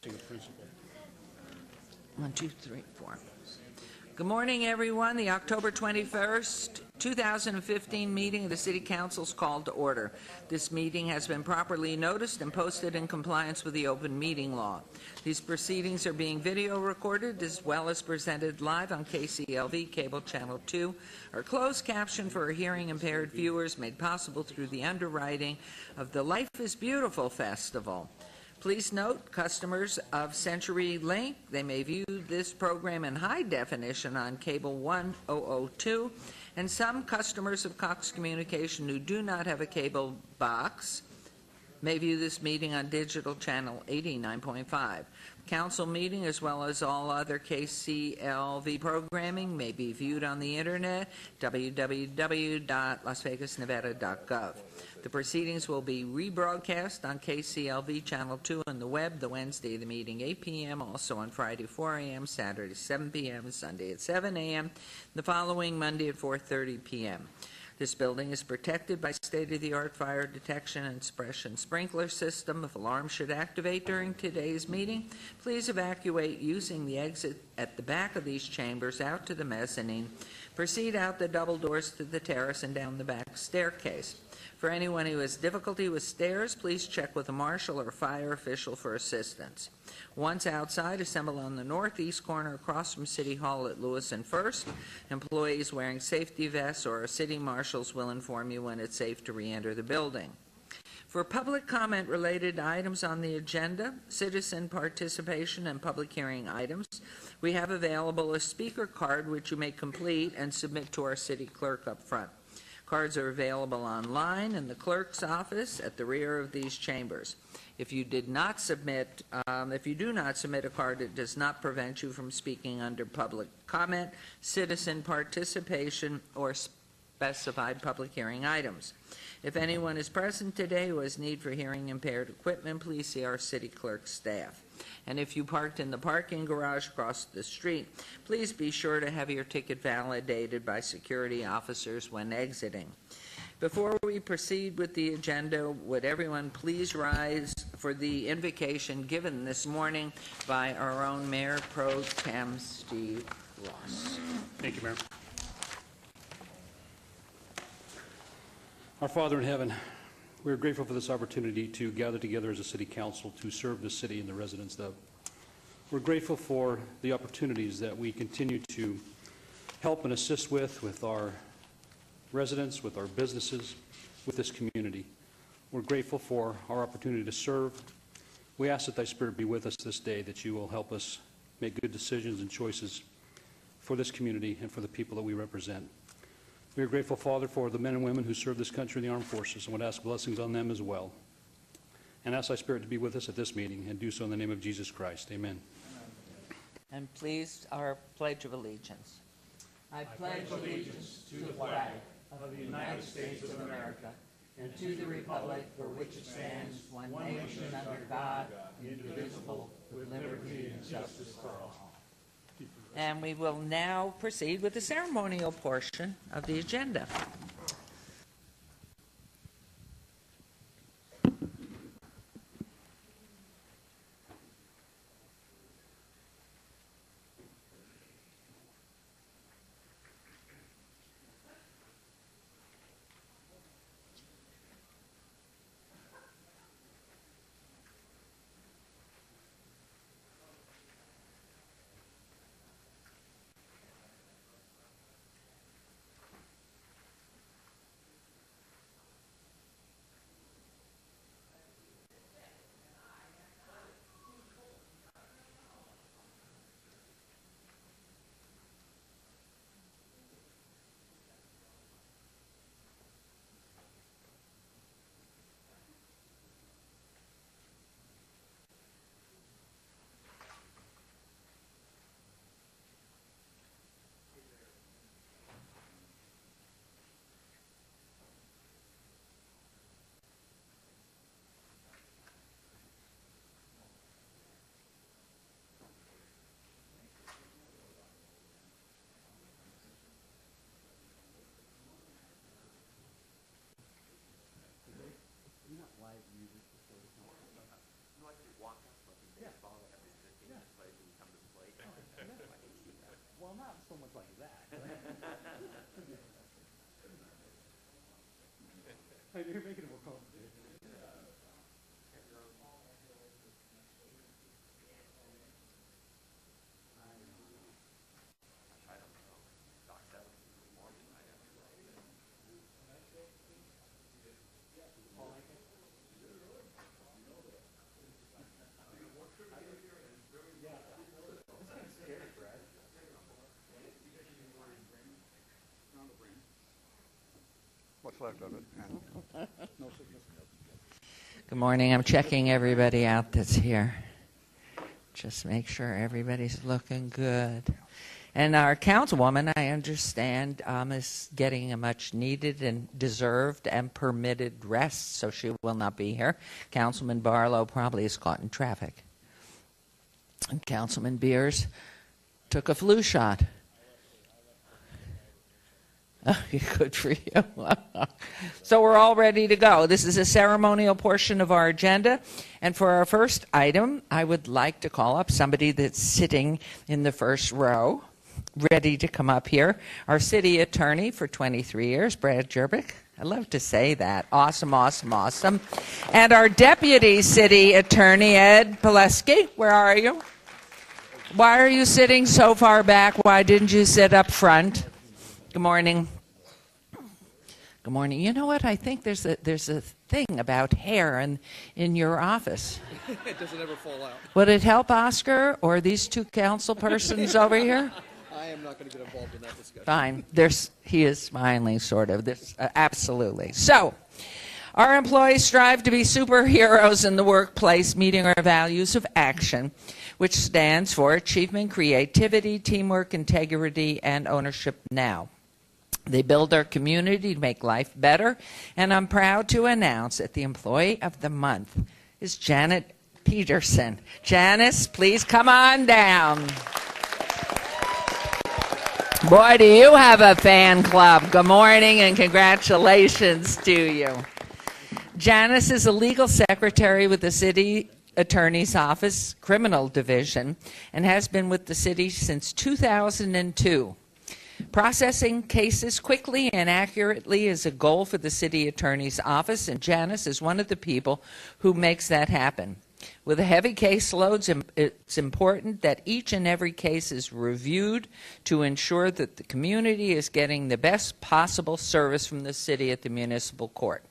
Principal. 1, 2, 3, 4. Good morning, everyone. The October 21st, 2015 meeting of the City Council is called to order. This meeting has been properly noticed and posted in compliance with the open meeting law. These proceedings are being video recorded as well as presented live on KCLV Cable Channel 2 or closed caption for hearing impaired viewers made possible through the underwriting of the Life is Beautiful Festival. Please note, customers of CenturyLink, they may view this program in high definition on Cable 1002, and some customers of Cox Communication who do not have a cable box may view this meeting on digital channel 89.5. Council meeting, as well as all other KCLV programming, may be viewed on the internet, www.lasvegasnevada.gov. The proceedings will be rebroadcast on KCLV Channel 2 and the web the Wednesday of the meeting, 8 p.m., also on Friday, 4 a.m., Saturday, 7 p.m., Sunday at 7 a.m., the following Monday at 4:30 p.m. This building is protected by state-of-the-art fire detection and suppression sprinkler system. If alarms should activate during today's meeting, please evacuate using the exit at the back of these chambers out to the mezzanine. Proceed out the double doors to the terrace and down the back staircase. For anyone who has difficulty with stairs, please check with a marshal or fire official for assistance. Once outside, assemble on the northeast corner across from City Hall at Lewis and First. Employees wearing safety vests or city marshals will inform you when it's safe to re-enter the building. For public comment related to items on the agenda, citizen participation, and public hearing items, we have available a speaker card which you may complete and submit to our city clerk up front. Cards are available online in the clerk's office at the rear of these chambers. If you do not submit a card, it does not prevent you from speaking under public comment, citizen participation, or specified public hearing items. If anyone is present today who has need for hearing impaired equipment, please see our city clerk staff. And if you parked in the parking garage across the street, please be sure to have your ticket validated by security officers when exiting. Before we proceed with the agenda, would everyone please rise for the invocation given this morning by our own Mayor Pro Tem Steve Ross. Thank you, Mayor. Our Father in heaven, we are grateful for this opportunity to gather together as a city council to serve the city and the residents thereof. We're grateful for the opportunities that we continue to help and assist with our residents, with our businesses, with this community. We're grateful for our opportunity to serve. We ask that Thy Spirit be with us this day, that You will help us make good decisions and choices for this community and for the people that we represent. We are grateful, Father, for the men and women who serve this country in the armed forces, and would ask blessings on them as well. And ask Thy Spirit to be with us at this meeting, and do so in the name of Jesus Christ. Amen. And please, our Pledge of Allegiance. I pledge allegiance to the flag of the United States of America and to the republic for which it stands, one nation under God, indivisible, with liberty and justice for all. And we will now proceed with the ceremonial portion of the agenda. Well, not so much like that. You're making it more complicated. What's left of it? No sickness. Good morning. I'm checking everybody out that's here. Just make sure everybody's looking good. And our councilwoman, I understand, is getting a much needed and deserved and permitted rest, so she will not be here. Councilman Barlow probably is caught in traffic. And Councilman Beers took a flu shot. Oh, good for you. So we're all ready to go. This is a ceremonial portion of our agenda. And for our first item, I would like to call up somebody that's sitting in the first row, ready to come up here. Our city attorney for 23 years, Brad Jerbick. I love to say that. Awesome, awesome, awesome. And our deputy city attorney, Ed Pileski. Where are you? Why are you sitting so far back? Why didn't you sit up front? Good morning. Good morning. You know what? I think there's a thing about hair in your office. It doesn't ever fall out. Would it help Oscar or these two council persons over here? I am not going to get involved in that discussion. Fine. He is smiling, sort of. Absolutely. So, our employees strive to be superheroes in the workplace, meeting our values of action, which stands for achievement, creativity, teamwork, integrity, and ownership now. They build our community to make life better, and I'm proud to announce that the Employee of the Month is Janet Peterson. Janice, please come on down. Boy, do you have a fan club. Good morning and congratulations to you. Janice is a legal secretary with the City Attorney's Office Criminal Division and has been with the city since 2002. Processing cases quickly and accurately is a goal for the City Attorney's Office, and Janice is one of the people who makes that happen. With a heavy caseloads, it's important that each and every case is reviewed to ensure that the community is getting the best possible service from the city at the municipal court.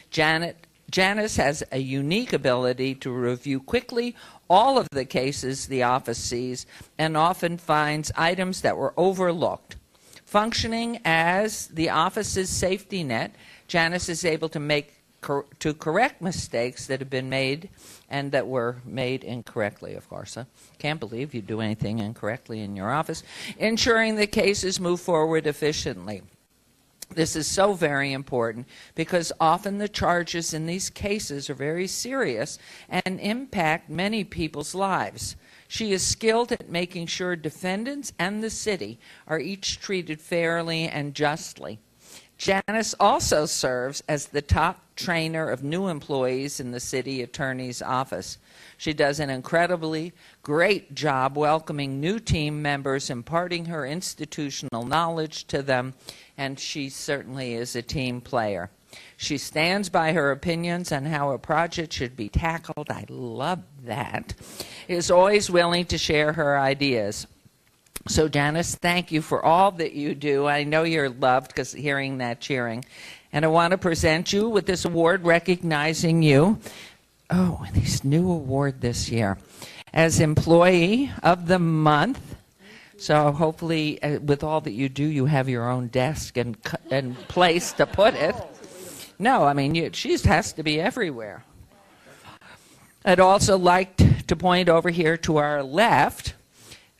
Janice has a unique ability to review quickly all of the cases the office sees and often finds items that were overlooked. Functioning as the office's safety net, Janice is able to correct mistakes that have been made and that were made incorrectly, of course. I can't believe you do anything incorrectly in your office, ensuring the cases move forward efficiently. This is so very important because often the charges in these cases are very serious and impact many people's lives. She is skilled at making sure defendants and the city are each treated fairly and justly. Janice also serves as the top trainer of new employees in the city attorney's office. She does an incredibly great job welcoming new team members, imparting her institutional knowledge to them, and she certainly is a team player. She stands by her opinions on how a project should be tackled. I love that. Is always willing to share her ideas. So, Janice, thank you for all that you do. I know you're loved because hearing that cheering. And I want to present you with this award recognizing you. Oh, this new award this year as Employee of the Month. So hopefully, with all that you do, you have your own desk and place to put it. No, I mean, she has to be everywhere. I'd also like to point over here to our left,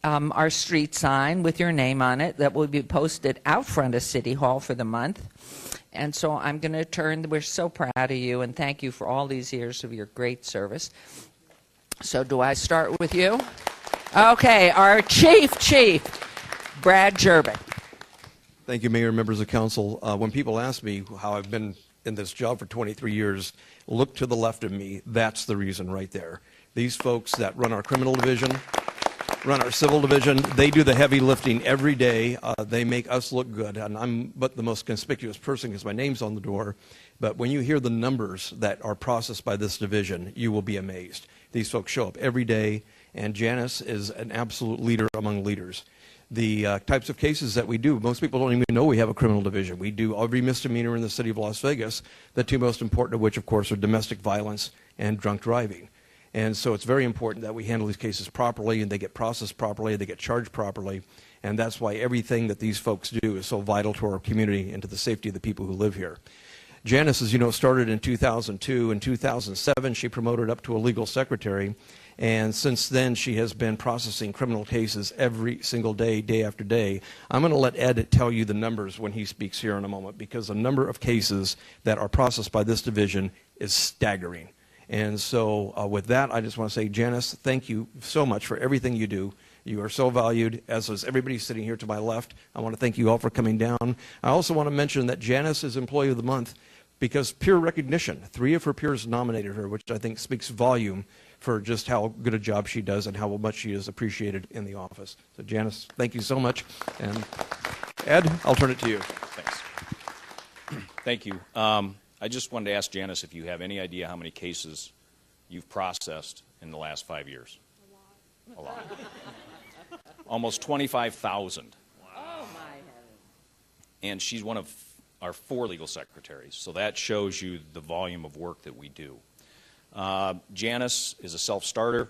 our street sign with your name on it that will be posted out front of City Hall for the month. And so I'm going to we're so proud of you and thank you for all these years of your great service. So do I start with you? Okay, our chief, Brad Jerbick. Thank you, Mayor and members of council. When people ask me how I've been in this job for 23 years, look to the left of me. That's the reason right there. These folks that run our criminal division, run our civil division. They do the heavy lifting every day. They make us look good, and I'm but the most conspicuous person because my name's on the door. But when you hear the numbers that are processed by this division, you will be amazed. These folks show up every day, and Janice is an absolute leader among leaders. The types of cases that we do, most people don't even know we have a criminal division. We do every misdemeanor in the city of Las Vegas, the two most important of which, of course, are domestic violence and drunk driving. And so it's very important that we handle these cases properly, and they get processed properly, they get charged properly, and that's why everything that these folks do is so vital to our community and to the safety of the people who live here. Janice, as you know, started in 2002. In 2007, she promoted up to a legal secretary, and since then she has been processing criminal cases every single day, day after day. I'm going to let Ed tell you the numbers when he speaks here in a moment, because the number of cases that are processed by this division is staggering. And so with that, I just want to say, Janice, thank you so much for everything you do. You are so valued, as is everybody sitting here to my left. I want to thank you all for coming down. I also want to mention that Janice is Employee of the Month because peer recognition. 3 of her peers nominated her, which I think speaks volume for just how good a job she does and how much she is appreciated in the office. So Janice, thank you so much. And Ed, I'll turn it to you. Thanks. Thank you. I just wanted to ask Janice if you have any idea how many cases you've processed in the last 5 years. A lot. Almost 25,000. Oh, my heavens. And she's one of our 4 legal secretaries, so that shows you the volume of work that we do. Janice is a self-starter.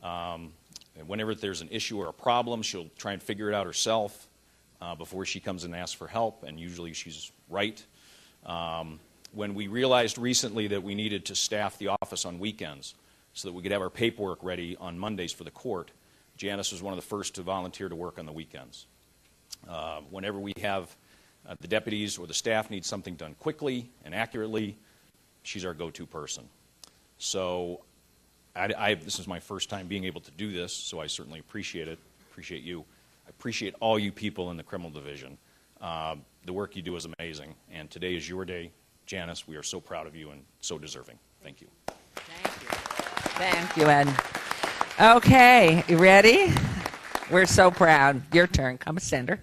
And whenever there's an issue or a problem, she'll try and figure it out herself before she comes and asks for help, and usually she's right. When we realized recently that we needed to staff the office on weekends so that we could have our paperwork ready on Mondays for the court, Janice was one of the first to volunteer to work on the weekends. Whenever we have the deputies or the staff need something done quickly and accurately, she's our go-to person. So this is my first time being able to do this, so I certainly appreciate it, appreciate you. I appreciate all you people in the criminal division. The work you do is amazing, and today is your day. Janice, we are so proud of you and so deserving. Thank you. Thank you. Thank you, Ed. Okay, you ready? We're so proud. Your turn. Come, Senator.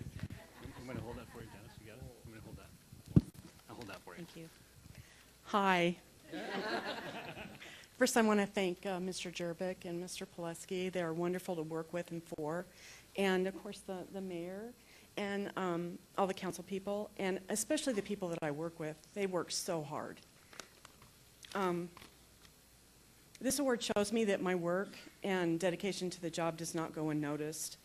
I'm going to hold that for you, Janice. You got it? I'm going to hold that. I'll hold that for you. Thank you. Hi. First, I want to thank Mr. Jerbick and Mr. Pileski. They are wonderful to work with and for. And, of course, the mayor and all the council people, and especially the people that I work with. They work so hard. This award shows me that my work and dedication to the job does not go unnoticed.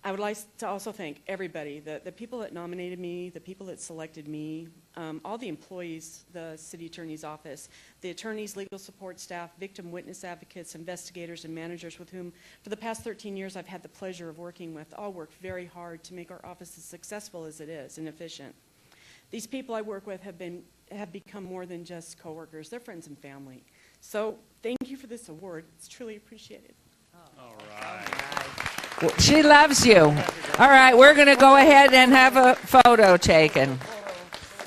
I would like to also thank everybody, the people that nominated me, the people that selected me, all the employees, the city attorney's office, the attorneys, legal support staff, victim witness advocates, investigators, and managers with whom for the past 13 years I've had the pleasure of working with. All work very hard to make our office as successful as it is and efficient. These people I work with have become more than just coworkers. They're friends and family. So thank you for this award. It's truly appreciated. All right. She loves you. All right, we're going to go ahead and have a photo taken.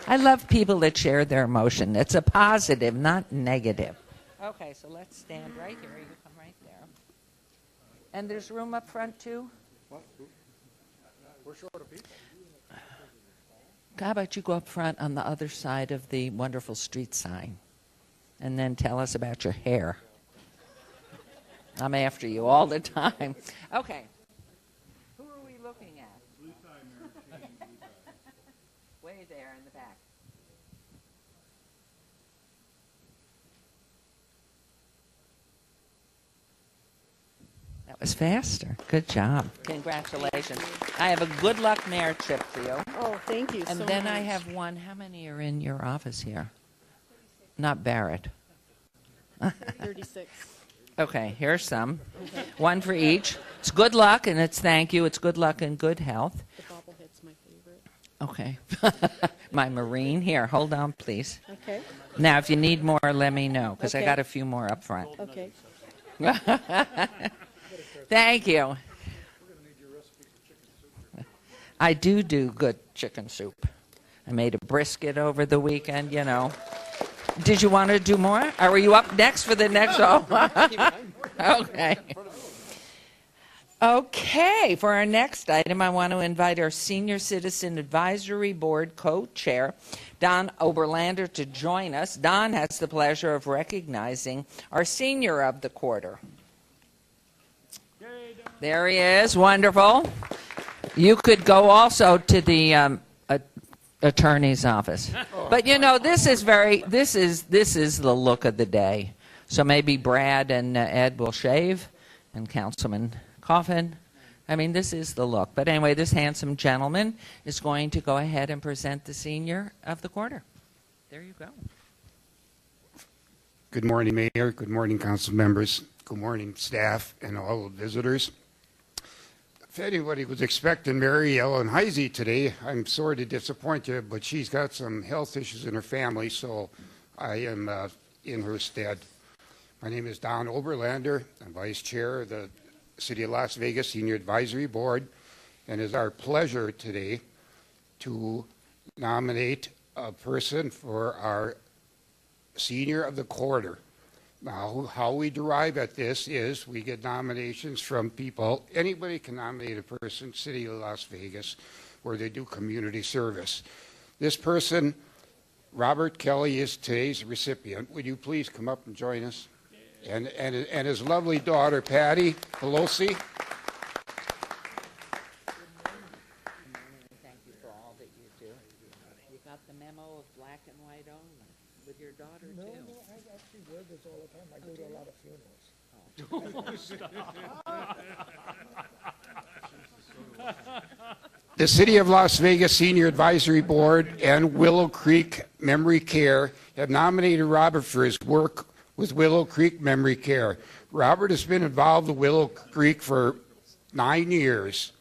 I love people that share their emotion. It's a positive, not negative. Okay, so let's stand right here. You come right there. And there's room up front, too? We're short of people. How about you go up front on the other side of the wonderful street sign and then tell us about your hair. I'm after you all the time. Okay. Who are we looking at? Way there in the back. That was faster. Good job. Congratulations. I have a good luck mayor trip for you. Oh, thank you And so then much. I have one. How many are in your office here? Not Barrett. 36. Okay, here's some. One for each. It's good luck and it's thank you. It's good luck and good health. The bobblehead's my favorite. Okay. My Marine. Here, hold on, please. Okay. Now, if you need more, let me know, because I Okay. got a few more up front. Okay. Thank you. I do good chicken soup. I made a brisket over the weekend, you know. Did you want to do more? Or were you up next for the next show? Okay. Okay, for our next item, I want to invite our Senior Citizen Advisory Board co-chair, Don Oberlander, to join us. Don has the pleasure of recognizing our Senior of the Quarter. There he is, wonderful. You could go also to the attorney's office. But you know, this is the look of the day. So maybe Brad and Ed will shave, and Councilman Coffin. I mean, this is the look. But anyway, this handsome gentleman is going to go ahead and present the Senior of the Quarter. There you go. Good morning, Mayor. Good morning, council members. Good morning, staff and all the visitors. If anybody was expecting Mary Ellen Heisey today, I'm sorry to disappoint you, but she's got some health issues in her family, so I am in her stead. My name is Don Oberlander. I'm Vice Chair of the City of Las Vegas Senior Advisory Board, and it's our pleasure today to nominate a person for our Senior of the Quarter. Now, how we derive at this is we get nominations from people. Anybody can nominate a person, City of Las Vegas, where they do community service. This person, Robert Kelly, is today's recipient. Would you please come up and join us? And his lovely daughter, Patty Pelosi. Thank you for all that you do. You got the memo of black and white only with your daughter, too. No, I actually wear this all the time. I go to a lot of funerals. The City of Las Vegas Senior Advisory Board and Willow Creek Memory Care have nominated Robert for his work with Willow Creek Memory Care. Robert has been involved with Willow Creek for 9 years.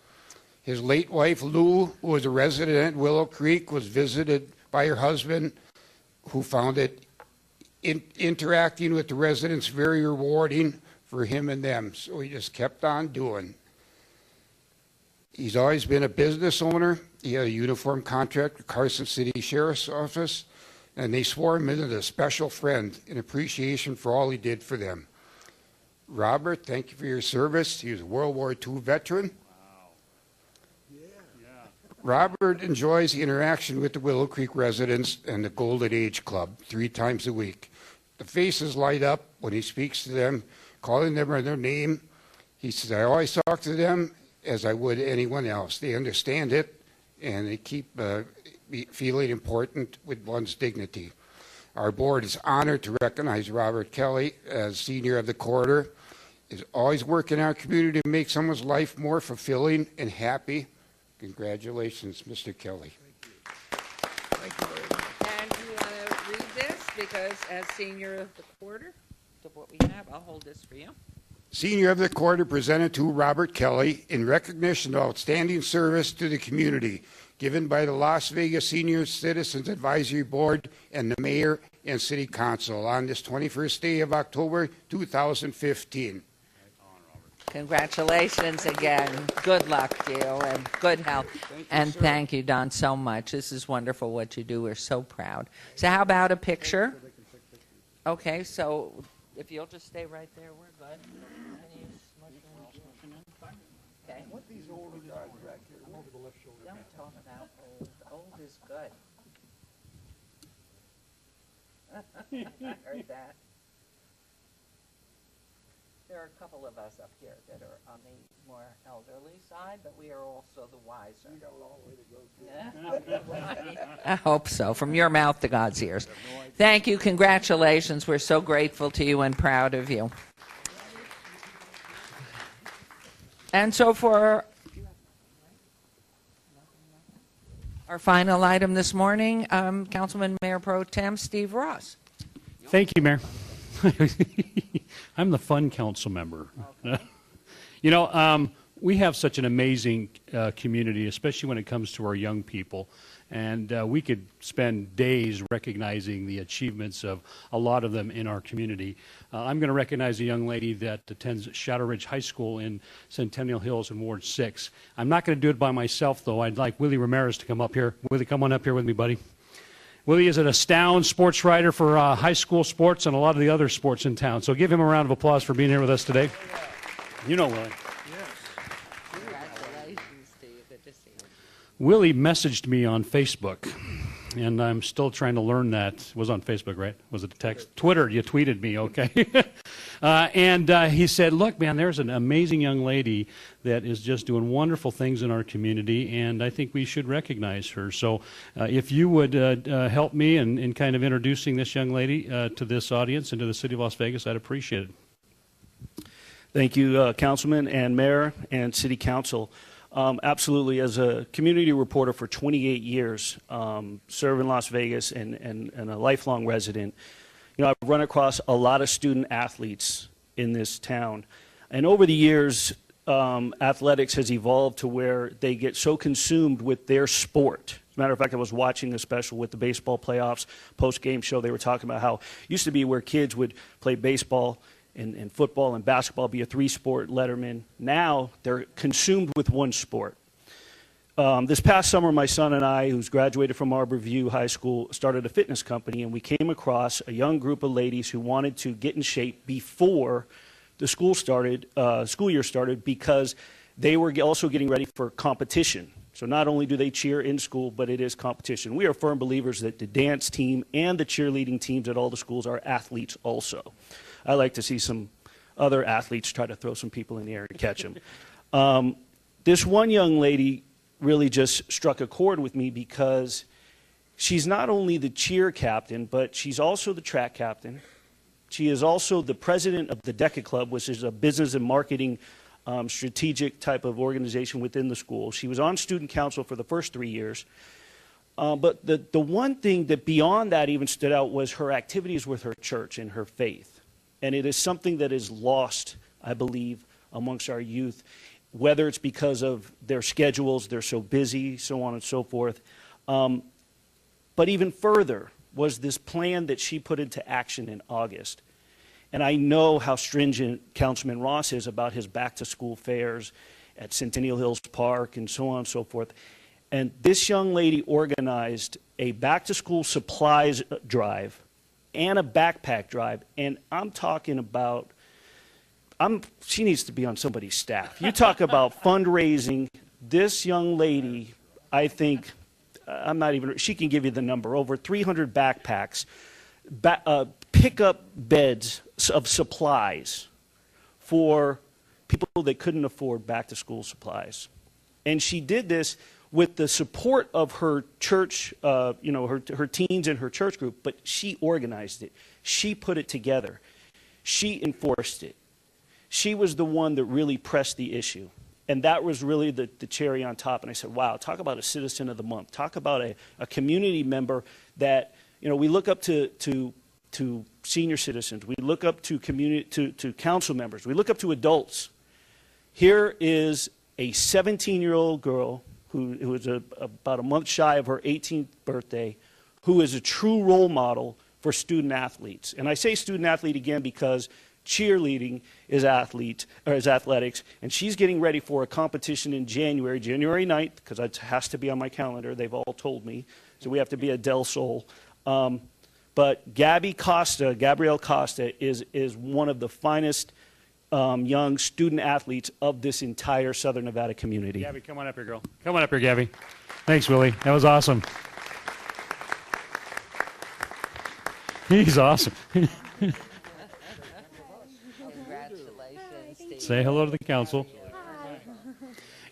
His late wife, Lou, who was a resident at Willow Creek, was visited by her husband, who found it interacting with the residents very rewarding for him and them. So he just kept on doing. He's always been a business owner. He had a uniform contract with Carson City Sheriff's Office, and they swore him in as a special friend in appreciation for all he did for them. Robert, thank you for your service. He was a World War II veteran. Robert enjoys the interaction with the Willow Creek residents and the Golden Age Club 3 times a week. The faces light up when he speaks to them, calling them by their name. He says, I always talk to them as I would anyone else. They understand it, and they keep feeling important with one's dignity. Our board is honored to recognize Robert Kelly as Senior of the Quarter. He's always working in our community to make someone's life more fulfilling and happy. Congratulations, Mr. Kelly. And you want to read this? Because as Senior of the Quarter, of what we have, I'll hold this for you. Senior of the Quarter presented to Robert Kelly in recognition of outstanding service to the community given by the Las Vegas Senior Citizens Advisory Board and the Mayor and City Council on this 21st day of October 2015. Congratulations again. Good luck to you and good health. Thank you, Don, so much. This is wonderful what you do. We're so proud. So how about a picture? Okay, so if you'll just stay right there, we're good. Okay. Don't talk about old. Old is good. I heard that. There are a couple of us up here that are on the more elderly side, but we are also the wiser. You got a long way to go. I hope so. From your mouth to God's ears. Thank you. Congratulations. We're so grateful to you and proud of you. And so for our final item this morning, Councilman Mayor Pro Tem Steve Ross. Thank you, Mayor. I'm the fun council member. Okay. You know, we have such an amazing community, especially when it comes to our young people. And we could spend days recognizing the achievements of a lot of them in our community. I'm going to recognize a young lady that attends Shadow Ridge High School in Centennial Hills in Ward 6. I'm not going to do it by myself, though. I'd like Willie Ramirez to come up here. Willie, come on up here with me, buddy. Willie is an astound sports writer for high school sports and a lot of the other sports in town. So give him a round of applause for being here with us today. You know Willie. Yes. Willie messaged me on Facebook, and I'm still trying to learn that. It was on Facebook, right? Was it a text? Twitter, you tweeted me, okay. And he said, look, man, there's an amazing young lady that is just doing wonderful things in our community, and I think we should recognize her. So if you would help me in kind of introducing this young lady to this audience and to the city of Las Vegas, I'd appreciate it. Thank you, Councilman and Mayor and City Council. Absolutely, as a community reporter for 28 years, serving Las Vegas and a lifelong resident, I've run across a lot of student athletes in this town. And over the years, athletics has evolved to where they get so consumed with their sport. As a matter of fact, I was watching a special with the baseball playoffs post-game show. They were talking about how it used to be where kids would play baseball and football and basketball, be a three-sport letterman. Now they're consumed with one sport. This past summer, my son and I, who's graduated from Arborview High School, started a fitness company, and we came across a young group of ladies who wanted to get in shape before the school year started, because they were also getting ready for competition. So not only do they cheer in school, but it is competition. We are firm believers that the dance team and the cheerleading teams at all the schools are athletes also. I like to see some other athletes try to throw some people in the air and catch them. This one young lady really just struck a chord with me because she's not only the cheer captain, but she's also the track captain. She is also the president of the DECA Club, which is a business and marketing strategic type of organization within the school. She was on student council for the first 3 years. But the one thing that beyond that even stood out was her activities with her church and her faith. And it is something that is lost, I believe, amongst our youth, whether it's because of their schedules, they're so busy, so on and so forth. But even further was this plan that she put into action in August. And I know how stringent Councilman Ross is about his back-to-school fairs at Centennial Hills Park and so on and so forth. And this young lady organized a back-to-school supplies drive and a backpack drive, and I'm talking about, she needs to be on somebody's staff. You talk about fundraising. This young lady, I think, she can give you the number, over 300 backpacks, pickup beds of supplies for people that couldn't afford back-to-school supplies. And she did this with the support of her church, her teens and her church group, but she organized it. She put it together. She enforced it. She was the one that really pressed the issue. And that was really the cherry on top. And I said, wow, talk about a citizen of the month. Talk about a community member that, we look up to senior citizens. We look up to to council members. We look up to adults. Here is a 17-year-old girl who is about a month shy of her 18th birthday, who is a true role model for student athletes. And I say student athlete again because cheerleading is athletics, and she's getting ready for a competition in January 9th, because it has to be on my calendar, they've all told me, so we have to be at Del Sol. But Gabrielle Costa is one of the finest young student athletes of this entire Southern Nevada community. Gabby, come on up here, girl. Come on up here, Gabby. Thanks, Willie. That was awesome. He's awesome. Congratulations, Steve. Say hello to the council.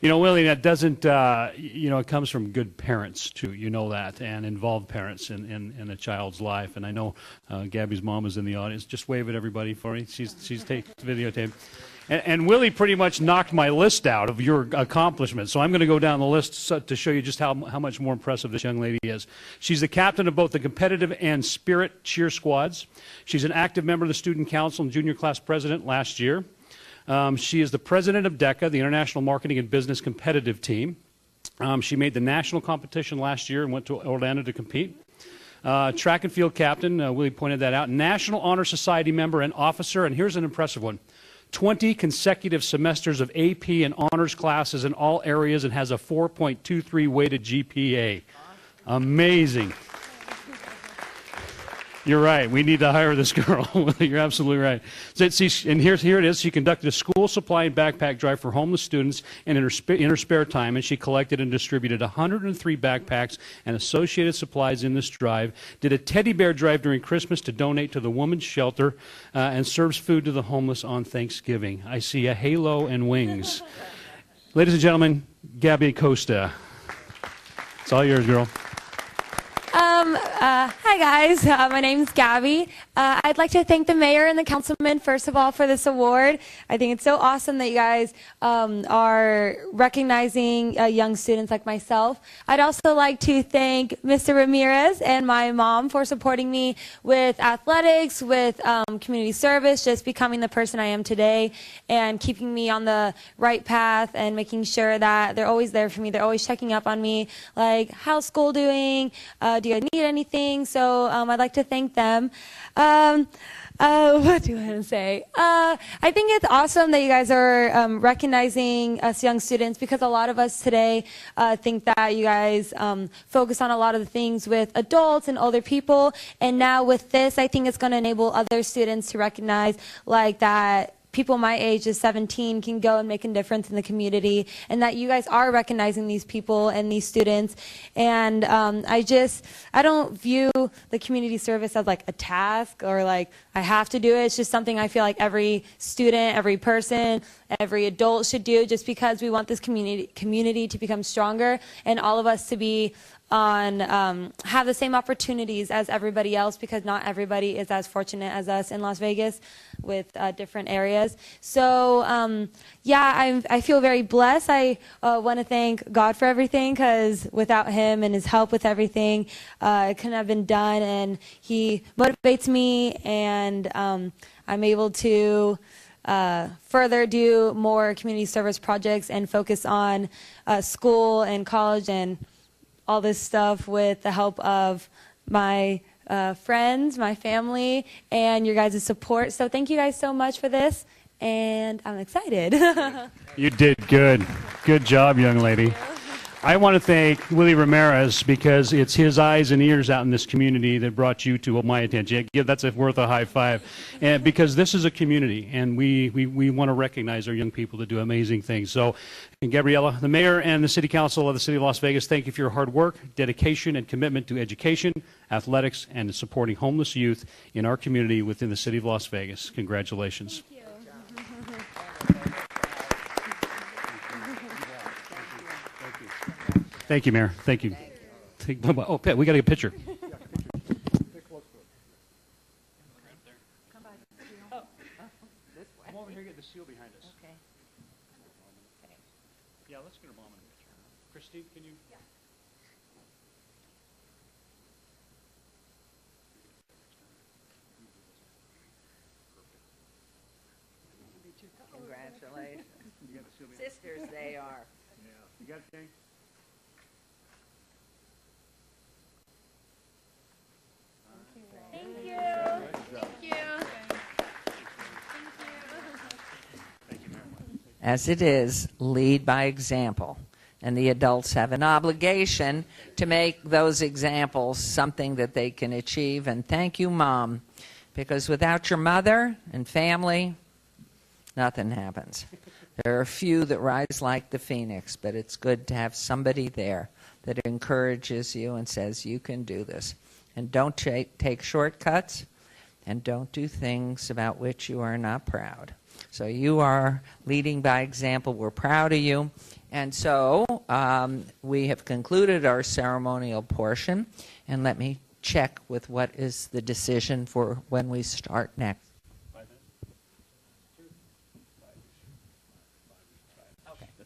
Willie, that doesn't, it comes from good parents, too. You know that, and involved parents in a child's life. And I know Gabby's mom is in the audience. Just wave at everybody for me. She's videotaped. And Willie pretty much knocked my list out of your accomplishments. So I'm going to go down the list to show you just how much more impressive this young lady is. She's the captain of both the competitive and spirit cheer squads. She's an active member of the student council and junior class president last year. She is the president of DECA, the International Marketing and Business Competitive Team. She made the national competition last year and went to Orlando to compete. Track and field captain, Willie pointed that out. National Honor Society member and officer, and here's an impressive one. 20 consecutive semesters of AP and honors classes in all areas and has a 4.23 weighted GPA. Amazing. You're right. We need to hire this girl. You're absolutely right. So, see, and here it is. She conducted a school supply and backpack drive for homeless students and in her spare time, and she collected and distributed 103 backpacks and associated supplies in this drive, did a teddy bear drive during Christmas to donate to the women's shelter, and serves food to the homeless on Thanksgiving. I see a halo and wings. Ladies and gentlemen, Gabby Costa. It's all yours, girl. Hi guys, my name's Gabby. I'd like to thank the mayor and the councilman first of all for this award. I think it's so awesome that you guys are recognizing young students like myself. I'd also like to thank Mr. Ramirez and my mom for supporting me with athletics, with community service, just becoming the person I am today and keeping me on the right path and making sure that they're always there for me. They're always checking up on me, like, how's school doing? Do you need anything? So I'd like to thank them. What do I want to say? I think it's awesome that you guys are recognizing us young students, because a lot of us today think that you guys focus on a lot of the things with adults and older people. And now with this, I think it's going to enable other students to recognize like that people my age is 17 can go and make a difference in the community, and that you guys are recognizing these people and these students. And I don't view the community service as like a task or like I have to do it. It's just something I feel like every student, every person, every adult should do, just because we want this community to become stronger and all of us to be have the same opportunities as everybody else, because not everybody is as fortunate as us in Las Vegas with different areas. So I feel very blessed. I want to thank God for everything, because without him and his help with everything, it couldn't have been done. And he motivates me, and I'm able to further do more community service projects and focus on school and college and all this stuff with the help of my friends, my family, and your guys' support. So thank you guys so much for this, and I'm excited. You did good. Good job, young lady. I want to thank Willie Ramirez, because it's his eyes and ears out in this community that brought you to my attention. That's worth a high five. And because this is a community, and we want to recognize our young people that do amazing things. So, and Gabriella, the mayor and the city council of the city of Las Vegas, thank you for your hard work, dedication, and commitment to education, athletics, and to supporting homeless youth in our community within the city of Las Vegas. Congratulations. Thank you. Thank you, Mayor. Thank you. Oh, Pat, we got to get a picture. Come over here and get the seal behind us. Okay. Yeah, let's get her mom in the picture. Christine, can you? Yeah. Congratulations. Sisters they are. Yeah. You got it, Jane? Thank you. Thank you. As it is, lead by example. And the adults have an obligation to make those examples something that they can achieve. And thank you, Mom, because without your mother and family, nothing happens. There are a few that rise like the phoenix, but it's good to have somebody there that encourages you and says, you can do this. And don't take shortcuts, and don't do things about which you are not proud. So you are leading by example. We're proud of you. And so we have concluded our ceremonial portion. And let me check with what is the decision for when we start next.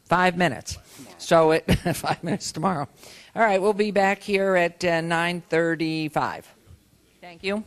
5 minutes. So 5 minutes tomorrow. All right, we'll be back here at 9:35. Thank you.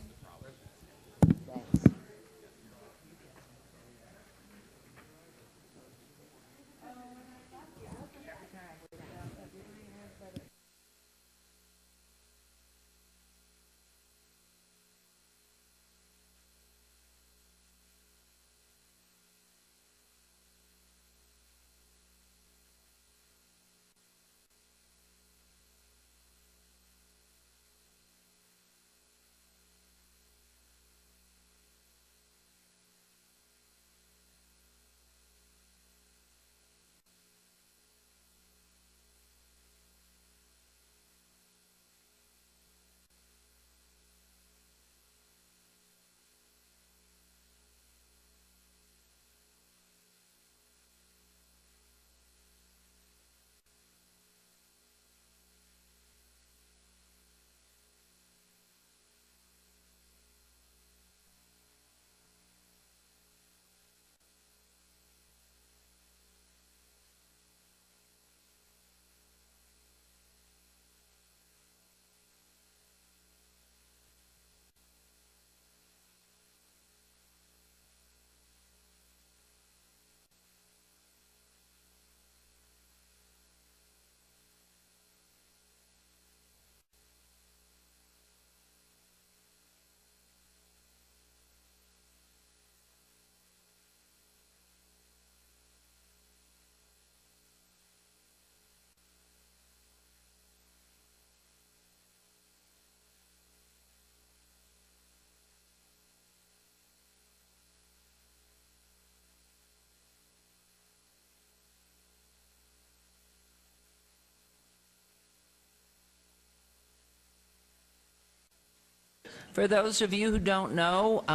For those of you who don't know,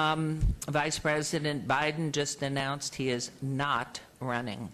Vice President Biden just announced he is not running.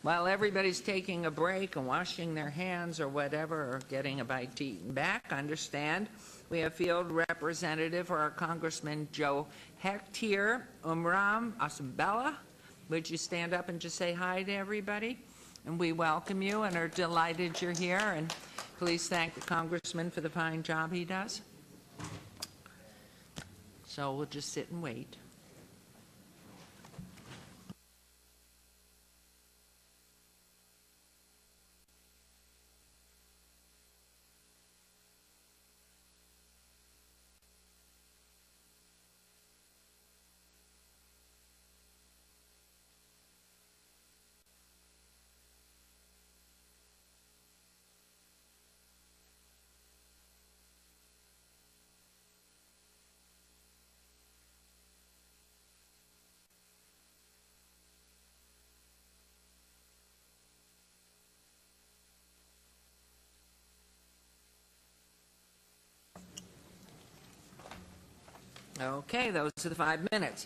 While everybody's taking a break and washing their hands or whatever, or getting a bite to eat and back, understand we have field representative for our Congressman Joe Hecht here, Umram Asambella. Would you stand up and just say hi to everybody? And we welcome you and are delighted you're here. And please thank the Congressman for the fine job he does. So we'll just sit and wait. Okay, those are the 5 minutes.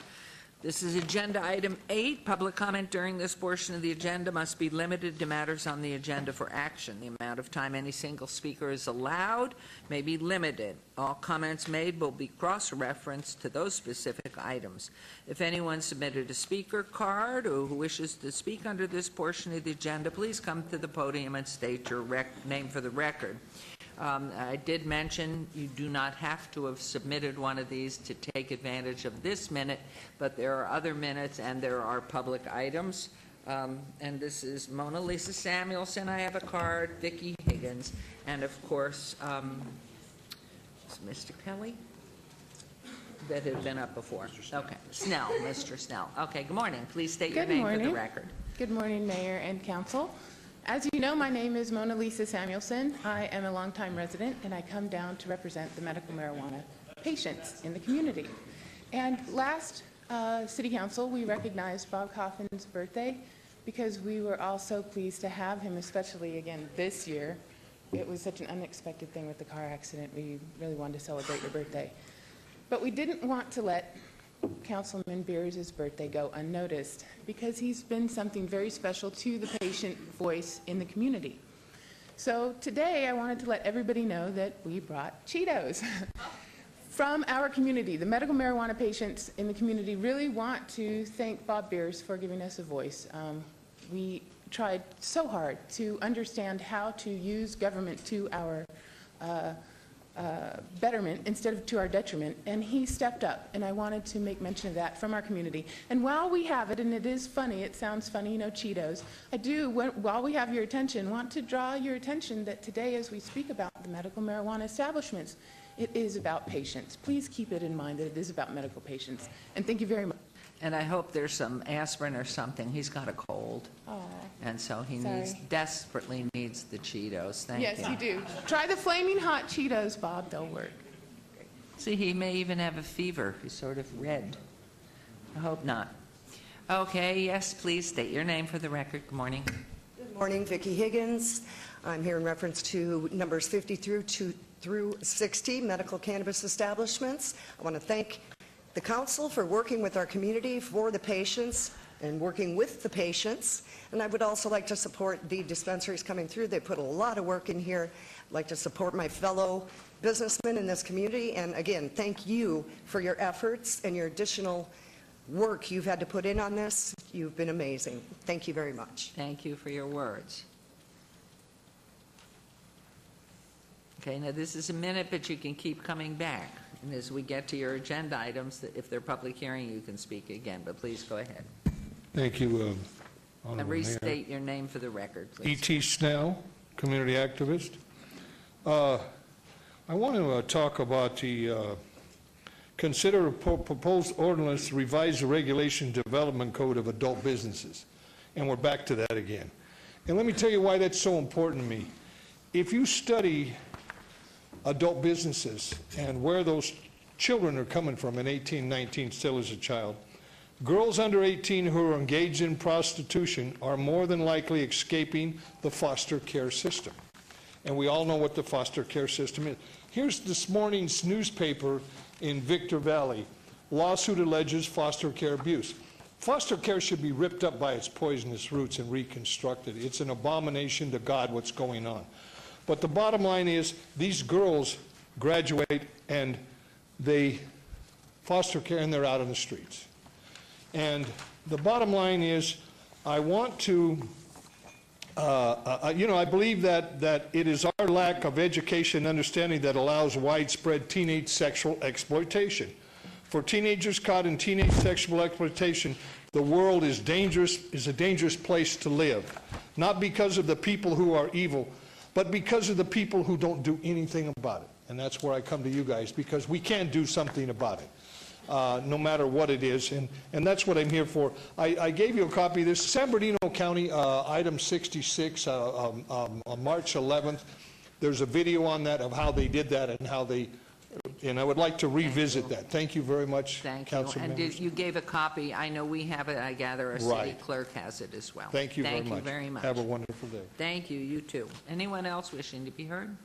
This is Agenda Item 8. Public comment during this portion of the agenda must be limited to matters on the agenda for action. The amount of time any single speaker is allowed may be limited. All comments made will be cross-referenced to those specific items. If anyone submitted a speaker card or who wishes to speak under this portion of the agenda, please come to the podium and state your name for the record. I did mention you do not have to have submitted one of these to take advantage of this minute, but there are other minutes and there are public items. And this is Mona Lisa Samuelson, I have a card, Vicki Higgins, and of course, Mr. Kelly, that had been up before. Okay, Snell, Mr. Snell. Okay, good morning. Please state your name for the record. Good morning, Mayor and Council. As you know, my name is Mona Lisa Samuelson. I am a longtime resident, and I come down to represent the medical marijuana patients in the community. And last City Council, we recognized Bob Coffin's birthday because we were all so pleased to have him, especially again this year. It was such an unexpected thing with the car accident. We really wanted to celebrate your birthday. But we didn't want to let Councilman Beers' birthday go unnoticed because he's been something very special to the patient voice in the community. So today I wanted to let everybody know that we brought Cheetos from our community. The medical marijuana patients in the community really want to thank Bob Beers for giving us a voice. We tried so hard to understand how to use government to our betterment instead of to our detriment, and he stepped up, and I wanted to make mention of that from our community. And while we have it, and it is funny, it sounds funny, you know, Cheetos, I do, while we have your attention, want to draw your attention that today as we speak about the medical marijuana establishments, it is about patients. Please keep it in mind that it is about medical patients, and thank you very much. And I hope there's some aspirin or something. He's got a cold. Aw. And so he desperately needs the Cheetos. Thank you. Yes, you do. Try the flaming hot Cheetos, Bob. They'll work. See, he may even have a fever. He's sort of red. I hope not. Okay, yes, please state your name for the record. Good morning. Good morning, Vicki Higgins. I'm here in reference to numbers 50 through 60 medical cannabis establishments. I want to thank the council for working with our community for the patients and working with the patients. And I would also like to support the dispensaries coming through. They put a lot of work in here. I'd like to support my fellow businessmen in this community. And again, thank you for your efforts and your additional work you've had to put in on this. You've been amazing. Thank you very much. Thank you for your words. Okay, now this is a minute, but you can keep coming back. And as we get to your agenda items, if they're public hearing, you can speak again, but please go ahead. Thank you, And Honorable restate your name for the record, please. E.T. Snell, community activist. I want to talk about the consider a proposed ordinance to revise the regulation development code of adult businesses. And we're back to that again. And let me tell you why that's so important to me. If you study adult businesses and where those children are coming from in 1819, still as a child, girls under 18 who are engaged in prostitution are more than likely escaping the foster care system. And we all know what the foster care system is. Here's this morning's newspaper in Victor Valley. Lawsuit alleges foster care abuse. Foster care should be ripped up by its poisonous roots and reconstructed. It's an abomination to God what's going on. But the bottom line is these girls graduate and they foster care and they're out on the streets. And the bottom line is I want to, I believe that it is our lack of education and understanding that allows widespread teenage sexual exploitation. For teenagers caught in teenage sexual exploitation, the world is a dangerous place to live. Not because of the people who are evil, but because of the people who don't do anything about it. And that's where I come to you guys, because we can do something about it, no matter what it is. And that's what I'm here for. I gave you a copy of this. San Bernardino County, item 66, on March 11th. There's a video on that of how they did that and how they, and I would like to revisit that. Thank you very much, Council members. And you gave a copy. I know we have it. I gather our city clerk has it as well. Thank you very much. Thank you very much. Have a wonderful day. Thank you. You too. Anyone else wishing to be heard?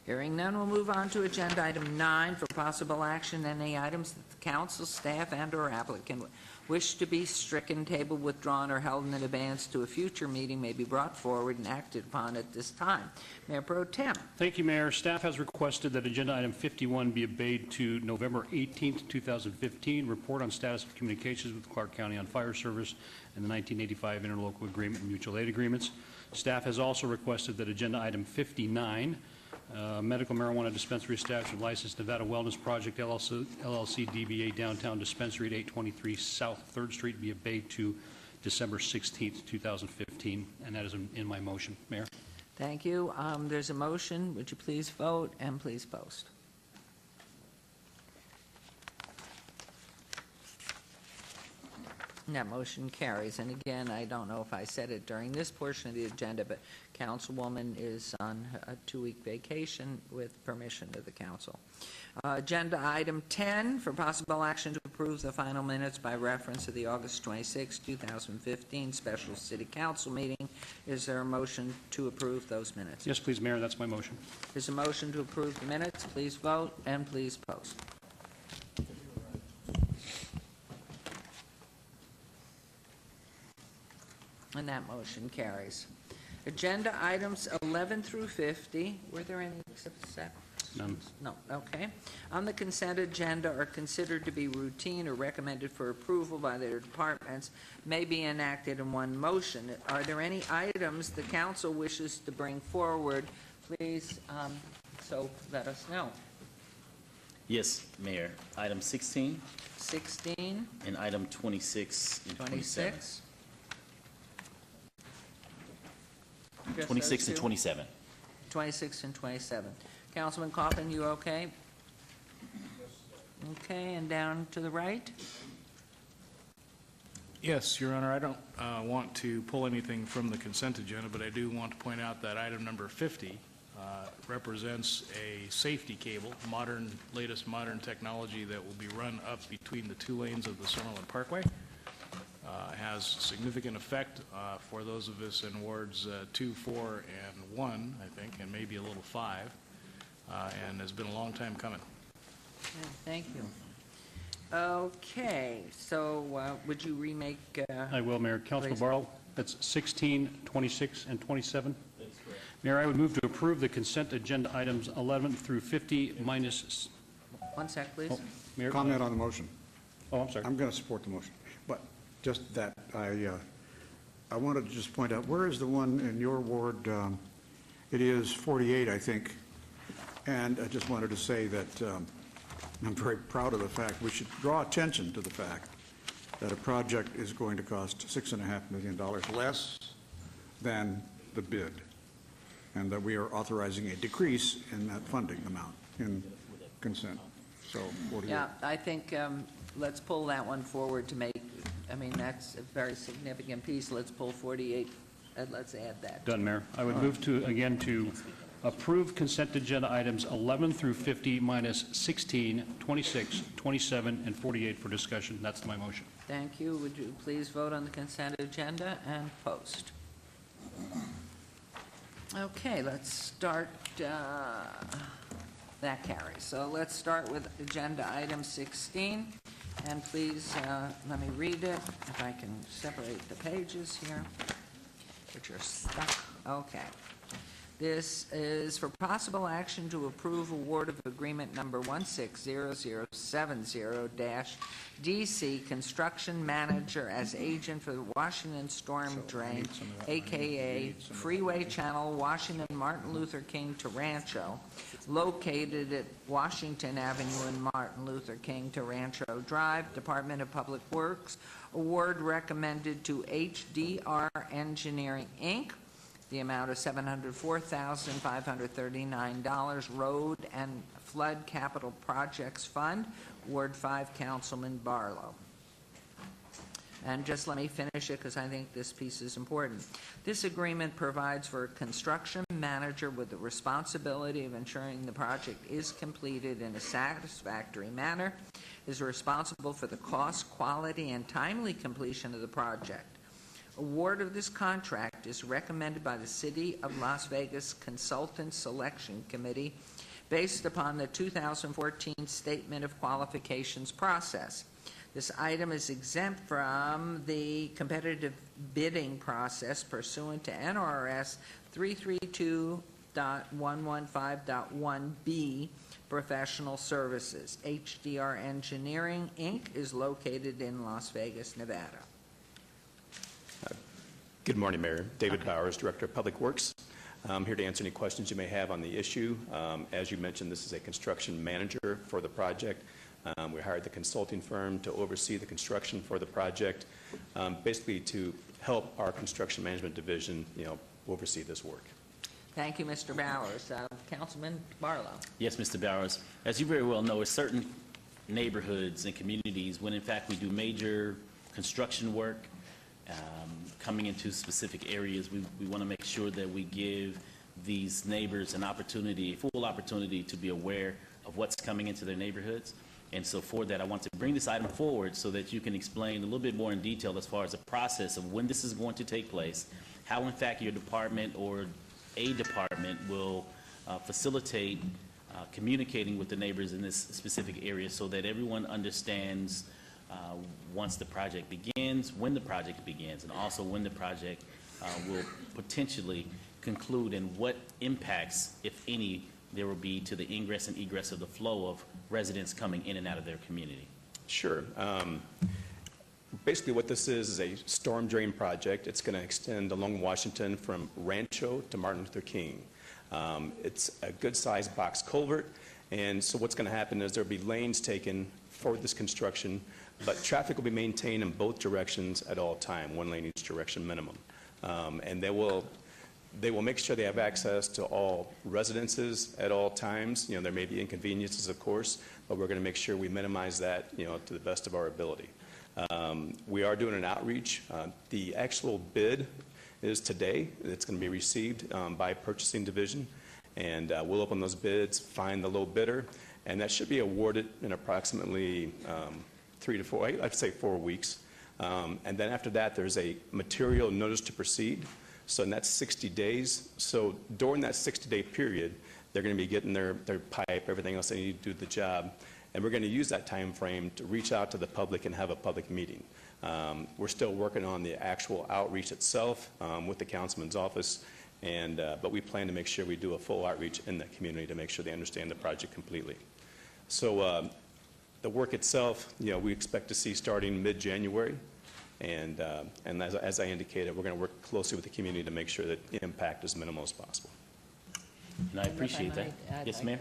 Hearing none, we'll move on to agenda item 9 for possible action. Any items that the council, staff, and/or applicant wish to be stricken, tabled, withdrawn, or held in advance to a future meeting may be brought forward and acted upon at this time. Mayor Pro Tem. Thank you, Mayor. Staff has requested that agenda item 51 be obeyed to November 18th, 2015, report on status of communications with Clark County on fire service and the 1985 interlocal agreement and mutual aid agreements. Staff has also requested that agenda item 59, medical marijuana dispensary establishment license, Nevada Wellness Project, LLC DBA Downtown Dispensary at 823 South 3rd Street, be obeyed to December 16th, 2015, and that is in my motion, Mayor. Thank you. There's a motion. Would you please vote and please post? And that motion carries. And again, I don't know if I said it during this portion of the agenda, but Councilwoman is on a 2-week vacation with permission of the council. Agenda item 10 for possible action to approve the final minutes by reference to the August 26, 2015 special city council meeting. Is there a motion to approve those minutes? Yes, please, Mayor. That's my motion. There's a motion to approve the minutes. Please vote and please post. And that motion carries. Agenda items 11 through 50. Were there any except? None. No, okay. On the consent agenda are considered to be routine or recommended for approval by their departments, may be enacted in one motion. Are there any items the council wishes to bring forward? Please, so let us know. Yes, Mayor. Item 16 16, and item 26 and 27. 26. 26 and 27. 26 and 27. Councilman Coffin, you okay? Okay, and down to the right? Yes, Your Honor, I don't want to pull anything from the consent agenda, but I do want to point out that item number 50 represents a safety cable, latest modern technology that will be run up between the 2 lanes of the Summerlin Parkway. Has significant effect for those of us in wards 2, 4, and 1, I think, and maybe a little 5, and has been a long time coming. Okay, thank you. Okay, so would you remake? I will, Mayor. Councilman please. Barlow, that's 16, 26, and 27. That's correct. Mayor, I would move to approve the consent agenda items 11 through 50 minus... 1 sec, please. Oh, Mayor. Comment on the motion. Oh, I'm sorry. I'm going to support the motion, but just that I wanted to just point out, where is the one in your ward? It is 48, I think, and I just wanted to say that I'm very proud of the fact we should draw attention to the fact that a project is going to cost $6.5 million less than the bid, and that we are authorizing a decrease in that funding amount in consent. So, 48. Yeah, I think let's pull that one forward to make, I mean, that's a very significant piece. Let's pull 48, and let's add that. Done, Mayor. I would move to, again, to approve consent agenda items 11 through 50 minus 16, 26, 27, and 48 for discussion. That's my motion. Thank you. Would you please vote on the consent agenda and post? Okay, let's start. That carries. So let's start with agenda item 16. And please let me read it, if I can separate the pages here, which are stuck. Okay. This is for possible action to approve award of agreement number 160070-DC, construction manager as agent for the Washington Storm Drain, a.k.a. Freeway Channel, Washington Martin Luther King to Rancho, located at Washington Avenue and Martin Luther King to Rancho Drive, Department of Public Works. Award recommended to HDR Engineering, Inc., the amount of $704,539, Road and Flood Capital Projects Fund, Ward 5, Councilman Barlow. And just let me finish it because I think this piece is important. This agreement provides for a construction manager with the responsibility of ensuring the project is completed in a satisfactory manner, is responsible for the cost, quality, and timely completion of the project. Award of this contract is recommended by the City of Las Vegas Consultant Selection Committee based upon the 2014 Statement of Qualifications process. This item is exempt from the competitive bidding process pursuant to NRS 332.115.1B, Professional Services. HDR Engineering, Inc. is located in Las Vegas, Nevada. Good morning, Mayor. David Bowers, Director of Public Works. I'm here to answer any questions you may have on the issue. As you mentioned, this is a construction manager for the project. We hired the consulting firm to oversee the construction for the project, basically to help our construction management division, oversee this work. Thank you, Mr. Bowers. Councilman Barlow. Yes, Mr. Bowers. As you very well know, certain neighborhoods and communities, when in fact we do major construction work, coming into specific areas, we want to make sure that we give these neighbors an opportunity, full opportunity to be aware of what's coming into their neighborhoods. And so for that, I want to bring this item forward so that you can explain a little bit more in detail as far as the process of when this is going to take place, how in fact your department or a department will facilitate communicating with the neighbors in this specific area so that everyone understands once the project begins, when the project begins, and also when the project will potentially conclude and what impacts, if any, there will be to the ingress and egress of the flow of residents coming in and out of their community. Sure. Basically what this is a storm drain project. It's going to extend along Washington from Rancho to Martin Luther King. It's a good-sized box culvert, and so what's going to happen is there'll be lanes taken for this construction, but traffic will be maintained in both directions at all time, one lane each direction minimum. And they will make sure they have access to all residences at all times. There may be inconveniences, of course, but we're going to make sure we minimize that, to the best of our ability. We are doing an outreach. The actual bid is today. It's going to be received by Purchasing Division, and we'll open those bids, find the low bidder, and that should be awarded in approximately 3 to 4, I'd say 4 weeks. And then after that, there's a material notice to proceed. So in that 60 days, so during that 60-day period, they're going to be getting their pipe, everything else they need to do the job. And we're going to use that time frame to reach out to the public and have a public meeting. We're still working on the actual outreach itself with the councilman's office, but we plan to make sure we do a full outreach in the community to make sure they understand the project completely. So the work itself, we expect to see starting mid-January. And as I indicated, we're going to work closely with the community to make sure that the impact is minimal as possible. And I appreciate that. Yes, ma'am.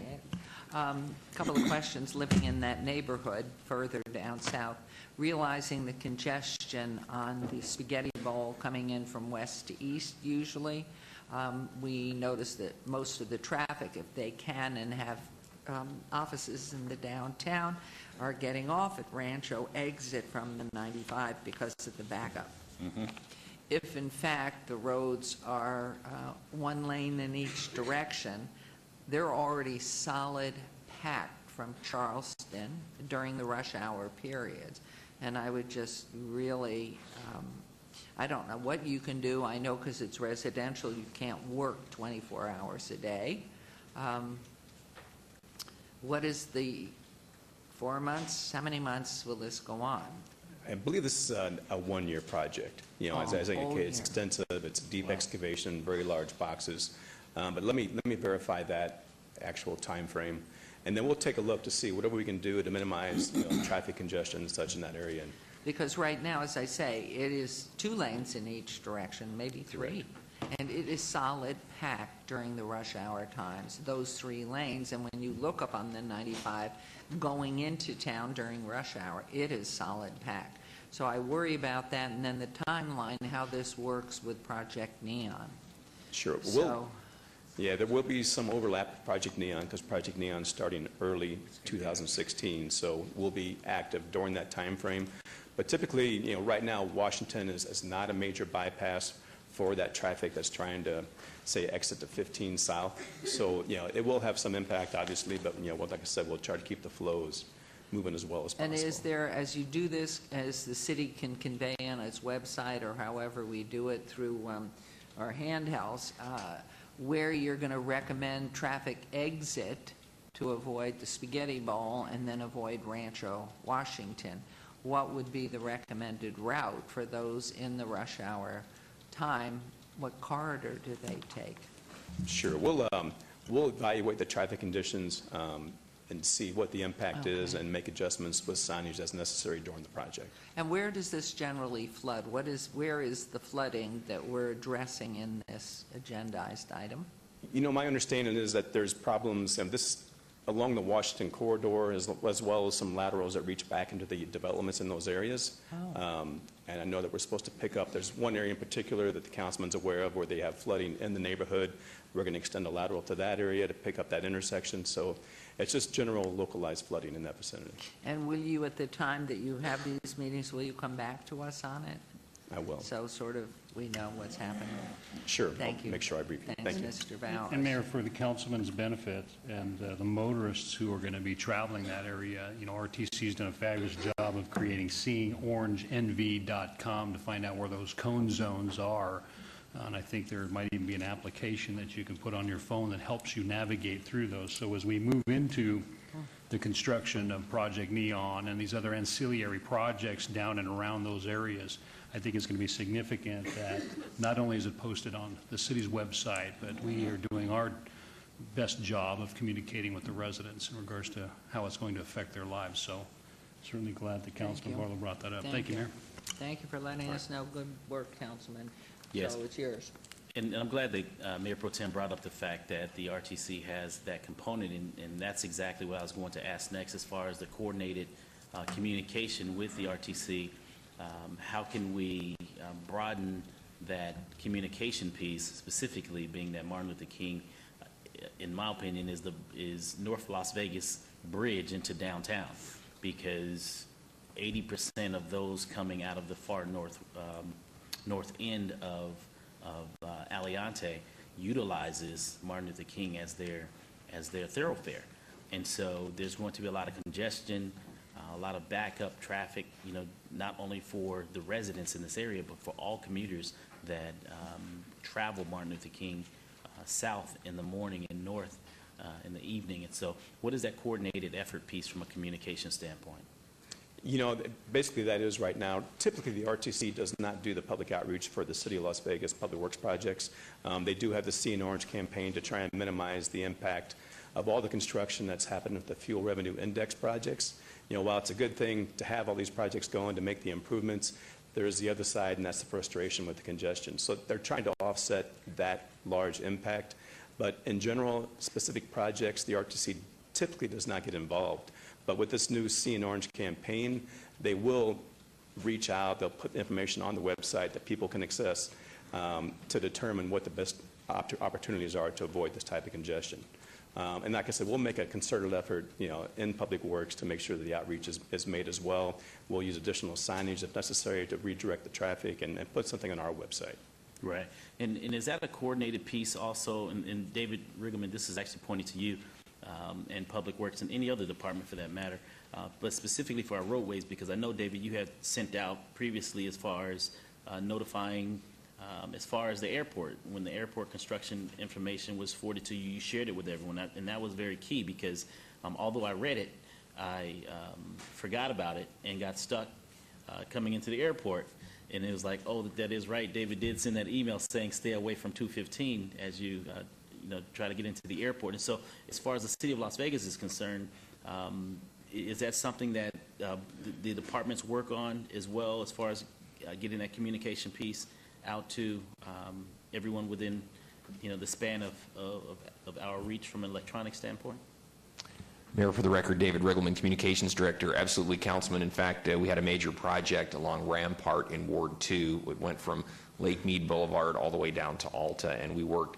A couple of questions. Living in that neighborhood further down south, realizing the congestion on the Spaghetti Bowl coming in from west to east usually, we notice that most of the traffic, if they can and have offices in the downtown, are getting off at Rancho, exit from the 95 because of the backup. Mm-hmm. If in fact the roads are one lane in each direction, they're already solid packed from Charleston during the rush hour periods. And I would just really, I don't know what you can do. I know because it's residential, you can't work 24 hours a day. What is the 4 months? How many months will this go on? I believe this is a one-year project. As I indicated, it's extensive, it's deep excavation, very large boxes. But let me verify that actual time frame, and then we'll take a look to see whatever we can do to minimize traffic congestion and such in that area. Because right now, as I say, it is 2 lanes in each direction, maybe 3. Right. And it is solid packed during the rush hour times, those 3 lanes. And when you look up on the 95 going into town during rush hour, it is solid packed. So I worry about that, and then the timeline, how this works with Project Neon. Sure. Yeah, there will be some overlap with Project Neon because Project Neon is starting early 2016, so we'll be active during that time frame. But typically, right now, Washington is not a major bypass for that traffic that's trying to, say, exit to 15 south. So, it will have some impact, obviously, but, like I said, we'll try to keep the flows moving as well as possible. And is there, as you do this, as the city can convey on its website or however we do it through our handhelds, where you're going to recommend traffic exit to avoid the Spaghetti Bowl and then avoid Rancho, Washington, what would be the recommended route for those in the rush hour time? What corridor do they take? Sure. We'll evaluate the traffic conditions and see what the impact is and make adjustments with signage as necessary during the project. And where does this generally flood? Where is the flooding that we're addressing in this agendized item? You know, my understanding is that there's problems, and this along the Washington corridor, as well as some laterals that reach back into the developments in those areas. And I know that we're supposed to pick up, there's one area in particular that the councilman's aware of where they have flooding in the neighborhood. We're going to extend a lateral to that area to pick up that intersection. So it's just general localized flooding in that vicinity. And will you, at the time that you have these meetings, will you come back to us on it? I will. So sort of we know what's happening. Sure. Thank you. Make sure I brief you. Thanks, Thank you. Mr. Bowers. And Mayor, for the councilman's benefit and the motorists who are going to be traveling that area, you know, RTC's done a fabulous job of creating seeingorangenv.com to find out where those cone zones are. And I think there might even be an application that you can put on your phone that helps you navigate through those. So as we move into the construction of Project Neon and these other ancillary projects down and around those areas, I think it's going to be significant that not only is it posted on the city's website, but we are doing our best job of communicating with the residents in regards to how it's going to affect their lives. So certainly glad that Councilman Barlow brought that up. Thank you, Mayor. Thank you for letting us know. Good work, Councilman. Yes. So it's yours. And I'm glad that Mayor Pro Tem brought up the fact that the RTC has that component, and that's exactly what I was going to ask next as far as the coordinated communication with the RTC. How can we broaden that communication piece, specifically being that Martin Luther King, in my opinion, is North Las Vegas bridge into downtown, because 80% of those coming out of the far north end of Aliante utilizes Martin Luther King as their thoroughfare. And so there's going to be a lot of congestion, a lot of backup traffic, you know, not only for the residents in this area, but for all commuters that travel Martin Luther King south in the morning and north in the evening. And so what is that coordinated effort piece from a communication standpoint? You know, basically that is right now. Typically, the RTC does not do the public outreach for the City of Las Vegas public works projects. They do have the See in Orange campaign to try and minimize the impact of all the construction that's happened with the fuel revenue index projects. You know, while it's a good thing to have all these projects going to make the improvements, there is the other side, and that's the frustration with the congestion. So they're trying to offset that large impact. But in general, specific projects, the RTC typically does not get involved. But with this new See in Orange campaign, they will reach out, they'll put information on the website that people can access to determine what the best opportunities are to avoid this type of congestion. And like I said, we'll make a concerted effort, you know, in Public Works to make sure that the outreach is made as well. We'll use additional signage if necessary to redirect the traffic and put something on our website. Right. And is that a coordinated piece also? And David Riggleman, this is actually pointing to you and Public Works and any other department for that matter, but specifically for our roadways, because I know, David, you had sent out previously as far as notifying as far as the airport. When the airport construction information was forwarded to you, you shared it with everyone, and that was very key because although I read it, I forgot about it and got stuck coming into the airport. And it was like, oh, that is right. David did send that email saying stay away from 215 as you try to get into the airport. And so as far as the City of Las Vegas is concerned, is that something that the departments work on as well as far as getting that communication piece out to everyone within, the span of our reach from an electronic standpoint? Mayor, for the record, David Riggleman, Communications Director. Absolutely, Councilman. In fact, we had a major project along Rampart in Ward 2. It went from Lake Mead Boulevard all the way down to Alta, and we worked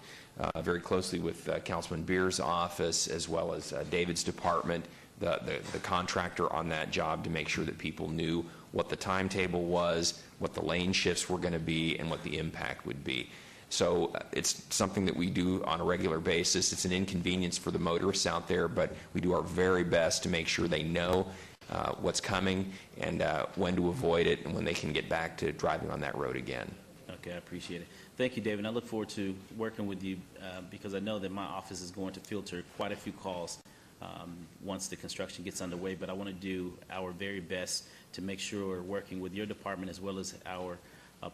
very closely with Councilman Beer's office as well as David's department, the contractor on that job, to make sure that people knew what the timetable was, what the lane shifts were going to be, and what the impact would be. So it's something that we do on a regular basis. It's an inconvenience for the motorists out there, but we do our very best to make sure they know what's coming and when to avoid it and when they can get back to driving on that road again. Okay, I appreciate it. Thank you, David. And I look forward to working with you because I know that my office is going to filter quite a few calls once the construction gets underway. But I want to do our very best to make sure we're working with your department as well as our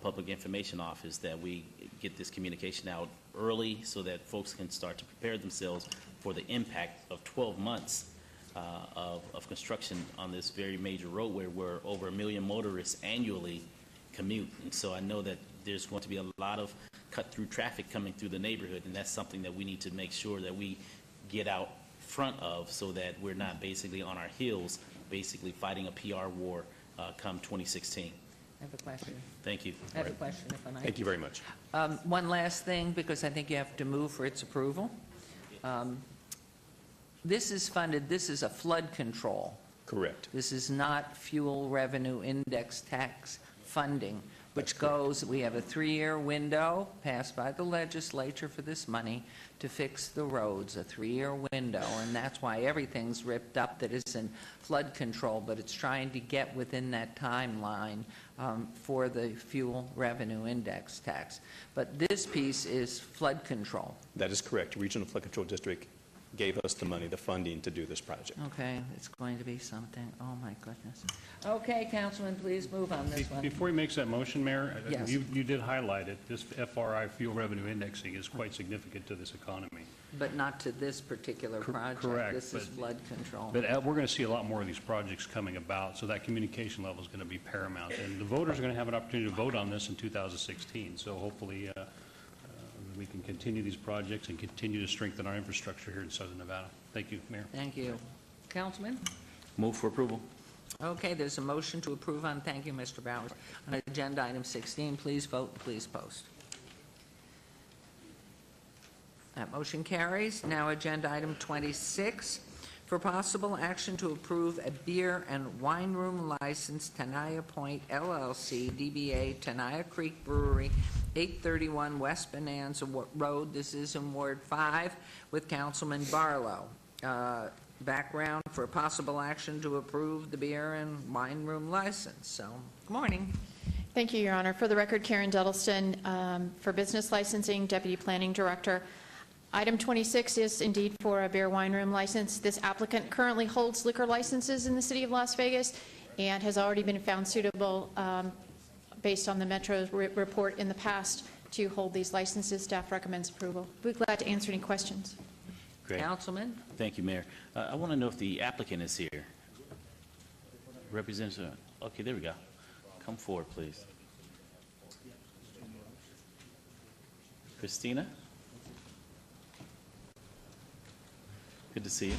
Public Information Office that we get this communication out early so that folks can start to prepare themselves for the impact of 12 months of construction on this very major roadway where over 1 million motorists annually commute. And so I know that there's going to be a lot of cut-through traffic coming through the neighborhood, and that's something that we need to make sure that we get out front of so that we're not basically on our heels, basically fighting a PR war come 2016. I have a question. Thank you. I have a question, if I might. Thank you very much. One last thing, because I think you have to move for its approval. This is funded, this is a flood control. Correct. This is not fuel revenue index tax funding, which goes, we have a 3-year window passed by the legislature for this money to fix the roads, a 3-year window, and that's why everything's ripped up that isn't flood control, but it's trying to get within that timeline for the fuel revenue index tax. But this piece is flood control. That is correct. Regional Flood Control District gave us the money, the funding to do this project. Okay, it's going to be something. Oh, my goodness. Okay, Councilman, please move on this one. Before he makes that motion, Mayor, Yes. you did highlight it. This FRI fuel revenue indexing is quite significant to this economy. But not to this particular project. Correct, This is but- flood control. But we're going to see a lot more of these projects coming about, so that communication level is going to be paramount. And the voters are going to have an opportunity to vote on this in 2016. So hopefully we can continue these projects and continue to strengthen our infrastructure here in Southern Nevada. Thank you, Mayor. Thank you. Councilman? Move for approval. Okay, there's a motion to approve on, thank you, Mr. Bowers. On agenda item 16, please vote, please post. That motion carries. Now agenda item 26, for possible action to approve a beer and wine room license, Tenaya Point LLC, DBA Tenaya Creek Brewery, 831 West Bonanza Road. This is in Ward 5 with Councilman Barlow. Background for possible action to approve the beer and wine room license. So, good morning. Thank you, Your Honor. For the record, Karen Duddleston, for business licensing, Deputy Planning Director. Item 26 is indeed for a beer wine room license. This applicant currently holds liquor licenses in the city of Las Vegas and has already been found suitable based on the Metro's report in the past to hold these licenses. Staff recommends approval. We're glad to answer any questions. Great. Councilman? Thank you, Mayor. I want to know if the applicant is here. Representative, okay, there we go. Come forward, please. Christina? Good to see you.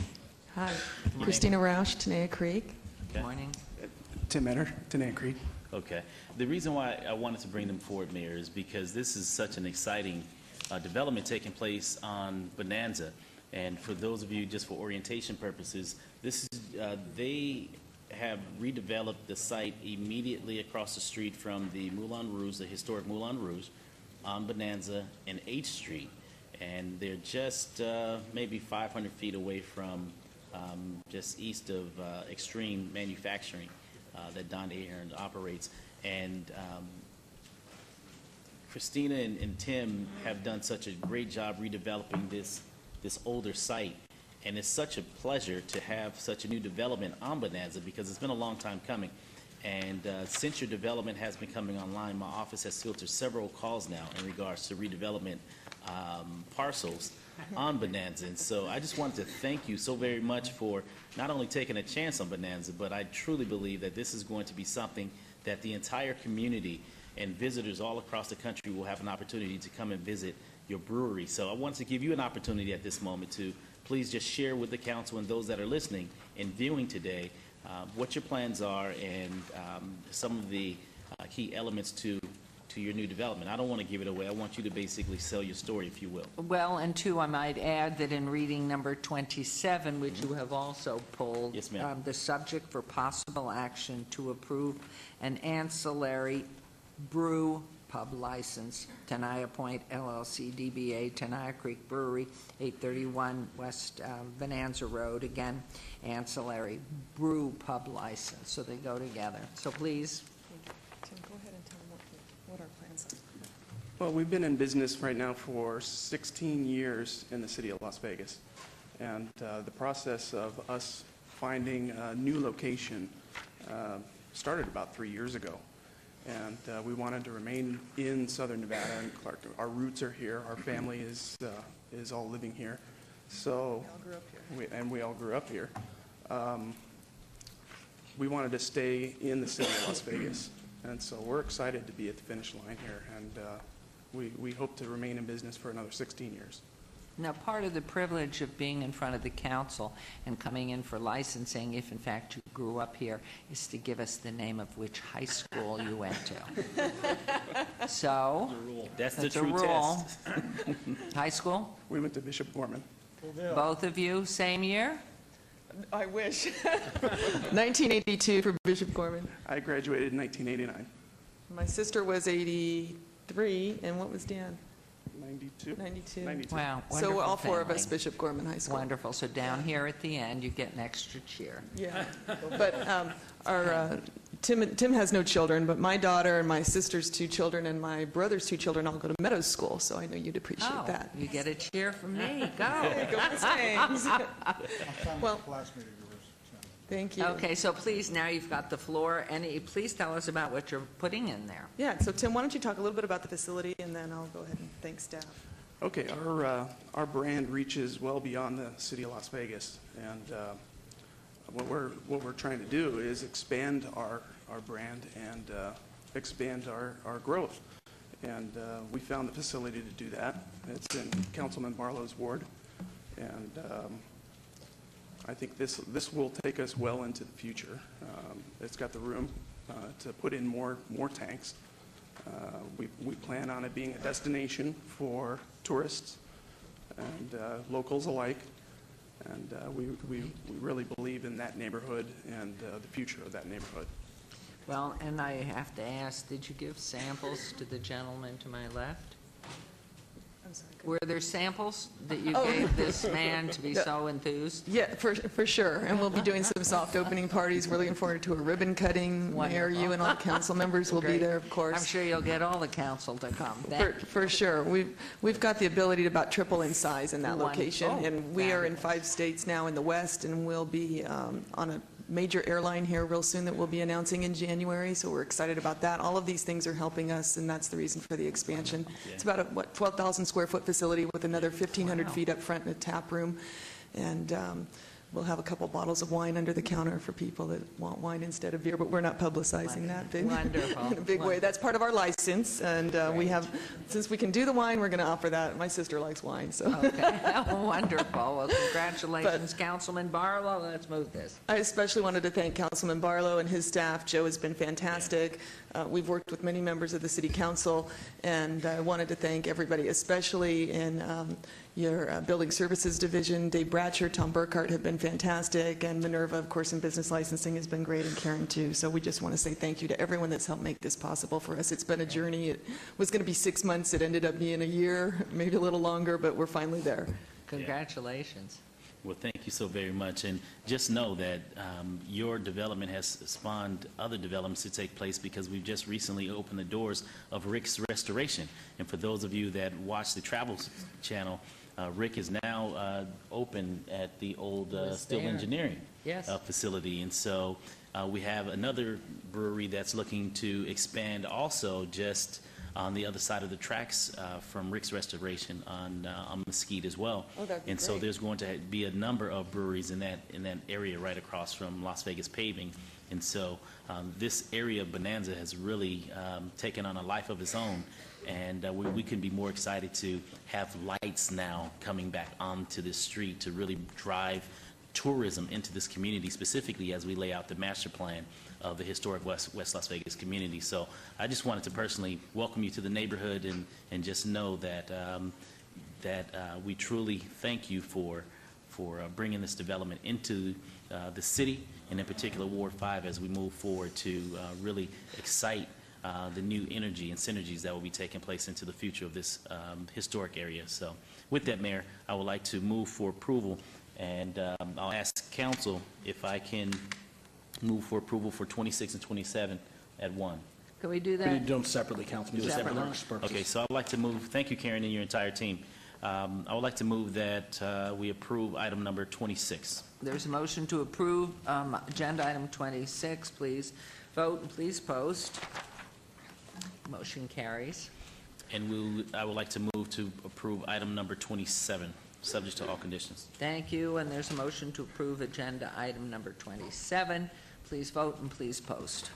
Hi, Christina Roush, Tenaya Creek. Okay. Morning. Tim Etter, Tenaya Creek. Okay. The reason why I wanted to bring them forward, Mayor, is because this is such an exciting development taking place on Bonanza. And for those of you, just for orientation purposes, this is they have redeveloped the site immediately across the street from the Moulin Rouge, the historic Moulin Rouge, on Bonanza and 8th Street. And they're just maybe 500 feet away from just east of Extreme Manufacturing that Don Ahern operates. And Christina and Tim have done such a great job redeveloping this older site. And it's such a pleasure to have such a new development on Bonanza because it's been a long time coming. And since your development has been coming online, my office has filtered several calls now in regards to redevelopment parcels on Bonanza. And so I just wanted to thank you so very much for not only taking a chance on Bonanza, but I truly believe that this is going to be something that the entire community and visitors all across the country will have an opportunity to come and visit your brewery. So I wanted to give you an opportunity at this moment to please just share with the council and those that are listening and viewing today what your plans are and some of the key elements to your new development. I don't want to give it away. I want you to basically sell your story, if you will. Well, and two, I might add that in reading number 27, which you have also pulled, Yes, ma'am. the subject for possible action to approve an ancillary brew pub license, Tenaya Point LLC DBA Tenaya Creek Brewery, 831 West Bonanza Road, again, ancillary brew pub license, so they go together. So please. Tim, go ahead and tell them what our plans are. Well, we've been in business right now for 16 years in the city of Las Vegas. And the process of us finding a new location started about 3 years ago. And we wanted to remain in Southern Nevada and Clark. Our roots are here. Our family is all living here. So, we all grew up here. We wanted to stay in the city of Las Vegas. And so we're excited to be at the finish line here. And we hope to remain in business for another 16 years. Now, part of the privilege of being in front of the council and coming in for licensing, if in fact you grew up here, is to give us the name of which high school you went to. So, That's the that's a true rule. test. High school? We went to Bishop Gorman. Both of you, same year? I wish. 1982 for Bishop Gorman. I graduated in 1989. My sister was 83, and what was Dan? 92? 92. Wow, So wonderful all four of us, family. Bishop Gorman High School. Wonderful. So down here at the end, you get an extra cheer. Yeah, but our Tim has no children, but my daughter and my sister's 2 children and my brother's 2 children all go to Meadows School, so I know you'd appreciate Oh, that. you get a cheer from me. Go. Hey, go Mustangs. Well, thank you. Okay, so please, now you've got the floor. Please tell us about what you're putting in there. Yeah, so Tim, why don't you talk a little bit about the facility, and then I'll go ahead and thank staff. Okay, our brand reaches well beyond the city of Las Vegas, and what we're trying to do is expand our brand and expand our growth. And we found the facility to do that. It's in Councilman Barlow's ward, and I think this will take us well into the future. It's got the room to put in more tanks. We plan on it being a destination for tourists and locals alike, and we really believe in that neighborhood and the future of that neighborhood. Well, and I have to ask, did you give samples to the gentleman to my left? I'm sorry. Were there samples that you Oh. gave this man to be so enthused? Yeah, for sure. And we'll be doing some soft opening parties. We're looking forward to a ribbon cutting. Mayor, you and all the council members will be Great. there, of course. I'm sure you'll get all the council to come. For sure. We've got the ability to about triple in size in that Wonderful. location. And we are in 5 states now in the West, and we'll be on a major airline here real soon that we'll be announcing in January, so we're excited about that. All of these things are helping us, and that's the reason for the expansion. It's about a 12,000 square foot facility with another 1,500 feet up front in a tap room. And we'll have a couple bottles of wine under the counter for people that want wine instead of beer, but we're not publicizing that Wonderful. in a big way. That's part of our license, and we Great. have, since we can do the wine, we're going to offer that. My sister likes wine, so. Okay, wonderful. Well, congratulations, Councilman Barlow. Let's move this. I especially wanted to thank Councilman Barlow and his staff. Joe has been fantastic. We've worked with many members of the City Council, and I wanted to thank everybody, especially in your Building Services Division. Dave Bratcher, Tom Burkhart have been fantastic, and Minerva, of course, in Business Licensing has been great, and Karen, too. So we just want to say thank you to everyone that's helped make this possible for us. It's been a journey. It was going to be 6 months. It ended up being a year, maybe a little longer, but we're finally there. Congratulations. Well, thank you so very much. And just know that your development has spawned other developments to take place, because we've just recently opened the doors of Rick's Restoration. And for those of you that watch the Travel Channel, Rick is now open at the old Steel there. Engineering Yes. facility. And so we have another brewery that's looking to expand also just on the other side of the tracks from Rick's Restoration on Mesquite as well. Oh, that'd be And so great. there's going to be a number of breweries in that area right across from Las Vegas Paving. And so this area of Bonanza has really taken on a life of its own. And we couldn't be more excited to have lights now coming back onto this street to really drive tourism into this community, specifically as we lay out the master plan of the historic West Las Vegas community. So I just wanted to personally welcome you to the neighborhood and just know that we truly thank you for bringing this development into the city, and in particular Ward 5, as we move forward to really excite the new energy and synergies that will be taking place into the future of this historic area. So with that, Mayor, I would like to move for approval, and I'll ask council if I can move for approval for 26 and 27 at one. Can we do We that? need to do them separately, Councilman, just for Separately. works purposes. Okay, so I'd like to move, thank you, Karen, and your entire team. I would like to move that we approve item number 26. There's a motion to approve agenda item 26. Please vote and please post. Motion carries. And I would like to move to approve item number 27, subject to all conditions. Thank you, and there's a motion to approve agenda item number 27. Please vote and please post.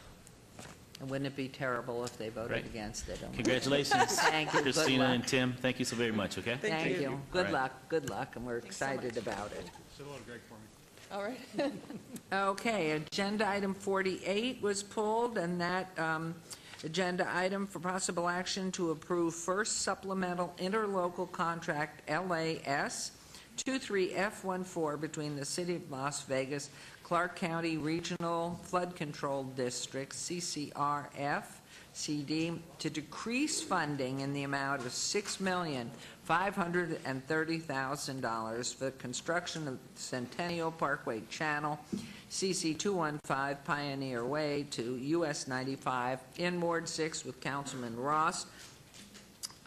And wouldn't it be terrible if they voted Right. against it? Congratulations, Thank you. Good Christina luck. and Tim. Thank you so very much, okay? Thank you. All Good right. luck, good luck, and we're excited about it. Say hello to Greg for me. All right. Okay, agenda item 48 was pulled, and that agenda item for possible action to approve first supplemental interlocal contract LAS 23F14 between the City of Las Vegas, Clark County Regional Flood Control District, CCRF, CD, to decrease funding in the amount of $6,530,000 for the construction of Centennial Parkway Channel, CC 215 Pioneer Way to US 95 in Ward 6 with Councilman Ross.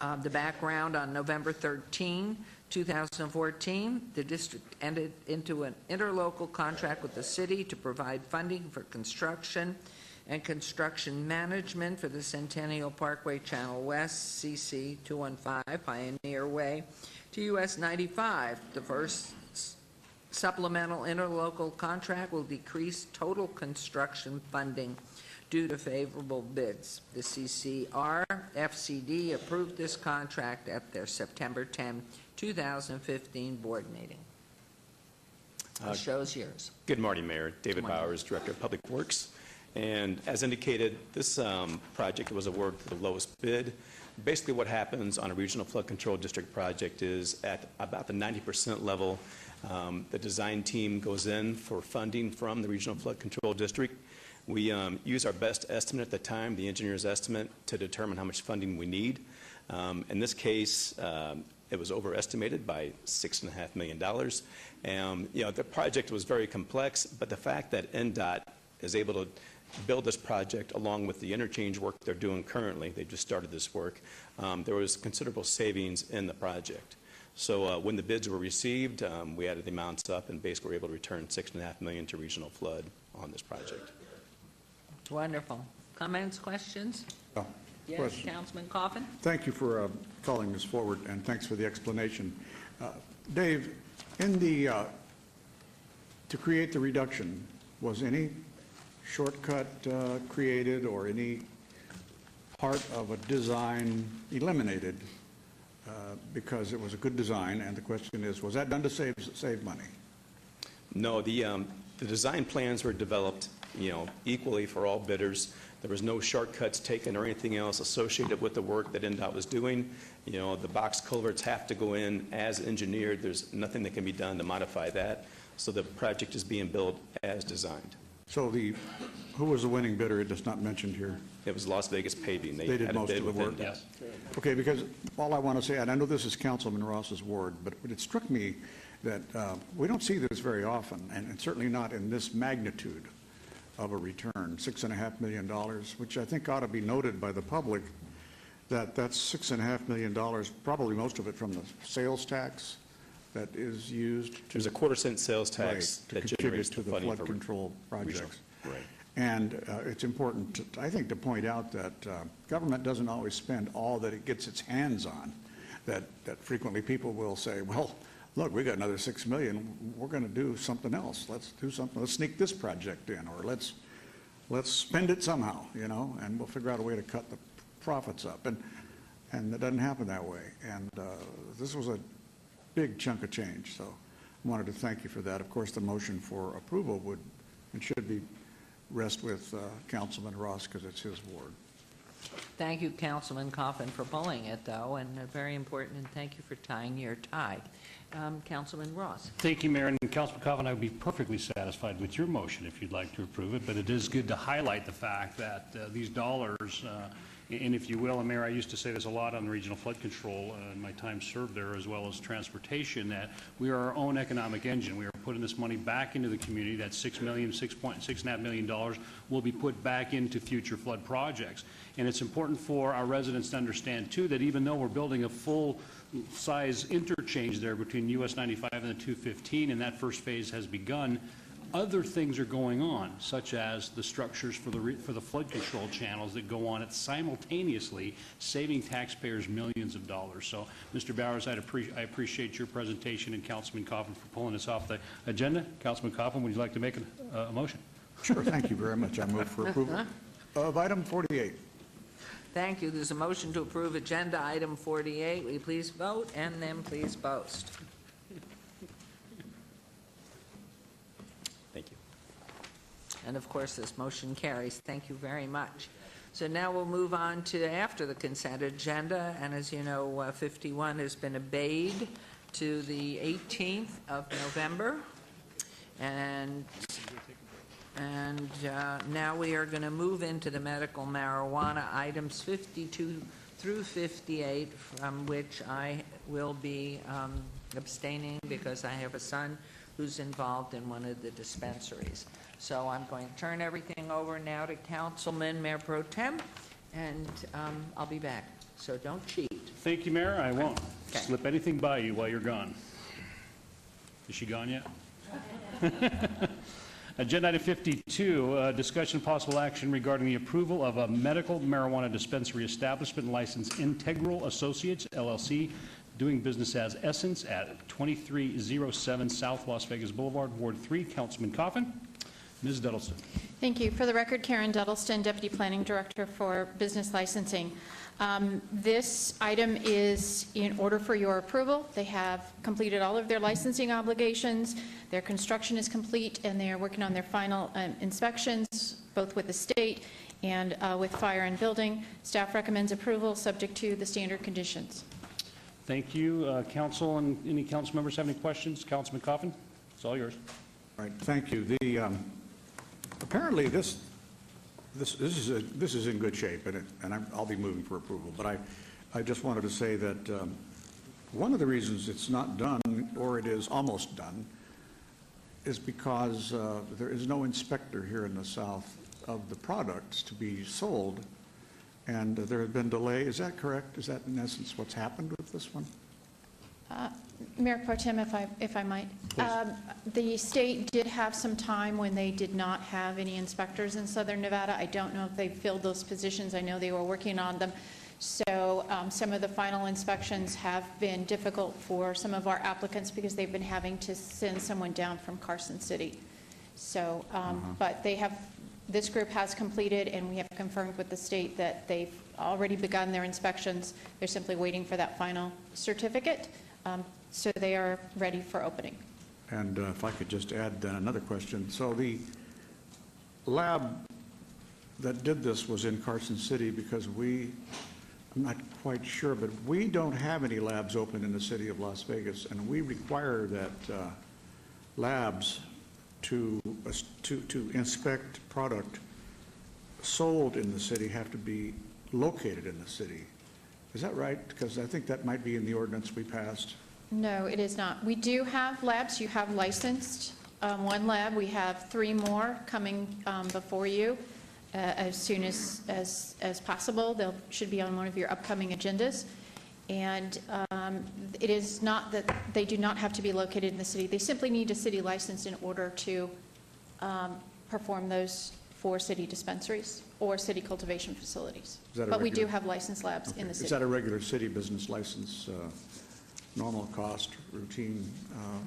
The background: on November 13, 2014, the district entered into an interlocal contract with the city to provide funding for construction and construction management for the Centennial Parkway Channel West, CC 215 Pioneer Way to US 95. The first supplemental interlocal contract will decrease total construction funding due to favorable bids. The CCR-FCD approved this contract at their September 10, 2015 board meeting. The show's yours. Good morning, Mayor. David Bowers, Director of Public Works. And as indicated, this project was awarded for the lowest bid. Basically what happens on a regional flood control district project is at about the 90% level, the design team goes in for funding from the regional flood control district. We use our best estimate at the time, the engineer's estimate, to determine how much funding we need. In this case, it was overestimated by $6.5 million. The project was very complex, but the fact that NDOT is able to build this project along with the interchange work they're doing currently, they just started this work, there was considerable savings in the project. So when the bids were received, we added the amounts up and basically were able to return $6.5 million to regional flood on this project. Wonderful. Comments, questions? Oh, Yes, question. Councilman Coffin? Thank you for calling this forward, and thanks for the explanation. Dave, to create the reduction, was any shortcut created or any part of a design eliminated because it was a good design? And the question is, was that done to save money? No, the design plans were developed, equally for all bidders. There was no shortcuts taken or anything else associated with the work that NDOT was doing. The box culverts have to go in as engineered. There's nothing that can be done to modify that. So the project is being built as designed. So who was the winning bidder? It is not mentioned here. It was Las Vegas Paving. They did had a most bid of the with work. NDOT. Okay, because all I want to say, and I know this is Councilman Ross's ward, but it struck me that we don't see this very often, and certainly not in this magnitude of a return, $6.5 million, which I think ought to be noted by the public, that's $6.5 million, probably most of it from the sales tax that is used. There's a quarter-cent sales tax to that contribute generates to the the funding flood for control projects. regional. Right. And it's important, I think, to point out that government doesn't always spend all that it gets its hands on, that frequently people will say, well, look, we got another $6 million, we're going to do something else. Let's do something, let's sneak this project in, or let's spend it somehow, and we'll figure out a way to cut the profits up. And it doesn't happen that way. And this was a big chunk of change, so I wanted to thank you for that. Of course, the motion for approval would and should be rest with Councilman Ross because it's his ward. Thank you, Councilman Coffin, for pulling it, though, and very important, and thank you for tying your tie. Councilman Ross. Thank you, Mayor. And Councilman Coffin, I would be perfectly satisfied with your motion if you'd like to approve it, but it is good to highlight the fact that these dollars, and if you will, and Mayor, I used to say this a lot on regional flood control in my time served there, as well as transportation, that we are our own economic engine. We are putting this money back into the community. That $6.5 million will be put back into future flood projects. And it's important for our residents to understand, too, that even though we're building a full-size interchange there between US 95 and the 215, and that first phase has begun, other things are going on, such as the structures for the flood control channels that go on it simultaneously, saving taxpayers millions of dollars. So, Mr. Bowers, I appreciate your presentation, and Councilman Coffin for pulling us off the agenda. Councilman Coffin, would you like to make a motion? Sure, thank you very much. I move for approval of item 48. Thank you. There's a motion to approve agenda item 48. Will you please vote, and then please post. Thank you. And of course, this motion carries. Thank you very much. So now we'll move on to after the consent agenda, and as you know, 51 has been obeyed to the 18th of November. And now we are going to move into the medical marijuana items 52 through 58, from which I will be abstaining because I have a son who's involved in one of the dispensaries. So I'm going to turn everything over now to Councilman Mayor Pro Tem, and I'll be back. So don't cheat. Thank you, Mayor. I won't Okay. slip anything by you while you're gone. Is she gone yet? Agenda item 52, discussion possible action regarding the approval of a medical marijuana dispensary establishment license, Integral Associates, LLC, doing business as Essence at 2307 South Las Vegas Boulevard, Ward 3. Councilman Coffin. Ms. Duddleston. Thank you. For the record, Karen Duddleston, Deputy Planning Director for Business Licensing. This item is in order for your approval. They have completed all of their licensing obligations. Their construction is complete, and they are working on their final inspections, both with the state and with fire and building. Staff recommends approval, subject to the standard conditions. Thank you, Council. And any council members have any questions? Councilman Coffin, it's all yours. All right, thank you. Apparently this is in good shape, and I'll be moving for approval. But I just wanted to say that one of the reasons it's not done, or it is almost done, is because there is no inspector here in the South of the products to be sold, and there have been delay. Is that correct? Is that in essence what's happened with this one? Mayor Pro Tem, if I might. The state did have some time when they did not have any inspectors in Southern Nevada. I don't know if they filled those positions. I know they were working on them. So some of the final inspections have been difficult for some of our applicants because they've been having to send someone down from Carson City. So, but this group has completed, and we have confirmed with the state that they've already begun their inspections. They're simply waiting for that final certificate. So they are ready for opening. And if I could just add another question. So the lab that did this was in Carson City because I'm not quite sure, but we don't have any labs open in the city of Las Vegas, and we require that labs to inspect product sold in the city have to be located in the city. Is that right? Because I think that might be in the ordinance we passed. No, it is not. We do have labs. You have licensed one lab. We have 3 more coming before you as soon as possible. They should be on one of your upcoming agendas. And it is not that they do not have to be located in the city. They simply need a city license in order to perform those for city dispensaries or city cultivation facilities. But we do have licensed labs in the city. Is that a regular city business license, normal cost, routine,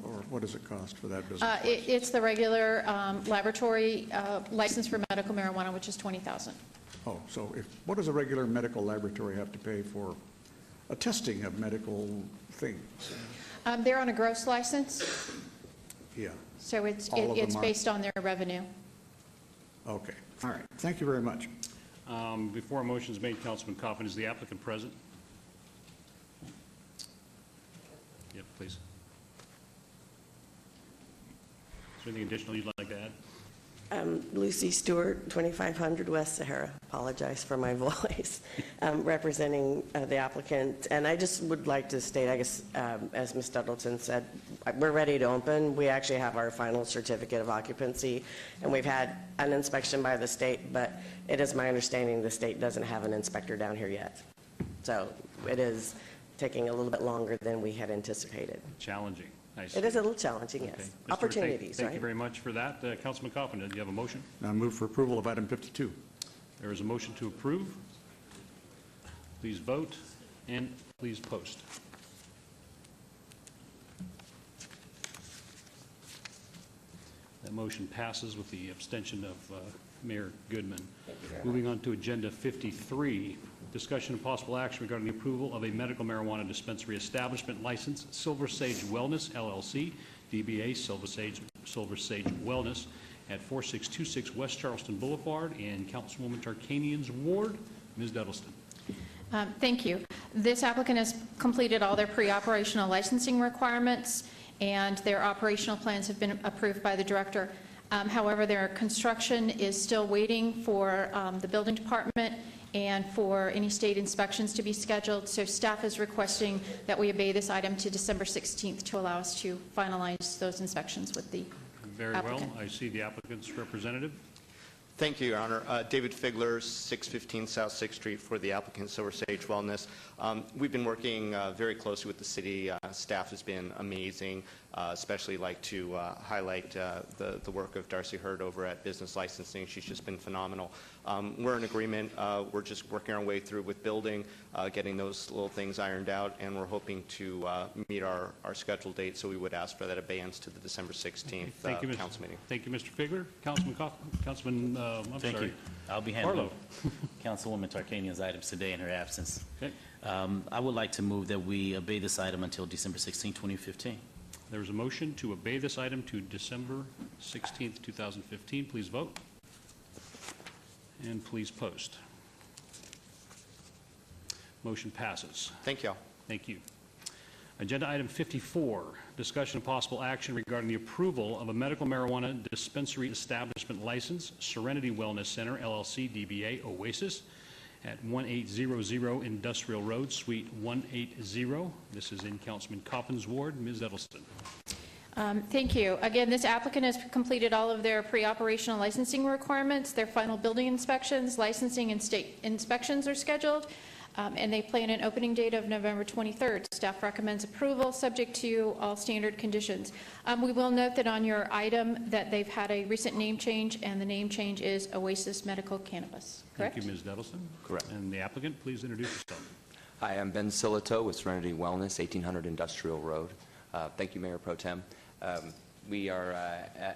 or what does it cost for that business? It's the regular laboratory license for medical marijuana, which is $20,000. Oh, so what does a regular medical laboratory have to pay for a testing of medical things? They're on a gross license, Yeah. so it's All of them are? based on their revenue. Okay. All right. Thank you very much. Before a motion is made, Councilman Coffin, is the applicant present? Yep, please. Is there anything additional you'd like to add? Lucy Stewart, 2500 West Sahara. Apologize for my voice. Representing the applicant. And I just would like to state, I guess, as Ms. Duddleton said, we're ready to open. We actually have our final certificate of occupancy, and we've had an inspection by the state, but it is my understanding the state doesn't have an inspector down here yet. So it is taking a little bit longer than we had anticipated. Challenging. It is a little challenging, yes. Okay. Opportunities, Thank right? you very much for that. Councilman Coffin, do you have a motion? I move for approval of item 52. There is a motion to approve. Please vote and please post. That motion passes with the abstention of Mayor Goodman. Moving on to Agenda 53, discussion and possible action regarding the approval of a medical marijuana dispensary establishment license, Silver Sage Wellness, LLC, DBA Silver Sage Wellness, at 4626 West Charleston Boulevard in Councilwoman Tarkanian's ward. Ms. Duddleston. Thank you. This applicant has completed all their pre-operational licensing requirements, and their operational plans have been approved by the director. However, their construction is still waiting for the building department and for any state inspections to be scheduled. So staff is requesting that we obey this item to December 16th to allow us to finalize those inspections with the Very applicant. well. I see the applicant's representative. Thank you, Your Honor. David Figler, 615 South 6th Street for the applicant Silver Sage Wellness. We've been working very closely with the city. Staff has been amazing. Especially like to highlight the work of Darcy Hurd over at Business Licensing. She's just been phenomenal. We're in agreement. We're just working our way through with building, getting those little things ironed out, and we're hoping to meet our scheduled date, so we would ask for that abeyance to the December 16th council meeting. Thank you, Mr. Figler. Councilman, I'm Thank sorry. you. I'll be handling Councilwoman Tarkanian's items today in her absence. Okay. I would like to move that we obey this item until December 16, 2015. There is a motion to obey this item to December 16th, 2015. Please vote. And please post. Motion passes. Thank you all. Thank you. Agenda item 54, discussion of possible action regarding the approval of a medical marijuana dispensary establishment license, Serenity Wellness Center, LLC, DBA Oasis, at 1800 Industrial Road, Suite 180. This is in Councilman Coffin's ward. Ms. Edelston. Thank you. Again, this applicant has completed all of their pre-operational licensing requirements. Their final building inspections, licensing, and state inspections are scheduled, and they plan an opening date of November 23rd. Staff recommends approval subject to all standard conditions. We will note that on your item that they've had a recent name change, and the name change is Oasis Medical Cannabis. Correct? Thank you, Ms. Edelston. Correct. And the applicant, please introduce yourself. Hi, I'm Ben Silito with Serenity Wellness, 1800 Industrial Road. Thank you, Mayor Pro Tem. We are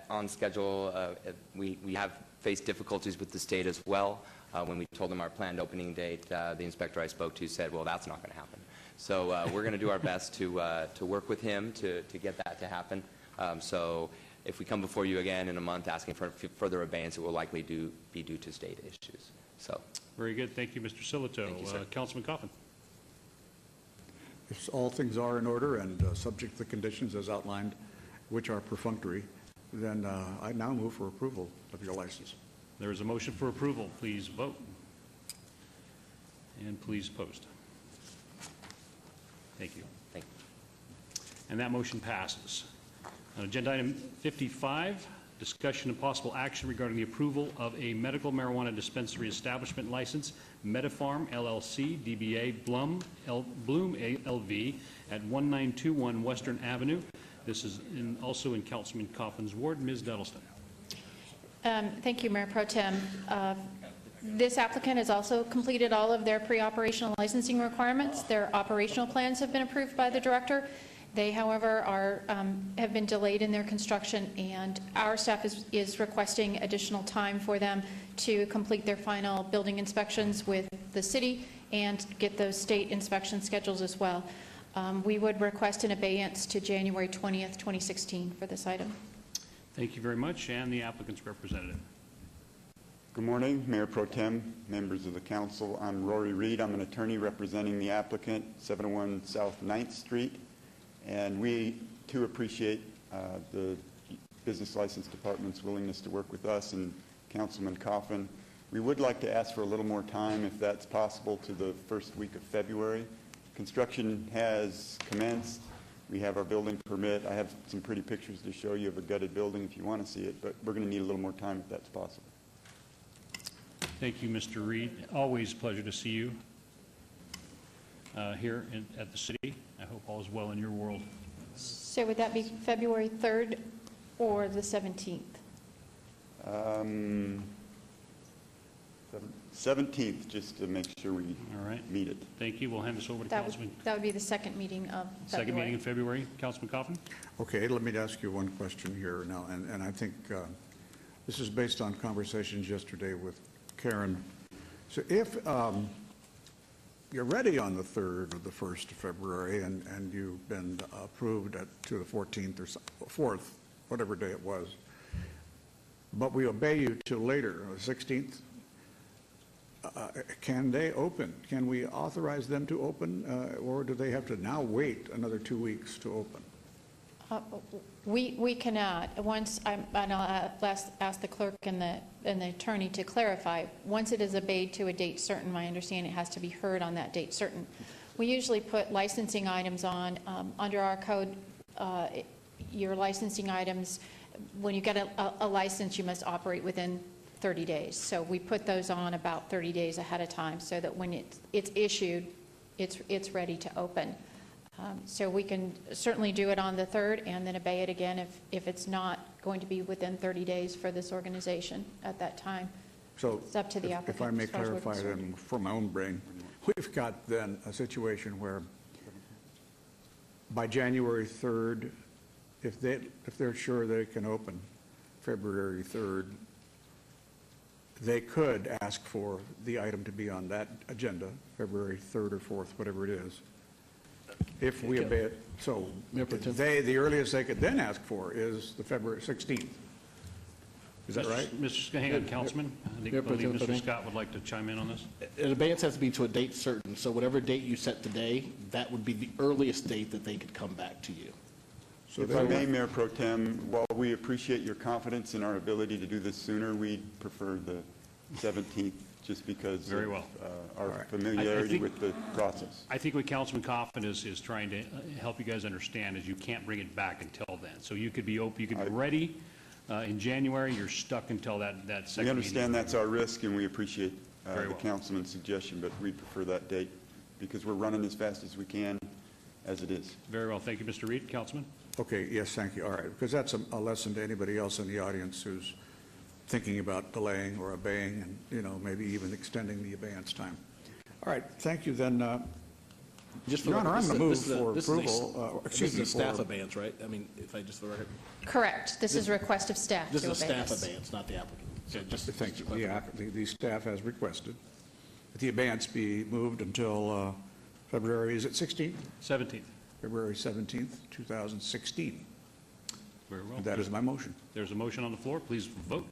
on schedule. We have faced difficulties with the state as well. When we told them our planned opening date, the inspector I spoke to said, well, that's not going to happen. So we're going to do our best to work with him to get that to happen. So if we come before you again in a month asking for further abeyance, it will likely be due to state issues. So. Very good. Thank you, Mr. Silito. Thank you, sir. Councilman Coffin. If all things are in order and subject to the conditions as outlined, which are perfunctory, then I now move for approval of your license. There is a motion for approval. Please vote. And please post. Thank you. Thank you. And that motion passes. On agenda item 55, discussion and possible action regarding the approval of a medical marijuana dispensary establishment license, MediPharm LLC, DBA Bloom LV at 1921 Western Avenue. This is also in Councilman Coffin's ward. Ms. Duddleston. Thank you, Mayor Pro Tem. This applicant has also completed all of their pre-operational licensing requirements. Their operational plans have been approved by the director. They, however, have been delayed in their construction, and our staff is requesting additional time for them to complete their final building inspections with the city and get those state inspection schedules as well. We would request an abeyance to January 20th, 2016 for this item. Thank you very much. And the applicant's representative. Good morning, Mayor Pro Tem, members of the council. I'm Rory Reed. I'm an attorney representing the applicant, 701 South 9th Street. And we, too, appreciate the Business License Department's willingness to work with us and Councilman Coffin. We would like to ask for a little more time, if that's possible, to the first week of February. Construction has commenced. We have our building permit. I have some pretty pictures to show you of a gutted building if you want to see it, but we're going to need a little more time if that's possible. Thank you, Mr. Reed. Always a pleasure to see you here at the city. I hope all is well in your world. So would that be February 3rd or the 17th? 17th, just to make sure we meet it. Thank you. We'll hand this over to That Councilman. would be the second meeting of February. Second meeting in February. Councilman Coffin? Okay, let me ask you one question here now, and I think this is based on conversations yesterday with Karen. So if you're ready on the 3rd or the 1st of February and you've been approved to the 14th or 4th, whatever day it was, but we obey you till later, the 16th, can they open? Can we authorize them to open, or do they have to now wait another 2 weeks to open? We cannot. Once, and I'll ask the clerk and the attorney to clarify, once it is obeyed to a date certain, my understanding it has to be heard on that date certain. We usually put licensing items on, under our code, your licensing items, when you get a license, you must operate within 30 days. So we put those on about 30 days ahead of time so that when it's issued, it's ready to open. So we can certainly do it on the 3rd and then obey it again if it's not going to be within 30 days for this organization at that time. So it's up to the applicant. If I may as far as we're clarify concerned. then for my own brain, we've got then a situation where by January 3rd, if they're sure they can open February 3rd, they could ask for the item to be on that agenda, February 3rd or 4th, whatever it is, if we obey it. So the earliest they could then ask for is the February 16th. Is that right? Mr. Hang on, Councilman. I believe Mr. Scott would like to chime in on this. An abeyance has to be to a date certain, so whatever date you set today, that would be the earliest date that they could come back to you. So if I may, Mayor Pro Tem, while we appreciate your confidence in our ability to do this sooner, we prefer the 17th just because Very well. of our familiarity with the process. I think what Councilman Coffin is trying to help you guys understand is you can't bring it back until then. So you could be open, you could be ready in January, you're stuck until that second We understand meeting. that's our risk, and we appreciate Very the well. councilman's suggestion, but we prefer that date because we're running as fast as we can as it is. Very well. Thank you, Mr. Reed. Councilman? Okay, yes, thank you. All right, because that's a lesson to anybody else in the audience who's thinking about delaying or obeying and, maybe even extending the abeyance time. All right, thank you then. Just Your Honor, I'm going to move for this approval. This is a staff abeyance, right? I mean, if I just for the record. Correct. This is a request of staff to This is a obey staff this. abeyance, not the applicant. So just Thank you. The staff has requested that the abeyance be moved until February, is it 16th? 17th. February 17th, 2016. Very well. And that is my motion. There's a motion on the floor. Please vote.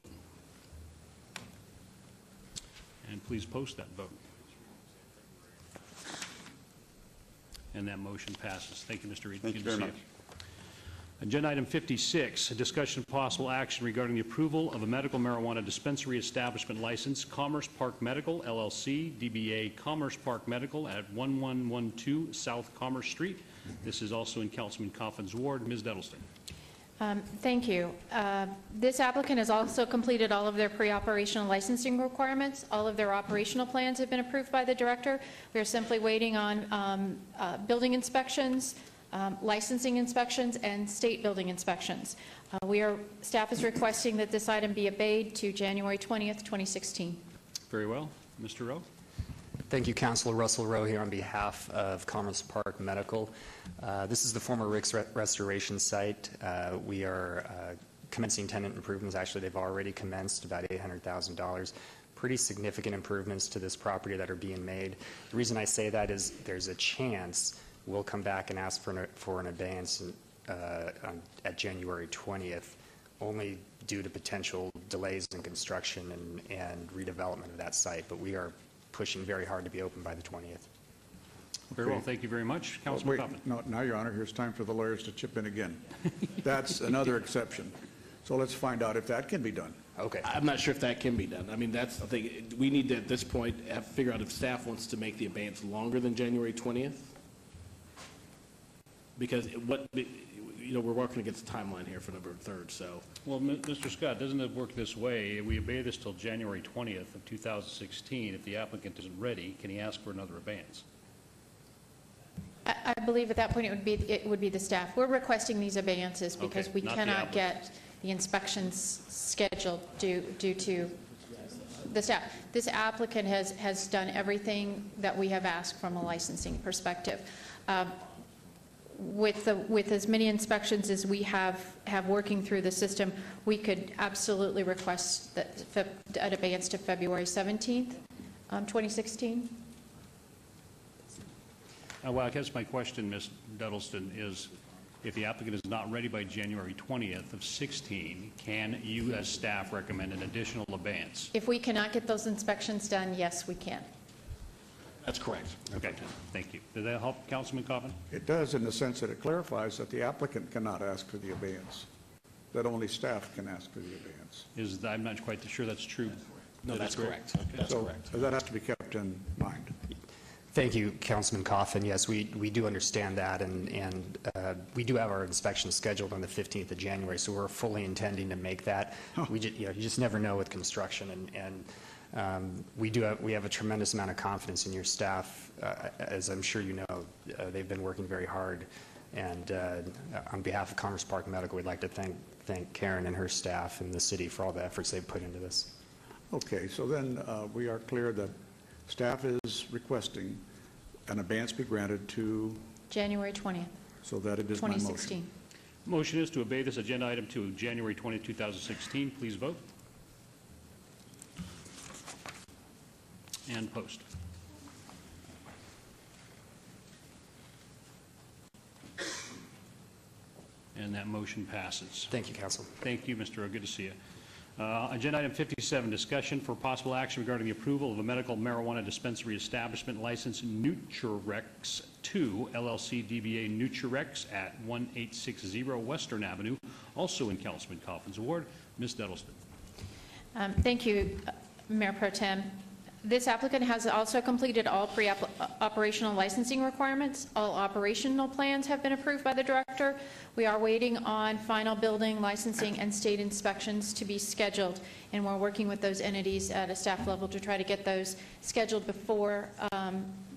And please post that vote. And that motion passes. Thank you, Mr. Reed. Thank you Good to very see Agenda item 56, a discussion of possible action regarding the approval of a medical marijuana dispensary establishment license, Commerce Park Medical, LLC, DBA Commerce Park Medical at 1112 South Commerce Street. This is also in Councilman Coffin's ward. Ms. Dettleston. Thank you. This applicant has also completed all of their pre-operational licensing requirements. All of their operational plans have been approved by the director. We are simply waiting on building inspections, licensing inspections, and state building inspections. Staff is requesting that this item be obeyed to January 20th, 2016. Very well. Mr. Rowe. Thank you, Councilor Russell Rowe here on behalf of Commerce Park Medical. This is the former Rick's Restoration site. We are commencing tenant improvements. Actually, they've already commenced, about $800,000. Pretty significant improvements to this property that are being made. The reason I say that is there's a chance we'll come back and ask for an abeyance at January 20th, only due to potential delays in construction and redevelopment of that site, but we are pushing very hard to be open by the 20th. Very well, thank you very much. Councilman Wait, Coffin. no, now, Your Honor, here's time for the lawyers to chip in again. That's another exception. So let's find out if that can be done. Okay. I'm not sure if that can be done. I mean, that's the thing. We need to, at this point, have to figure out if staff wants to make the abeyance longer than January 20th. Because we're working against the timeline here for November 3rd, so. Well, Mr. Scott, doesn't it work this way? We obey this till January 20th of 2016. If the applicant isn't ready, can he ask for another abeyance? I believe at that point it would be the staff. We're requesting these abeyances because Okay, we not the cannot applicant. get the inspections scheduled due to the staff. This applicant has done everything that we have asked from a licensing perspective. With as many inspections as we have working through the system, we could absolutely request an abeyance to February 17th, 2016. Well, I guess my question, Ms. Duddleston, is if the applicant is not ready by January 20th of 16, can you as staff recommend an additional abeyance? If we cannot get those inspections done, yes, we can. That's correct. Okay, thank you. Did that help, Councilman Coffin? It does in the sense that it clarifies that the applicant cannot ask for the abeyance, that only staff can ask for the abeyance. I'm not quite sure that's true. No, that's correct. That's correct. So that has to be kept in mind. Thank you, Councilman Coffin. Yes, we do understand that, and we do have our inspection scheduled on the 15th of January, so we're fully intending to make that. We just, you just never know with construction, and we have a tremendous amount of confidence in your staff. As I'm sure you know, they've been working very hard, and on behalf of Commerce Park Medical, we'd like to thank Karen and her staff and the city for all the efforts they've put into this. Okay, so then we are clear that staff is requesting an abeyance be granted to, January 20th, so that it is my motion. 2016. Motion is to obey this agenda item to January 20, 2016. Please vote. And post. And that motion passes. Thank you, Council. Thank you, Mr. O. Good to see you. Agenda item 57, discussion for possible action regarding the approval of a medical marijuana dispensary establishment license Nuturex 2 LLC DBA Nuturex at 1860 Western Avenue, also in Councilman Coffin's ward. Ms. Duddleston. Thank you, Mayor Pro Tem. This applicant has also completed all pre-operational licensing requirements. All operational plans have been approved by the director. We are waiting on final building licensing and state inspections to be scheduled, and we're working with those entities at a staff level to try to get those scheduled before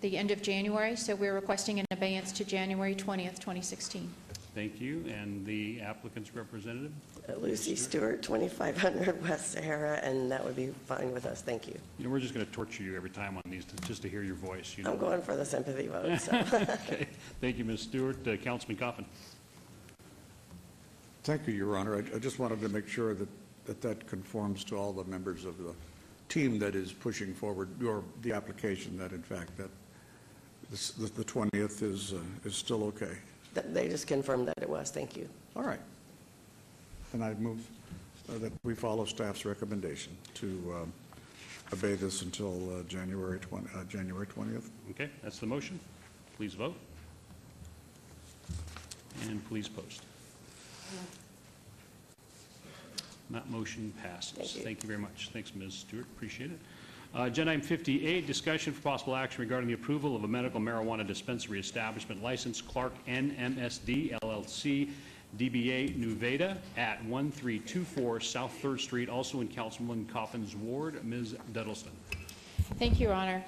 the end of January. So we're requesting an abeyance to January 20th, 2016. Thank you. And the applicant's representative? Lucy Stewart, 2500 West Sahara, and that would be fine with us. Thank you. You know, we're just going to torture you every time on these just to hear your voice. You know? I'm going for the sympathy vote. So. Okay. Thank you, Ms. Stewart. Councilman Coffin. Thank you, Your Honor. I just wanted to make sure that conforms to all the members of the team that is pushing forward the application, that in fact that the 20th is still okay. They just confirmed that it was. Thank you. All right. And I move that we follow staff's recommendation to obey this until January 20th. Okay, that's the motion. Please vote. And please post. That motion passes. Thank you very much. Thanks, Ms. Stewart. Appreciate it. Agenda item 58, discussion for possible action regarding the approval of a medical marijuana dispensary establishment license, Clark NMSD LLC, DBA Nuveda at 1324 South 3rd Street, also in Councilman Coffin's ward. Ms. Duddleston. Thank you, Your Honor.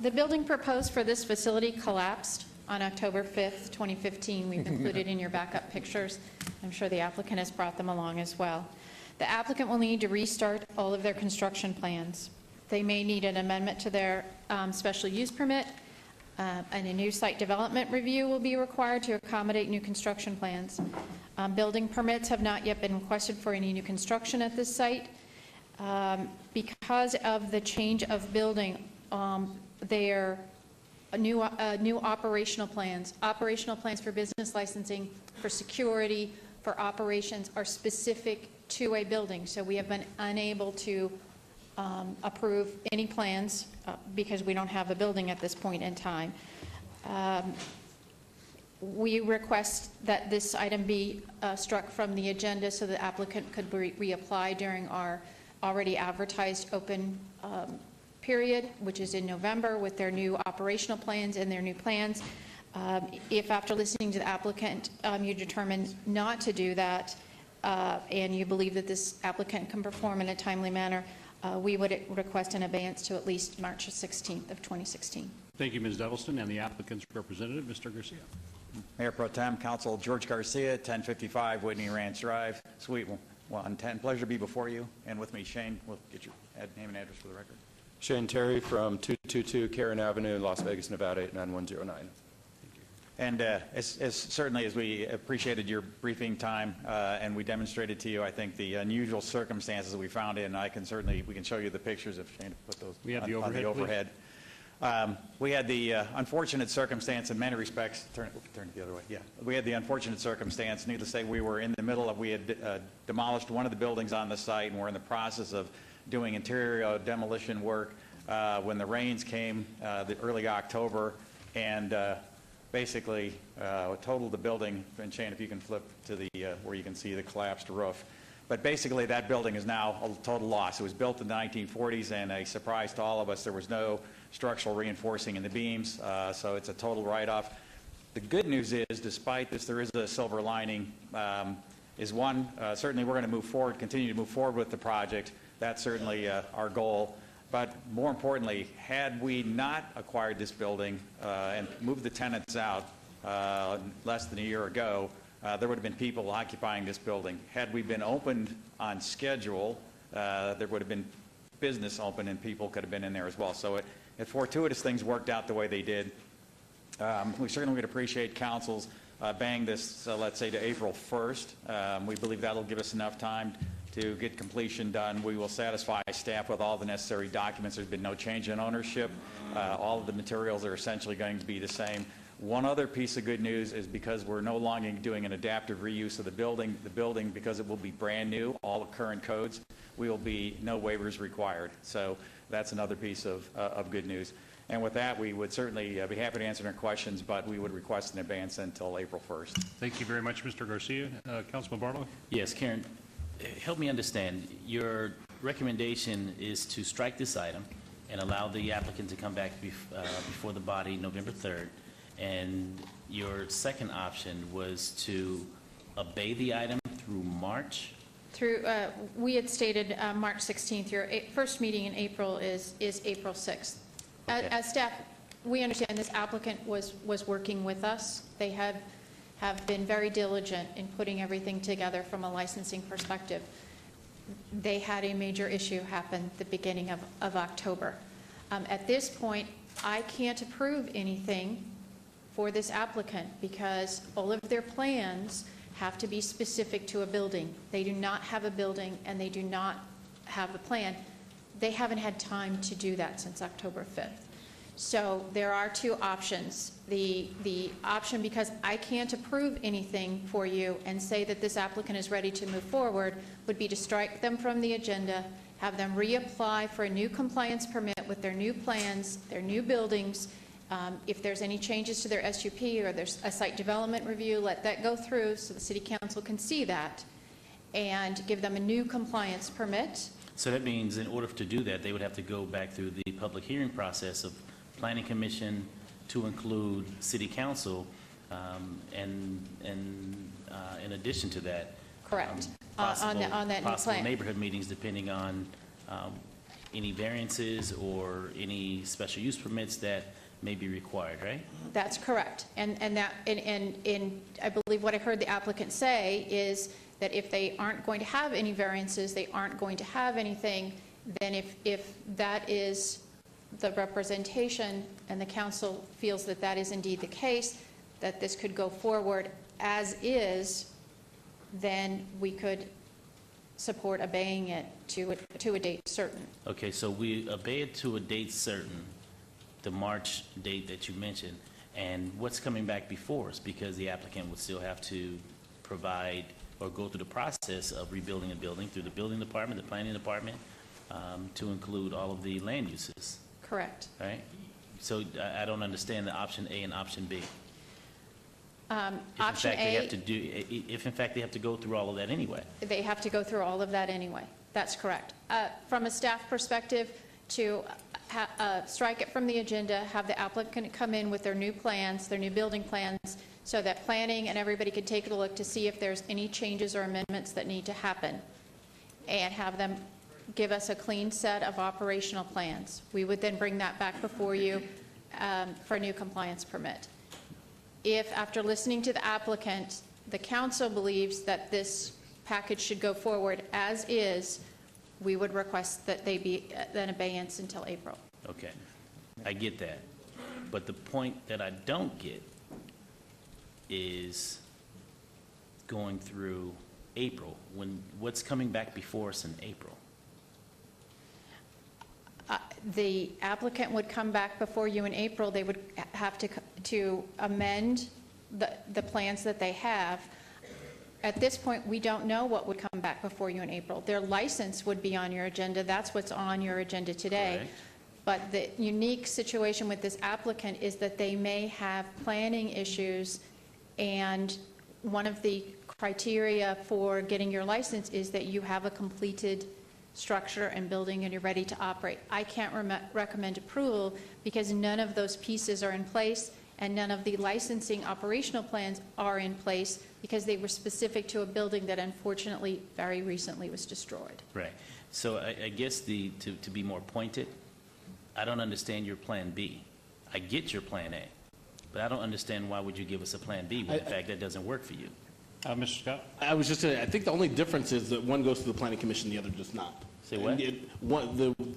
The building proposed for this facility collapsed on October 5th, 2015. We've included in your backup pictures. I'm sure the applicant has brought them along as well. The applicant will need to restart all of their construction plans. They may need an amendment to their special use permit, and a new site development review will be required to accommodate new construction plans. Building permits have not yet been requested for any new construction at this site. Because of the change of building, their new operational plans for business licensing, for security, for operations are specific to a building. So we have been unable to approve any plans because we don't have a building at this point in time. We request that this item be struck from the agenda so the applicant could reapply during our already advertised open period, which is in November, with their new operational plans and their new plans. If after listening to the applicant, you determine not to do that, and you believe that this applicant can perform in a timely manner, we would request an abeyance to at least March 16th of 2016. Thank you, Ms. Dettleston, and the applicant's representative, Mr. Garcia. Mayor Pro Tem, Council, George Garcia, 1055 Whitney Ranch Drive, Suite 110. Pleasure to be before you, and with me, Shane. We'll get your name and address for the record. Shane Terry from 222 Karen Avenue, Las Vegas, Nevada, 89109. And as certainly as we appreciated your briefing time and we demonstrated to you, I think the unusual circumstances that we found in, we can show you the pictures if Shane put those we have on the overhead, the overhead. We had the unfortunate circumstance in many respects, turn it the other way, yeah. We had the unfortunate circumstance, needless to say, we were in the middle of, we had demolished one of the buildings on the site and we're in the process of doing interior demolition work when the rains came the early October and basically totaled the building. And Shane, if you can flip to the where you can see the collapsed roof. But basically that building is now a total loss. It was built in the 1940s and a surprise to all of us, there was no structural reinforcing in the beams, so it's a total write-off. The good news is, despite this, there is a silver lining, is one, certainly we're going to move forward, continue to move forward with the project. That's certainly our goal. But more importantly, had we not acquired this building and moved the tenants out less than a year ago, there would have been people occupying this building. Had we been opened on schedule, there would have been business open and people could have been in there as well. So if fortuitous things worked out the way they did, we certainly would appreciate council's bang this, let's say, to April 1st. We believe that'll give us enough time to get completion done. We will satisfy staff with all the necessary documents. There's been no change in ownership. All of the materials are essentially going to be the same. One other piece of good news is because we're no longer doing an adaptive reuse of the building, because it will be brand new, all the current codes, we will be no waivers required. So that's another piece of good news. And with that, we would certainly be happy to answer any questions, but we would request an advance until April 1st. Thank you very much, Mr. Garcia. Councilman Barlow? Yes, Karen, help me understand. Your recommendation is to strike this item and allow the applicant to come back before the body November 3rd. And your second option was to obey the item through March? We had stated March 16th. Your first meeting in April is April 6th. Okay. As staff, we understand this applicant was working with us. They have been very diligent in putting everything together from a licensing perspective. They had a major issue happen the beginning of October. At this point, I can't approve anything for this applicant because all of their plans have to be specific to a building. They do not have a building and they do not have a plan. They haven't had time to do that since October 5th. So there are two options. The option, because I can't approve anything for you and say that this applicant is ready to move forward, would be to strike them from the agenda, have them reapply for a new compliance permit with their new plans, their new buildings. If there's any changes to their SUP or there's a site development review, let that go through so the City Council can see that and give them a new compliance permit. So that means in order to do that, they would have to go back through the public hearing process of Planning Commission to include City Council, and in addition to that, correct, possible, on that new possible plan. neighborhood meetings depending on any variances or any special use permits that may be required, right? That's correct. And I believe what I heard the applicant say is that if they aren't going to have any variances, they aren't going to have anything, then if that is the representation and the council feels that that is indeed the case, that this could go forward as is, then we could support obeying it to a date certain. Okay, so we obey it to a date certain, the March date that you mentioned, and what's coming back before us, because the applicant would still have to provide or go through the process of rebuilding a building through the building department, the planning department, to include all of the land uses, Correct. right? So I don't understand the option A and option B. Option A, If in fact they have to go through all of that anyway. they have to go through all of that anyway. That's correct. From a staff perspective, to strike it from the agenda, have the applicant come in with their new plans, their new building plans, so that planning and everybody can take a look to see if there's any changes or amendments that need to happen, and have them give us a clean set of operational plans. We would then bring that back before you for a new compliance permit. If, after listening to the applicant, the council believes that this package should go forward as is, we would request that they be an abeyance until April. Okay, I get that. But the point that I don't get is going through April, what's coming back before us in April? The applicant would come back before you in April. They would have to amend the plans that they have. At this point, we don't know what would come back before you in April. Their license would be on your agenda. That's what's on your agenda today. Correct. But the unique situation with this applicant is that they may have planning issues, and one of the criteria for getting your license is that you have a completed structure and building and you're ready to operate. I can't recommend approval because none of those pieces are in place, and none of the licensing operational plans are in place because they were specific to a building that unfortunately very recently was destroyed. Right. So I guess to be more pointed, I don't understand your plan B. I get your plan A, but I don't understand why would you give us a plan B when in fact that doesn't work for you. Mr. Scott? I was just saying, I think the only difference is that one goes to the planning commission, the other does not. Say what?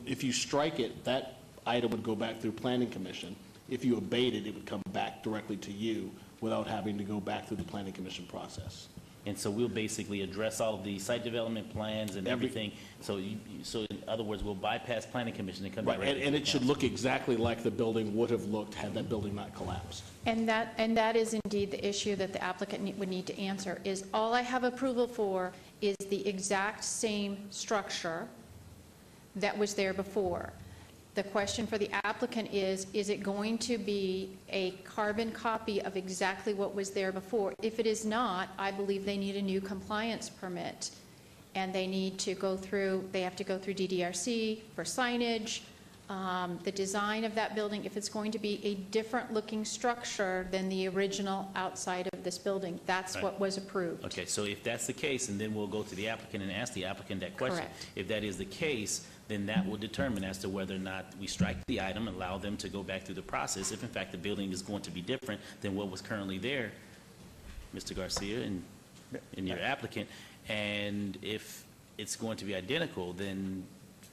If you strike it, that item would go back through planning commission. If you abate it, it would come back directly to you without having to go back through the planning commission process. And so we'll basically address all of the site development plans and everything. So in other words, we'll bypass planning commission and come Right, directly. and it should look exactly like the building would have looked had that building not collapsed. And that is indeed the issue that the applicant would need to answer, is all I have approval for is the exact same structure that was there before. The question for the applicant is it going to be a carbon copy of exactly what was there before? If it is not, I believe they need a new compliance permit, and they need to go through, they have to go through DDRC for signage, the design of that building, if it's going to be a different looking structure than the original outside of this building. That's Right. what was approved. Okay, so if that's the case, and then we'll go to the applicant and ask the applicant that question. Correct. If that is the case, then that will determine as to whether or not we strike the item, allow them to go back through the process. If in fact the building is going to be different than what was currently there, Mr. Garcia and your applicant, and if it's going to be identical, then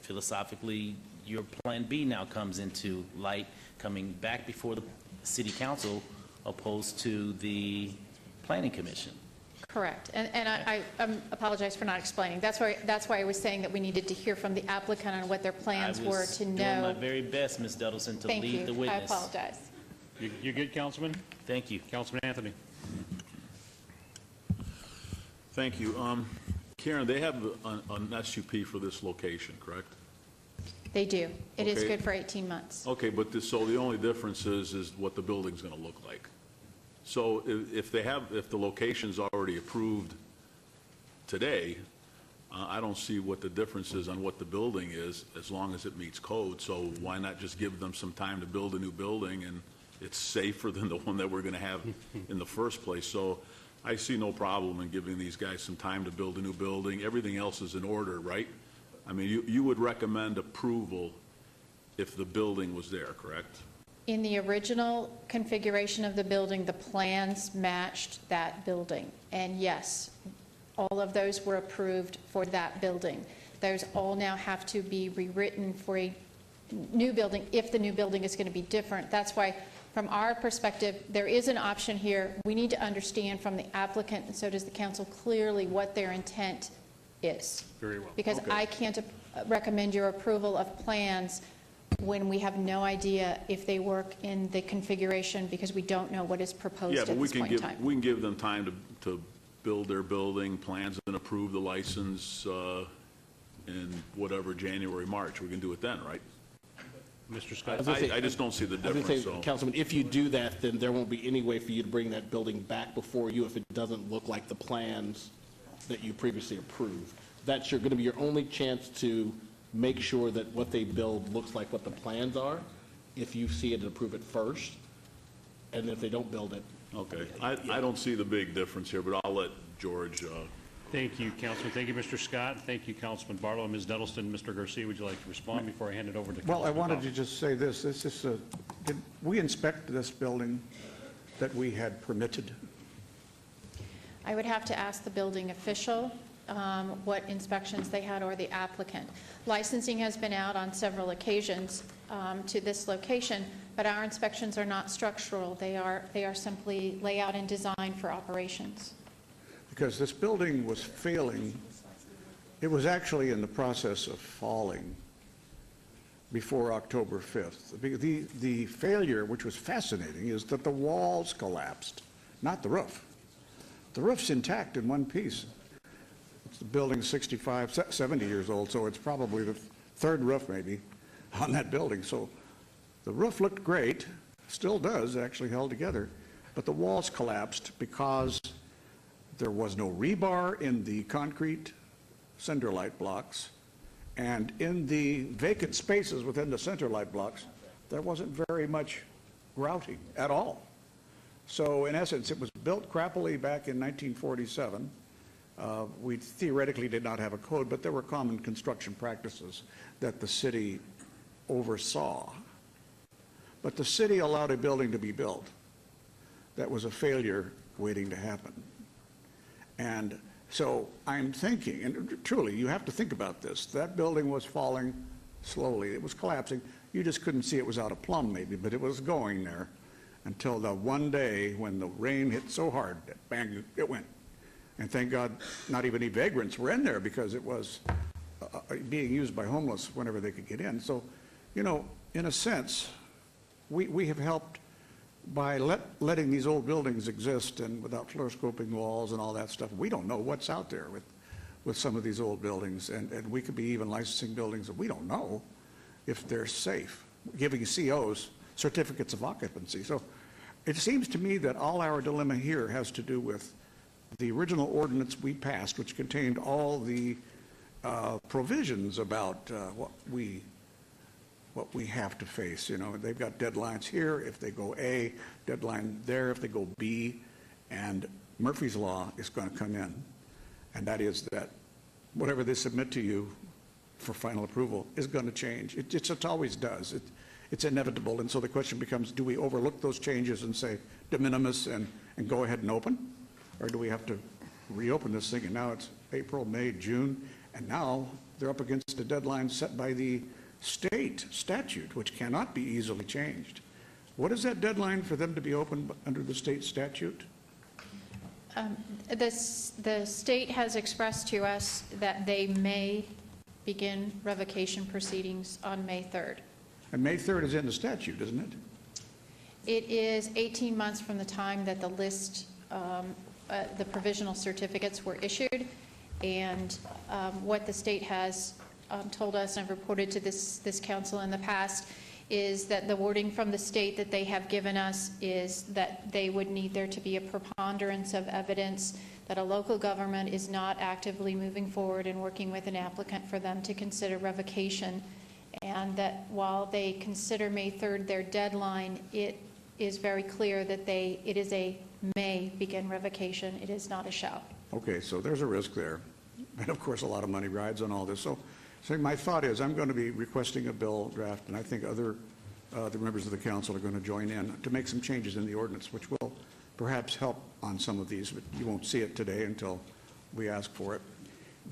philosophically, your plan B now comes into light, coming back before the city council opposed to the planning commission. Correct. And I apologize for not explaining. That's why I was saying that we needed to hear from the applicant on what their plans were to know. I was doing my very best, Ms. Duddleton, to Thank lead the you. I witness. apologize. You good, Councilman? Thank you. Councilman Anthony? Thank you. Karen, they have an SUP for this location, correct? They do. It is Okay. good for 18 months. Okay, but so the only difference is what the building's going to look like. So if the location's already approved today, I don't see what the difference is on what the building is, as long as it meets code. So why not just give them some time to build a new building, and it's safer than the one that we're going to have in the first place. So I see no problem in giving these guys some time to build a new building. Everything else is in order, right? I mean, you would recommend approval if the building was there, correct? In the original configuration of the building, the plans matched that building. And yes, all of those were approved for that building. Those all now have to be rewritten for a new building if the new building is going to be different. That's why, from our perspective, there is an option here. We need to understand from the applicant, and so does the council, clearly what their intent is. Very well. Because Okay. I can't recommend your approval of plans when we have no idea if they work in the configuration, because we don't know what is proposed Yeah, at but we this can point in time. give them time to build their building, plans and approve the license in whatever, January, March. We can do it then, right? Mr. Scott? I just don't see the I was gonna difference, say, so. Councilman, if you do that, then there won't be any way for you to bring that building back before you if it doesn't look like the plans that you previously approved. That's going to be your only chance to make sure that what they build looks like what the plans are, if you see it and approve it first, and if they don't build it. Okay. I don't see the big difference here, but I'll let George. Thank you, Councilman. Thank you, Mr. Scott. Thank you, Councilman Barlow. Ms. Dettleston, Mr. Garcia, would you like to respond before I hand it over to Councilman Well, I wanted Powell? to just say this. Did we inspect this building that we had permitted? I would have to ask the building official what inspections they had, or the applicant. Licensing has been out on several occasions to this location, but our inspections are not structural. They are simply layout and design for operations. Because this building was failing. It was actually in the process of falling before October 5th. The failure, which was fascinating, is that the walls collapsed, not the roof. The roof's intact in one piece. The building's 65, 70 years old, so it's probably the third roof maybe on that building. So the roof looked great, still does, actually held together, but the walls collapsed because there was no rebar in the concrete center light blocks, and in the vacant spaces within the center light blocks, there wasn't very much grouting at all. So in essence, it was built crappily back in 1947. We theoretically did not have a code, but there were common construction practices that the city oversaw. But the city allowed a building to be built that was a failure waiting to happen. And so I'm thinking, and truly, you have to think about this. That building was falling slowly. It was collapsing. You just couldn't see it was out of plumb maybe, but it was going there until the one day when the rain hit so hard that bang, it went. And thank God not even any vagrants were in there, because it was being used by homeless whenever they could get in. So, you know, in a sense, we have helped by letting these old buildings exist and without floor scoping walls and all that stuff. We don't know what's out there with some of these old buildings, and we could be even licensing buildings that we don't know if they're safe, giving COs, certificates of occupancy. So it seems to me that all our dilemma here has to do with the original ordinance we passed, which contained all the provisions about what we have to face. You know, they've got deadlines here if they go A, deadline there if they go B, and Murphy's Law is going to come in, and that is that whatever they submit to you for final approval is going to change. It always does. It's inevitable, and so the question becomes, do we overlook those changes and say de minimis and go ahead and open? Or do we have to reopen this thing? And now it's April, May, June, and now they're up against a deadline set by the state statute, which cannot be easily changed. What is that deadline for them to be open under the state statute? The state has expressed to us that they may begin revocation proceedings on May 3rd. And May 3rd is in the statute, isn't it? It is 18 months from the time that the list, the provisional certificates were issued, and what the state has told us, and I've reported to this council in the past, is that the wording from the state that they have given us is that they would need there to be a preponderance of evidence that a local government is not actively moving forward and working with an applicant for them to consider revocation, and that while they consider May 3rd their deadline, it is very clear that it is a may begin revocation. It is not a shall. Okay, so there's a risk there. And of course, a lot of money rides on all this. So my thought is I'm going to be requesting a bill draft, and I think the members of the council are going to join in to make some changes in the ordinance, which will perhaps help on some of these, but you won't see it today until we ask for it.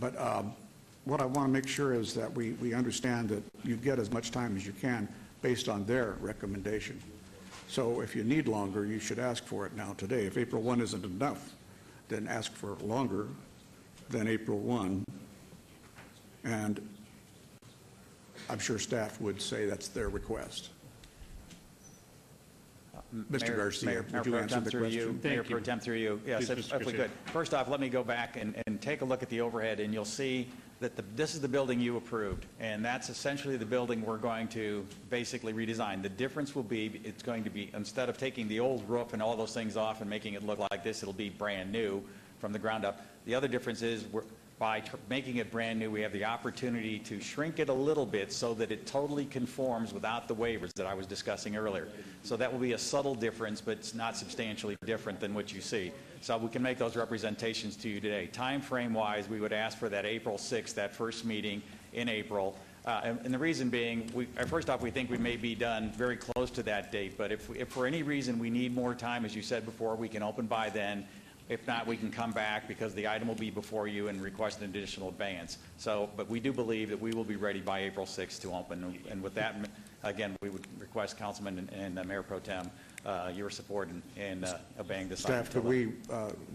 But what I want to make sure is that we understand that you get as much time as you can based on their recommendation. So if you need longer, you should ask for it now today. If April 1 isn't enough, then ask for longer than April 1. And I'm sure staff would say that's their request. Mr. Garcia, Mayor would you Pro answer Tem the through you, question? Mayor Pro Tem through you. Yes, Please, if Mr. we Garcia. could. First off, let me go back and take a look at the overhead, and you'll see that this is the building you approved, and that's essentially the building we're going to basically redesign. The difference will be, it's going to be, instead of taking the old roof and all those things off and making it look like this, it'll be brand new from the ground up. The other difference is by making it brand new, we have the opportunity to shrink it a little bit so that it totally conforms without the waivers that I was discussing earlier. So that will be a subtle difference, but it's not substantially different than what you see. So we can make those representations to you today. Time frame wise, we would ask for that April 6th, that first meeting in April. And the reason being, first off, we think we may be done very close to that date, but if for any reason we need more time, as you said before, we can open by then. If not, we can come back because the item will be before you and request an additional advance. So, but we do believe that we will be ready by April 6th to open. And with that, again, we would request Councilman and Mayor Pro Tem your support in obeying this item. Staff, could we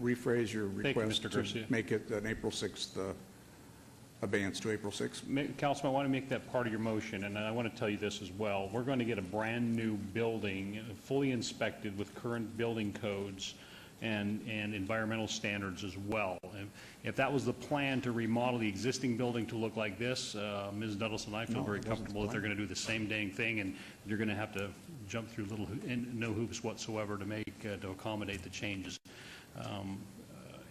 rephrase your Thank you, request Mr. to Garcia. make it an April 6th, abeyance to April 6th? Councilman, I want to make that part of your motion, and I want to tell you this as well. We're going to get a brand-new building, fully inspected with current building codes and environmental standards as well. And if that was the plan to remodel the existing building to look like this, Ms. Duddleson and I feel very comfortable that they're going to do the same dang thing, and you're going to have to jump through no hoops whatsoever to accommodate the changes.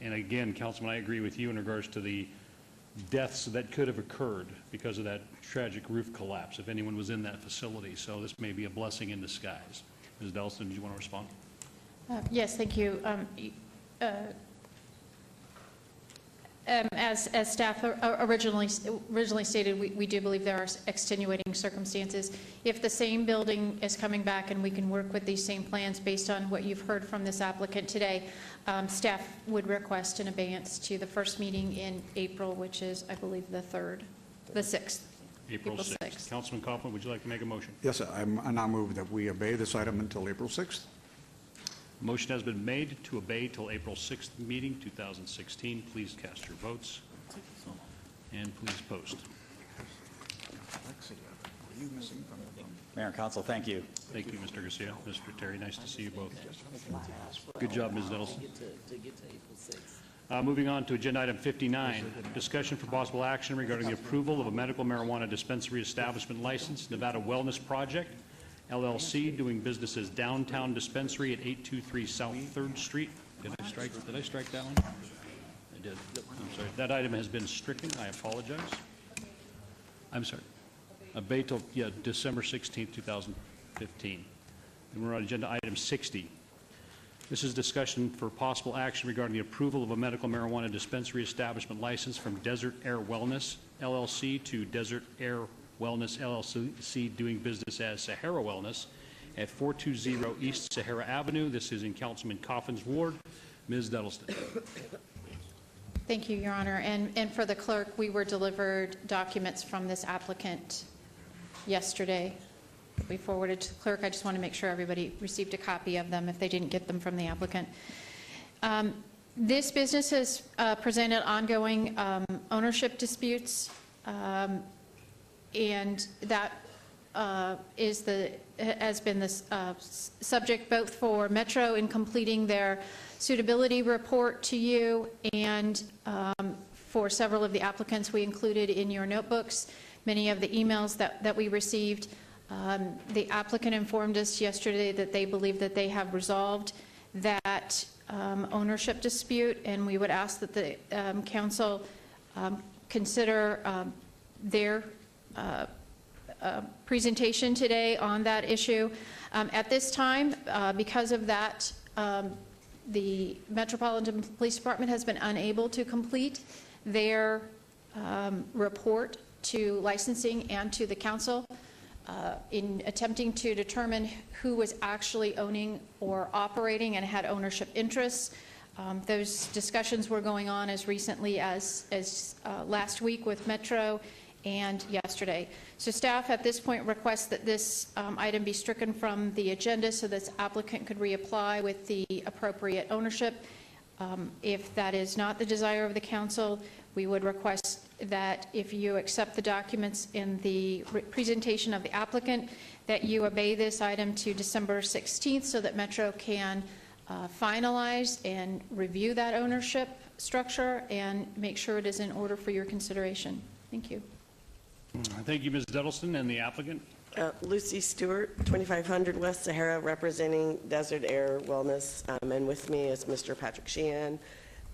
And again, Councilman, I agree with you in regards to the deaths that could have occurred because of that tragic roof collapse if anyone was in that facility. So this may be a blessing in disguise. Ms. Duddleson, do you want to respond? Yes, thank you. As staff originally stated, we do believe there are extenuating circumstances. If the same building is coming back and we can work with these same plans based on what you've heard from this applicant today, staff would request an abeyance to the first meeting in April, which is, I believe, the 6th. April 6th. Councilman Kaufman, would you like to make a motion? Yes, I now move that we obey this item until April 6th. Motion has been made to obey till April 6th meeting, 2016. Please cast your votes and please post. Mayor and Council, thank you. Thank you, Mr. Garcia. Mr. Terry, nice to see you both. Good job, Ms. Nelson. Moving on to agenda item 59, discussion for possible action regarding the approval of a medical marijuana dispensary establishment license, Nevada Wellness Project, LLC, doing business as Downtown Dispensary at 823 South 3rd Street. Did I strike that one? I did. I'm sorry. That item has been stricken. I apologize. I'm sorry. Abate till, December 16th, 2015. And we're on agenda item 60. This is discussion for possible action regarding the approval of a medical marijuana dispensary establishment license from Desert Air Wellness, LLC, to Desert Air Wellness, LLC, doing business as Sahara Wellness at 420 East Sahara Avenue. This is in Councilman Coffin's ward. Ms. Duddleston. Thank you, Your Honor. And for the clerk, we were delivered documents from this applicant yesterday. We forwarded to the clerk. I just want to make sure everybody received a copy of them if they didn't get them from the applicant. This business has presented ongoing ownership disputes, and that has been the subject both for Metro in completing their suitability report to you and for several of the applicants we included in your notebooks, many of the emails that we received. The applicant informed us yesterday that they believe that they have resolved that ownership dispute, and we would ask that the council consider their presentation today on that issue. At this time, because of that, the Metropolitan Police Department has been unable to complete their report to licensing and to the council in attempting to determine who was actually owning or operating and had ownership interests. Those discussions were going on as recently as last week with Metro and yesterday. So staff at this point requests that this item be stricken from the agenda so this applicant could reapply with the appropriate ownership. If that is not the desire of the council, we would request that if you accept the documents in the presentation of the applicant, that you obey this item to December 16th so that Metro can finalize and review that ownership structure and make sure it is in order for your consideration. Thank you. Thank you, Ms. Duddleston, and the applicant. Lucy Stewart, 2500 West Sahara, representing Desert Air Wellness, and with me is Mr. Patrick Sheehan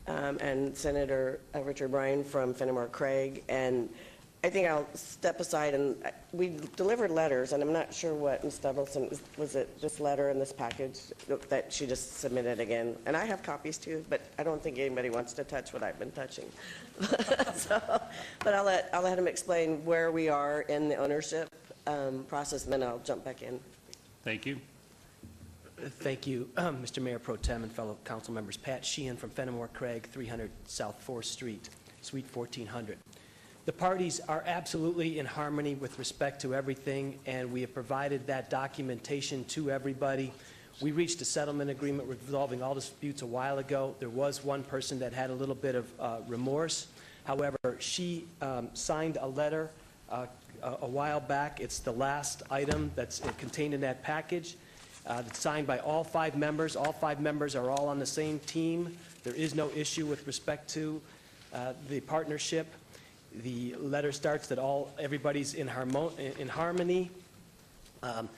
and Senator Richard Bryan from Fenimore Craig. And I think I'll step aside, and we delivered letters, and I'm not sure what Ms. Duddleston, was it this letter in this package that she just submitted again? And I have copies too, but I don't think anybody wants to touch what I've been touching. But I'll let him explain where we are in the ownership process, and then I'll jump back in. Thank you. Thank you, Mr. Mayor Pro Tem and fellow council members. Pat Sheehan from Fenimore Craig, 300 South 4th Street, Suite 1400. The parties are absolutely in harmony with respect to everything, and we have provided that documentation to everybody. We reached a settlement agreement resolving all disputes a while ago. There was one person that had a little bit of remorse. However, she signed a letter a while back. It's the last item that's contained in that package. It's signed by all 5 members. All 5 members are all on the same team. There is no issue with respect to the partnership. The letter starts that everybody's in harmony. When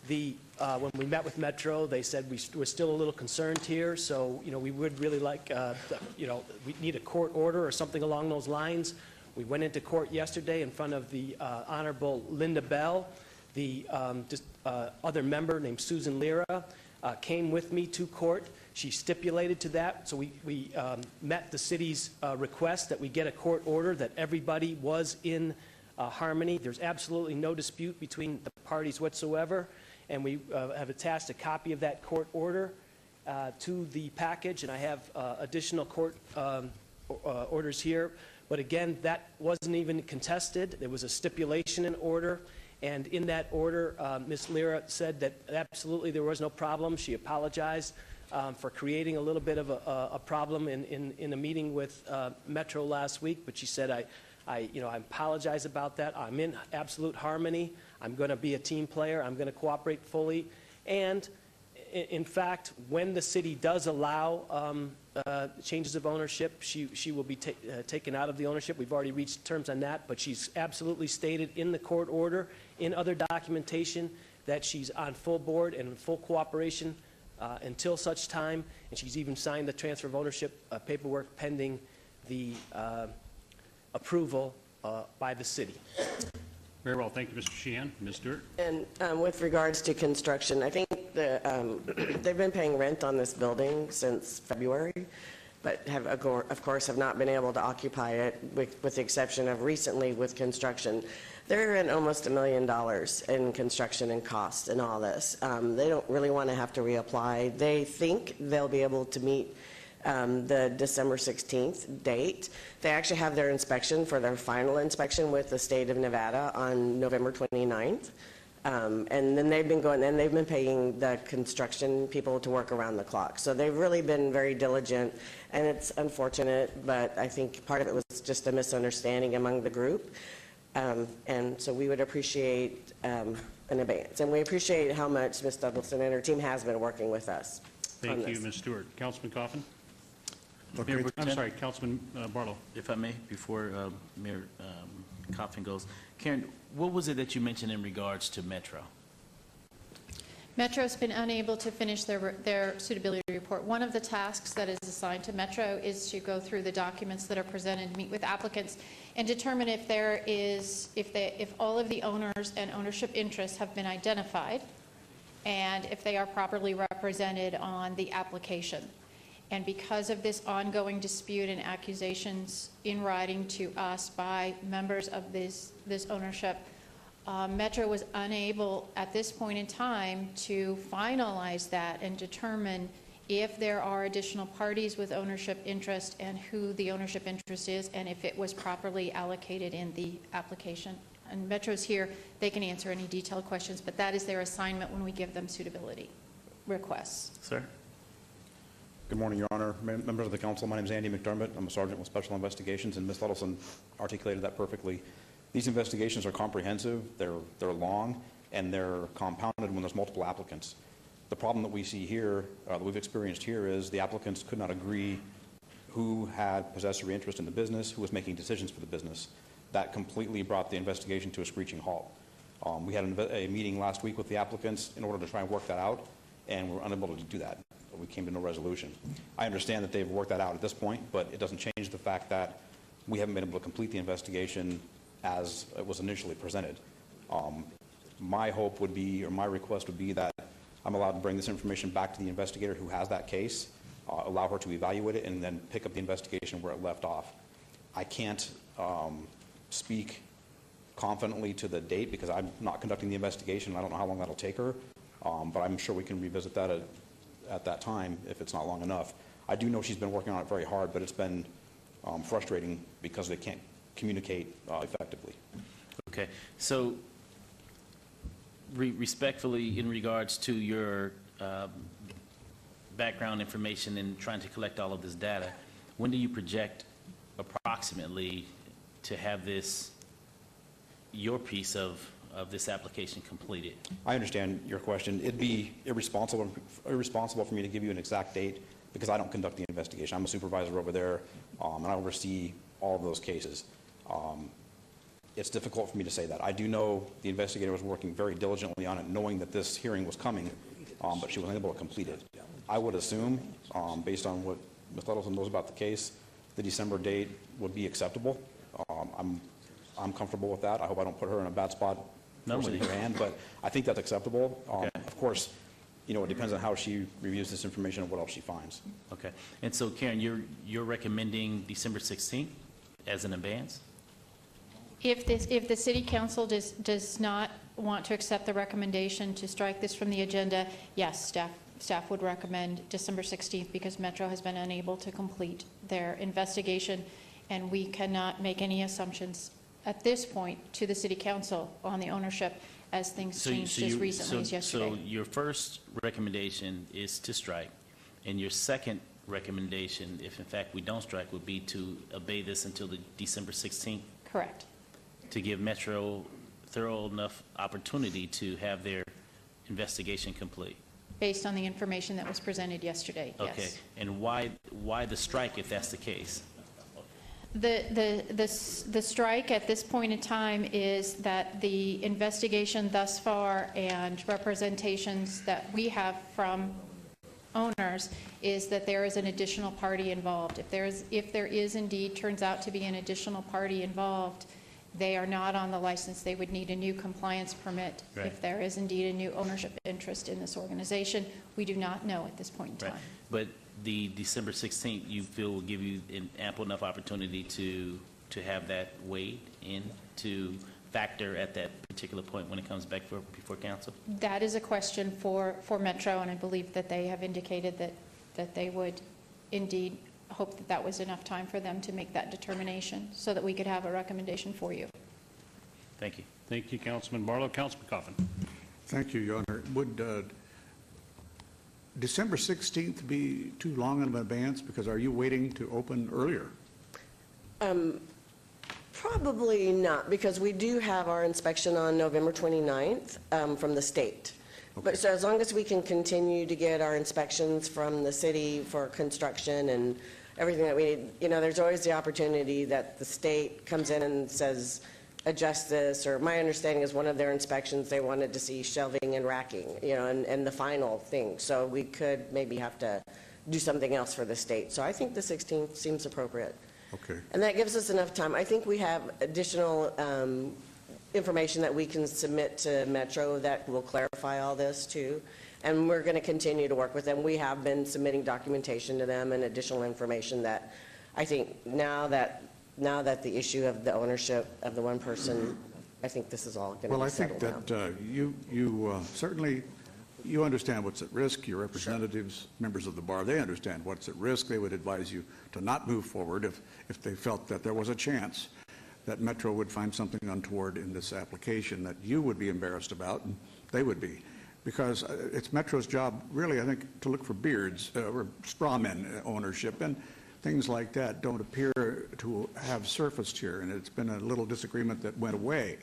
we met with Metro, they said we're still a little concerned here, so we would really like, we need a court order or something along those lines. We went into court yesterday in front of the Honorable Linda Bell. The other member named Susan Lira came with me to court. She stipulated to that, so we met the city's request that we get a court order that everybody was in harmony. There's absolutely no dispute between the parties whatsoever, and we have attached a copy of that court order to the package, and I have additional court orders here. But again, that wasn't even contested. There was a stipulation in order. And in that order, Ms. Lira said that absolutely there was no problem. She apologized for creating a little bit of a problem in a meeting with Metro last week. But she said, I apologize about that. I'm in absolute harmony. I'm going to be a team player. I'm going to cooperate fully. And in fact, when the city does allow changes of ownership, she will be taken out of the ownership. We've already reached terms on that, but she's absolutely stated in the court order, in other documentation, that she's on full board and in full cooperation until such time, and she's even signed the transfer of ownership paperwork pending the approval by the city. Very well. Thank you, Mr. Sheehan. Ms. Stewart. And with regards to construction, I think they've been paying rent on this building since February, but of course have not been able to occupy it with the exception of recently with construction. They're in almost $1 million in construction and cost and all this. They don't really want to have to reapply. They think they'll be able to meet the December 16th date. They actually have their inspection for their final inspection with the state of Nevada on November 29th. And then they've been paying the construction people to work around the clock. So they've really been very diligent, and it's unfortunate, but I think part of it was just a misunderstanding among the group. And so we would appreciate an abeyance. And we appreciate how much Ms. Duddleston and her team has been working with us. Thank you, Ms. Stewart. Councilman Coffin? Mayor I'm sorry, Councilman Barlow. If I may, before Mayor Coffin goes. Karen, what was it that you mentioned in regards to Metro? Metro's been unable to finish their suitability report. One of the tasks that is assigned to Metro is to go through the documents that are presented, meet with applicants, and determine if if all of the owners and ownership interests have been identified, and if they are properly represented on the application. And because of this ongoing dispute and accusations in writing to us by members of this ownership, Metro was unable at this point in time to finalize that and determine if there are additional parties with ownership interest and who the ownership interest is and if it was properly allocated in the application. And Metro's here, they can answer any detailed questions, but that is their assignment when we give them suitability requests. Sir? Good morning, Your Honor. Members of the council, my name is Andy McDermott. I'm a sergeant with Special Investigations, and Ms. Luddleson articulated that perfectly. These investigations are comprehensive, they're long, and they're compounded when there's multiple applicants. The problem that we see here, that we've experienced here, is the applicants could not agree who had possessory interest in the business, who was making decisions for the business. That completely brought the investigation to a screeching halt. We had a meeting last week with the applicants in order to try and work that out, and we were unable to do that. We came to no resolution. I understand that they've worked that out at this point, but it doesn't change the fact that we haven't been able to complete the investigation as it was initially presented. My hope would be, or my request would be, that I'm allowed to bring this information back to the investigator who has that case, allow her to evaluate it, and then pick up the investigation where it left off. I can't speak confidently to the date because I'm not conducting the investigation. I don't know how long that'll take her, but I'm sure we can revisit that at that time if it's not long enough. I do know she's been working on it very hard, but it's been frustrating because they can't communicate effectively. Okay, so respectfully, in regards to your background information and trying to collect all of this data, when do you project approximately to have this, your piece of this application completed? I understand your question. It'd be irresponsible for me to give you an exact date because I don't conduct the investigation. I'm a supervisor over there, and I oversee all of those cases. It's difficult for me to say that. I do know the investigator was working very diligently on it, knowing that this hearing was coming, but she was unable to complete it. I would assume, based on what Ms. Luddleson knows about the case, the December date would be acceptable. I'm comfortable with that. I hope I don't put her in a bad spot forcing her hand, but I think that's acceptable. Of course, it depends on how she reviews this information and what else she finds. Okay. And so, Karen, you're recommending December 16th as an advance? If the city council does not want to accept the recommendation to strike this from the agenda, yes, staff would recommend December 16th because Metro has been unable to complete their investigation, and we cannot make any assumptions at this point to the city council on the ownership as things changed as recently as yesterday. So your first recommendation is to strike, and your second recommendation, if in fact we don't strike, would be to obey this until the December 16th? Correct. To give Metro thorough enough opportunity to have their investigation complete? Based on the information that was presented yesterday, yes. Okay. And why the strike if that's the case? The strike at this point in time is that the investigation thus far and representations that we have from owners is that there is an additional party involved. If there is indeed turns out to be an additional party involved, they are not on the license. They would need a new compliance permit. Right. If there is indeed a new ownership interest in this organization. We do not know at this point in time. Right. But the December 16th, you feel will give you an ample enough opportunity to have that weighed in to factor at that particular point when it comes back before council? That is a question for Metro, and I believe that they have indicated that they would indeed hope that that was enough time for them to make that determination so that we could have a recommendation for you. Thank you. Thank you, Councilman Barlow. Councilman Coffin. Thank you, Your Honor. Would December 16th be too long in advance? Because are you waiting to open earlier? Probably not, because we do have our inspection on November 29th from the state. Okay. But so as long as we can continue to get our inspections from the city for construction and everything that we need, there's always the opportunity that the state comes in and says, adjust this, or my understanding is one of their inspections, they wanted to see shelving and racking, and the final thing. So we could maybe have to do something else for the state. So I think the 16th seems appropriate. Okay. And that gives us enough time. I think we have additional information that we can submit to Metro that will clarify all this too. And we're going to continue to work with them. We have been submitting documentation to them and additional information that I think now that the issue of the ownership of the one person, I think this is all going to be settled down. Well, I think that you certainly, you understand what's at risk. Your representatives, members of the bar, they understand what's at risk. They would advise you to not move forward if they felt that there was a chance that Metro would find something untoward in this application that you would be embarrassed about, and they would be. because it's Metro's job, really, I think, to look for beards or straw man ownership, and things like that don't appear to have surfaced here, and it's been a little disagreement that went away.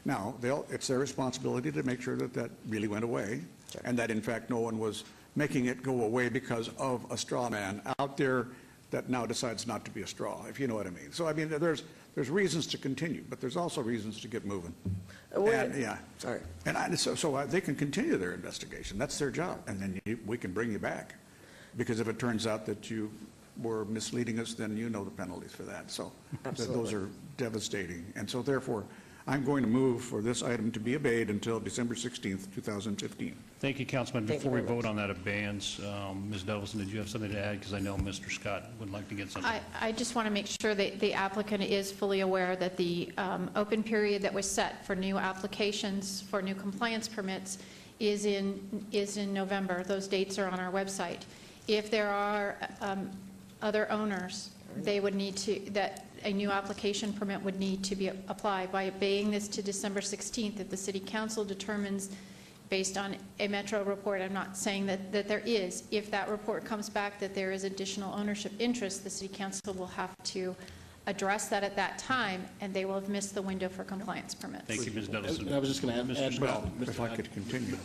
Now, it's their responsibility to make sure that that really went away, and that, in fact, no one was making it go away because of a straw man out there that now decides not to be a straw, if you know what I mean. So, I mean, there's reasons to continue, but there's also reasons to get moving. And, yeah. Sorry. And so they can continue their investigation. That's their job. And then we can bring you back. Because if it turns out that you were misleading us, then you know the penalties for that. So those are devastating. And so therefore, I'm going to move for this item to be obeyed until December 16th, 2015. Thank you, Councilman. Before we vote on that abeyance, Ms. Douglas, did you have something to add? Because I know Mr. Scott would like to get something. I just want to make sure that the applicant is fully aware that the open period that was set for new applications for new compliance permits is in November. Those dates are on our website. If there are other owners, they would need to, that a new application permit would need to be applied. By obeying this to December 16th, if the City Council determines, based on a Metro report, I'm not saying that there is, if that report comes back that there is additional ownership interest, the City Council will have to address that at that time, and they will have missed the window for compliance permits. Thank you, Ms. Douglas. I was just going to add, Well, if I could continue.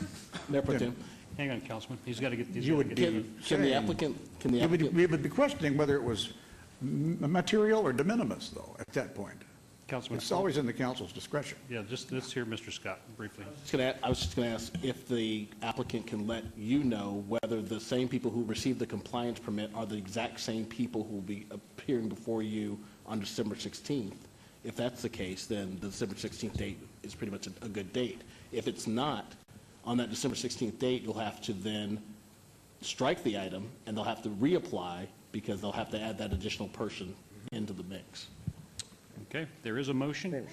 Mayor Pro Tem. Hang on, Councilman. He's got to get these. You would be Can the applicant, We would be questioning whether it was material or de minimis, though, at that point. Councilman. It's always in the council's discretion. Yeah, just let's hear Mr. Scott briefly. I was just going to ask if the applicant can let you know whether the same people who received the compliance permit are the exact same people who will be appearing before you on December 16th. If that's the case, then the December 16th date is pretty much a good date. If it's not, on that December 16th date, you'll have to then strike the item, and they'll have to reapply because they'll have to add that additional person into the mix. Okay, there is a motion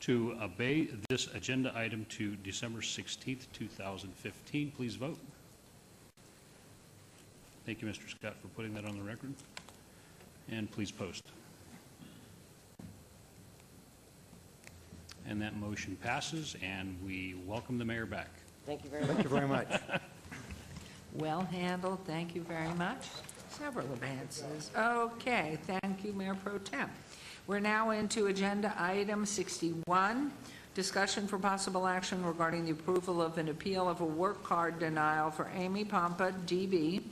to obey this agenda item to December 16th, 2015. Please vote. Thank you, Mr. Scott, for putting that on the record. And please post. And that motion passes, and we welcome the mayor back. Thank you very much. Thank you very much. Well handled, thank you very much. Several advances. Okay, thank you, Mayor Pro Tem. We're now into agenda item 61, discussion for possible action regarding the approval of an appeal of a work card denial for Amy Pompa, DB,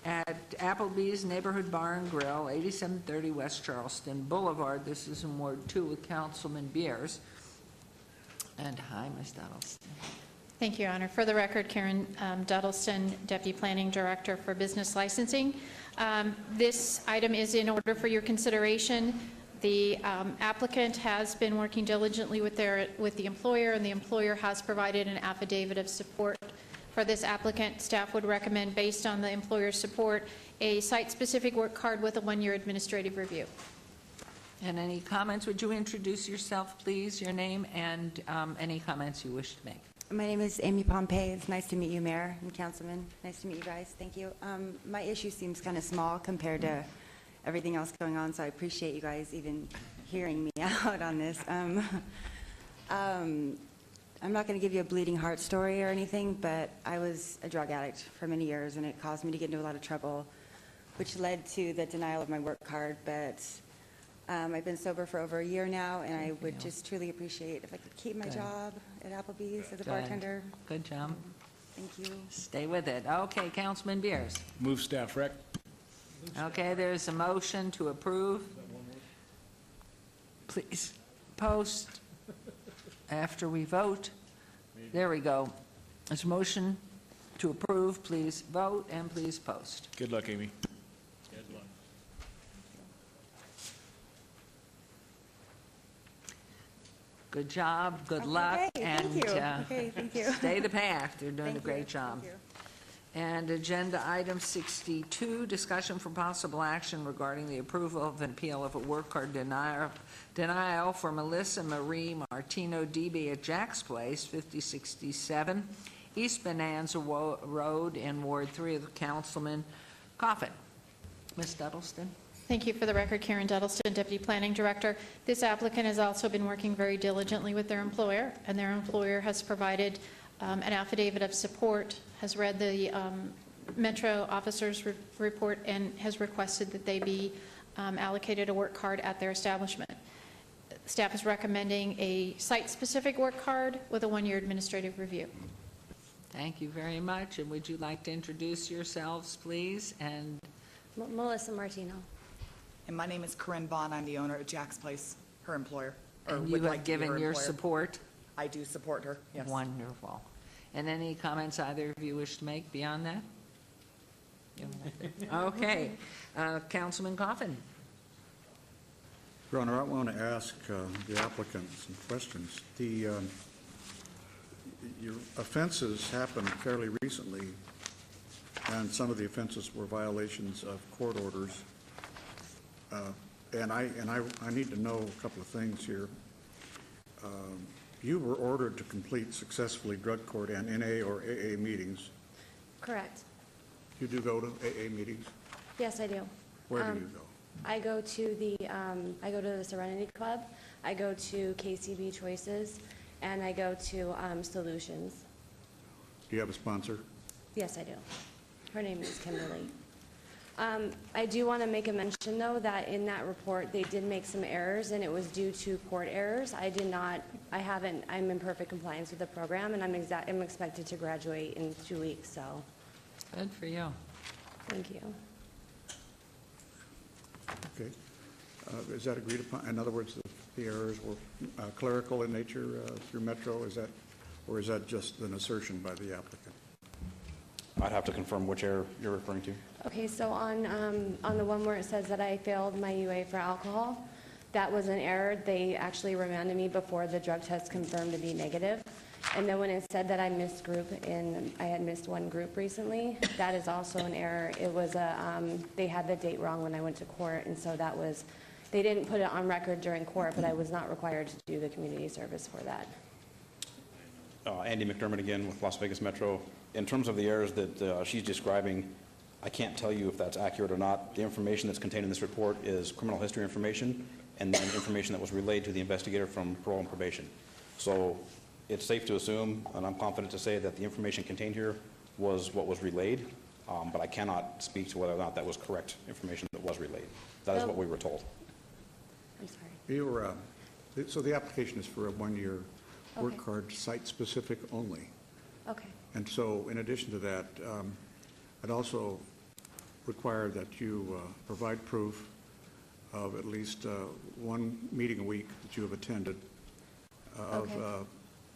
at Applebee's Neighborhood Bar and Grill, 8730 West Charleston Boulevard. This is in Ward 2 with Councilman Beers. And hi, Ms. Duddleston. Thank you, Your Honor. For the record, Karen Duddleston, Deputy Planning Director for Business Licensing. This item is in order for your consideration. The applicant has been working diligently with the employer, and the employer has provided an affidavit of support for this applicant. Staff would recommend, based on the employer's support, a site-specific work card with a one-year administrative review. And any comments? Would you introduce yourself, please, your name, and any comments you wish to make? My name is Amy Pompey. It's nice to meet you, Mayor and Councilman. Nice to meet you guys. Thank you. My issue seems kind of small compared to everything else going on, so I appreciate you guys even hearing me out on this. I'm not going to give you a bleeding heart story or anything, but I was a drug addict for many years, and it caused me to get into a lot of trouble, which led to the denial of my work card. But I've been sober for over a year now, and I would just truly appreciate if I could keep my job at Applebee's as a bartender. Good job. Thank you. Stay with it. Okay, Councilman Beers. Move staff rec. Okay, there's a motion to approve. Please post after we vote. There we go. There's a motion to approve. Please vote and please post. Good luck, Amy. Good job, good luck, Great, and thank you. Okay, thank you. stay the path. They're doing a Thank great you. job. Thank you. And agenda item 62, discussion for possible action regarding the approval of an appeal of a work card denial for Melissa Marie Martino, DB, at Jack's Place, 5067 East Bonanza Road in Ward 3 of Councilman Coffin. Ms. Duddleston. Thank you. For the record, Karen Duddleston, Deputy Planning Director. This applicant has also been working very diligently with their employer, and their employer has provided an affidavit of support, has read the Metro officer's report, and has requested that they be allocated a work card at their establishment. Staff is recommending a site-specific work card with a one-year administrative review. Thank you very much. And would you like to introduce yourselves, please? And Melissa Martino. And my name is Corinne Vaughn. I'm the owner of Jack's Place, her employer. or And would you like have to be her given your employer. support? I do support her, yes. Wonderful. And any comments either of you wish to make beyond that? Okay. Councilman Coffin. Your Honor, I want to ask the applicant some questions. Your offenses happened fairly recently, and some of the offenses were violations of court orders. And I need to know a couple of things here. You were ordered to complete successfully drug court and NA or AA meetings. Correct. You do go to AA meetings? Yes, I do. Where do you go? I go to the Serenity Club, I go to KCB Choices, and I go to Solutions. Do you have a sponsor? Yes, I do. Her name is Kimberly. I do want to make a mention, though, that in that report, they did make some errors, and it was due to court errors. I'm in perfect compliance with the program, and I'm expected to graduate in 2 weeks, so. Good for you. Thank you. Okay. Is that agreed upon? In other words, the errors were clerical in nature through Metro, or is that just an assertion by the applicant? I'd have to confirm which error you're referring to. Okay, so on the one where it says that I failed my UA for alcohol, that was an error. They actually remanded me before the drug test confirmed to be negative. And then when it said that I missed group, and I had missed one group recently, that is also an error. It was they had the date wrong when I went to court, and so that was, they didn't put it on record during court, but I was not required to do the community service for that. Andy McDermott again with Las Vegas Metro. In terms of the errors that she's describing, I can't tell you if that's accurate or not. The information that's contained in this report is criminal history information and then information that was relayed to the investigator from parole and probation. So it's safe to assume, and I'm confident to say, that the information contained here was what was relayed, but I cannot speak to whether or not that was correct information that was relayed. That is what we were told. I'm sorry. So the application is for a one-year work Okay. card, site-specific only. Okay. And so in addition to that, I'd also require that you provide proof of at least one meeting a week that you have attended of Okay.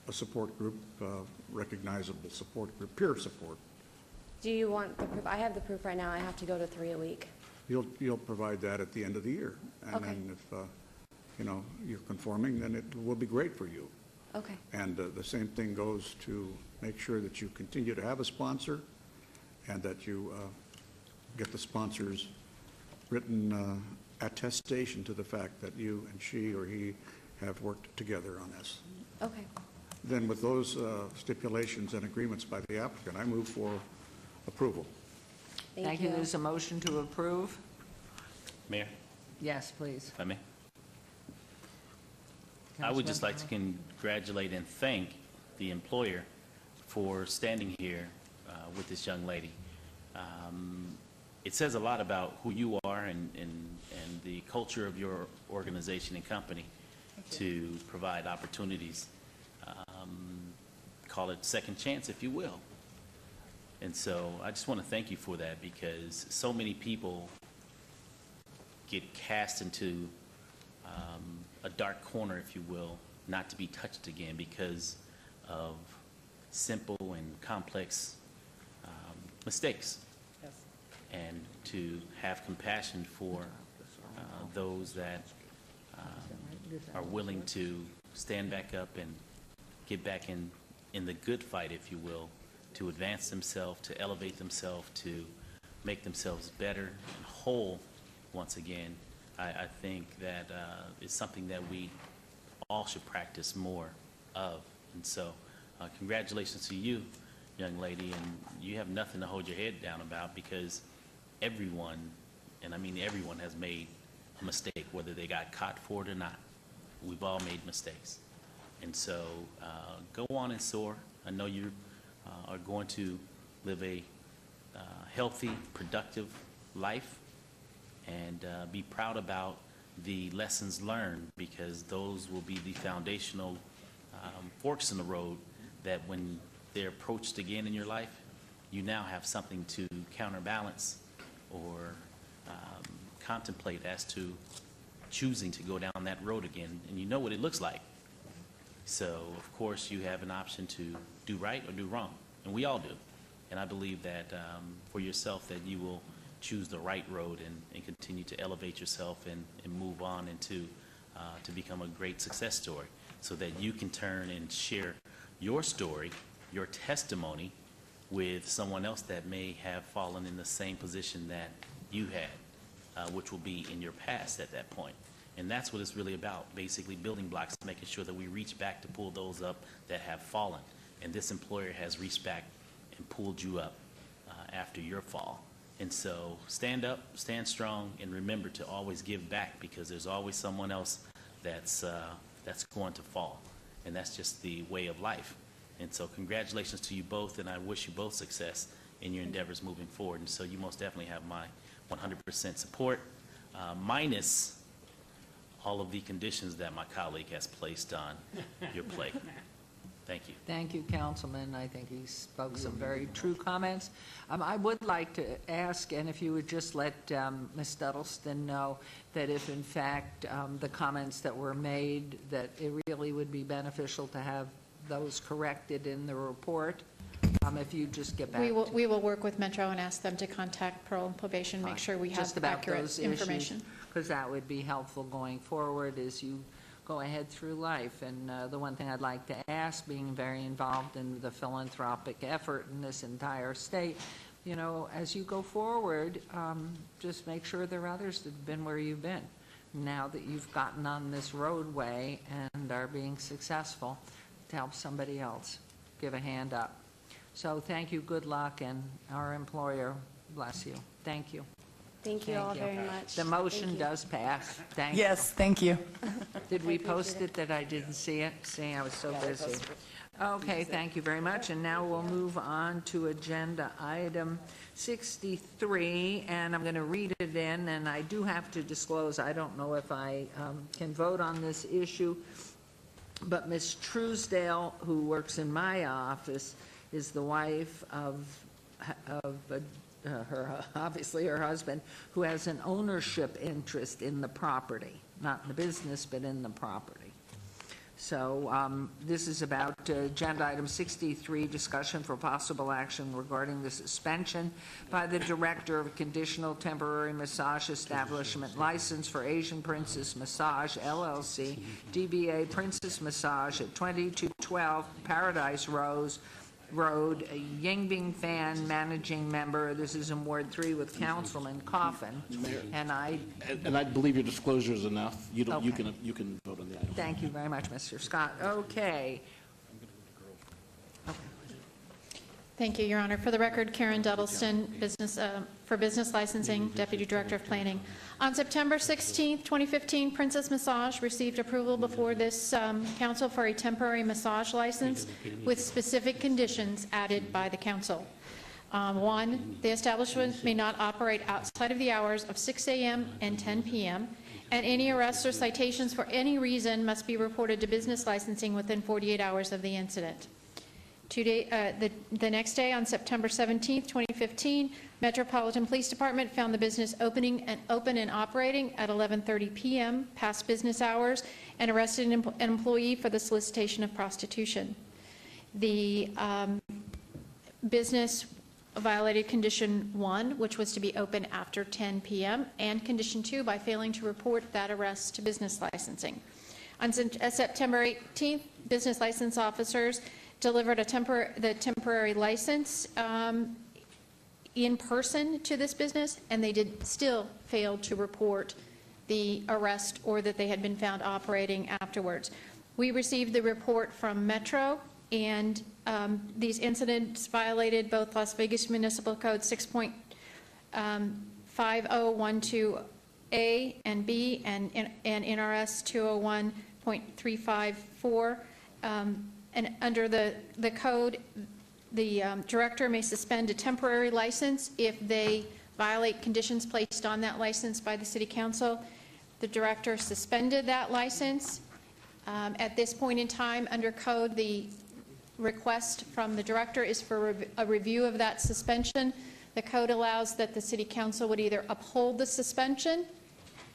A support group, recognizable support group, peer support. Do you want the proof? I have the proof right now. I have to go to 3 a week. You'll provide that at the end of the year. And Okay. then if, you're conforming, then it will be great for you. Okay. And the same thing goes to make sure that you continue to have a sponsor and that you get the sponsor's written attestation to the fact that you and she or he have worked together on this. Okay. Then with those stipulations and agreements by the applicant, I move for approval. Thank you. There's a motion to approve. Mayor, Yes, please. if I may. I would just like to congratulate and thank the employer for standing here with this young lady. It says a lot about who you are and the culture of your organization and company to provide opportunities. Call it second chance, if you will. And so I just want to thank you for that, because so many people get cast into a dark corner, if you will, not to be touched again because of simple and complex mistakes. Yes. And to have compassion for those that are willing to stand back up and get back in the good fight, if you will, to advance themselves, to elevate themselves, to make themselves better and whole once again. I think that is something that we all should practice more of. And so congratulations to you, young lady, and you have nothing to hold your head down about, because everyone, and I mean everyone, has made a mistake, whether they got caught for it or not. We've all made mistakes. And so go on and soar. I know you are going to live a healthy, productive life, and be proud about the lessons learned, because those will be the foundational forks in the road that when they're approached again in your life, you now have something to counterbalance or contemplate as to choosing to go down that road again, and you know what it looks like. So, of course, you have an option to do right or do wrong, and we all do. And I believe that for yourself that you will choose the right road and continue to elevate yourself and move on into to become a great success story, so that you can turn and share your story, your testimony, with someone else that may have fallen in the same position that you had, which will be in your past at that point. And that's what it's really about, basically building blocks, making sure that we reach back to pull those up that have fallen. And this employer has reached back and pulled you up after your fall. And so stand up, stand strong, and remember to always give back, because there's always someone else that's going to fall. And that's just the way of life. And so congratulations to you both, and I wish you both success in your endeavors moving forward. And so you most definitely have my 100% support, minus all of the conditions that my colleague has placed on your plate. Thank you. Thank you, Councilman. I think he spoke some very true comments. I would like to ask, and if you would just let Ms. Duddleston know that if in fact the comments that were made, that it really would be beneficial to have those corrected in the report. If you just get back. We will work with Metro and ask them to contact Parole and Probation, make sure we have accurate information. Because that would be helpful going forward as you go ahead through life. And the one thing I'd like to ask, being very involved in the philanthropic effort in this entire state, you know, as you go forward, just make sure there are others that have been where you've been. Now that you've gotten on this roadway and are being successful, to help somebody else, give a hand up. So thank you, good luck, and our employer bless you. Thank you. Thank you all very much. The motion does pass. Thank you. Yes, thank you. Did we post it that I didn't see it? See, I was so busy. Okay, thank you very much. And now we'll move on to agenda item 63, and I'm going to read it in, and I do have to disclose, I don't know if I can vote on this issue, but Ms. Truesdale, who works in my office, is the wife of her, obviously her husband, who has an ownership interest in the property, not in the business, but in the property. So this is about agenda item 63, discussion for possible action regarding the suspension by the director of a conditional temporary massage establishment license for Asian Princess Massage, LLC, DBA Princess Massage at 2212 Paradise Road, Yingbing Fan, managing member. This is in Ward 3 with Councilman Coffin. And I believe your disclosure is enough. You don't, Okay. you can vote on the item. Thank you very much, Mr. Scott. Okay. Thank you, Your Honor. For the record, Karen Duddleston, for business licensing, Deputy Director of Planning. On September 16th, 2015, Princess Massage received approval before this council for a temporary massage license with specific conditions added by the council. One, the establishment may not operate outside of the hours of 6 a.m. and 10 p.m., and any arrests or citations for any reason must be reported to business licensing within 48 hours of the incident. The next day, on September 17th, 2015, Metropolitan Police Department found the business open and operating at 11:30 p.m. past business hours and arrested an employee for the solicitation of prostitution. The business violated Condition 1, which was to be open after 10 p.m., and Condition 2 by failing to report that arrest to business licensing. On September 18th, business license officers delivered the temporary license in person to this business, and they still failed to report the arrest or that they had been found operating afterwards. We received the report from Metro, and these incidents violated both Las Vegas Municipal Code 6.5012A and B and NRS 201.354 and under the code, the director may suspend a temporary license if they violate conditions placed on that license by the city council. The director suspended that license. At this point in time, under code, the request from the director is for a review of that suspension. The code allows that the city council would either uphold the suspension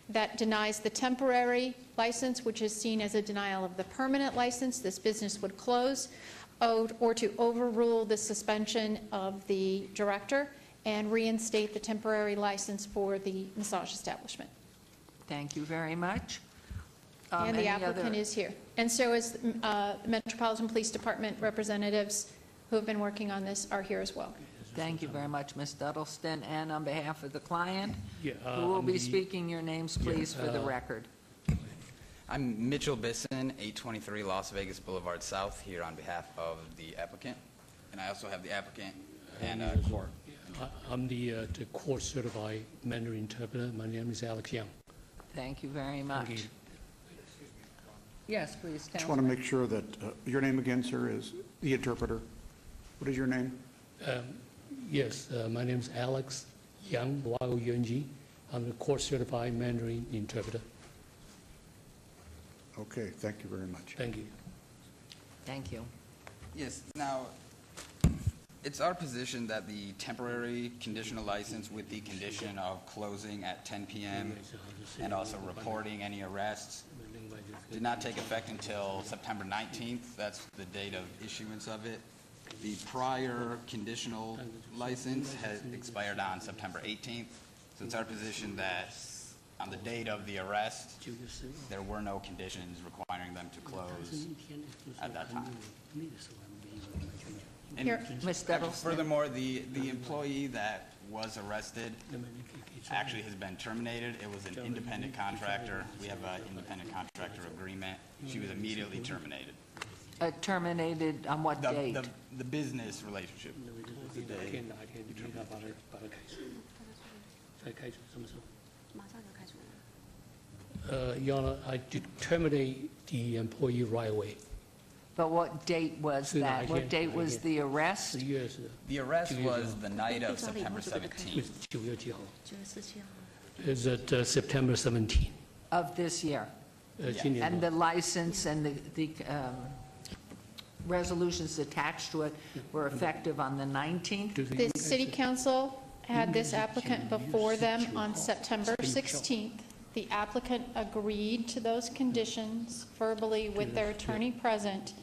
that denies the temporary license, which is seen as a denial of the permanent license, this business would close, or to overrule the suspension of the director and reinstate the temporary license for the massage establishment. Thank you very much. And the Any applicant other- is here. And so is the Metropolitan Police Department representatives who have been working on this are here as well. Thank you very much, Ms. Duddleston. And on behalf of the client, Yeah, who will be the- speaking your names, please, for the record? I'm Mitchell Bisson, 823 Las Vegas Boulevard South, here on behalf of the applicant. And I also have the applicant and court. I'm the court-certified Mandarin interpreter. My name is Alex Young. Thank you very much. Thank you. Yes, please, Just want to make sure that, your name again, sir, is the interpreter. What is your name? Yes, my name is Alex Young, Y-O-U-N-G. I'm the court-certified Mandarin interpreter. Okay, thank you very much. Thank you. Thank you. Yes, now, it's our position that the temporary conditional license with the condition of closing at 10 p.m. and also reporting any arrests did not take effect until September 19th. That's the date of issuance of it. The prior conditional license has expired on September 18th. So it's our position that on the date of the arrest, there were no conditions requiring them to close at that time. And Here, Ms. Duddleston. furthermore, the employee that was arrested actually has been terminated. It was an independent contractor. We have an independent contractor agreement. She was immediately terminated. Terminated on what date? The business relationship. The day. Your Honor, I did terminate the employee right away. But what date was that? What date was the arrest? The arrest was the night of September 17th. Is it September 17? Of this year? And the license and the resolutions attached to it were effective on the 19th? The city council had this applicant before them on September 16th. The applicant agreed to those conditions verbally with their attorney present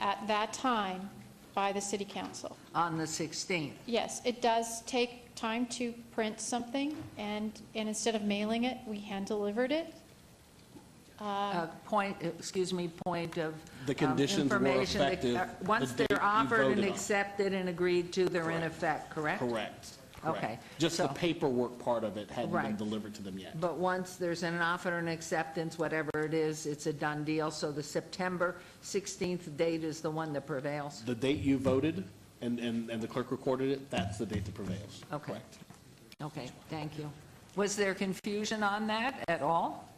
at that time by the city council. On the 16th? Yes, it does take time to print something, and instead of mailing it, we hand-delivered it. Point of The conditions were information. effective Once the date they're you offered and voted on. accepted and agreed to, they're in effect, correct? Correct. Okay. Just the paperwork part of it hadn't been Right. delivered to them yet. But once there's an offer and acceptance, whatever it is, it's a done deal. So the September 16th date is the one that prevails? The date you voted and the clerk recorded it, that's the date that prevails. Okay. Okay, thank you. Was there confusion on that at all?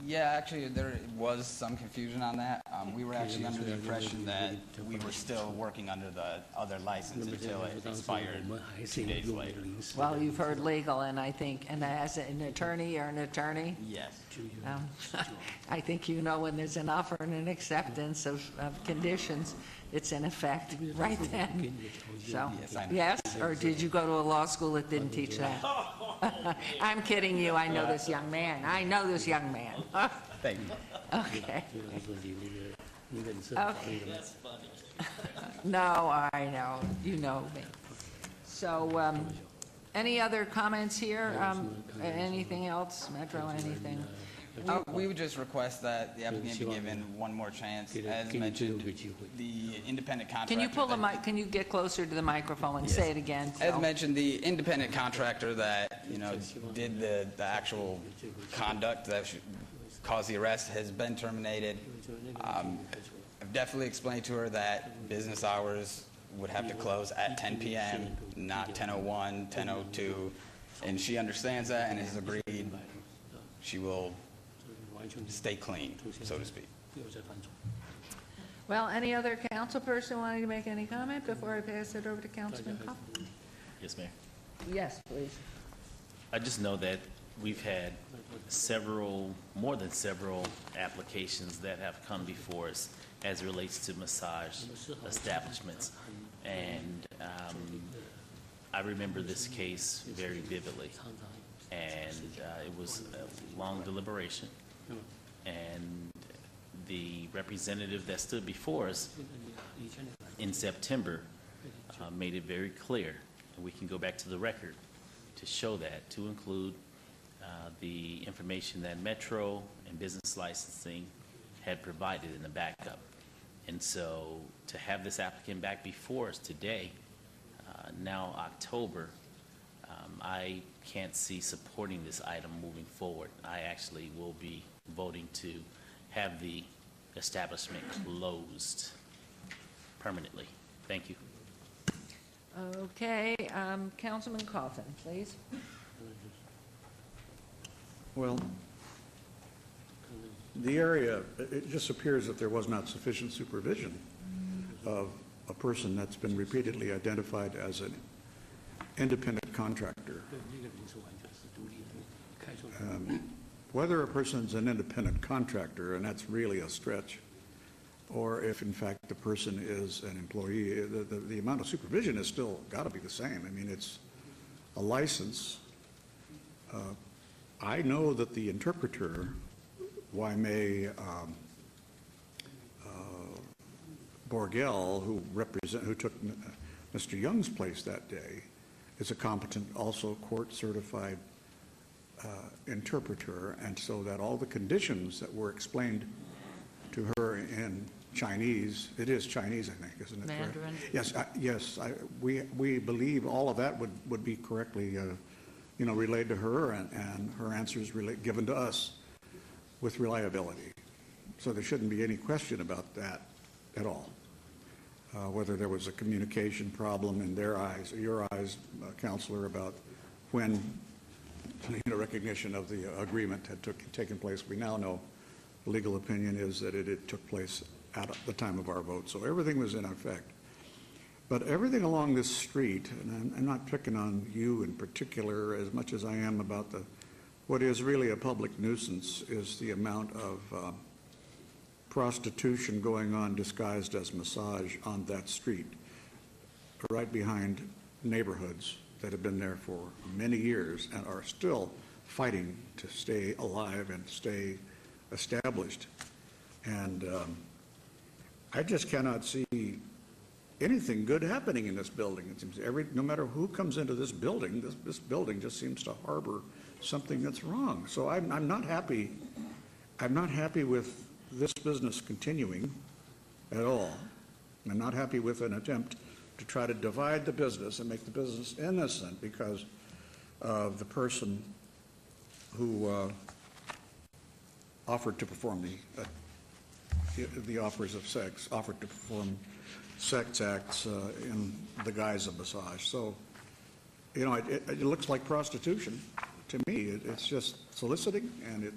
Yeah, actually, there was some confusion on that. We were actually under the impression that we were still working under the other license until it expired 2 days later. Well, you've heard legal, and I think, and as an attorney, you're an attorney? Yes. I think you know when there's an offer and an acceptance of conditions, it's in effect right then. So, Yes, I know. yes, or did you go to a law school that didn't teach that? I'm kidding you, I know this young man. I know this young man. Thank you. Okay. Okay. No, I know, you know me. So, any other comments here? Anything else, Metro, anything? We would just request that the applicant be given one more chance. As mentioned, the independent contractor. Can you pull the mic, can you get closer to the microphone and say it again? As Phil? mentioned, the independent contractor that, did the actual conduct that caused the arrest has been terminated. I've definitely explained to her that business hours would have to close at 10 p.m., not 10:01, 10:02, and she understands that and has agreed she will stay clean, so to speak. Well, any other council person wanting to make any comment before I pass it over to Councilman Coffin? Yes, Mayor. Yes, please. I just know that we've had more than several applications that have come before us as it relates to massage establishments. And I remember this case very vividly. And it was a long deliberation. And the representative that stood before us in September made it very clear, and we can go back to the record to show that, to include the information that Metro and Business Licensing had provided in the backup. And so to have this applicant back before us today, now October, I can't see supporting this item moving forward. I actually will be voting to have the establishment closed permanently. Thank you. Okay, Councilman Coffin, please. Well, the area, it just appears that there was not sufficient supervision of a person that's been repeatedly identified as an independent contractor. Whether a person's an independent contractor, and that's really a stretch, or if in fact the person is an employee, the amount of supervision is still got to be the same. I mean, it's a license. I know that the interpreter, Waimei Borgel, who took Mr. Young's place that day, is a competent, also court-certified interpreter, and so that all the conditions that were explained to her in Chinese, it is Chinese, I think, isn't it? Mandarin? Correct? Yes, we believe all of that would be correctly, relayed to her, and her answers given to us with reliability. So there shouldn't be any question about that at all. Whether there was a communication problem in their eyes, or your eyes, Counselor, about when recognition of the agreement had taken place. We now know the legal opinion is that it took place at the time of our vote. So everything was in effect. But everything along this street, and I'm not picking on you in particular as much as I am about what is really a public nuisance, is the amount of prostitution going on disguised as massage on that street, right behind neighborhoods that have been there for many years and are still fighting to stay alive and stay established. And I just cannot see anything good happening in this building. It seems no matter who comes into this building, this building just seems to harbor something that's wrong. So I'm not happy. I'm not happy with this business continuing at all. I'm not happy with an attempt to try to divide the business and make the business innocent because of the person who offered to perform the offers of sex, offered to perform sex acts in the guise of massage. So, it looks like prostitution to me. It's just soliciting, and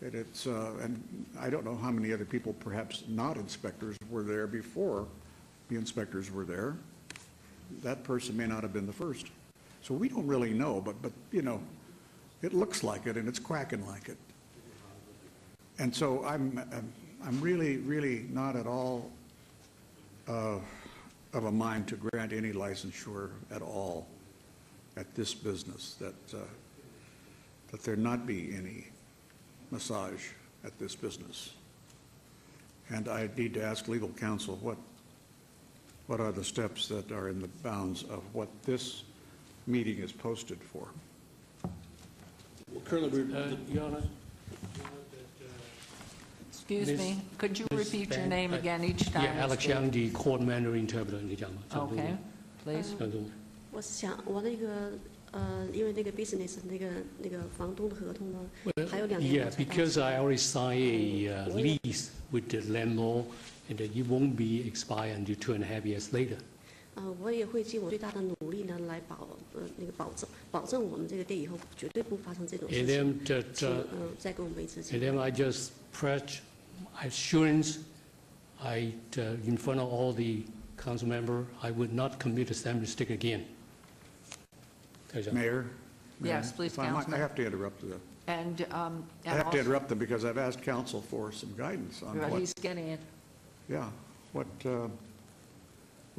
and I don't know how many other people, perhaps not inspectors, were there before the inspectors were there. That person may not have been the first. So we don't really know, but it looks like it, and it's quacking like it. And so I'm really, really not at all of a mind to grant any licensure at all at this business, that there not be any massage at this business. And I need to ask legal counsel what are the steps that are in the bounds of what this meeting is posted for. Currently, Your Honor, Excuse me, could you repeat your name again each time? Yeah, Alex Young, the court Mandarin interpreter. 你讲吧， Okay, please. 讲中文。我想我那个因为那个 business 那个房东的合同呢，还有2年。Yeah, because I already signed a lease with the landlord, and that it won't be expired until 2.5 years later. 我也会尽我最大的努力呢，来保证我们这个店以后绝对不发生这种事 And 情。 then 再给我们维持。And then I just pledge assurance in front of all the council member, I would not commit the same mistake again. Mayor? Yes, please, If I might, Councilman. I have to interrupt the, And I have to interrupt them because I've asked council for some guidance on what, He's getting it. yeah, what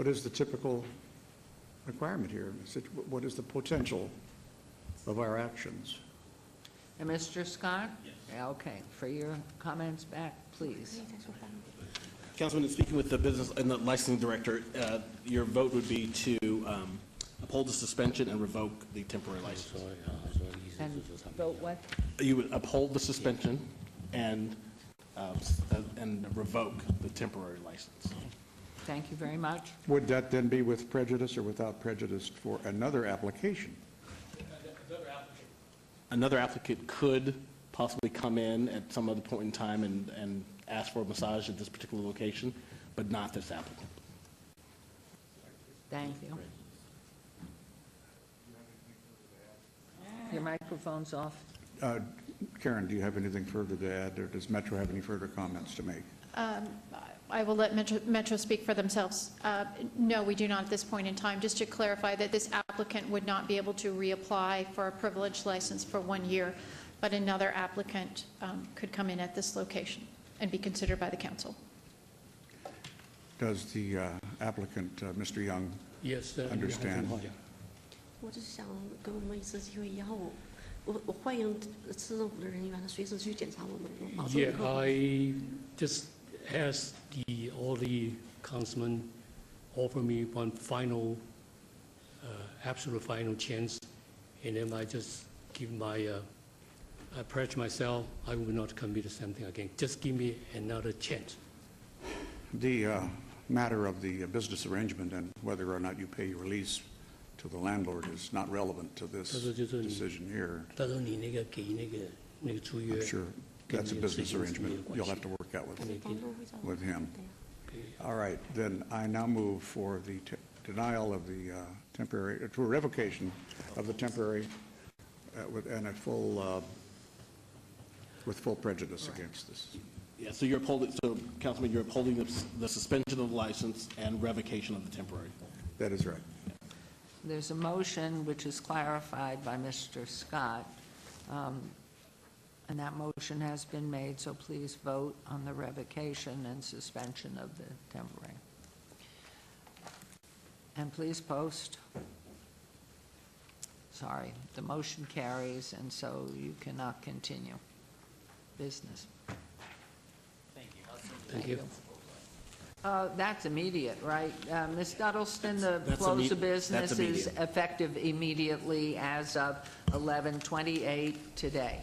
is the typical requirement here? What is the potential of our actions? And Mr. Scott? Yeah, okay, for your comments back, please. Councilman, in speaking with the business and the licensing director, your vote would be to uphold the suspension and revoke the temporary license. And vote what? You would uphold the suspension and revoke the temporary license. Thank you very much. Would that then be with prejudice or without prejudice for another application? Another applicant could possibly come in at some other point in time and ask for a massage at this particular location, but not this applicant. Thank you. Your microphone's off. Karen, do you have anything further to add, or does Metro have any further comments to make? I will let Metro speak for themselves. No, we do not at this point in time. Just to clarify that this applicant would not be able to reapply for a privileged license for 1 year, but another applicant could come in at this location and be considered by the council. Does the applicant, Mr. Young, Yes, understand? 我只是想给我们一次机会，以后我欢迎市政府的人员随时去检查我们，我保证以 Yeah, 后。 I just asked all the councilmen offer me one final, absolute final chance, and then I just give I pledge myself, I will not commit the same thing again. Just give me another chance. The matter of the business arrangement and whether or not you pay your lease to the landlord is not relevant to this 他说就是你 decision here. 他说你那个给那个租约 I'm sure 跟 that's a 那个 business 税金是没有 arrangement. 关 You'll 系 have to work out 那个 with him. All right, then I now move for the denial of the temporary, to a revocation of the temporary and a full, with full prejudice against this. Yeah, so you're upholding, so Councilman, you're upholding the suspension of the license and revocation of the temporary. That is right. There's a motion which is clarified by Mr. Scott, and that motion has been made, so please vote on the revocation and suspension of the temporary. And please post. Sorry, the motion carries, and so you cannot continue business. Thank you. That's immediate, right? Ms. Duddleston, the That's close of that's business is immediate. effective immediately as of 11:28 today.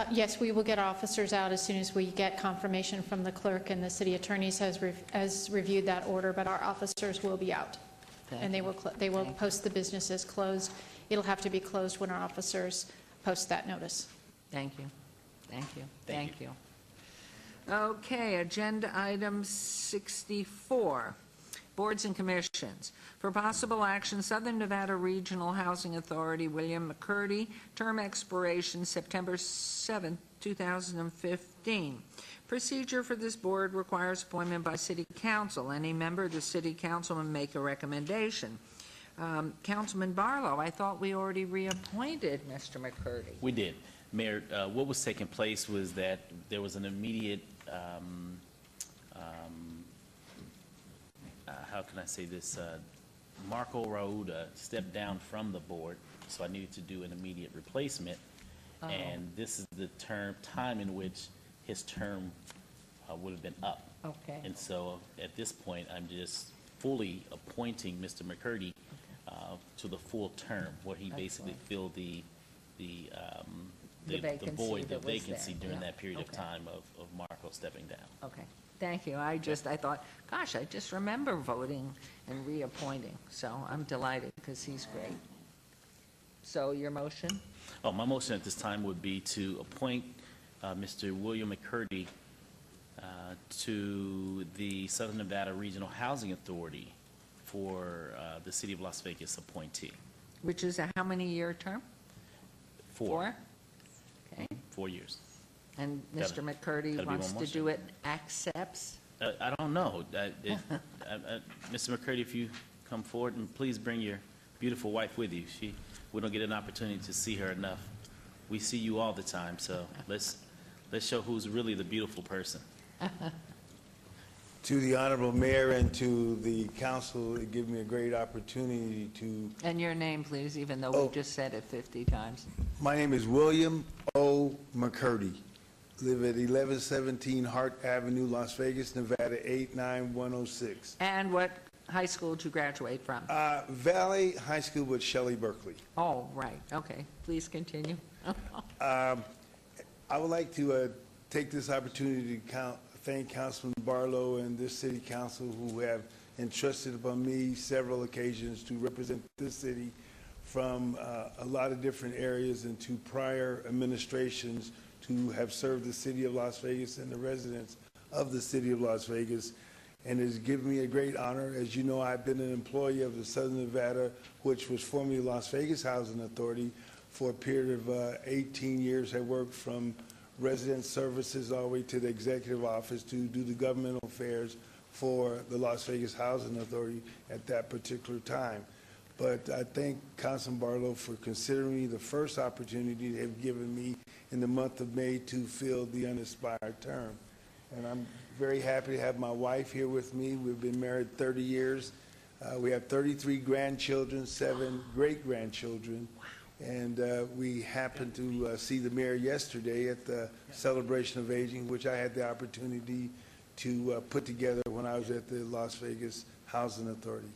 Yes, we will get officers out as soon as we get confirmation from the clerk, and the city attorneys has reviewed that order, but our officers will be out. And they will post the business as closed. It'll have to be closed when our officers post that notice. Thank you. Thank you. Thank you. Okay, agenda item 64, boards and commissions. For possible action, Southern Nevada Regional Housing Authority, William McCurdy, term expiration September 7, 2015. Procedure for this board requires appointment by City Council. Any member of the City Council may make a recommendation. Councilman Barlow, I thought we already reappointed Mr. McCurdy. We did. Mayor, what was taking place was that there was an immediate, how can I say this? Marco Rauda stepped down from the board, so I needed to do an immediate replacement. Oh. And this is the time in which his term would have been up. Okay. And so at this point, I'm just fully appointing Mr. McCurdy to the full term, where he basically filled the vacancy void, the that was vacancy there. during Yeah. that period of Okay. time of Marco stepping down. Okay, thank you. I thought, gosh, I just remember voting and reappointing, so I'm delighted because he's great. So your motion? Oh, my motion at this time would be to appoint Mr. William McCurdy to the Southern Nevada Regional Housing Authority for the City of Las Vegas appointee. Which is a how many year term? 4. Okay, 4 years. And That'll- Mr. McCurdy that'll be wants one more to do it, accepts? I don't know. Mr. McCurdy, if you come forward, and please bring your beautiful wife with you. We don't get an opportunity to see her enough. We see you all the time, so let's show who's really the beautiful person. To the Honorable Mayor and to the council, it gives me a great opportunity to, And your name, please, even though we've just said it 50 times. my name is William O. McCurdy. Live at 1117 Hart Avenue, Las Vegas, Nevada, 89106. And what high school did you graduate from? Valley High School with Shelley Berkeley. Oh, right, okay. Please continue. I would like to take this opportunity to thank Councilman Barlow and this city council who have entrusted upon me several occasions to represent this city from a lot of different areas and to prior administrations to have served the city of Las Vegas and the residents of the city of Las Vegas. And it has given me a great honor. As you know, I've been an employee of the Southern Nevada, which was formerly Las Vegas Housing Authority, for a period of 18 years. I worked from resident services all the way to the executive office to do the governmental affairs for the Las Vegas Housing Authority at that particular time. But I thank Councilman Barlow for considering me the first opportunity they have given me in the month of May to fill the unexpired term. And I'm very happy to have my wife here with me. We've been married 30 years. We have 33 grandchildren, 7 great-grandchildren. And we happened to see the mayor yesterday at the Celebration of Aging, which I had the opportunity to put together when I was at the Las Vegas Housing Authority.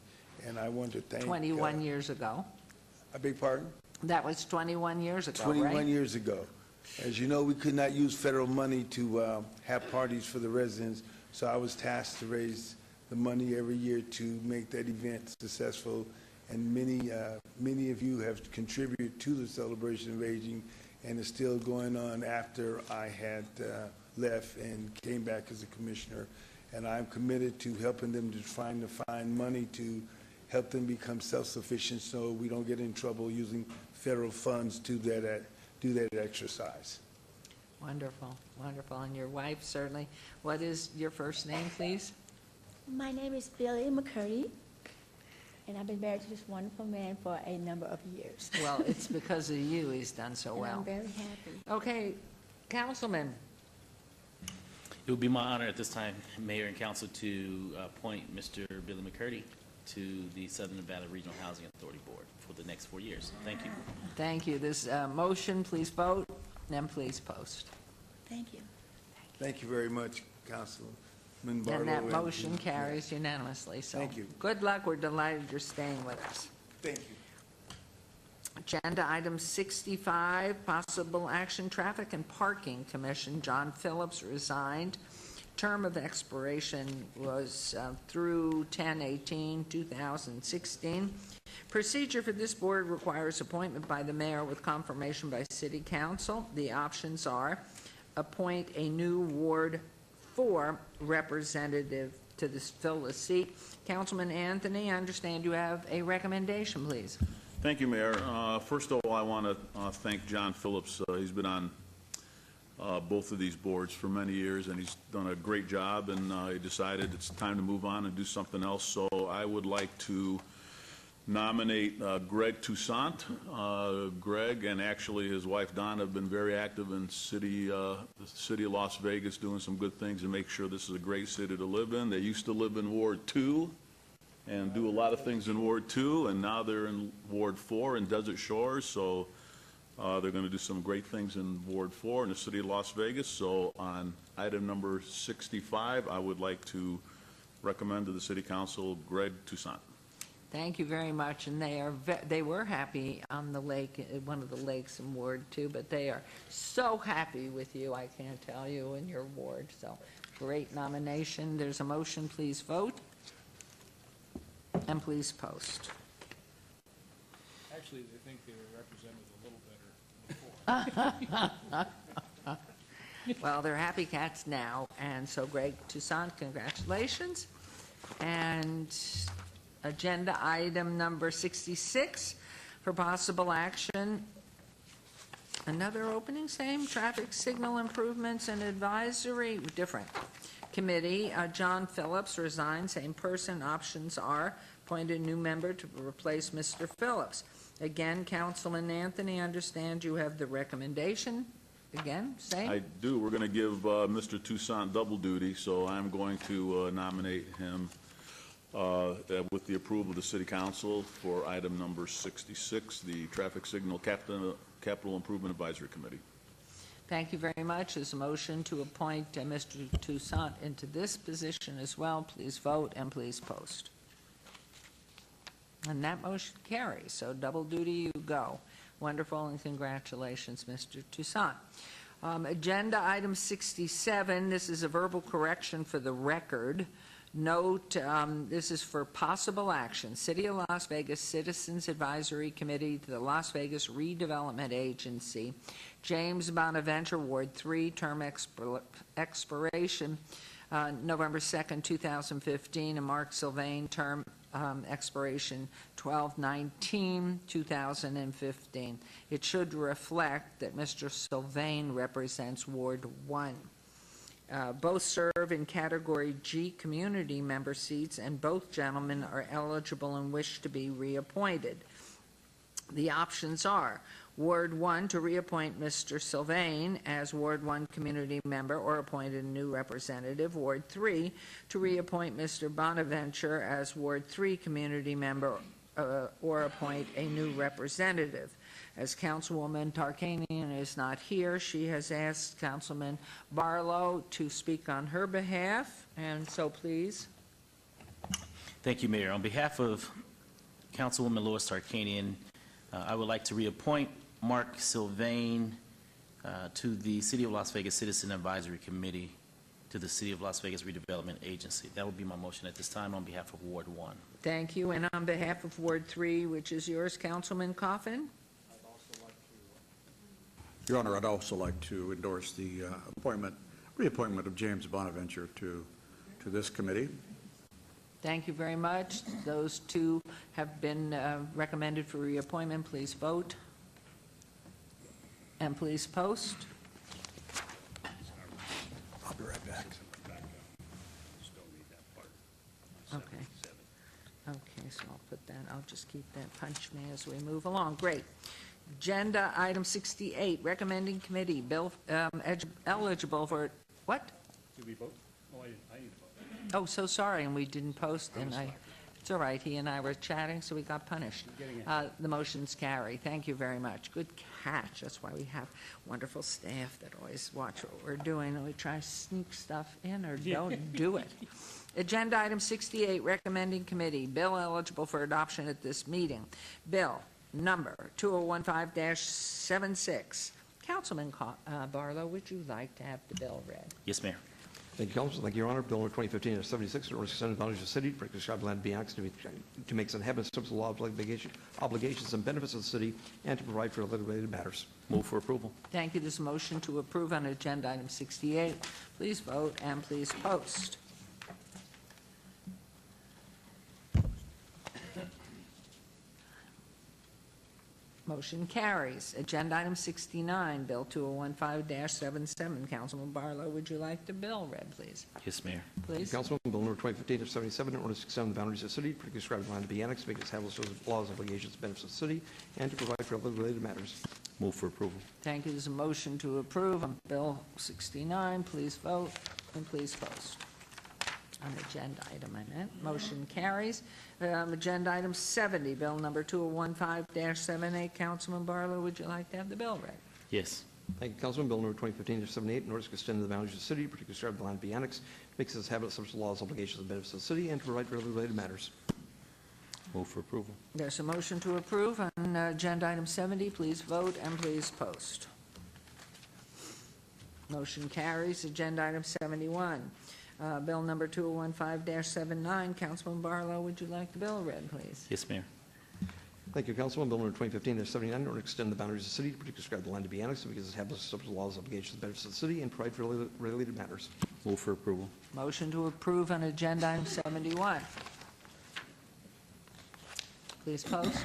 And I want to thank... 21 years ago. I beg pardon? That was 21 years ago, 21 right? years ago. As you know, we could not use federal money to have parties for the residents, so I was tasked to raise the money every year to make that event successful. And many of you have contributed to the Celebration of Aging, and it's still going on after I had left and came back as a commissioner. And I'm committed to helping them to find money to help them become self-sufficient so we don't get in trouble using federal funds to do that exercise. Wonderful, wonderful. And your wife, certainly. What is your first name, please? My name is Billy McCurdy, and I've been married to this wonderful man for a number of years. Well, it's because of you he's done so And well. I'm very happy. Okay, Councilman. It would be my honor at this time, Mayor and Council, to appoint Mr. Billy McCurdy to the Southern Nevada Regional Housing Authority Board for the next 4 years. Thank you. Thank you. This motion, please vote, and please post. Thank you. Thank you very much, Councilman Barlow. And that motion carries unanimously, so. Thank you. Good luck. We're delighted you're staying with us. Thank you. Agenda item 65, possible action, Traffic and Parking Commission. John Phillips resigned. Term of expiration was through 10/18/2016. Procedure for this board requires appointment by the mayor with confirmation by city council. The options are appoint a new Ward 4 representative to fill the seat. Councilman Anthony, I understand you have a recommendation, please. Thank you, Mayor. First of all, I want to thank John Phillips. He's been on both of these boards for many years, and he's done a great job, and he decided it's time to move on and do something else. So I would like to nominate Greg Toussaint. Greg and actually his wife Donna have been very active in the city of Las Vegas, doing some good things and make sure this is a great city to live in. They used to live in Ward 2 and do a lot of things in Ward 2, and now they're in Ward 4 in Desert Shores, so they're going to do some great things in Ward 4 in the city of Las Vegas. So on item number 65, I would like to recommend to the city council Greg Toussaint. Thank you very much, and they were happy on the lake, one of the lakes in Ward 2, but they are so happy with you, I can't tell you, in your ward. So great nomination. There's a motion. Please vote. And please post. Actually, they think they were represented a little better before. Well, they're happy cats now, and so Greg Toussaint, congratulations. And agenda item number 66 for possible action, Another opening, same, traffic signal improvements and advisory, different. Committee, John Phillips resigned, same person. Options are appoint a new member to replace Mr. Phillips. Again, Councilman Anthony, I understand you have the recommendation. Again, same? I do. We're going to give Mr. Toussaint double duty, so I'm going to nominate him with the approval of the City Council for item number 66, the Traffic Signal Capital Improvement Advisory Committee. Thank you very much. There's a motion to appoint Mr. Toussaint into this position as well. Please vote and please post. And that motion carries, so double duty you go. Wonderful, and congratulations, Mr. Toussaint. Agenda item 67, this is a verbal correction for the record. Note, this is for possible action. City of Las Vegas Citizens Advisory Committee to the Las Vegas Redevelopment Agency. James Bonaventure, Ward 3, term expiration November 2nd, 2015, and Mark Sylvain, term expiration 12/19/2015. It should reflect that Mr. Sylvain represents Ward 1. Both serve in Category G community member seats, and both gentlemen are eligible and wish to be reappointed. The options are Ward 1 to reappoint Mr. Sylvain as Ward 1 community member or appoint a new representative. Ward 3 to reappoint Mr. Bonaventure as Ward 3 community member or appoint a new representative. As Councilwoman Tarkanian is not here, she has asked Councilman Barlow to speak on her behalf, and so please. Thank you, Mayor. On behalf of Councilwoman Lois Tarkanian, I would like to reappoint Mark Sylvain to the City of Las Vegas Citizen Advisory Committee to the City of Las Vegas Redevelopment Agency. That would be my motion at this time on behalf of Ward 1. Thank you. And on behalf of Ward 3, which is yours, Councilman Coffin? Your Honor, I'd also like to endorse the reappointment of James Bonaventure to this committee. Thank you very much. Those two have been recommended for reappointment. Please vote. And please post. I'll be right back. Okay. Okay, so I'll put that, I'll just keep that punch me as we move along. Great. Agenda item 68, recommending committee, bill eligible for, what? Did we vote? Oh, I need to vote. Oh, so sorry, and we didn't post, and it's all right, he and I were chatting, so we got punished. The motion's carry. Thank you very much. Good catch. That's why we have wonderful staff that always watch what we're doing, and we try to sneak stuff in or don't do it. Agenda item 68, recommending committee, bill eligible for adoption at this meeting. Bill number 2015-76. Councilman Barlow, would you like to have the bill read? Yes, Mayor. Thank you, Council. Thank you, Your Honor. Bill number 2015-76, an order to advantage of the city for prescribed land be annexed to make some habits, terms of law, obligations, and benefits of the city, and to provide for related matters. Move for approval. Thank you. This motion to approve on agenda item 68. Please vote and please post. Motion carries. Agenda item 69, Bill 2015-77. Councilman Barlow, would you like the bill read, please? Yes, Mayor. Please. Councilman, Bill number 2015-77, in order to extend the boundaries of the city, for prescribed land to be annexed, to make establish those laws, obligations, benefits of the city, and to provide for other related matters. Move for approval. Thank you. There's a motion to approve on Bill 69. Please vote and please post. On agenda item, I meant. Motion carries. Agenda item 70, Bill number 2015-78. Councilman Barlow, would you like to have the bill read? Yes. Thank you, Councilman. Bill number 2015-78, in order to extend the boundaries of the city, particularly prescribed land be annexed, makes its habit such laws, obligations, and benefits of the city, and to provide for other related matters. Move for approval. There's a motion to approve on agenda item 70. Please vote and please post. Motion carries. Agenda item 71. Bill number 2015-79. Councilman Barlow, would you like the bill read, please? Yes, Mayor. Thank you, Councilman. Bill number 2015-79, in order to extend the boundaries of the city, particularly prescribed land to be annexed, because it establishes such laws, obligations, and benefits of the city, and provide for related matters. Move for approval. Motion to approve on agenda item 71. Please post.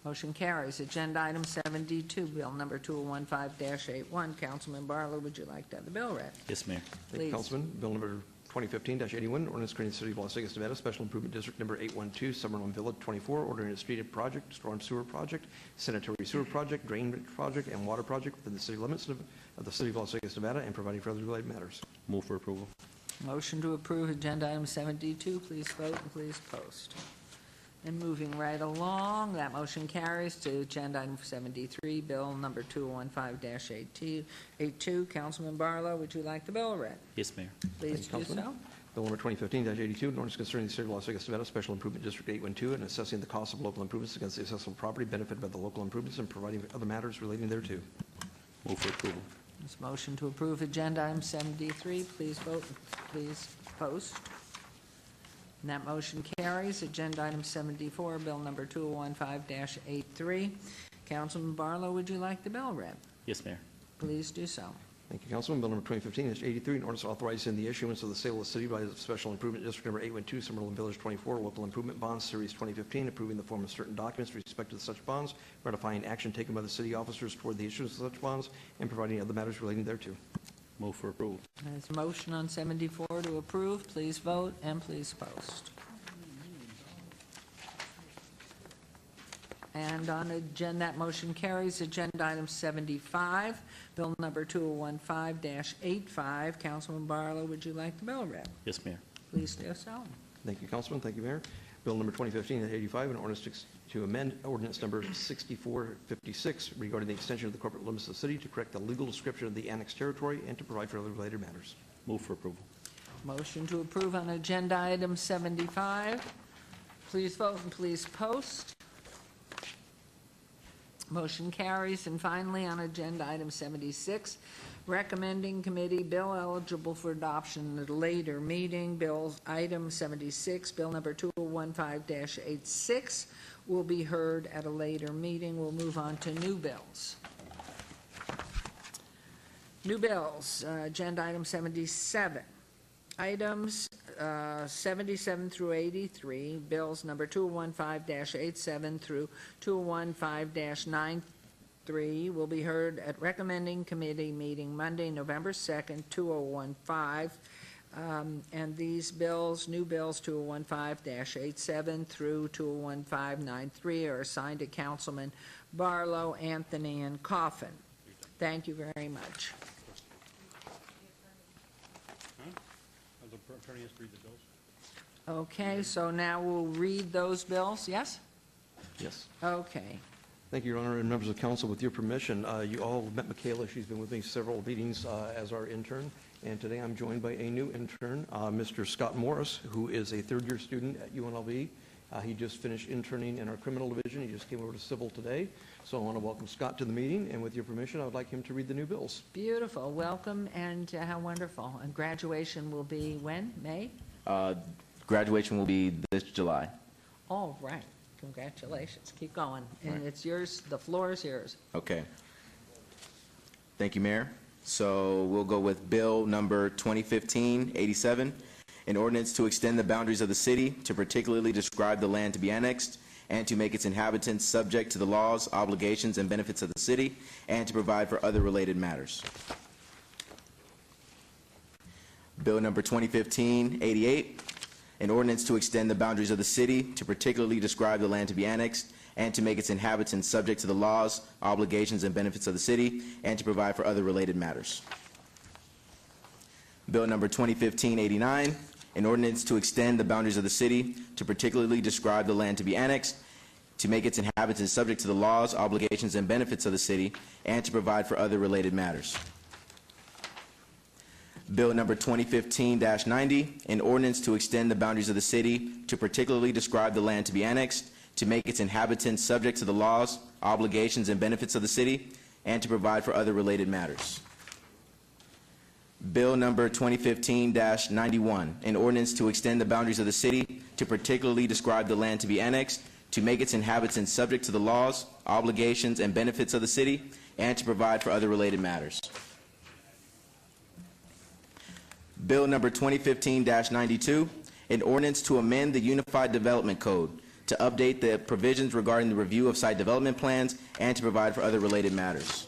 Motion carries. Agenda item 72, Bill number 2015-81. Councilman Barlow, would you like to have the bill read? Yes, Mayor. Thank you, Please. Councilman. Bill number 2015-81, ordinance creating the City of Las Vegas, Nevada, Special Improvement District number 812, Summerlin Village 24, ordering a street project, storm sewer project, sanitary sewer project, drainage project, and water project within the city limits of the City of Las Vegas, Nevada, and providing for other related matters. Move for approval. Motion to approve agenda item 72. Please vote and please post. And moving right along, that motion carries to agenda item 73, bill number 2015-82. Councilman Barlow, would you like the bill read? Yes, Mayor. Please do so. Bill number 2015-82, an ordinance concerning the City of Las Vegas, Nevada, Special Improvement District 812, and assessing the cost of local improvements against the assessable property benefited by the local improvements and providing other matters relating thereto. Move for approval. This motion to approve agenda item 73. Please vote and please post. And that motion carries. Agenda item 74, bill number 2015-83. Councilman Barlow, would you like the bill read? Yes, Mayor. Please do so. Thank you, Councilman. Bill number 2015-83, an ordinance authorizing the issuance of the sale of the city by the Special Improvement District number 812, Summerlin Village 24, local improvement bonds, Series 2015, approving the form of certain documents with respect to such bonds, ratifying action taken by the city officers toward the issuance of such bonds, and providing other matters relating thereto. Move for approval. There's a motion on 74 to approve. Please vote and please post. And on agenda, that motion carries. Agenda item 75, bill number 2015-85. Councilman Barlow, would you like the bill read? Yes, Mayor. Please do so. Thank you, Councilman. Thank you, Mayor. Bill number 2015-85, an ordinance to amend ordinance number 6456 regarding the extension of the corporate limits of the city to correct the legal description of the annexed territory and to provide for other related matters. Move for approval. Motion to approve on agenda item 75. Please vote and please post. Motion carries. And finally, on agenda item 76, recommending committee bill eligible for adoption at a later meeting. Bill item 76, bill number 2015-86, will be heard at a later meeting. We'll move on to new bills. New bills, agenda item 77. Items 77 through 83, bills number 2015-87 through 2015-93 will be heard at recommending committee meeting Monday, November 2nd, 2015. And these bills, new bills 2015-87 through 2015-93 are assigned to Councilman Barlow, Anthony, and Coffin. Thank you very much. The attorney has to read the bills. Okay, so now we'll read those bills, yes? Yes. Okay. Thank you, Your Honor, and members of council. With your permission, you all met Michaela. She's been with me several meetings as our intern, and today I'm joined by a new intern, Mr. Scott Morris, who is a third-year student at UNLV. He just finished interning in our criminal division. He just came over to civil today. So I want to welcome Scott to the meeting, and with your permission, I would like him to read the new bills. Beautiful. Welcome, and how wonderful. And graduation will be when? May? Graduation will be this July. Oh, right. Congratulations. Keep going. And it's yours. The floor is yours. Okay. Thank you, Mayor. So we'll go with Bill number 2015-87, an ordinance to extend the boundaries of the city to particularly describe the land to be annexed and to make its inhabitants subject to the laws, obligations, and benefits of the city, and to provide for other related matters. Bill number 2015-88, an ordinance to extend the boundaries of the city to particularly describe the land to be annexed and to make its inhabitants subject to the laws, obligations, and benefits of the city, and to provide for other related matters. Bill number 2015-89, an ordinance to extend the boundaries of the city to particularly describe the land to be annexed, to make its inhabitants subject to the laws, obligations, and benefits of the city, and to provide for other related matters. Bill number 2015-90, an ordinance to extend the boundaries of the city to particularly describe the land to be annexed, to make its inhabitants subject to the laws, obligations, and benefits of the city, and to provide for other related matters. Bill number 2015-91, an ordinance to extend the boundaries of the city to particularly describe the land to be annexed, to make its inhabitants subject to the laws, obligations, and benefits of the city, and to provide for other related matters. Bill number 2015-92, an ordinance to amend the Unified Development Code to update the provisions regarding the review of site development plans and to provide for other related matters.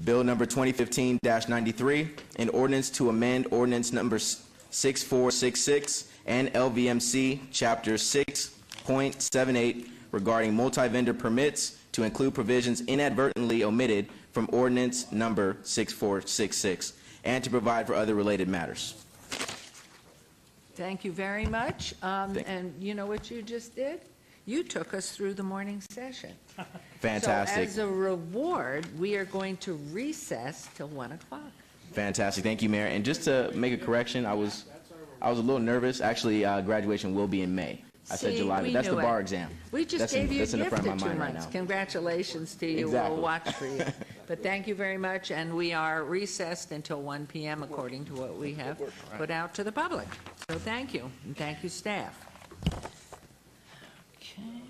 Bill number 2015-93, an ordinance to amend ordinance number 6466 and LVMC Chapter 6.78 regarding multi-vendor permits to include provisions inadvertently omitted from ordinance number 6466 and to provide for other related matters. Thank you very much. And you know what you just did? You took us through the morning session. Fantastic. So as a reward, we are going to recess till 1 o'clock. Fantastic. Thank you, Mayor. And just to make a correction, I was a little nervous. Actually, graduation will be in May. I said See, July, we but that's the knew bar it. exam. We just That's gave you a that's in the gift front of of my 2 mind right months. now. Congratulations to you. Exactly. We'll watch for you. But thank you very much, and we are recessed until 1 p.m. according to what we have put out to the public. So thank you, and thank you, staff. Okay.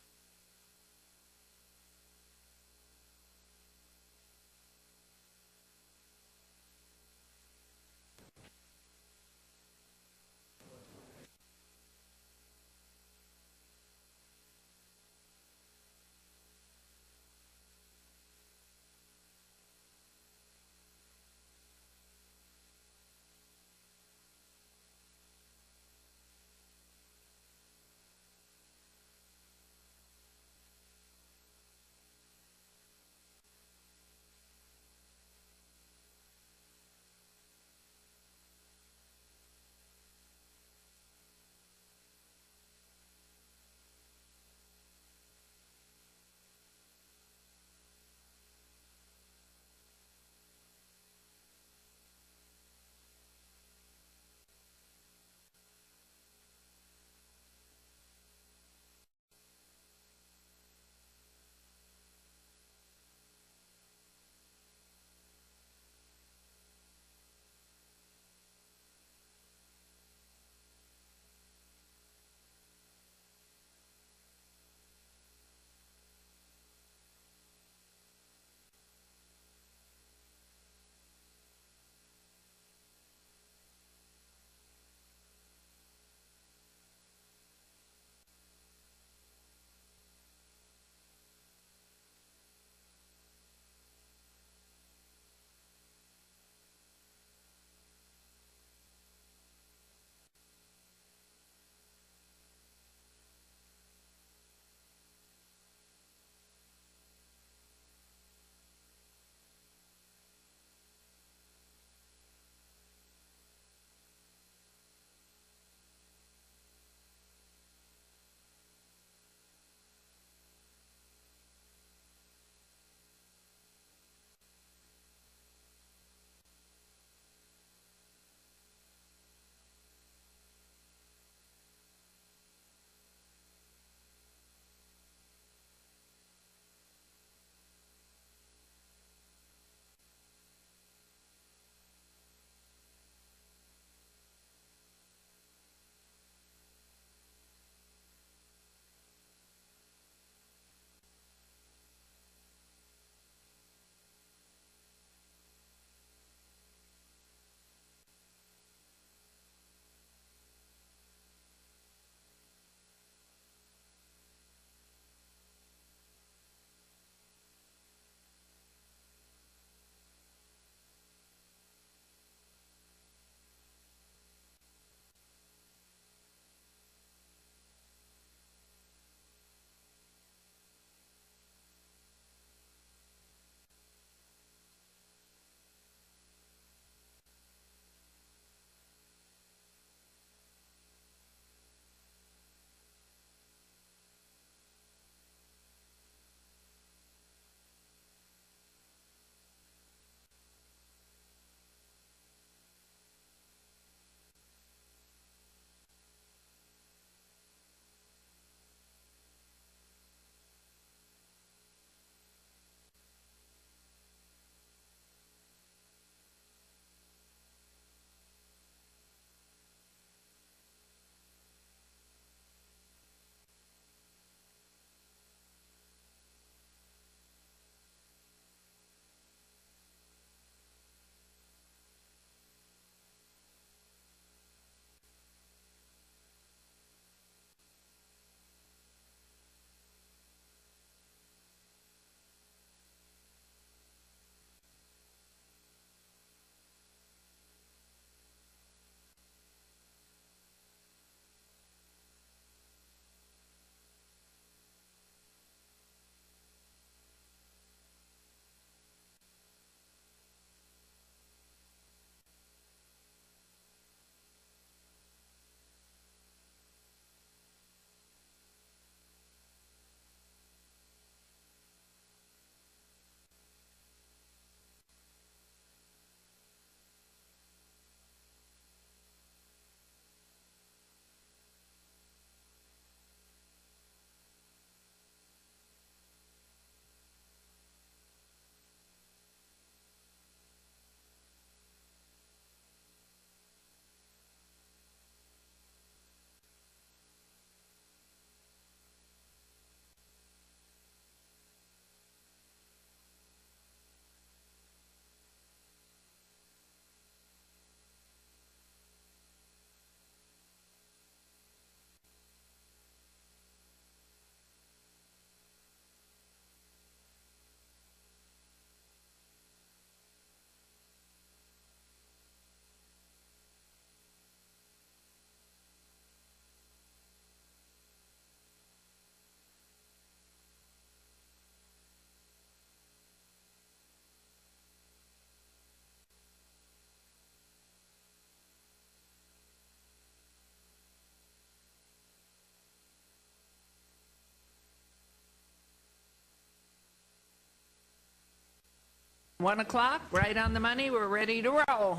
1 o'clock, right on the money, we're ready to roll,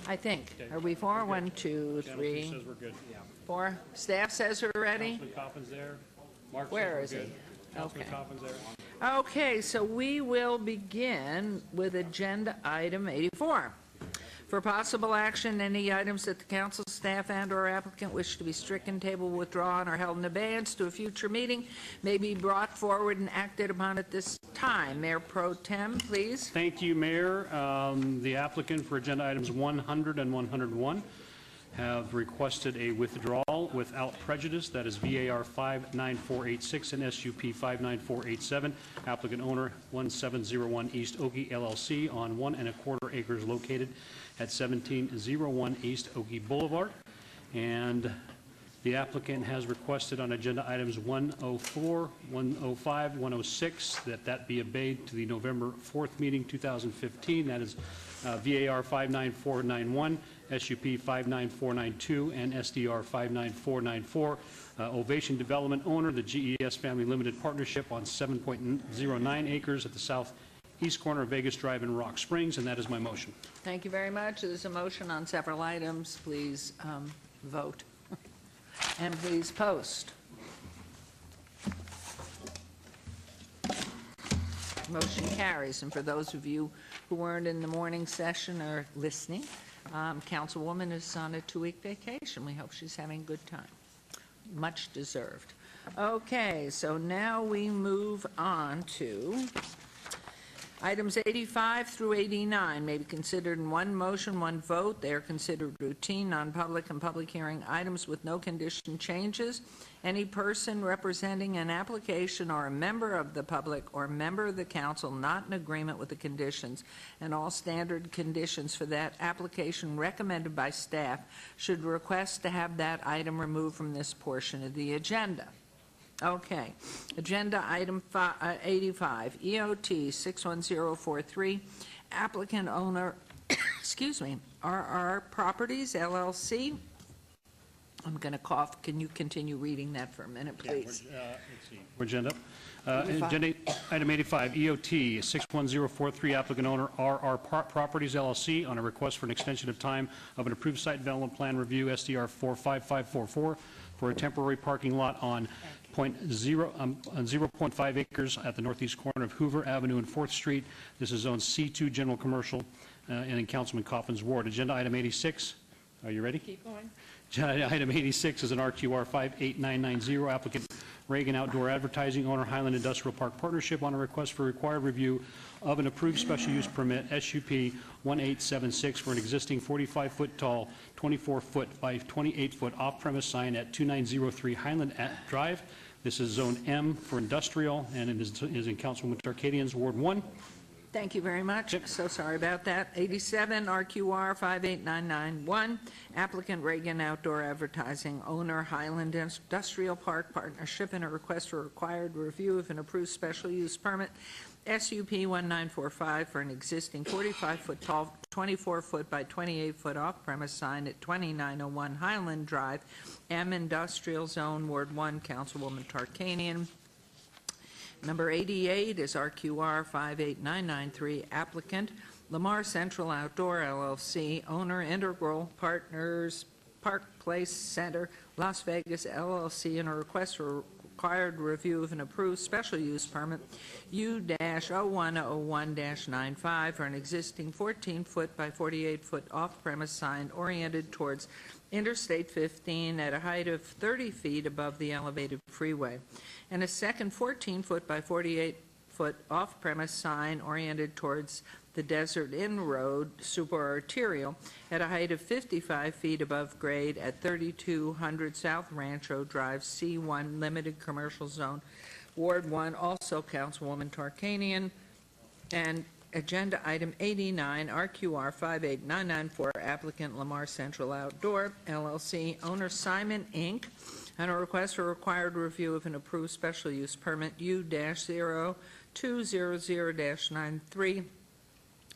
I think. Are we 4? 1, 2, 3, Says we're good. 4. Staff says we're ready? Councilman Coffin's there. Mark says Where we're is he? good. Councilman Okay. Coffin's there. Okay, so we will begin with agenda item 84. For possible action, any items that the council, staff, and/or applicant wish to be stricken, tabled, withdrawn, or held in abeyance to a future meeting may be brought forward and acted upon at this time. Mayor Pro Tem, please. Thank you, Mayor. The applicant for agenda items 100 and 101 have requested a withdrawal without prejudice. That is VAR 59486 and SUP 59487. Applicant owner 1701 East Okie LLC on 1 1/4 acres located at 1701 East Okie Boulevard. And the applicant has requested on agenda items 104, 105, 106 that be obeyed to the November 4th meeting, 2015. That is VAR 59491, SUP 59492, and SDR 59494. Ovation Development owner, the GES Family Limited Partnership on 7.09 acres at the southeast corner of Vegas Drive in Rock Springs, and that is my motion. Thank you very much. There's a motion on several items. Please vote. And please post. Motion carries. And for those of you who weren't in the morning session or listening, Councilwoman is on a 2-week vacation. We hope she's having a good time. Much deserved. Okay, so now we move on to items 85 through 89 may be considered in one motion, one vote. They are considered routine, non-public, and public hearing items with no condition changes. Any person representing an application or a member of the public or member of the council not in agreement with the conditions and all standard conditions for that application recommended by staff should request to have that item removed from this portion of the agenda. Okay, agenda item 85, EOT 61043, applicant owner, excuse me, RR Properties LLC. I'm going to cough. Can you continue reading that for a minute, please? Agenda. Agenda item 85, EOT 61043, applicant owner RR Properties LLC on a request for an extension of time of an approved site development plan review SDR 45544 for a temporary parking lot on 0.5 acres at the northeast corner of Hoover Avenue and 4th Street. This is Zone C2 General Commercial and in Councilman Coffin's ward. Agenda item 86. Are you ready? Keep going. Agenda item 86 is an RQR 58990, applicant Reagan Outdoor Advertising, owner Highland Industrial Park Partnership on a request for required review of an approved special use permit, SUP 1876, for an existing 45-foot tall, 24-foot by 28-foot off-premise sign at 2903 Highland Drive. This is Zone M for industrial, and it is in Councilwoman Tarkadian's Ward 1. Thank you very much. So sorry about that. 87 RQR 58991, applicant Reagan Outdoor Advertising, owner Highland Industrial Park Partnership, and a request for required review of an approved special use permit, SUP 1945, for an existing 45-foot tall, 24-foot by 28-foot off-premise sign at 2901 Highland Drive, M Industrial Zone, Ward 1, Councilwoman Tarkanian. Number 88 is RQR 58993, applicant Lamar Central Outdoor LLC, owner Integral Partners Park Place Center, Las Vegas LLC, and a request for required review of an approved special use permit U-0101-95 for an existing 14-foot by 48-foot off-premise sign oriented towards Interstate 15 at a height of 30 feet above the elevated freeway, and a second 14-foot by 48-foot off-premise sign oriented towards the Desert Inn Road superarterial at a height of 55 feet above grade at 3200 South Rancho Drive, C1 Limited Commercial Zone, Ward 1, also Councilwoman Tarkanian. And agenda item 89, RQR 58994, applicant Lamar Central Outdoor LLC, owner Simon Inc., and a request for required review of an approved special use permit U-02000-93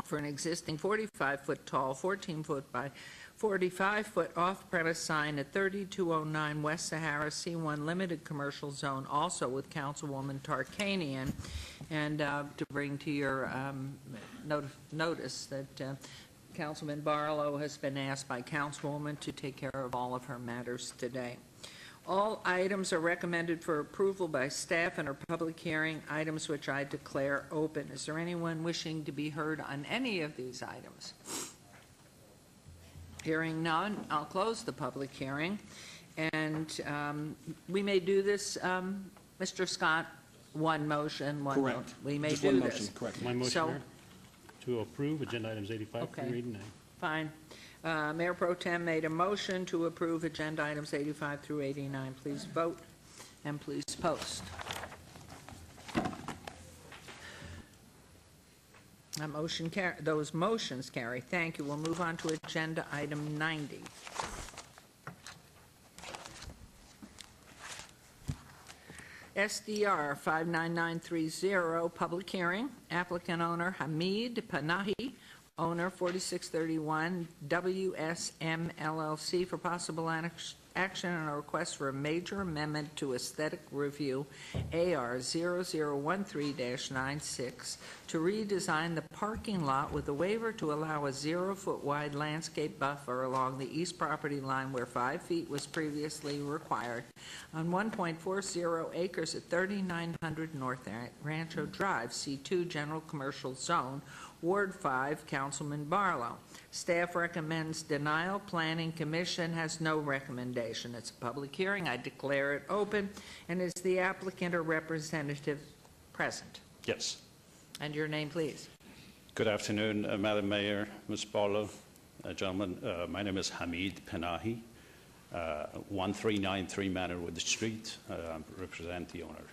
for an existing 45-foot tall, 14-foot by 45-foot off-premise sign at 3209 West Sahara C1 Limited Commercial Zone, also with Councilwoman Tarkanian. And to bring to your notice that Councilman Barlow has been asked by Councilwoman to take care of all of her matters today. All items are recommended for approval by staff and are public hearing items which I declare open. Is there anyone wishing to be heard on any of these items? Hearing none, I'll close the public hearing. And we may do this, Mr. Scott, one motion, one vote. Correct. We may Just do one this. motion, correct. My motion, So- Mayor, to approve agenda items 85 Okay. through 89. Fine. Mayor Pro Tem made a motion to approve agenda items 85 through 89. Please vote and please post. Those motions carry. Thank you. We'll move on to agenda item 90. SDR 59930, public hearing. Applicant owner Hamid Panahi, owner 4631 WSM LLC, for possible action on a request for a major amendment to aesthetic review AR 0013-96 to redesign the parking lot with a waiver to allow a 0-foot wide landscape buffer along the east property line where 5 feet was previously required on 1.40 acres at 3900 North Rancho Drive, C2 General Commercial Zone, Ward 5, Councilman Barlow. Staff recommends denial. Planning Commission has no recommendation. It's a public hearing. I declare it open. And is the applicant or representative present? Yes. And your name, please. Good afternoon, Madam Mayor, Ms. Barlow, gentlemen. My name is Hamid Panahi, 1393 Manorwood Street. I represent the owner.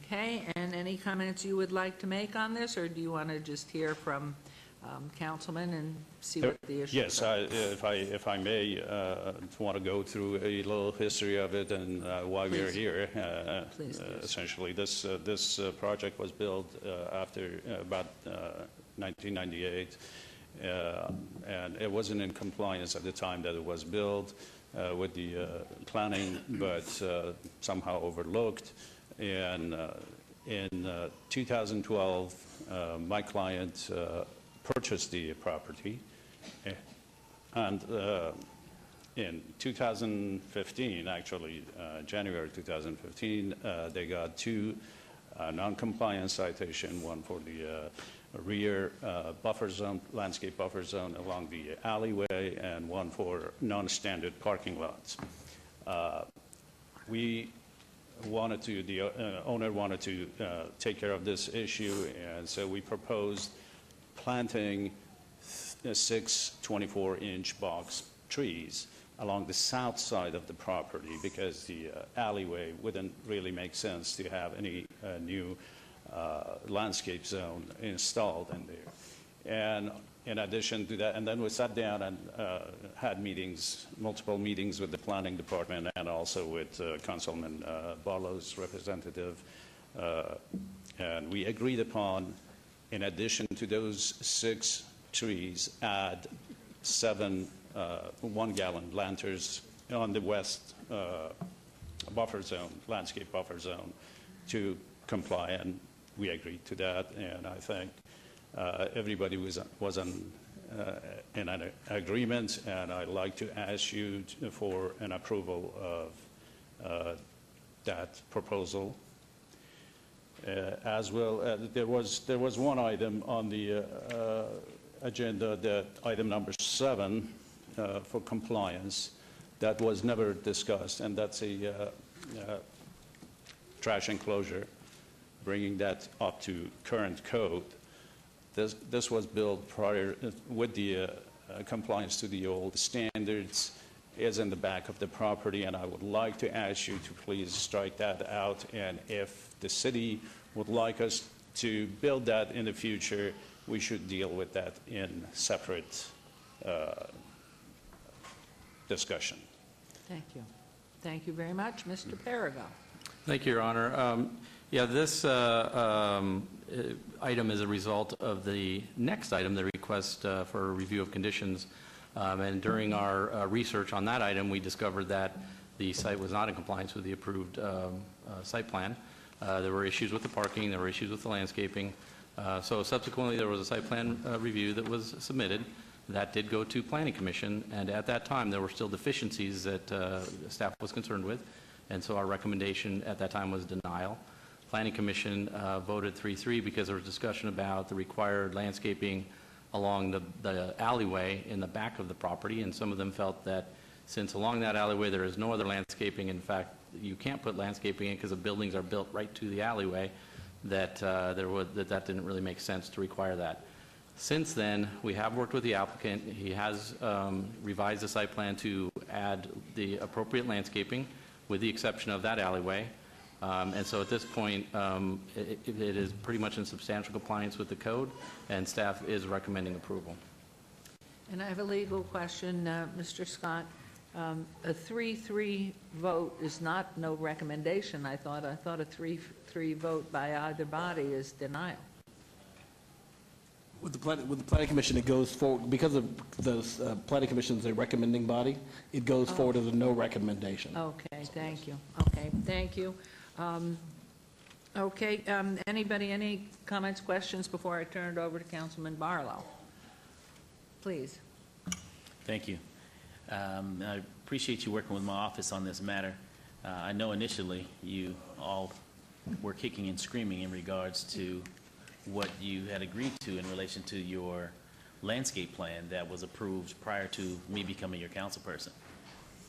Okay, and any comments you would like to make on this, or do you want to just hear from Councilman and see what the issue is? Yes, if I may, want to go through a little history of it and why we're here. Please do. Essentially, this project was built after about 1998, and it wasn't in compliance at the time that it was built with the planning, but somehow overlooked. And in 2012, my client purchased the property, and in 2015, actually January 2015, they got 2 non-compliance citations, one for the rear buffer zone, landscape buffer zone along the alleyway, and one for non-standard parking lots. The owner wanted to take care of this issue, and so we proposed planting 6 24-inch box trees along the south side of the property, because the alleyway wouldn't really make sense to have any new landscape zone installed in there. And in addition to that, and then we sat down and had multiple meetings with the planning department and also with Councilman Barlow's representative. And we agreed upon, in addition to those 6 trees, add 7 one-gallon lanterns on the west buffer zone, landscape buffer zone, to comply, and we agreed to that. And I think everybody was in an agreement, and I'd like to ask you for an approval of that proposal. As well, there was one item on the agenda, that item number 7 for compliance, that was never discussed, and that's a trash enclosure, bringing that up to current code. This was built prior with the compliance to the old standards, is in the back of the property, and I would like to ask you to please strike that out, and if the city would like us to build that in the future, we should deal with that in separate discussion. Thank you. Thank you very much. Mr. Perigo. Thank you, Your Honor. Yeah, this item is a result of the next item, the request for a review of conditions. And during our research on that item, we discovered that the site was not in compliance with the approved site plan. There were issues with the parking, there were issues with the landscaping. So subsequently, there was a site plan review that was submitted. That did go to Planning Commission, and at that time, there were still deficiencies that staff was concerned with, and so our recommendation at that time was denial. Planning Commission voted 3-3 because there was discussion about the required landscaping along the alleyway in the back of the property, and some of them felt that since along that alleyway there is no other landscaping, in fact, you can't put landscaping in because the buildings are built right to the alleyway, that that didn't really make sense to require that. Since then, we have worked with the applicant. He has revised the site plan to add the appropriate landscaping with the exception of that alleyway. And so at this point, it is pretty much in substantial compliance with the code, and staff is recommending approval. And I have a legal question, Mr. Scott. A 3-3 vote is not no recommendation, I thought. I thought a 3-3 vote by either body is denial. With the planning commission, it goes forward, because of the planning commission is a recommending body, it goes forward as a no recommendation. Okay, thank you. Okay, thank you. Okay, anybody, any comments, questions before I turn it over to Councilman Barlow? Please. Thank you. I appreciate you working with my office on this matter. I know initially you all were kicking and screaming in regards to what you had agreed to in relation to your landscape plan that was approved prior to me becoming your council person.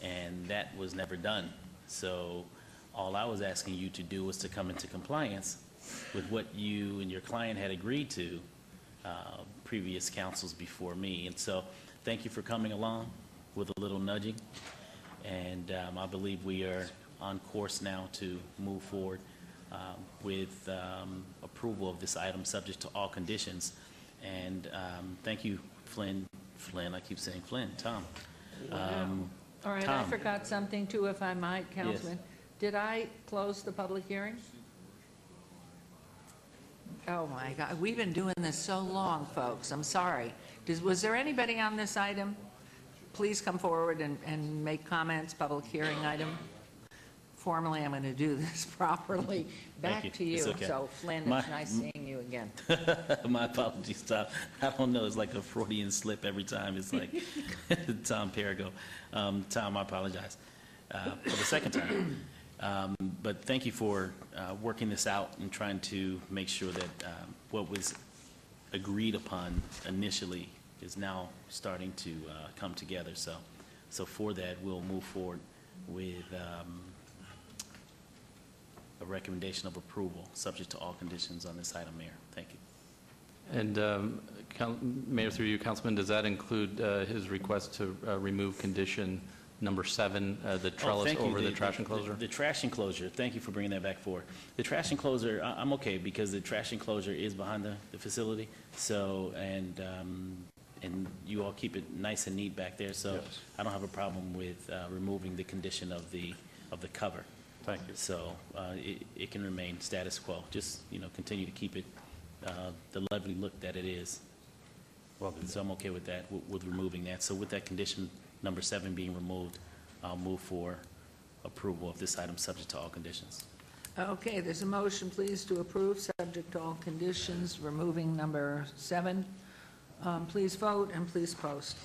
And that was never done. So all I was asking you to do was to come into compliance with what you and your client had agreed to previous councils before me. And so thank you for coming along with a little nudging. And I believe we are on course now to move forward with approval of this item subject to all conditions. And thank you, Flynn, I keep saying Flynn, Tom. All right, Tom. I forgot something too, if I might, Councilman. Yes. Did I close the public hearing? Oh, my God, we've been doing this so long, folks, I'm sorry. Was there anybody on this item? Please come forward and make comments, public hearing item. Formally, I'm going to do this properly. Back to you. It's okay. So, Flynn, it's nice seeing you again. My apologies, Tom. I don't know, it's like a Freudian slip every time. It's like Tom Perigo. Tom, I apologize for the second time. But thank you for working this out and trying to make sure that what was agreed upon initially is now starting to come together. So for that, we'll move forward with a recommendation of approval, subject to all conditions on this item, Mayor. Thank you. And Mayor, through you, Councilman, does that include his request to remove condition number 7, the trellis over the trash enclosure? The trash enclosure, thank you for bringing that back forward. The trash enclosure, I'm okay, because the trash enclosure is behind the facility, so, and you all keep it nice and neat back there, so yes. I don't have a problem with removing the condition of the cover. Thank you. So it can remain status quo. Just, continue to keep it the lovely look that it is. Well, so I'm okay with that, with removing that. So with that condition number 7 being removed, I'll move for approval of this item subject to all conditions. Okay, there's a motion, please, to approve, subject to all conditions, removing number 7. Please vote and please post.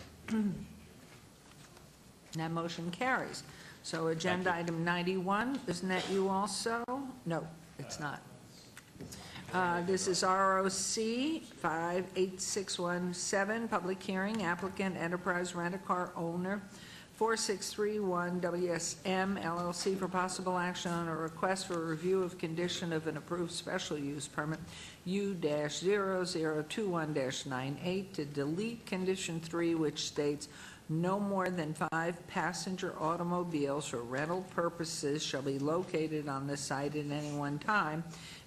That motion carries. So agenda item 91, isn't that you also? No, it's not. This is ROC 58617, public hearing, applicant Enterprise Rent-A-Car owner, 4631 WSM LLC, for possible action on a request for a review of condition of an approved special use permit U-0021-98 to delete condition 3, which states no more than 5 passenger automobiles for rental purposes shall be located on the site at any one time,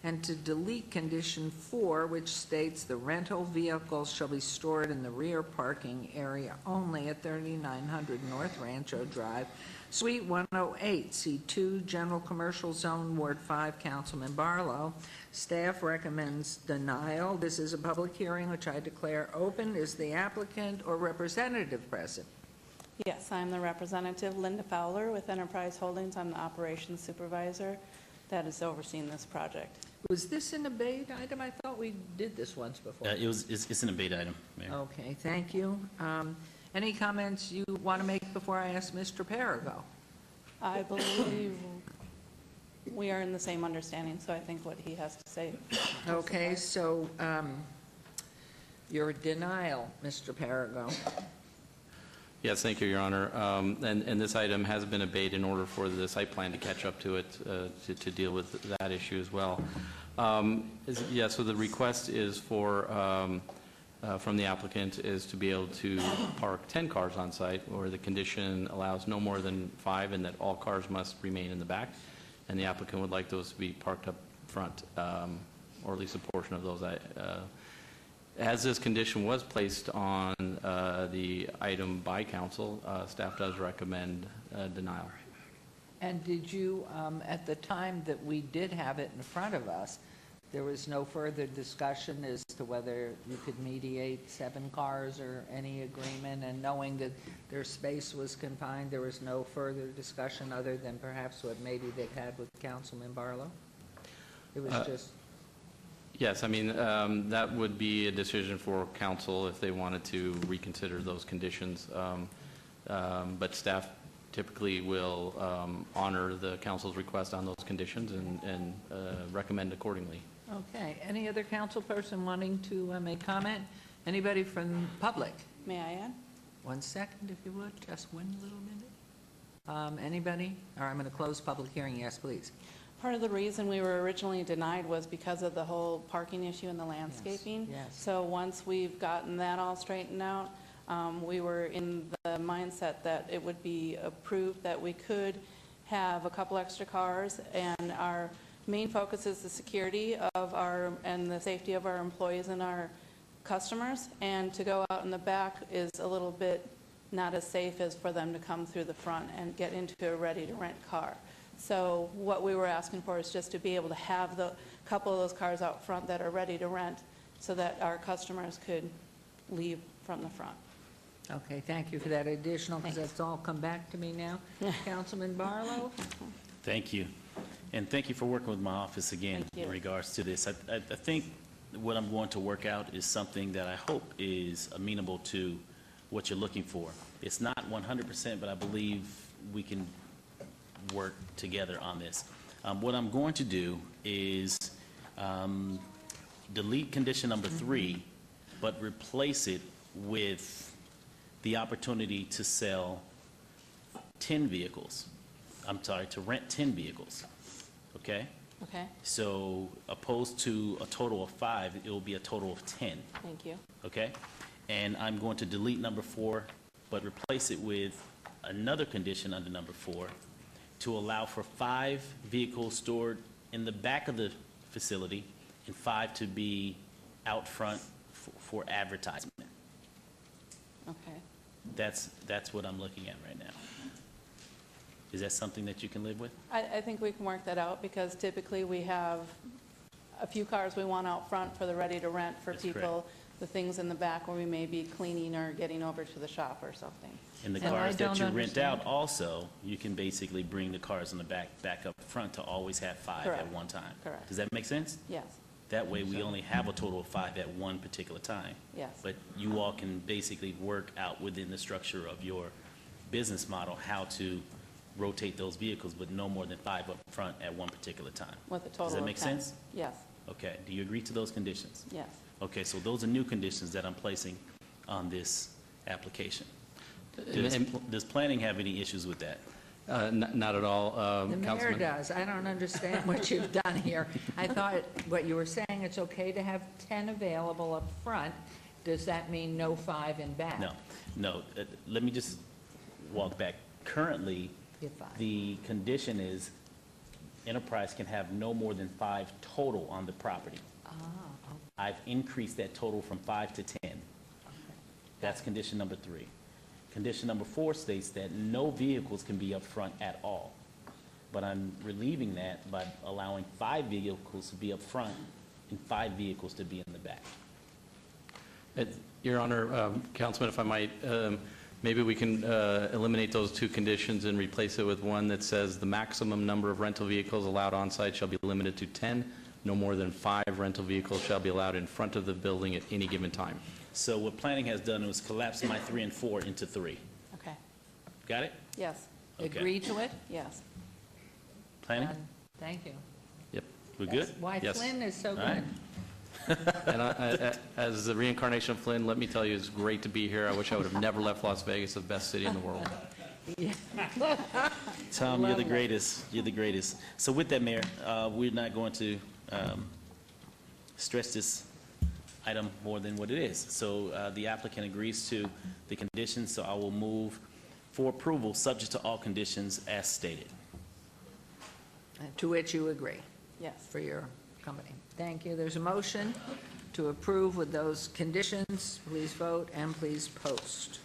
and to delete condition 4, which states the rental vehicles shall be stored in the rear parking area only at 3900 North Rancho Drive, Suite 108, C2, General Commercial Zone, Ward 5, Councilman Barlow. Staff recommends denial. This is a public hearing which I declare open. Is the applicant or representative present? Yes, I'm the representative, Linda Fowler, with Enterprise Holdings. I'm the operations supervisor that is overseeing this project. Was this an abate item? I thought we did this once before. It's an abate item, Mayor. Okay, thank you. Any comments you want to make before I ask Mr. Perigo? I believe we are in the same understanding, so I think what he has to say. Okay, so your denial, Mr. Perigo. Yes, thank you, Your Honor. And this item has been abated in order for the site plan to catch up to it, to deal with that issue as well. Yeah, so the request is for, from the applicant, is to be able to park 10 cars on site, where the condition allows no more than 5, and that all cars must remain in the back. And the applicant would like those to be parked up front, or at least a portion of those. As this condition was placed on the item by council, staff does recommend denial. And did you, at the time that we did have it in front of us, there was no further discussion as to whether you could mediate 7 cars or any agreement, and knowing that their space was confined, there was no further discussion other than perhaps what maybe they've had with Councilman Barlow? It was just... Yes, I mean, that would be a decision for council if they wanted to reconsider those conditions. But staff typically will honor the council's request on those conditions and recommend accordingly. Okay. Any other council person wanting to make comment? Anybody from public? May I add? 1 second, if you would, just 1 little minute. Anybody? Or I'm going to close public hearing. Yes, please. Part of the reason we were originally denied was because of the whole parking issue and the landscaping. Yes. So once we've gotten that all straightened out, we were in the mindset that it would be approved that we could have a couple extra cars, and our main focus is the security of our, and the safety of our employees and our customers, and to go out in the back is a little bit not as safe as for them to come through the front and get into a ready-to-rent car. So what we were asking for is just to be able to have the couple of those cars out front that are ready to rent so that our customers could leave from the front. Okay, thank you for that additional, because that's all come back to me now. Councilman Barlow? Thank you. And thank you for working with my office again Thank you. in regards to this. I think what I'm going to work out is something that I hope is amenable to what you're looking for. It's not 100%, but I believe we can work together on this. What I'm going to do is delete condition number 3, but replace it with the opportunity to sell 10 vehicles. I'm sorry, to rent 10 vehicles. Okay? Okay, So opposed to a total of 5, it will be a total of 10. thank you. Okay? And I'm going to delete number 4, but replace it with another condition under number 4 to allow for 5 vehicles stored in the back of the facility and 5 to be out front for advertisement. Okay. That's what I'm looking at right now. Is that something that you can live with? I think we can work that out, because typically we have a few cars we want out front for the ready-to-rent for That's people. correct. The things in the back where we may be cleaning or getting over to the shop or something. And the And I cars that don't you rent understand. out also, you can basically bring the cars in the back up front to always have 5 at Correct. one time. Correct. Does that make sense? Yes, That way, we only have a total of 5 at one particular time. yes. But you all can basically work out within the structure of your business model how to rotate those vehicles with no more than 5 up front at one particular time. With a total Does that of make 10. sense? Yes, Okay, do you agree to those conditions? yes. Okay, so those are new conditions that I'm placing on this application. Does planning have any issues with that? Not at all, The mayor Councilman. does. I don't understand what you've done here. I thought what you were saying, it's okay to have 10 available up front. Does that mean no 5 in back? No. Let me just walk back. Currently, Get 5. the condition is enterprise can have no more than 5 total on the property. I've increased that total from 5 to 10. That's condition number 3. Condition number 4 states that no vehicles can be up front at all. But I'm relieving that by allowing 5 vehicles to be up front and 5 vehicles to be in the back. Your Honor, Councilman, if I might, maybe we can eliminate those 2 conditions and replace it with one that says the maximum number of rental vehicles allowed on-site shall be limited to 10. No more than 5 rental vehicles shall be allowed in front of the building at any given time. So what planning has done was collapse my 3 and 4 into 3. Okay. Got it? Yes. Okay. Agree to it? Yes. Planning? Thank you. Yep. We're good? Why Yes. Flynn is so All good. right. And as the reincarnation of Flynn, let me tell you, it's great to be here. I wish I would have never left Las Vegas, the best city in the world. Tom, you're the greatest. You're the greatest. So with that, Mayor, we're not going to stress this item more than what it is. So the applicant agrees to the conditions, so I will move for approval, subject to all conditions as stated. To which you agree Yes. for your company. Thank you. There's a motion to approve with those conditions. Please vote and please post.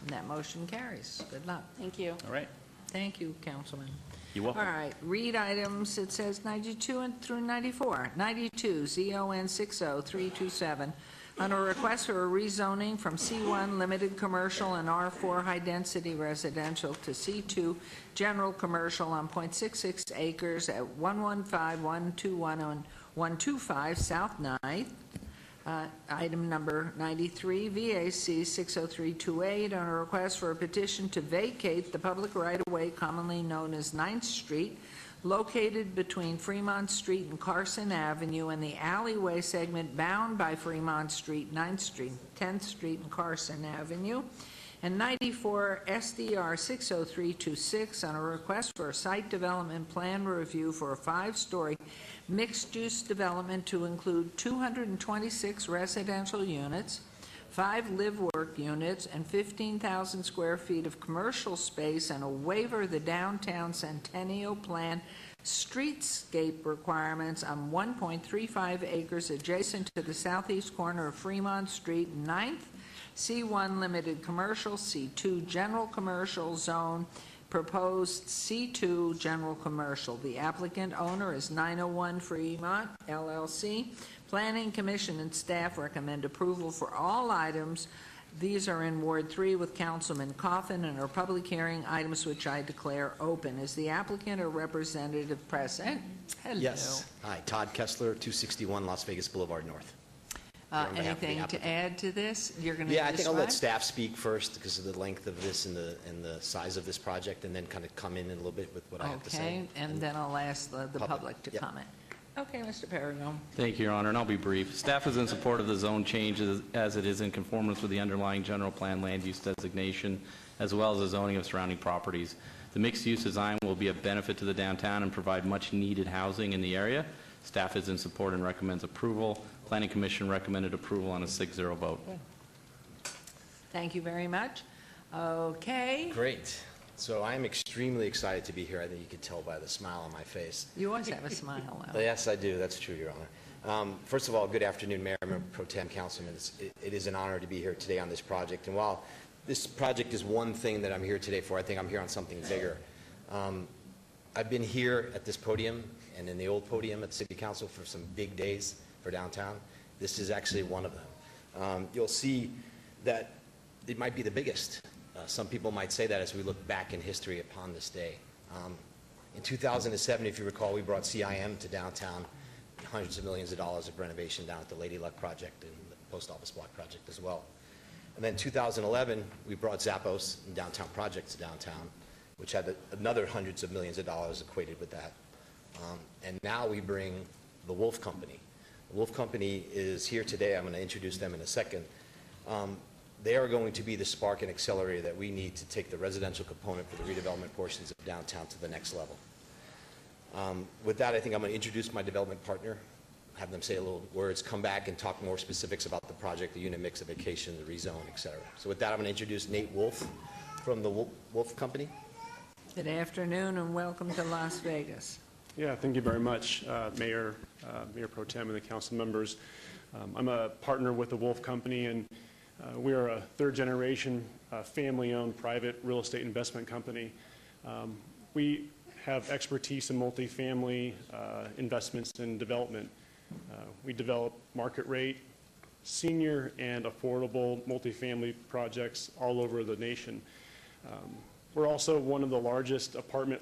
And that motion carries. Good luck. Thank you. All right? Thank you, Councilman. You're All welcome. right, read items, it says 92 through 94. 92, ZON 60327, on a request for a rezoning from C1 Limited Commercial and R4 High Density Residential to C2 General Commercial on .66 acres at 115, 121, and 125 South 9th. Item number 93, VAC 60328, on a request for a petition to vacate the public right-of-way commonly known as 9th Street, located between Fremont Street and Carson Avenue, and the alleyway segment bound by Fremont Street, 9th Street, 10th Street, and Carson Avenue. And 94, SDR 60326, on a request for a site development plan review for a 5-story mixed-use development to include 226 residential units, 5 live-work units, and 15,000 square feet of commercial space, and a waiver of the downtown Centennial Plan streetscape requirements on 1.35 acres adjacent to the southeast corner of Fremont Street, 9th, C1 Limited Commercial, C2 General Commercial Zone, proposed C2 General Commercial. The applicant owner is 901 Fremont LLC. Planning Commission and staff recommend approval for all items. These are in Ward 3 with Councilman Coffin and are public hearing items which I declare open. Is the applicant or representative present? Hello. Yes. Hi, Todd Kessler, 261 Las Vegas Boulevard North. On behalf of the Anything to applicant. add to this? You're going to Yeah, I think I'll let describe? staff speak first because of the length of this and the size of this project, and then kind of come in a little bit with what I have to say. Okay, and then I'll ask the public to Yep. comment. Okay, Mr. Perrigo. Thank you, Your Honor, and I'll be brief. Staff is in support of the zone change as it is in conformance with the underlying general plan land use designation, as well as the zoning of surrounding properties. The mixed-use design will be a benefit to the downtown and provide much-needed housing in the area. Staff is in support and recommends approval. Planning Commission recommended approval on a 6-0 vote. Thank you very much. Okay. Great. So I'm extremely excited to be here. I think you could tell by the smile on my face. You always have a smile. Al. Yes, I do. That's true, Your Honor. First of all, good afternoon, Mayor, Member Pro Tem, Councilman. It is an honor to be here today on this project. And while this project is one thing that I'm here today for, I think I'm here on something bigger. I've been here at this podium and in the old podium at City Council for some big days for downtown. This is actually one of them. You'll see that it might be the biggest. Some people might say that as we look back in history upon this day. In 2007, if you recall, we brought CIM to downtown, hundreds of millions of dollars of renovation down at the Lady Luck project and the Post Office Block project as well. And then 2011, we brought Zappos and Downtown Projects to downtown, which had another hundreds of millions of dollars equated with that. And now we bring the Wolf Company. The Wolf Company is here today. I'm going to introduce them in a second. They are going to be the spark and accelerator that we need to take the residential component for the redevelopment portions of downtown to the next level. With that, I think I'm going to introduce my development partner, have them say a little words, come back and talk more specifics about the project, the unit mix, the vacation, the rezone, et cetera. So with that, I'm going to introduce Nate Wolf from the Wolf Company. Good afternoon and welcome to Las Vegas. Yeah, thank you very much, Mayor Pro Tem and the council members. I'm a partner with the Wolf Company, and we are a third-generation, family-owned private real estate investment company. We have expertise in multifamily investments and development. We develop market rate, senior and affordable multifamily projects all over the nation. We're also one of the largest apartment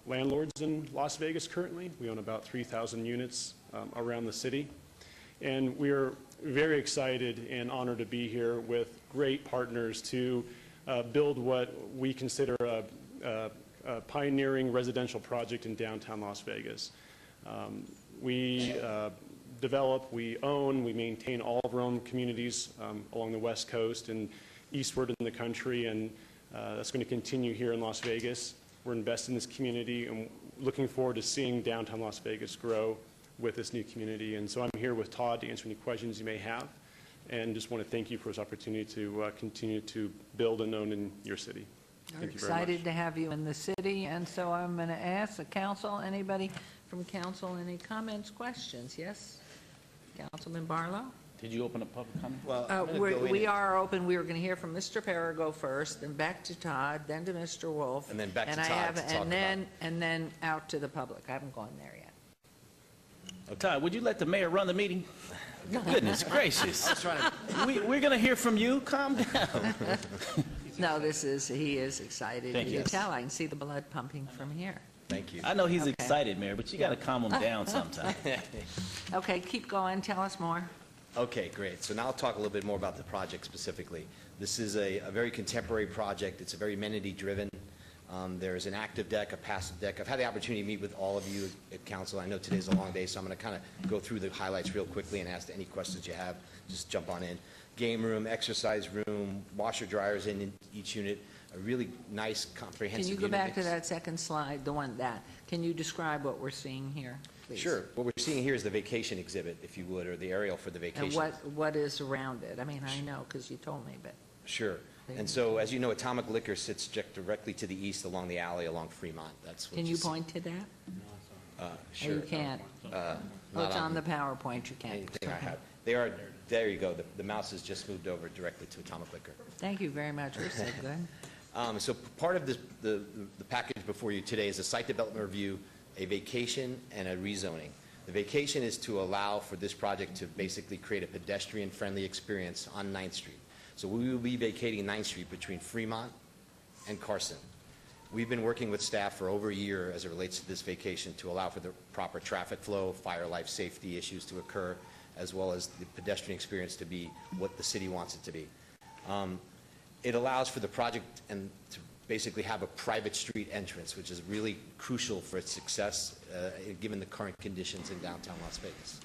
landlords in Las Vegas currently. We own about 3,000 units around the city. And we are very excited and honored to be here with great partners to build what we consider a pioneering residential project in downtown Las Vegas. We develop, we own, we maintain all of our own communities along the West Coast and eastward in the country, and that's going to continue here in Las Vegas. We're investing in this community and looking forward to seeing downtown Las Vegas grow with this new community. And so I'm here with Todd to answer any questions you may have, and just want to thank you for this opportunity to continue to build and own in your city. We're Thank you very much. excited to have you in the city, and so I'm going to ask the council, anybody from council, any comments, questions? Yes? Councilman Barlow? Did you open up public comment? Well, We are open. We were going to hear from Mr. Perigo first, then back to Todd, then to Mr. Wolf. And then back to and I Todd have- to talk And then out to the public. I haven't gone there yet. Todd, would you let the mayor run the meeting? Goodness gracious. I was trying to- We're going to hear from you. Calm down. No, he is excited. Thank You you. can tell, I can see the blood pumping from here. Thank you. I know he's Okay. excited, Mayor, but you got to calm him down sometime. Okay, keep going. Tell us more. Okay, great. So now I'll talk a little bit more about the project specifically. This is a very contemporary project. It's a very amenity-driven. There's an active deck, a passive deck. I've had the opportunity to meet with all of you at council. I know today's a long day, so I'm going to kind of go through the highlights real quickly and ask any questions you have. Just jump on in. Game room, exercise room, washer dryers in each unit, a really nice comprehensive Can you unit. go back to that second slide, the one that? Can you describe what we're seeing here, please? Sure. What we're seeing here is the vacation exhibit, if you would, or the aerial for the vacation. And what is around it? I mean, I know because you told me, but. Sure. And so, as you know, Atomic Liquor sits directly to the east along the alley along Fremont. That's what Can you see. point to that? Sure. Oh, you can't. Not It's on the PowerPoint, you can't. anything I have. They are, there you go. The mouse has just moved over directly to Atomic Liquor. Thank you very much. We're so good. So part of this, the package before you today is a site development review, a vacation, and a rezoning. The vacation is to allow for this project to basically create a pedestrian-friendly experience on 9th Street. So we will be vacating 9th Street between Fremont and Carson. We've been working with staff for over a year as it relates to this vacation to allow for the proper traffic flow, fire, life safety issues to occur, as well as the pedestrian experience to be what the city wants it to be. It allows for the project and to basically have a private street entrance, which is really crucial for its success, given the current conditions in downtown Las Vegas.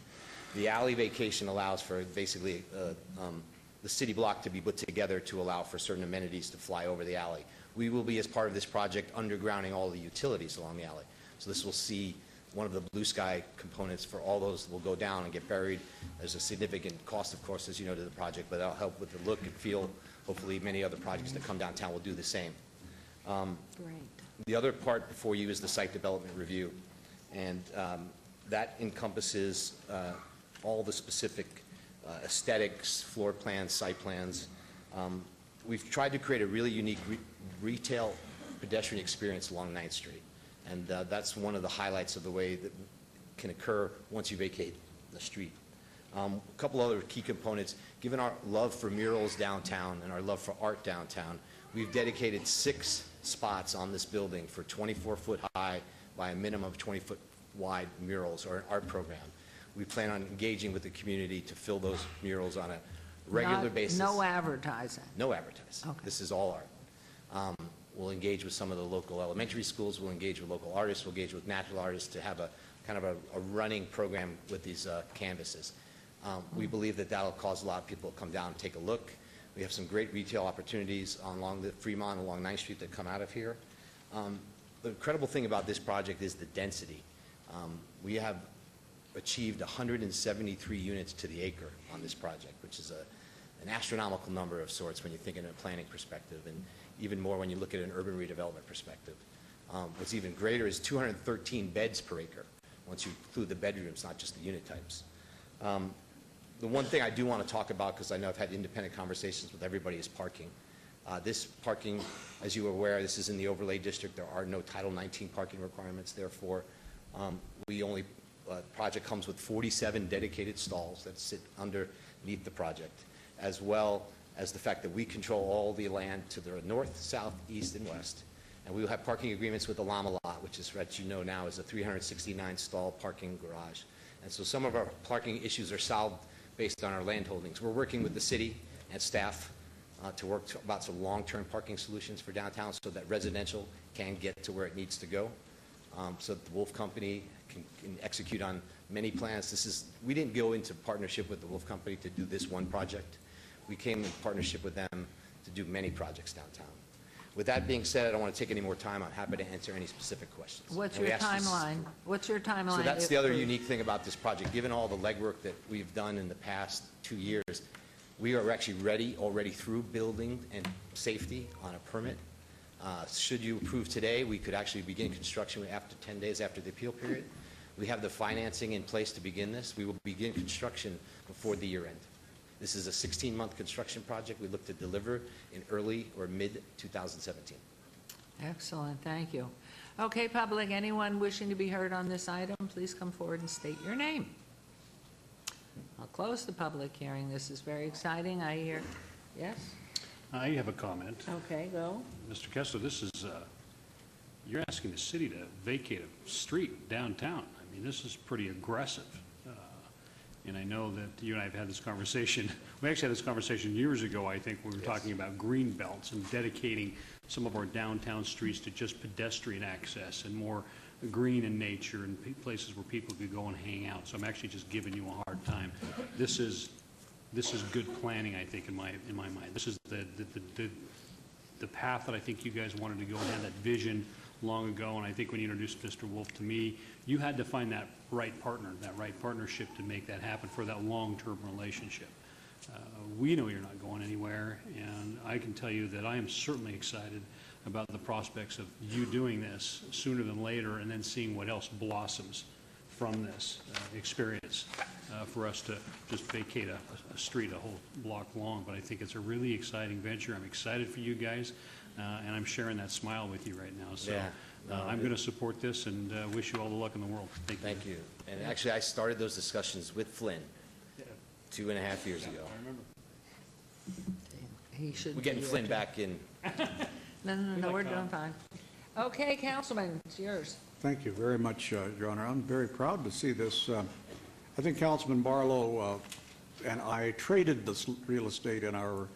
The alley vacation allows for basically the city block to be put together to allow for certain amenities to fly over the alley. We will be, as part of this project, undergrounding all the utilities along the alley. So this will see one of the blue sky components for all those will go down and get buried. There's a significant cost, of course, as you know, to the project, but that'll help with the look and feel. Hopefully, many other projects that come downtown will do the same. Great. The other part before you is the site development review, and that encompasses all the specific aesthetics, floor plans, site plans. We've tried to create a really unique retail pedestrian experience along 9th Street, and that's one of the highlights of the way that can occur once you vacate the street. A couple other key components. Given our love for murals downtown and our love for art downtown, we've dedicated 6 spots on this building for 24-foot high by a minimum of 20-foot wide murals or an art program. We plan on engaging with the community to fill those murals on a regular basis. No advertising. No advertising. Okay. This is all art. We'll engage with some of the local elementary schools. We'll engage with local artists. We'll engage with natural artists to have a kind of a running program with these canvases. We believe that that'll cause a lot of people to come down and take a look. We have some great retail opportunities along the Fremont, along 9th Street that come out of here. The incredible thing about this project is the density. We have achieved 173 units to the acre on this project, which is an astronomical number of sorts when you think in a planning perspective, and even more when you look at an urban redevelopment perspective. What's even greater is 213 beds per acre, once you include the bedrooms, not just the unit types. The one thing I do want to talk about, because I know I've had independent conversations with everybody, is parking. This parking, as you are aware, this is in the overlay district. There are no Title 19 parking requirements. Therefore, project comes with 47 dedicated stalls that sit underneath the project, as well as the fact that we control all the land to the north, south, east, and west. And we will have parking agreements with the Llama Lot, which is, as you know now, is a 369-stall parking garage. And so some of our parking issues are solved based on our land holdings. We're working with the city and staff to work about some long-term parking solutions for downtown so that residential can get to where it needs to go, so that the Wolf Company can execute on many plans. We didn't go into partnership with the Wolf Company to do this one project. We came in partnership with them to do many projects downtown. With that being said, I don't want to take any more time. I'm happy to answer any specific questions. What's your timeline? What's your timeline? So that's the other unique thing about this project. Given all the legwork that we've done in the past 2 years, we are actually already through building and safety on a permit. Should you approve today, we could actually begin construction after 10 days after the appeal period. We have the financing in place to begin this. We will begin construction before the year end. This is a 16-month construction project. We look to deliver in early or mid-2017. Excellent, thank you. Okay, public, anyone wishing to be heard on this item, please come forward and state your name. I'll close the public hearing. This is very exciting. I hear, yes? I have a comment. Okay, go. Mr. Kessler, this is, you're asking the city to vacate a street downtown. I mean, this is pretty aggressive. And I know that you and I have had this conversation. We actually had this conversation years ago, I think, when we were talking about green belts and dedicating some of our downtown streets to just pedestrian access and more green in nature and places where people could go and hang out. So I'm actually just giving you a hard time. This is good planning, I think, in my mind. This is the path that I think you guys wanted to go and had that vision long ago. And I think when you introduced Mr. Wolf to me, you had to find that right partner, that right partnership to make that happen for that long-term relationship. We know you're not going anywhere, and I can tell you that I am certainly excited about the prospects of you doing this sooner than later and then seeing what else blossoms from this experience for us to just vacate a street a whole block long. But I think it's a really exciting venture. I'm excited for you guys, and I'm sharing that smile with you right now. So Yeah. I'm going to support this and wish you all the luck in the world. Thank you. Thank you. And actually, I started those discussions with Flynn 2.5 years ago. I remember. He should We're getting be Flynn okay. back in. No, we're doing fine. Okay, Councilman, it's yours. Thank you very much, Your Honor. I'm very proud to see this. I think Councilman Barlow and I traded this real estate in our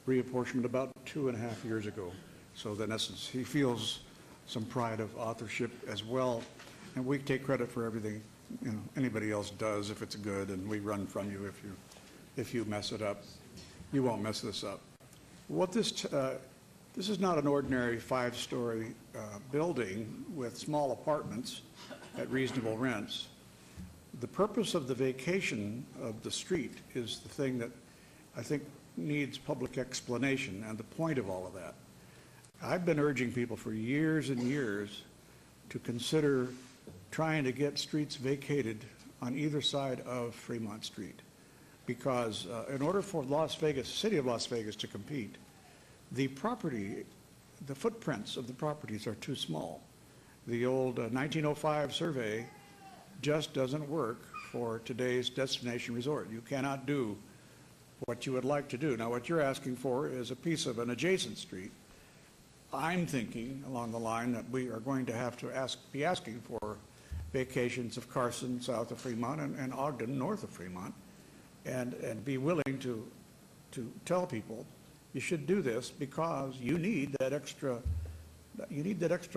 reapportionment about 2.5 years ago. So in essence, he feels some pride of authorship as well. And we take credit for everything anybody else does if it's good, and we run from you if you mess it up. You won't mess this up. What this is not an ordinary 5-story building with small apartments at reasonable rents. The purpose of the vacation of the street is the thing that I think needs public explanation and the point of all of that. I've been urging people for years and years to consider trying to get streets vacated on either side of Fremont Street, because in order for Las Vegas, city of Las Vegas, to compete, the footprints of the properties are too small. The old 1905 survey just doesn't work for today's destination resort. You cannot do what you would like to do. Now, what you're asking for is a piece of an adjacent street. I'm thinking along the line that we are going to have to be asking for vacations of Carson south of Fremont and Ogden north of Fremont, and be willing to tell people you should do this because you need that extra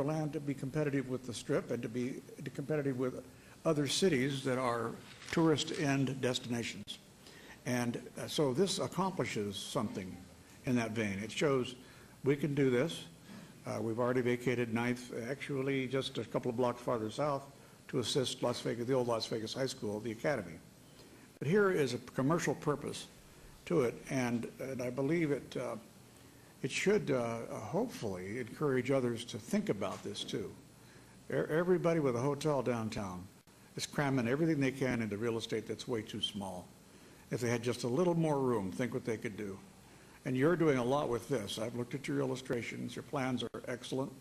land to be competitive with the Strip and to be competitive with other cities that are tourist end destinations. And so this accomplishes something in that vein. It shows we can do this. We've already vacated 9th, actually just a couple of blocks farther south, to assist Las Vegas, the old Las Vegas High School, the Academy. But here is a commercial purpose to it, and I believe it should hopefully encourage others to think about this too. Everybody with a hotel downtown is cramming everything they can into real estate that's way too small. If they had just a little more room, think what they could do. And you're doing a lot with this. I've looked at your illustrations. Your plans are excellent.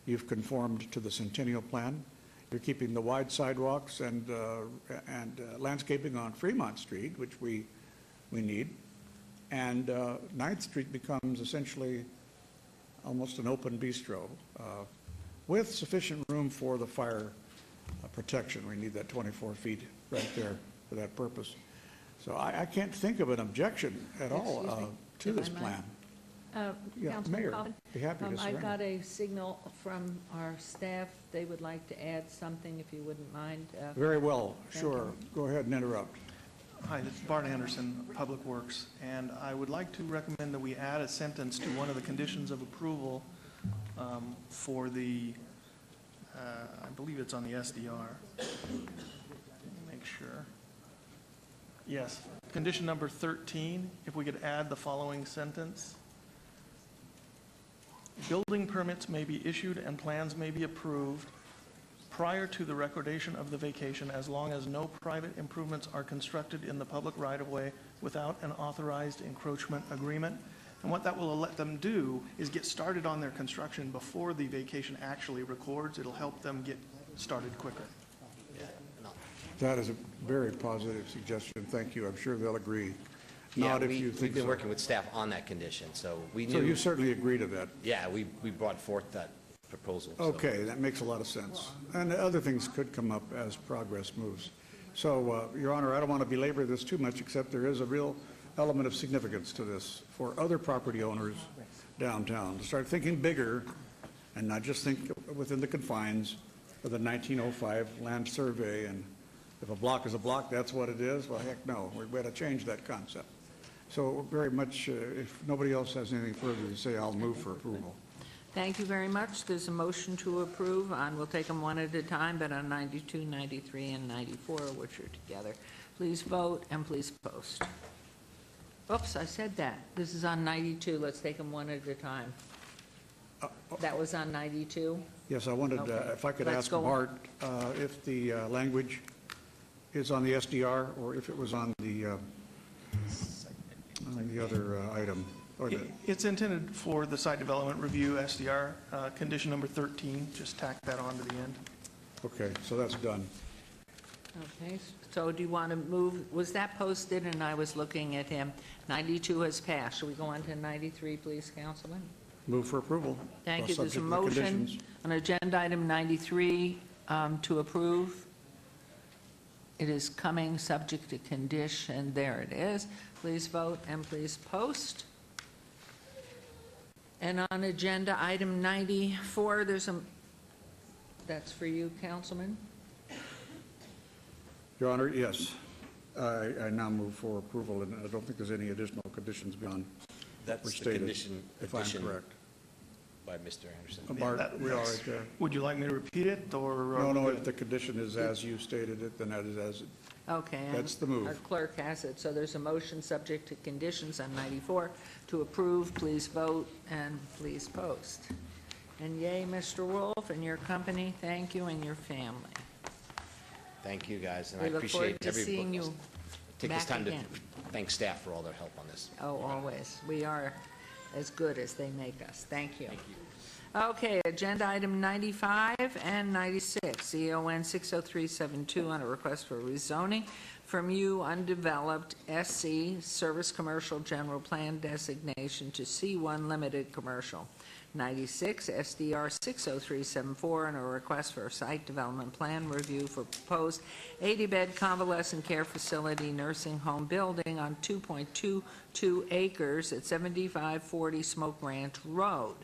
You've conformed to the Centennial Plan. You're keeping the wide sidewalks and landscaping on Fremont Street, which we need. And 9th Street becomes essentially almost an open bistro with sufficient room for the fire protection. We need that 24 feet right there for that purpose. So I can't think of an objection at all to this plan. Yeah, Councilman Mayor, Coffin, be happy to I surrender. got a signal from our staff. They would like to add something, if you wouldn't mind. Very well, Thank sure. you. Go ahead and interrupt. Hi, this is Bart Anderson, Public Works, and I would like to recommend that we add a sentence to one of the conditions of approval for the, I believe it's on the SDR. Let me make sure. Yes, condition number 13, if we could add the following sentence. Building permits may be issued and plans may be approved prior to the recordation of the vacation as long as no private improvements are constructed in the public right-of-way without an authorized encroachment agreement. And what that will let them do is get started on their construction before the vacation actually records. It'll help them get started quicker. That is a very positive suggestion. Thank you. I'm sure they'll agree. Yeah, Not if you we've think been so. working with staff on that condition, so we knew. So you certainly agree to that? Yeah, we brought forth that proposal. so. Okay, that makes a lot of sense. And other things could come up as progress moves. So, Your Honor, I don't want to belabor this too much, except there is a real element of significance to this for other property owners downtown to start thinking bigger and not just think within the confines of the 1905 land survey. And if a block is a block, that's what it is. Well, heck no, we've got to change that concept. So very much, if nobody else has anything further to say, I'll move for approval. Thank you very much. There's a motion to approve on, we'll take them one at a time, but on 92, 93, and 94, which are together. Please vote and please post. Oops, I said that. This is on 92. Let's take them one at a time. That was on 92? Yes, I wanted, Okay. if I could Let's ask go. Bart if the language is on the SDR or if it was on the other item. Or the, It's intended for the site development review, SDR, condition number 13. Just tack that on to the end. okay, so that's done. Okay, so do you want to move, was that posted and I was looking at him? 92 has passed. Should we go on to 93, please, Councilman? Move for approval. Thank Well, you. There's a subject to the motion conditions. on agenda item 93 to approve. It is coming subject to condition. There it is. Please vote and please post. And on agenda item 94, there's a, that's for you, Councilman? Your Honor, yes. I now move for approval, and I don't think there's any additional conditions beyond That's were the stated, condition if I'm addition correct. by Mr. Anderson. Bart, we are right there. Would you like me to repeat it, or? No, if the condition is as you stated it, then that is as, Okay. and That's the move. Our clerk has it. So there's a motion subject to conditions on 94 to approve. Please vote and please post. And yay, Mr. Wolf and your company, thank you, and your family. Thank you, guys, and We I look appreciate forward to seeing you Take this back time again. to thank staff for all their help on this. Oh, always. We are as good as they make us. Thank you. Okay, agenda item 95 and 96, EON 60372 on a request for rezoning from U undeveloped SC Service Commercial General Plan designation to C1 Limited Commercial. 96, SDR 60374 on a request for a site development plan review for proposed 80-bed convalescent care facility nursing home building on 2.22 acres at 7540 Smoke Ranch Road.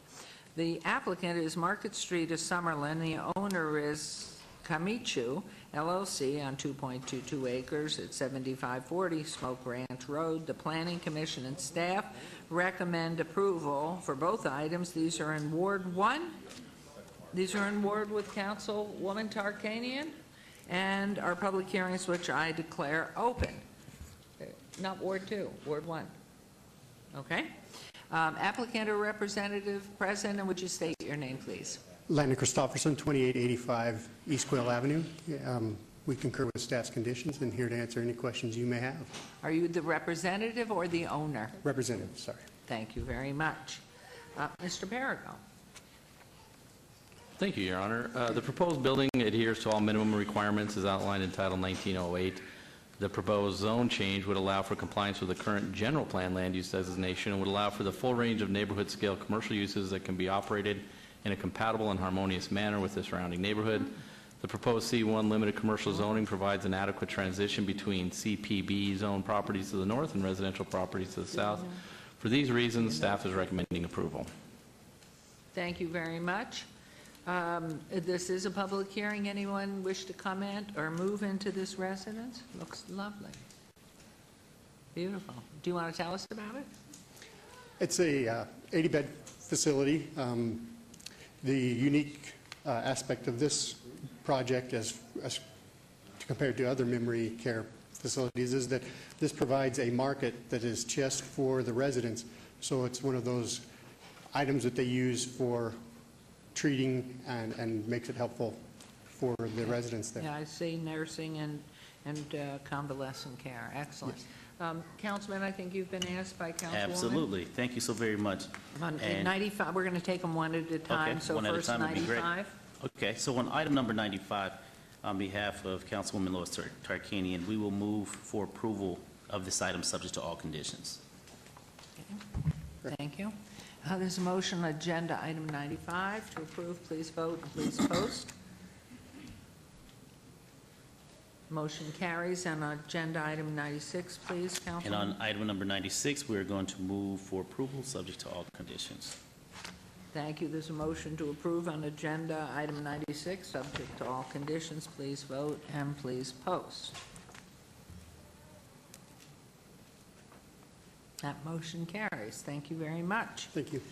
The applicant is Market Street of Summerlin. The owner is Kamichu LLC on 2.22 acres at 7540 Smoke Ranch Road. The Planning Commission and staff recommend approval for both items. These are in Ward 1. These are in Ward with Councilwoman Tarkanian. And our public hearings, which I declare open. Not Ward 2, Ward 1. Okay? Applicant or representative present, and would you state your name, please? Landon Christofferson, 2885 East Quail Avenue. We concur with staff's conditions and here to answer any questions you may have. Are you the representative or the owner? Representative, sorry. Thank you very much. Mr. Perigo. Thank you, Your Honor. The proposed building adheres to all minimum requirements as outlined in Title 1908. The proposed zone change would allow for compliance with the current general plan land use designation and would allow for the full range of neighborhood-scale commercial uses that can be operated in a compatible and harmonious manner with the surrounding neighborhood. The proposed C1 limited commercial zoning provides an adequate transition between CPB zone properties to the north and residential properties to the south. For these reasons, staff is recommending approval. Thank you very much. This is a public hearing. Anyone wish to comment or move into this residence? Looks lovely. Beautiful. Do you want to tell us about it? It's a 80-bed facility. The unique aspect of this project as compared to other memory care facilities is that this provides a market that is just for the residents. So it's one of those items that they use for treating and makes it helpful for the residents there. Yeah, I see nursing and convalescent care. Excellent. Councilman, I think you've been asked by Councilwoman. Absolutely. Thank you so very much. On And- 95, we're going to take them one at a time. Okay, So one at a first, time would be great. 95. Okay, so on item number 95, on behalf of Councilwoman Lois Tarkanian, we will move for approval of this item subject to all conditions. Thank you. There's a motion on agenda item 95 to approve. Please vote and please post. Motion carries. And on agenda item 96, please, And Councilman. on item number 96, we are going to move for approval subject to all conditions. Thank you. There's a motion to approve on agenda item 96, subject to all conditions. Please vote and please post. That motion carries. Thank you very much. Thank you.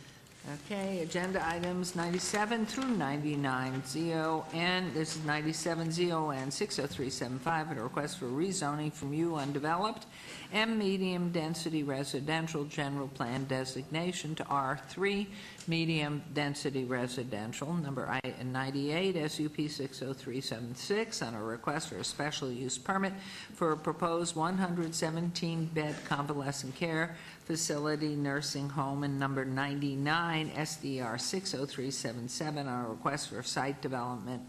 Okay, agenda items 97 through 99, ZON, this is 97 ZON 60375, a request for rezoning from U undeveloped M medium density residential general plan designation to R3 medium density residential, number 98 SUP 60376, on a request for a special use permit for a proposed 117-bed convalescent care facility nursing home, and number 99 SDR 60377 on a request for site development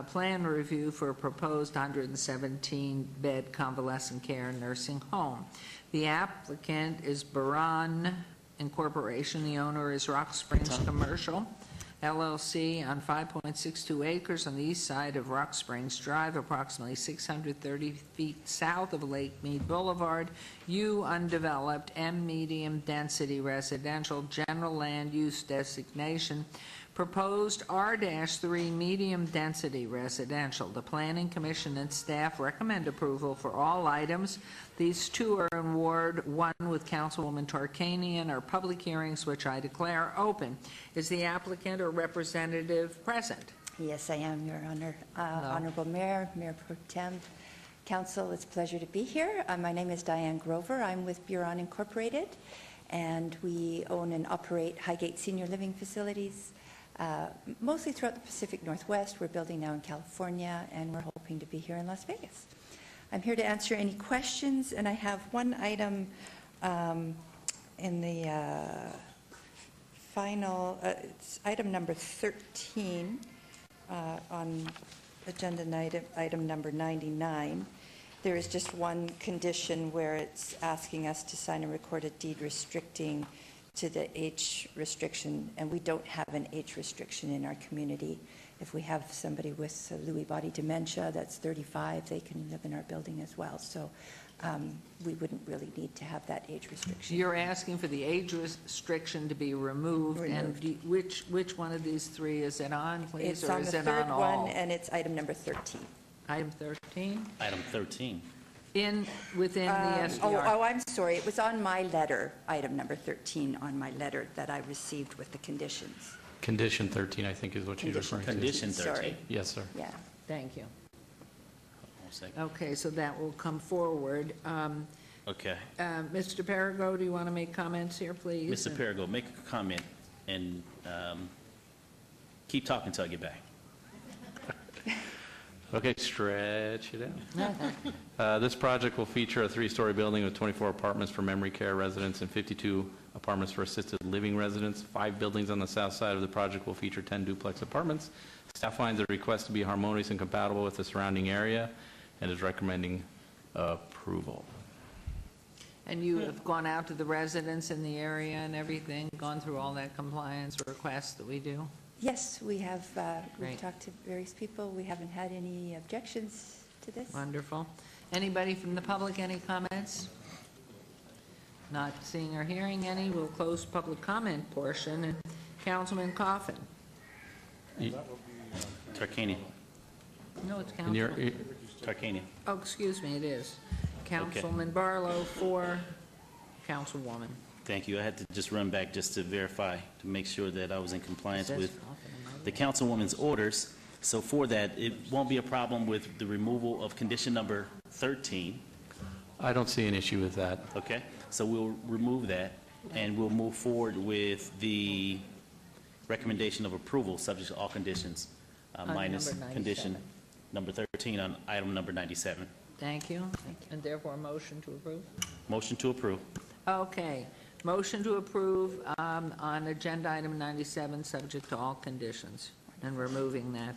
plan review for a proposed 117-bed convalescent care nursing home. The applicant is Baran Incorporation. The owner is Rock Springs Commercial LLC on 5.62 acres on the east side of Rock Springs Drive, approximately 630 feet south of Lake Mead Boulevard. U undeveloped M medium density residential general land use designation. Proposed R-3 medium density residential. The Planning Commission and staff recommend approval for all items. These two are in Ward 1 with Councilwoman Tarkanian, are public hearings which I declare open. Is the applicant or representative present? Yes, I am, Your Honor. Honorable Mayor, Mayor Pro Tem, Council, it's a pleasure to be here. My name is Diane Grover. I'm with Buron Incorporated, and we own and operate Highgate Senior Living Facilities, mostly throughout the Pacific Northwest. We're building now in California, and we're hoping to be here in Las Vegas. I'm here to answer any questions, and I have one item in the final, it's item number 13 on agenda item number 99. There is just one condition where it's asking us to sign a recorded deed restricting to the age restriction, and we don't have an age restriction in our community. If we have somebody with Lewy body dementia that's 35, they can live in our building as well. So we wouldn't really need to have that age restriction. You're asking for the age restriction to be removed, and which one of these three is it on, please? It's or on is the it third on one, all? and it's item number 13. Item 13? Item 13. Within the SDR. Oh, I'm sorry. It was on my letter, item number 13, on my letter that I received with the conditions. Condition 13, I think, is what you're referring to. Condition 13. Sorry. Yes, sir. Yeah. Thank you. One second. Okay, so that will come forward. Okay. Mr. Perigo, do you want to make comments here, please? Mr. Perigo, make a comment and keep talking until I get back. Okay, stretch it out. This project will feature a 3-story building with 24 apartments for memory care residents and 52 apartments for assisted living residents. 5 buildings on the south side of the project will feature 10 duplex apartments. Staff finds the request to be harmonious and compatible with the surrounding area and is recommending approval. And you have gone out to the residents in the area and everything, gone through all that compliance requests that we do? Yes, we have, we've Great. talked to various people. We haven't had any objections to this. Wonderful. Anybody from the public, any comments? Not seeing or hearing any, we'll close public comment portion. And Councilman Coffin. Tarkanian. No, it's And you're- Councilman. Tarkanian. Oh, excuse me, it is. Councilman Barlow for Councilwoman. Thank you. I had to just run back just to verify, to make sure that I was in compliance with the councilwoman's orders. So for that, it won't be a problem with the removal of condition number 13. I don't see an issue with that. Okay? So we'll remove that, and we'll move forward with the recommendation of approval, subject to all conditions, minus number 97. condition number 13 on item number 97. Thank you. And therefore, motion to approve? Motion to approve. Okay. Motion to approve on agenda item 97, subject to all conditions, and removing that,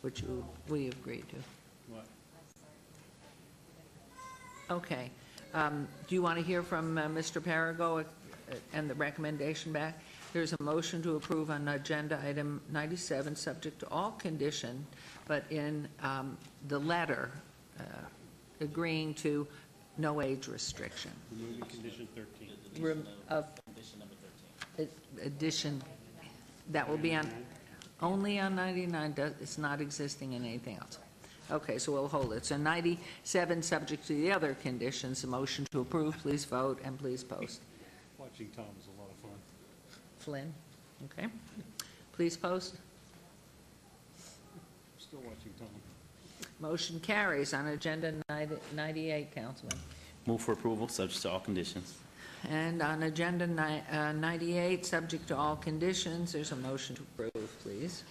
which we agreed to. Okay. Do you want to hear from Mr. Perigo and the recommendation back? There's a motion to approve on agenda item 97, subject to all condition, but in the letter agreeing to no age restriction. Removing condition 13. Addition, that will be on, only on 99, it's not existing in anything else. Okay, so we'll hold it. So 97, subject to the other conditions, a motion to approve, please vote and please post. Watching Tom is a lot of fun. Flynn, okay. Please post. Still watching Tom. Motion carries on agenda 98, Councilman. Move for approval, subject to all conditions. And on agenda 98, subject to all conditions, there's a motion to approve, please.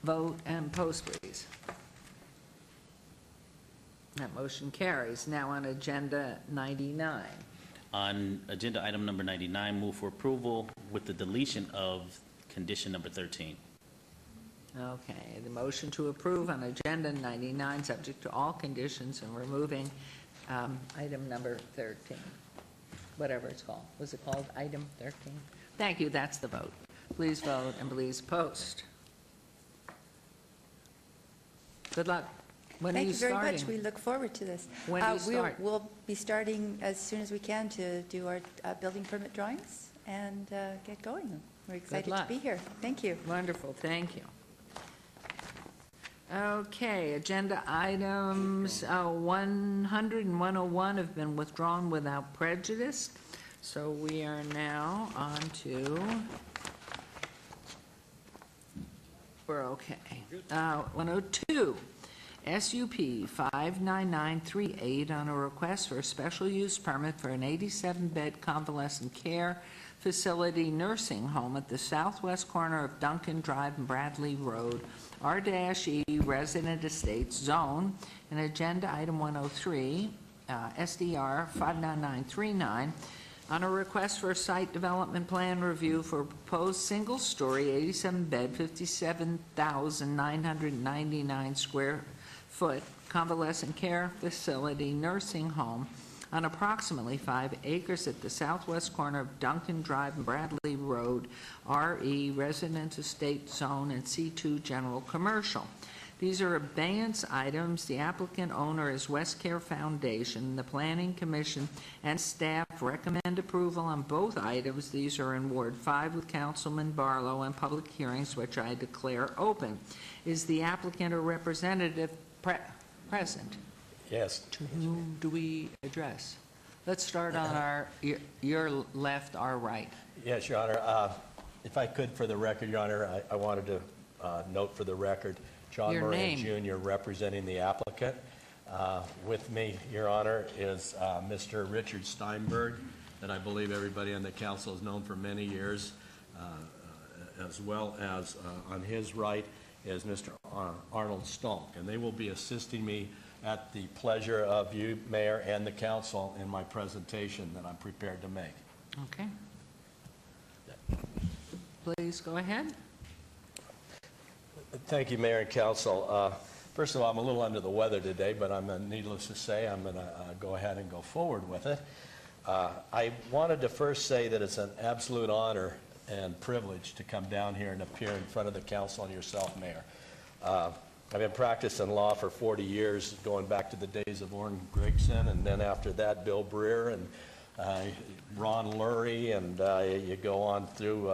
Vote and post, please. That motion carries. Now on agenda 99. On agenda item number 99, move for approval with the deletion of condition number 13. Okay, the motion to approve on agenda 99, subject to all conditions, and removing item number 13, whatever it's called. Was it called item 13? Thank you, that's the vote. Please vote and please post. Good luck. When are you starting? Thank you very much. We look forward to this. When do you start? We'll be starting as soon as we can to do our building permit drawings and get going. We're excited to luck. be here. Thank you. Wonderful, thank you. Okay, agenda items 100 and 101 have been withdrawn without prejudice. So we are now on to, we're okay. 102, SUP 59938 on a request for a special use permit for an 87-bed convalescent care facility nursing home at the southwest corner of Duncan Drive and Bradley Road, R-E Resident Estates Zone, and agenda item 103, SDR 59939, on a request for a site development plan review for a proposed single-story 87-bed, 57,999 square foot convalescent care facility nursing home on approximately 5 acres at the southwest corner of Duncan Drive and Bradley Road, RE Residence Estate Zone and C2 General Commercial. These are abeyance items. The applicant owner is West Care Foundation. The Planning Commission and staff recommend approval on both items. These are in Ward 5 with Councilman Barlow and public hearings, which I declare open. Is the applicant or representative present? Yes. To whom do we address? Let's start on your left, our right. Yes, Your Honor. If I could, for the record, Your Honor, I wanted to note for the record, John Your Moran name. Jr. representing the applicant. With me, Your Honor, is Mr. Richard Steinberg, that I believe everybody on the council has known for many years, as well as on his right is Mr. Arnold Stonk. And they will be assisting me at the pleasure of you, Mayor, and the council in my presentation that I'm prepared to make. Okay. Please go ahead. Thank you, Mayor and Council. First of all, I'm a little under the weather today, but needless to say, I'm going to go ahead and go forward with it. I wanted to first say that it's an absolute honor and privilege to come down here and appear in front of the council and yourself, Mayor. I've been practicing law for 40 years, going back to the days of Orrin Gregson, and then after that, Bill Breer and Ron Lurie, and you go on through,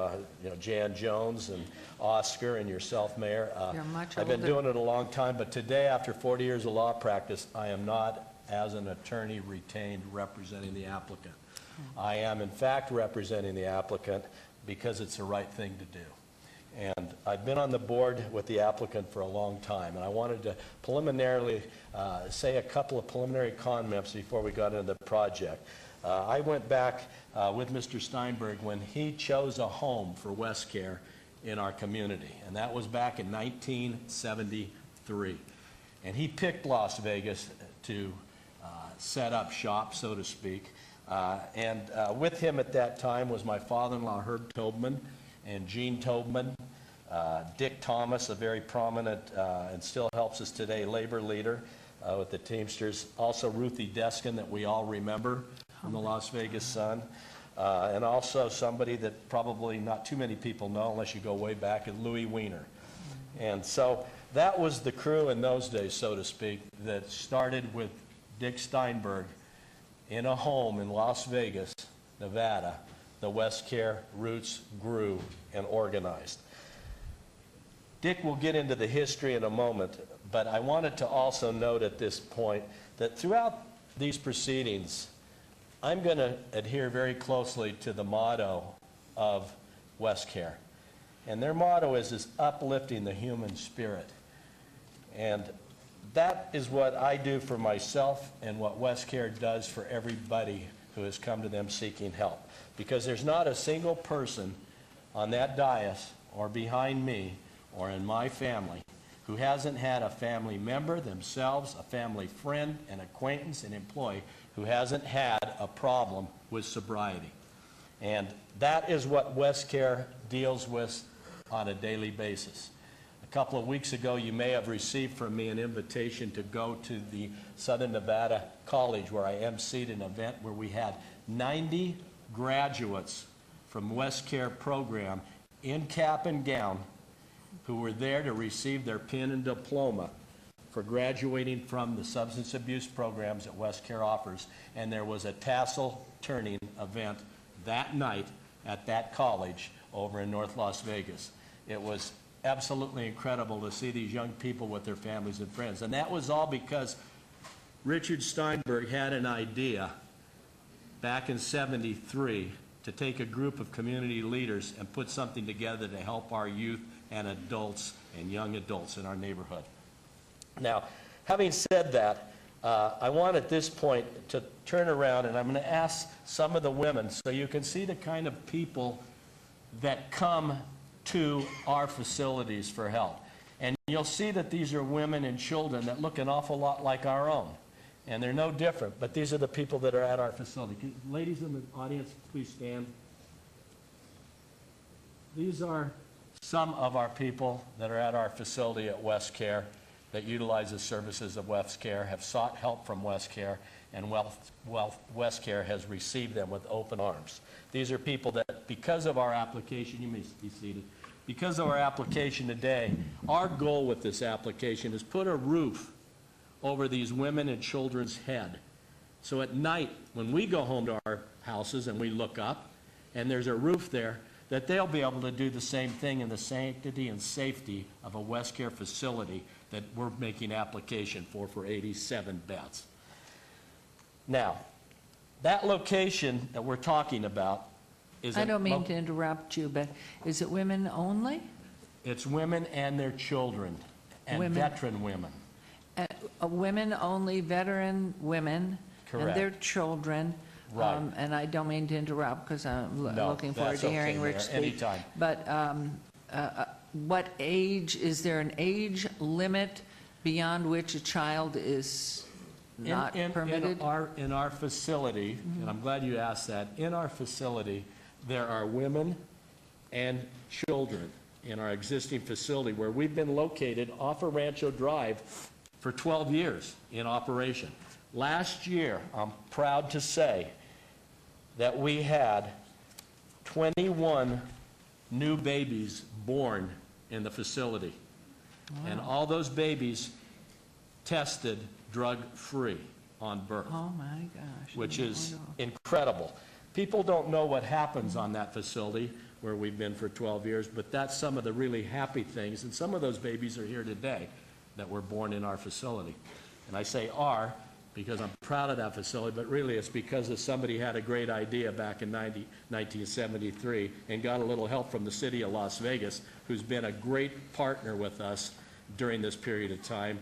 Jan Jones and Oscar and yourself, Mayor. You're much I've been older. doing it a long time, but today, after 40 years of law practice, I am not, as an attorney, retained representing the applicant. I am, in fact, representing the applicant because it's the right thing to do. And I've been on the board with the applicant for a long time, and I wanted to preliminarily say a couple of preliminary comments before we got into the project. I went back with Mr. Steinberg when he chose a home for WestCare in our community, and that was back in 1973. And he picked Las Vegas to set up shop, so to speak. And with him at that time was my father-in-law, Herb Tobman, and Gene Tobman, Dick Thomas, a very prominent and still helps us today, labor leader with the Teamsters. Also Ruthie Deskin, that we all remember from the Las Vegas Sun. And also somebody that probably not too many people know unless you go way back, is Louis Weiner. And so that was the crew in those days, so to speak, that started with Dick Steinberg in a home in Las Vegas, Nevada. The WestCare roots grew and organized. Dick will get into the history in a moment, but I wanted to also note at this point that throughout these proceedings, I'm going to adhere very closely to the motto of WestCare. And their motto is uplifting the human spirit. And that is what I do for myself and what WestCare does for everybody who has come to them seeking help. Because there's not a single person on that dais or behind me or in my family who hasn't had a family member themselves, a family friend, an acquaintance, an employee who hasn't had a problem with sobriety. And that is what WestCare deals with on a daily basis. A couple of weeks ago, you may have received from me an invitation to go to the Southern Nevada College, where I emceed an event where we had 90 graduates from WestCare program in cap and gown who were there to receive their pin and diploma for graduating from the substance abuse programs that WestCare offers. And there was a tassel turning event that night at that college over in North Las Vegas. It was absolutely incredible to see these young people with their families and friends. And that was all because Richard Steinberg had an idea back in '73 to take a group of community leaders and put something together to help our youth and adults and young adults in our neighborhood. Now, having said that, I want at this point to turn around and I'm going to ask some of the women so you can see the kind of people that come to our facilities for help. And you'll see that these are women and children that look an awful lot like our own. And they're no different, but these are the people that are at our facility. Ladies in the audience, please stand. These are some of our people that are at our facility at WestCare that utilize the services of WestCare, have sought help from WestCare, and WestCare has received them with open arms. These are people that, because of our application, you may be seated, because of our application today, our goal with this application is put a roof over these women and children's head. So at night, when we go home to our houses and we look up, and there's a roof there, that they'll be able to do the same thing in the sanctity and safety of a WestCare facility that we're making application for 87 beds. Now, that location that we're talking about is... I don't mean to interrupt you, but is it women only? It's women and their children, and Women. veteran women. women-only veteran women and Correct. their children. Right. And I don't mean to interrupt because I'm No, looking forward that's to okay, hearing Mayor. Rich speak. Anytime. But what age, is there an age limit beyond which a child is not permitted? In our facility, and I'm glad you asked that, in our facility, there are women and children in our existing facility where we've been located off of Rancho Drive for 12 years in operation. Last year, I'm proud to say that we had 21 new babies born in the facility. And all those babies tested drug-free on birth. Oh, my gosh. Which is incredible. People don't know what happens on that facility where we've been for 12 years, but that's some of the really happy things, and some of those babies are here today that were born in our facility. And I say "are" because I'm proud of that facility, but really it's because of somebody had a great idea back in 1973 and got a little help from the city of Las Vegas, who's been a great partner with us during this period of time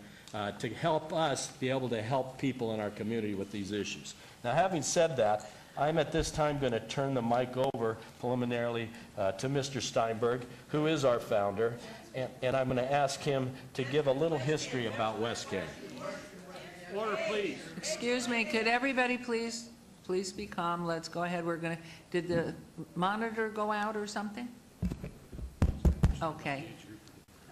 to help us be able to help people in our community with these issues. Now, having said that, I'm at this time going to turn the mic over preliminarily to Mr. Steinberg, who is our founder, and I'm going to ask him to give a little history about West Cary. Order, please. Excuse me, could everybody please be calm? Let's go ahead. We're going to, did the monitor go out or something? Okay.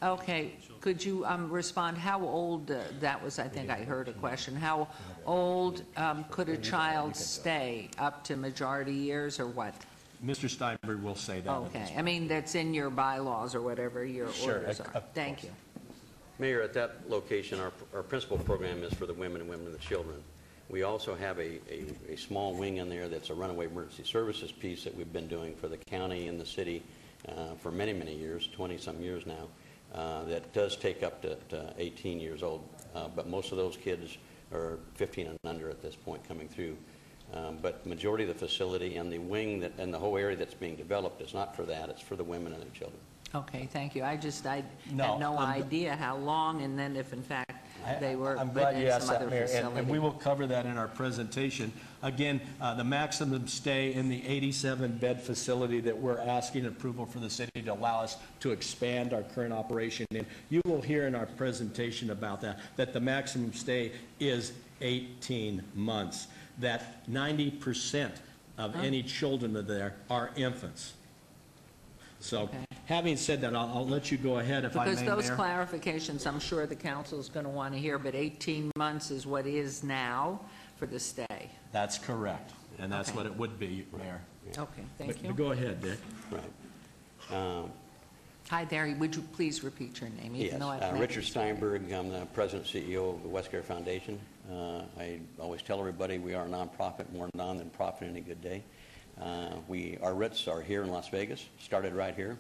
Okay. Could you respond? How old, that was, I think I heard a question. How old could a child stay? Up to majority years or what? Mr. Steinberg will say that. Okay. I mean, that's in your bylaws or whatever your orders are. Thank you. Mayor, at that location, our principal program is for the women and women and the children. We also have a small wing in there that's a runaway emergency services piece that we've been doing for the county and the city for many, many years, 20-some years now, that does take up to 18 years old. But most of those kids are 15 and under at this point coming through. But majority of the facility and the wing and the whole area that's being developed is not for that. It's for the women and their children. Okay, thank you. I had no idea how long, and then if in fact they were I'm glad you in asked some that, other Mayor, facility. and we will cover that in our presentation. Again, the maximum stay in the 87-bed facility that we're asking approval for the city to allow us to expand our current operation in. You will hear in our presentation about that the maximum stay is 18 months, that 90% of any children there are infants. So, having said that, I'll let you go ahead if I may, Because those Mayor. clarifications, I'm sure the council is going to want to hear, but 18 months is what is now for the stay. That's correct, and that's Okay. what it would be, Mayor. Okay, thank But you. go ahead, Dick. Right. Hi there, would you please repeat your name? even Yes, though I've met Richard you. Steinberg. I'm the president and CEO of the West Cary Foundation. I always tell everybody we are a nonprofit, more non than profit any good day. Our roots are here in Las Vegas, started right here.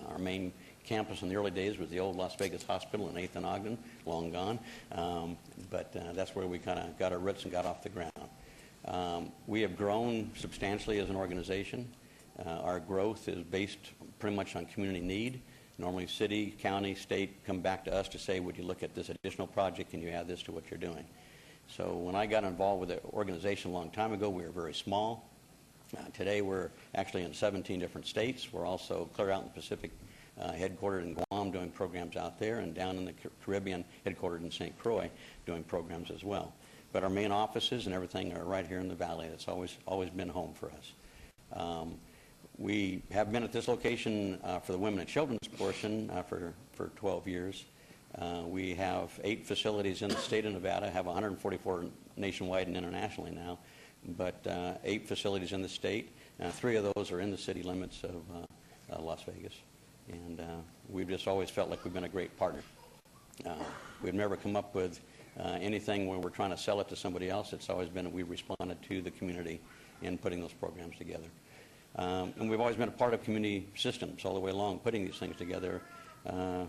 Our main campus in the early days was the old Las Vegas Hospital in 8th and Ogden, long gone. But that's where we kind of got our roots and got off the ground. We have grown substantially as an organization. Our growth is based pretty much on community need. Normally city, county, state come back to us to say, would you look at this additional project? Can you add this to what you're doing? So when I got involved with the organization a long time ago, we were very small. Today we're actually in 17 different states. We're also clear out in the Pacific, headquartered in Guam, doing programs out there, and down in the Caribbean, headquartered in St. Croix, doing programs as well. But our main offices and everything are right here in the valley. That's always been home for us. We have been at this location for the women and children's portion for 12 years. We have 8 facilities in the state of Nevada, have 144 nationwide and internationally now, but 8 facilities in the state. 3 of those are in the city limits of Las Vegas. And we've just always felt like we've been a great partner. We've never come up with anything where we're trying to sell it to somebody else. It's always been that we responded to the community in putting those programs together. And we've always been a part of community systems all the way along, putting these things together. I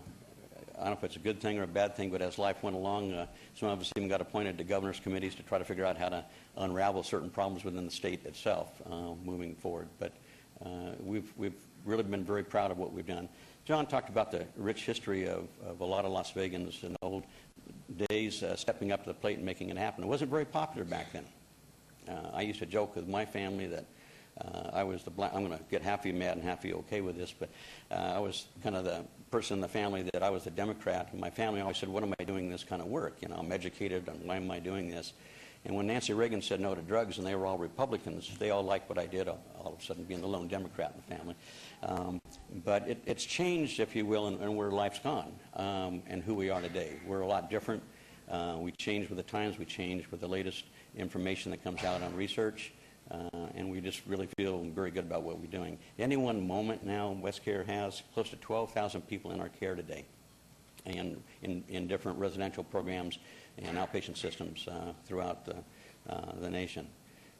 don't know if it's a good thing or a bad thing, but as life went along, some of us even got appointed to governor's committees to try to figure out how to unravel certain problems within the state itself moving forward. But we've really been very proud of what we've done. John talked about the rich history of a lot of Las Vegans and old days stepping up to the plate and making it happen. It wasn't very popular back then. I used to joke with my family that I was the black, I'm going to get half of you mad and half of you okay with this, but I was kind of the person in the family that I was the Democrat. And my family always said, what am I doing this kind of work? You know, I'm educated, why am I doing this? And when Nancy Reagan said no to drugs and they were all Republicans, they all liked what I did, all of a sudden being the lone Democrat in the family. But it's changed, if you will, and where life's gone and who we are today. We're a lot different. We change with the times. We change with the latest information that comes out on research. And we just really feel very good about what we're doing. Any one moment now, WestCare has close to 12,000 people in our care today, and in different residential programs and outpatient systems throughout the nation.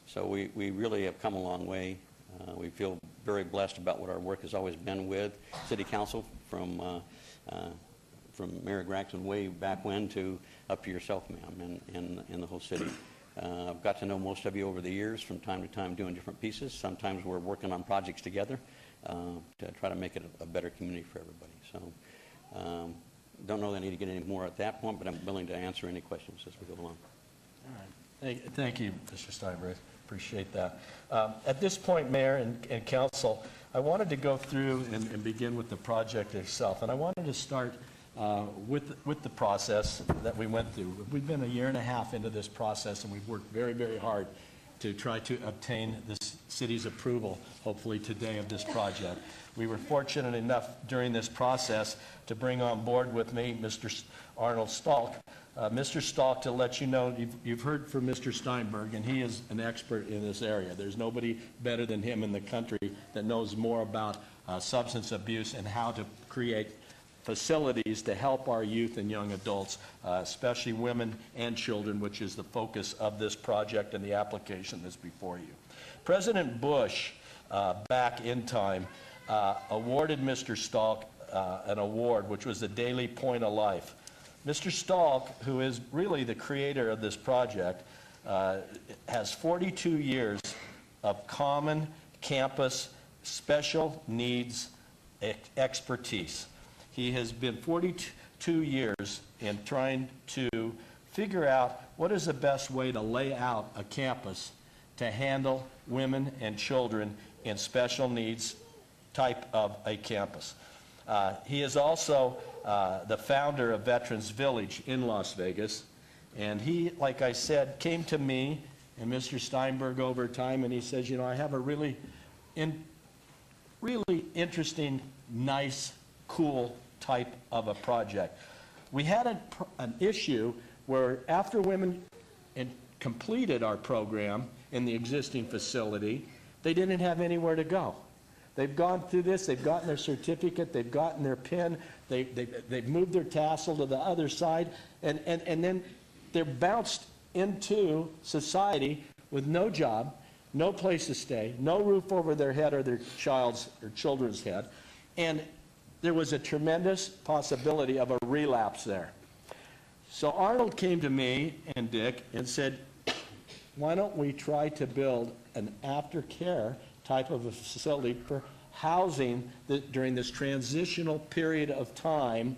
So we really have come a long way. We feel very blessed about what our work has always been with City Council, from Mayor Gregson way back when to up to yourself, ma'am, and the whole city. I've got to know most of you over the years, from time to time doing different pieces. Sometimes we're working on projects together to try to make it a better community for everybody. So don't know that I need to get any more at that point, but I'm willing to answer any questions as we go along. All right. Thank you, Mr. Steinberg. Appreciate that. At this point, Mayor and Council, I wanted to go through and begin with the project itself. And I wanted to start with the process that we went through. We've been a year and a half into this process, and we've worked very, very hard to try to obtain this city's approval, hopefully today, of this project. We were fortunate enough during this process to bring on board with me Mr. Arnold Stalk. Mr. Stalk, to let you know, you've heard from Mr. Steinberg, and he is an expert in this area. There's nobody better than him in the country that knows more about substance abuse and how to create facilities to help our youth and young adults, especially women and children, which is the focus of this project and the application that's before you. President Bush, back in time, awarded Mr. Stalk an award, which was the Daily Point of Life. Mr. Stalk, who is really the creator of this project, has 42 years of common campus special needs expertise. He has been 42 years in trying to figure out what is the best way to lay out a campus to handle women and children in special needs type of a campus. He is also the founder of Veterans Village in Las Vegas. And he, like I said, came to me and Mr. Steinberg over time, and he says, you know, I have a really interesting, nice, cool type of a project. We had an issue where after women completed our program in the existing facility, they didn't have anywhere to go. They've gone through this, they've gotten their certificate, they've gotten their PIN, they've moved their tassel to the other side, and then they're bounced into society with no job, no place to stay, no roof over their head or their children's head, and there was a tremendous possibility of a relapse there. So Arnold came to me and Dick and said, why don't we try to build an aftercare type of a facility for housing during this transitional period of time,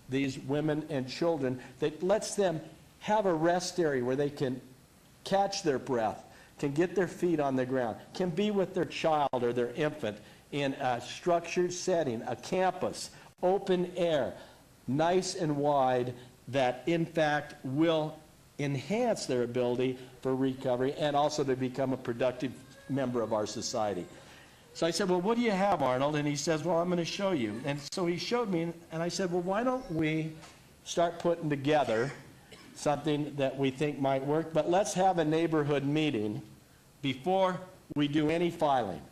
these women and children, that lets them have a rest area where they can catch their breath, can get their feet on the ground, can be with their child or their infant in a structured setting, a campus, open air, nice and wide, that in fact will enhance their ability for recovery and also to become a productive member of our society. So I said, well, what do you have, Arnold? And he says, well, I'm going to show you. And so he showed me, and I said, well, why don't we start putting together something that we think might work, but let's have a neighborhood meeting before we do any filing.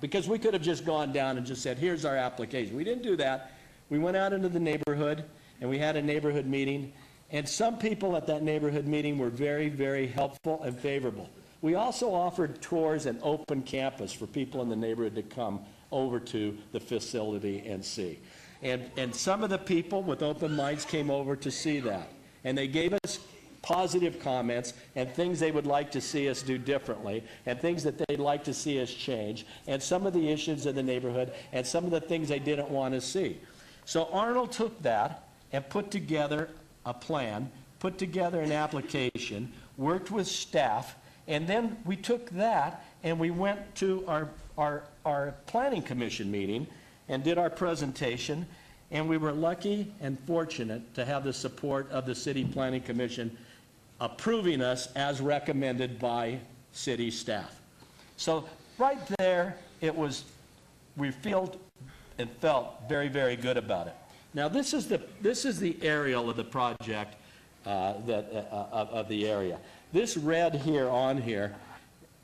Because we could have just gone down and just said, here's our application. We didn't do that. We went out into the neighborhood, and we had a neighborhood meeting, and some people at that neighborhood meeting were very, very helpful and favorable. We also offered tours and open campus for people in the neighborhood to come over to the facility and see. And some of the people with open minds came over to see that. And they gave us positive comments and things they would like to see us do differently and things that they'd like to see us change and some of the issues in the neighborhood and some of the things they didn't want to see. So Arnold took that and put together a plan, put together an application, worked with staff, and then we took that and we went to our planning commission meeting and did our presentation, and we were lucky and fortunate to have the support of the city planning commission approving us as recommended by city staff. So right there, we felt and felt very, very good about it. Now this is the aerial of the project of the area. This red here on here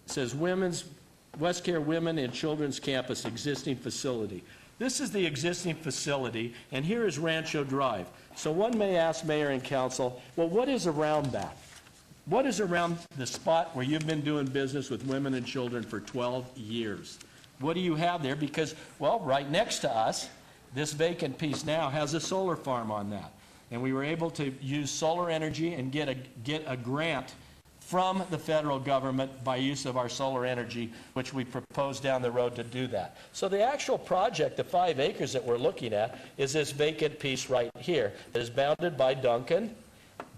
says West Care Women and Children's Campus existing facility. This is the existing facility, and here is Rancho Drive. So one may ask Mayor and Council, well, what is around that? What is around the spot where you've been doing business with women and children for 12 years? What do you have there? Because, well, right next to us, this vacant piece now has a solar farm on that. And we were able to use solar energy and get a grant from the federal government by use of our solar energy, which we proposed down the road to do that. So the actual project, the 5 acres that we're looking at, is this vacant piece right here that is bounded by Duncan,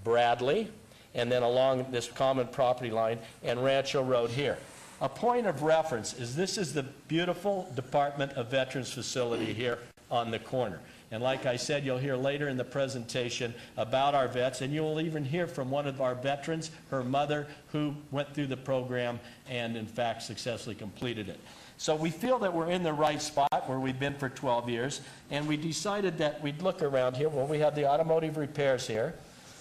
Bradley, and then along this common property line and Rancho Road here. A point of reference is this is the beautiful Department of Veterans facility here on the corner. And like I said, you'll hear later in the presentation about our vets, and you'll even hear from one of our veterans, her mother, who went through the program and in fact successfully completed it. So we feel that we're in the right spot where we've been for 12 years, and we decided that we'd look around here. Well, we have the automotive repairs here.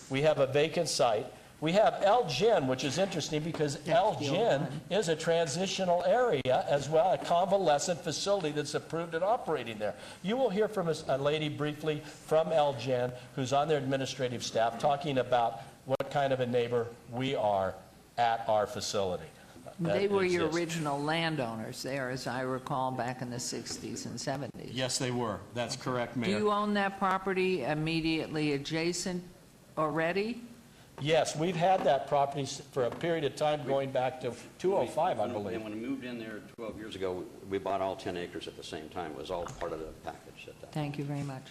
We have a vacant site. We have Elgin, which is interesting because Elgin is a transitional area as well, a convalescent facility that's approved and operating there. You will hear from a lady briefly from Elgin who's on their administrative staff talking about what kind of a neighbor we are at our facility. They were your original landowners there, as I recall, back in the 60s and 70s. Yes, they were. That's correct, Mayor. Do you own that property immediately adjacent already? Yes, we've had that property for a period of time going back to 2005, I believe. And when we moved in there 12 years ago, we bought all 10 acres at the same time. It was all part of the package at that. Thank you very much.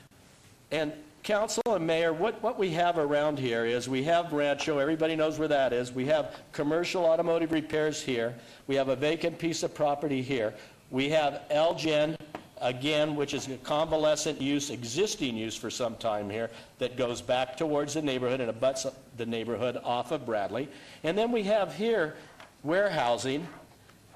And Council and Mayor, what we have around here is we have Rancho, everybody knows where that is. We have commercial automotive repairs here. We have a vacant piece of property here. We have Elgin, again, which is a convalescent use, existing use for some time here, that goes back towards the neighborhood and abuts the neighborhood off of Bradley. And then we have here warehousing.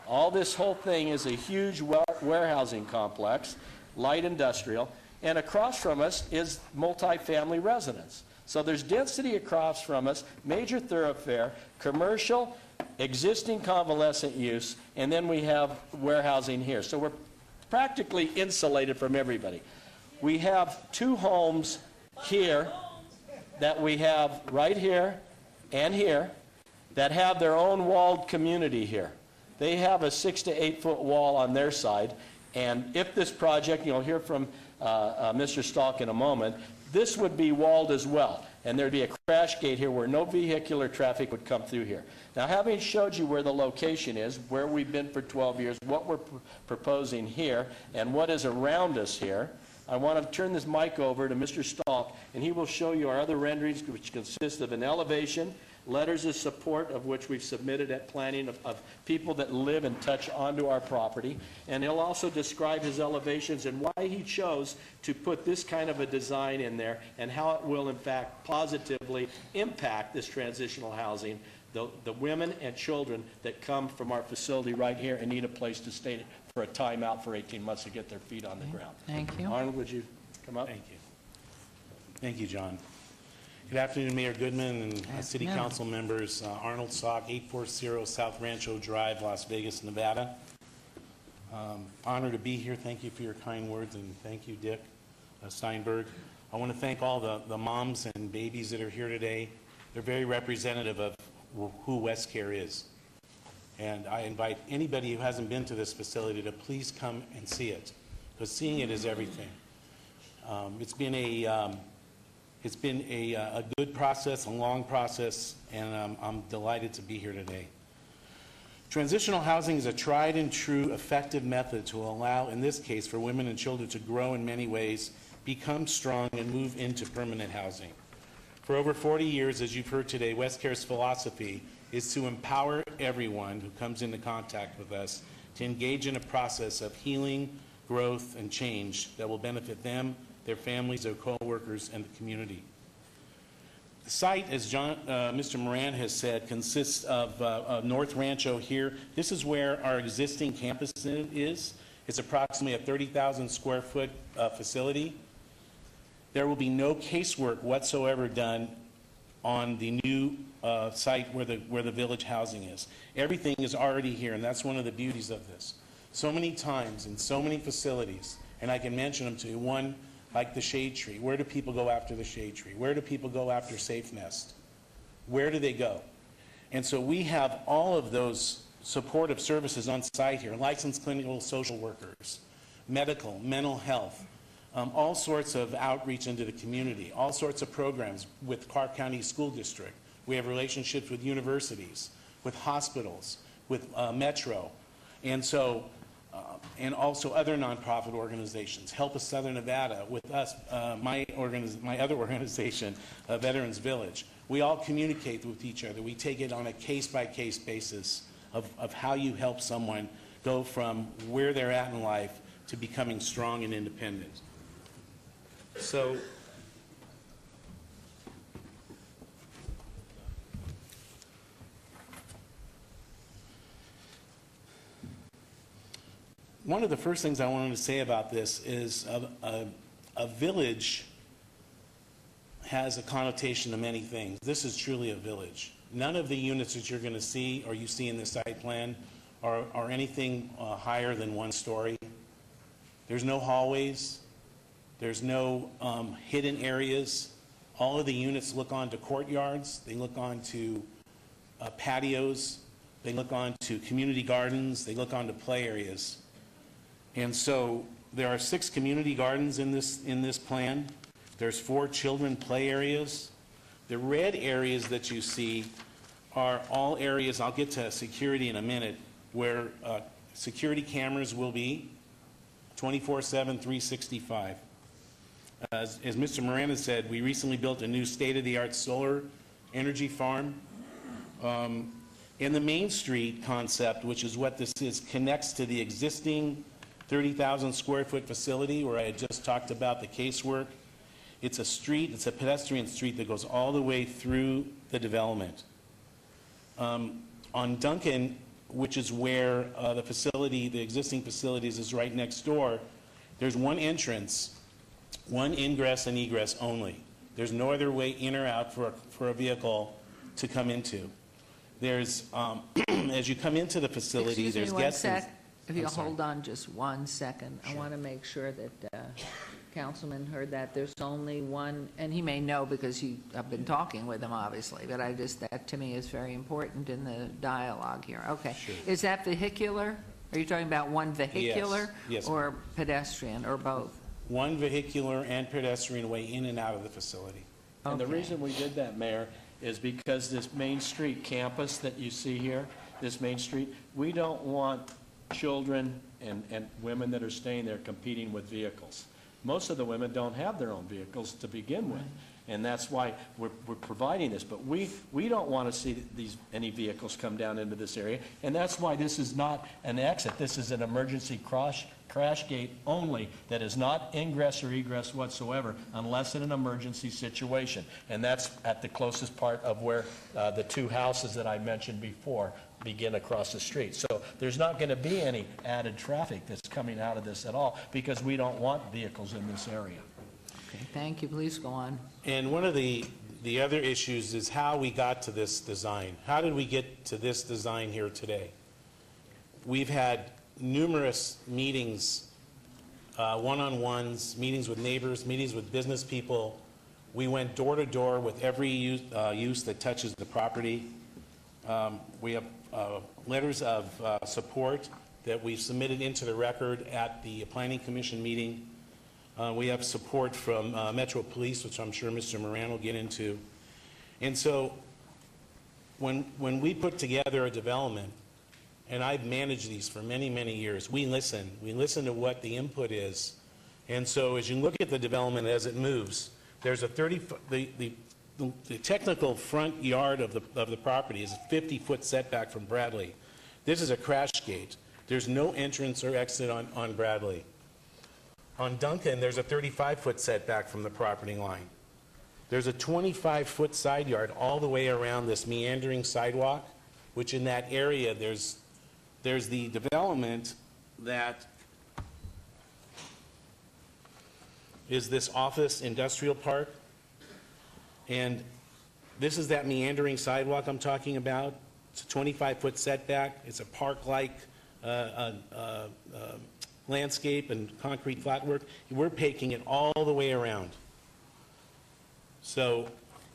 All this whole thing is a huge warehousing complex, light industrial. And across from us is multifamily residence. So there's density across from us, major thoroughfare, commercial, existing convalescent use, and then we have warehousing here. So we're practically insulated from everybody. We have 2 homes here that we have right here and here that have their own walled community here. They have a 6 to 8 foot wall on their side, and if this project, you'll hear from Mr. Stalk in a moment, this would be walled as well, and there'd be a crash gate here where no vehicular traffic would come through here. Now, having showed you where the location is, where we've been for 12 years, what we're proposing here, and what is around us here, I want to turn this mic over to Mr. Stalk, and he will show you our other renderings, which consist of an elevation, letters of support of which we've submitted at planning of people that live and touch onto our property. And he'll also describe his elevations and why he chose to put this kind of a design in there and how it will, in fact, positively impact this transitional housing, the women and children that come from our facility right here and need a place to stay for a timeout for 18 months to get their feet on the ground. Thank you. Arnold, would you come up? Thank you. Thank you, John. Good afternoon, Mayor Goodman and City Council members. Arnold Salk, 840 South Rancho Drive, Las Vegas, Nevada. Honored to be here. Thank you for your kind words, and thank you, Dick Steinberg. I want to thank all the moms and babies that are here today. They're very representative of who West Care is. And I invite anybody who hasn't been to this facility to please come and see it, because seeing it is everything. It's been a good process, a long process, and I'm delighted to be here today. Transitional housing is a tried and true effective method to allow, in this case, for women and children to grow in many ways, become strong, and move into permanent housing. For over 40 years, as you've heard today, WestCare's philosophy is to empower everyone who comes into contact with us to engage in a process of healing, growth, and change that will benefit them, their families, their co-workers, and the community. The site, as Mr. Moran has said, consists of North Rancho here. This is where our existing campus is. It's approximately a 30,000 square foot facility. There will be no casework whatsoever done on the new site where the village housing is. Everything is already here, and that's one of the beauties of this. So many times in so many facilities, and I can mention them to you, one like the Shade Tree. Where do people go after the Shade Tree? Where do people go after Safe Nest? Where do they go? And so we have all of those supportive services on site here, licensed clinical social workers, medical, mental health, all sorts of outreach into the community, all sorts of programs with Clark County School District. We have relationships with universities, with hospitals, with Metro, and so, and also other nonprofit organizations. Help Us Southern Nevada, with us, my other organization, Veterans Village. We all communicate with each other. We take it on a case-by-case basis of how you help someone go from where they're at in life to becoming strong and independent. So, one of the first things I wanted to say about this is a village has a connotation to many things. This is truly a village. None of the units that you're going to see or you see in the site plan are anything higher than 1 story. There's no hallways. There's no hidden areas. All of the units look onto courtyards. They look onto patios. They look onto community gardens. They look onto play areas. And so there are 6 community gardens in this plan. There's 4 children play areas. The red areas that you see are all areas, I'll get to security in a minute, where security cameras will be 24/7, 365. As Mr. Miranda said, we recently built a new state-of-the-art solar energy farm. And the Main Street concept, which is what this is, connects to the existing 30,000 square foot facility where I had just talked about the casework. It's a street, it's a pedestrian street that goes all the way through the development. On Duncan, which is where the facility, the existing facilities is right next door, there's one entrance, one ingress and egress only. There's no other way in or out for a vehicle to come into. There's, as you come into the facility, Excuse there's me one guest rooms. sec. If you'll I'm sorry. hold on just 1 second. I want to make sure that Councilman heard that. There's only one, and he may know because I've been talking with him, obviously, but that to me is very important in the dialogue here. Okay. Sure. Is that vehicular? Are you talking about one vehicular? Yes, or pedestrian, or both? One vehicular and pedestrian way in and out of the facility. And the reason we did that, Mayor, is because this Main Street campus that you see here, this Main Street, we don't want children and women that are staying there competing with vehicles. Most of the women don't have their own vehicles to begin with, and that's why we're providing this. But we don't want to see any vehicles come down into this area, and that's why this is not an exit. This is an emergency crash gate only that is not ingress or egress whatsoever unless in an emergency situation. And that's at the closest part of where the 2 houses that I mentioned before begin across the street. So there's not going to be any added traffic that's coming out of this at all because we don't want vehicles in this area. Okay, thank you. Please go on. And one of the other issues is how we got to this design. How did we get to this design here today? We've had numerous meetings, one-on-ones, meetings with neighbors, meetings with business people. We went door to door with every use that touches the property. We have letters of support that we've submitted into the record at the Planning Commission meeting. We have support from Metro Police, which I'm sure Mr. Moran will get into. And so when we put together a development, and I've managed these for many, many years, we listen. We listen to what the input is. And so as you look at the development as it moves, there's a the the technical front yard of the property is a 50-foot setback from Bradley. This is a crash gate. There's no entrance or exit on Bradley. On Duncan, there's a 35-foot setback from the property line. There's a 25-foot side yard all the way around this meandering sidewalk, which in that area, there's the development that is this office industrial park. And this is that meandering sidewalk I'm talking about. It's a 25-foot setback. It's a park-like landscape and concrete flatwork. We're taking it all the way around. So,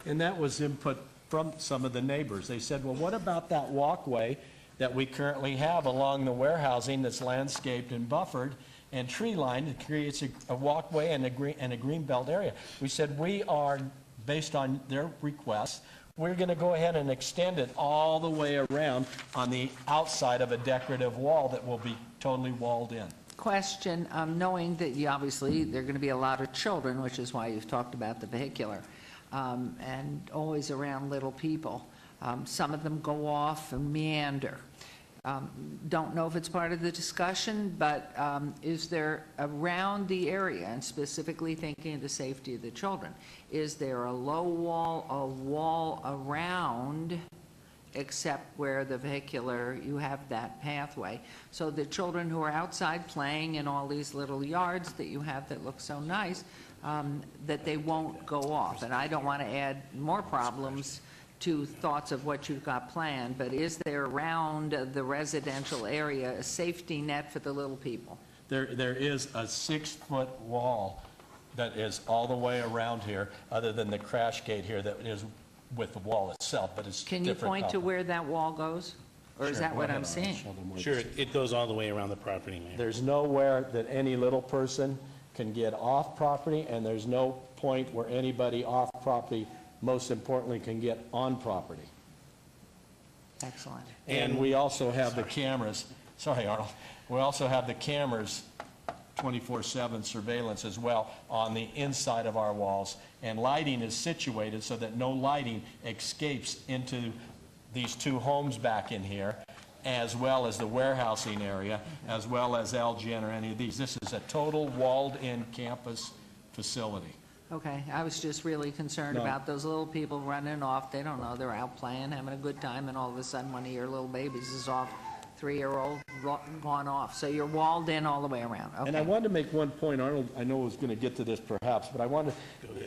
And that was input from some of the neighbors. They said, well, what about that walkway that we currently have along the warehousing that's landscaped and buffered and tree lined? It creates a walkway and a green belt area. We said, we are, based on their request, we're going to go ahead and extend it all the way around on the outside of a decorative wall that will be totally walled in. Question, knowing that obviously there are going to be a lot of children, which is why you've talked about the vehicular, and always around little people. Some of them go off and meander. Don't know if it's part of the discussion, but is there around the area, and specifically thinking of the safety of the children, is there a low wall, a wall around, except where the vehicular, you have that pathway, so the children who are outside playing in all these little yards that you have that look so nice, that they won't go off? And I don't want to add more problems to thoughts of what you've got planned, but is there around the residential area a safety net for the little people? There is a 6-foot wall that is all the way around here, other than the crash gate here that is with the wall itself, but it's Can you different point to color. where that wall goes? Or is Sure, that go what ahead, I'm seeing? sure, it goes all the way around the property, Mayor. There's nowhere that any little person can get off property, and there's no point where anybody off property, most importantly, can get on property. Excellent. And we also have the cameras, sorry, Arnold, we also have the cameras, 24/7 surveillance as well on the inside of our walls. And lighting is situated so that no lighting escapes into these two homes back in here, as well as the warehousing area, as well as LGN or any of these. This is a total walled-in campus facility. Okay, I was just really concerned No. about those little people running off. They don't know, they're out playing, having a good time, and all of a sudden one of your little babies is off, 3-year-old, gone off. So you're walled in all the way around. And I Okay. wanted to make one point, Arnold, I know was going to get to this perhaps, but I wanted,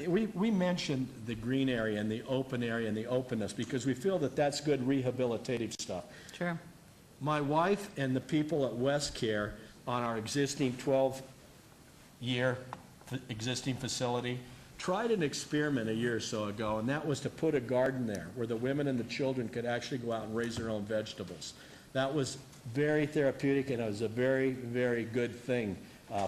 we mentioned the green area and the open area and the openness because we feel that that's good rehabilitative stuff. Sure. My wife and the people at West Care on our existing 12-year existing facility tried an experiment a year or so ago, and that was to put a garden there where the women and the children could actually go out and raise their own vegetables. That was very therapeutic, and it was a very, very good thing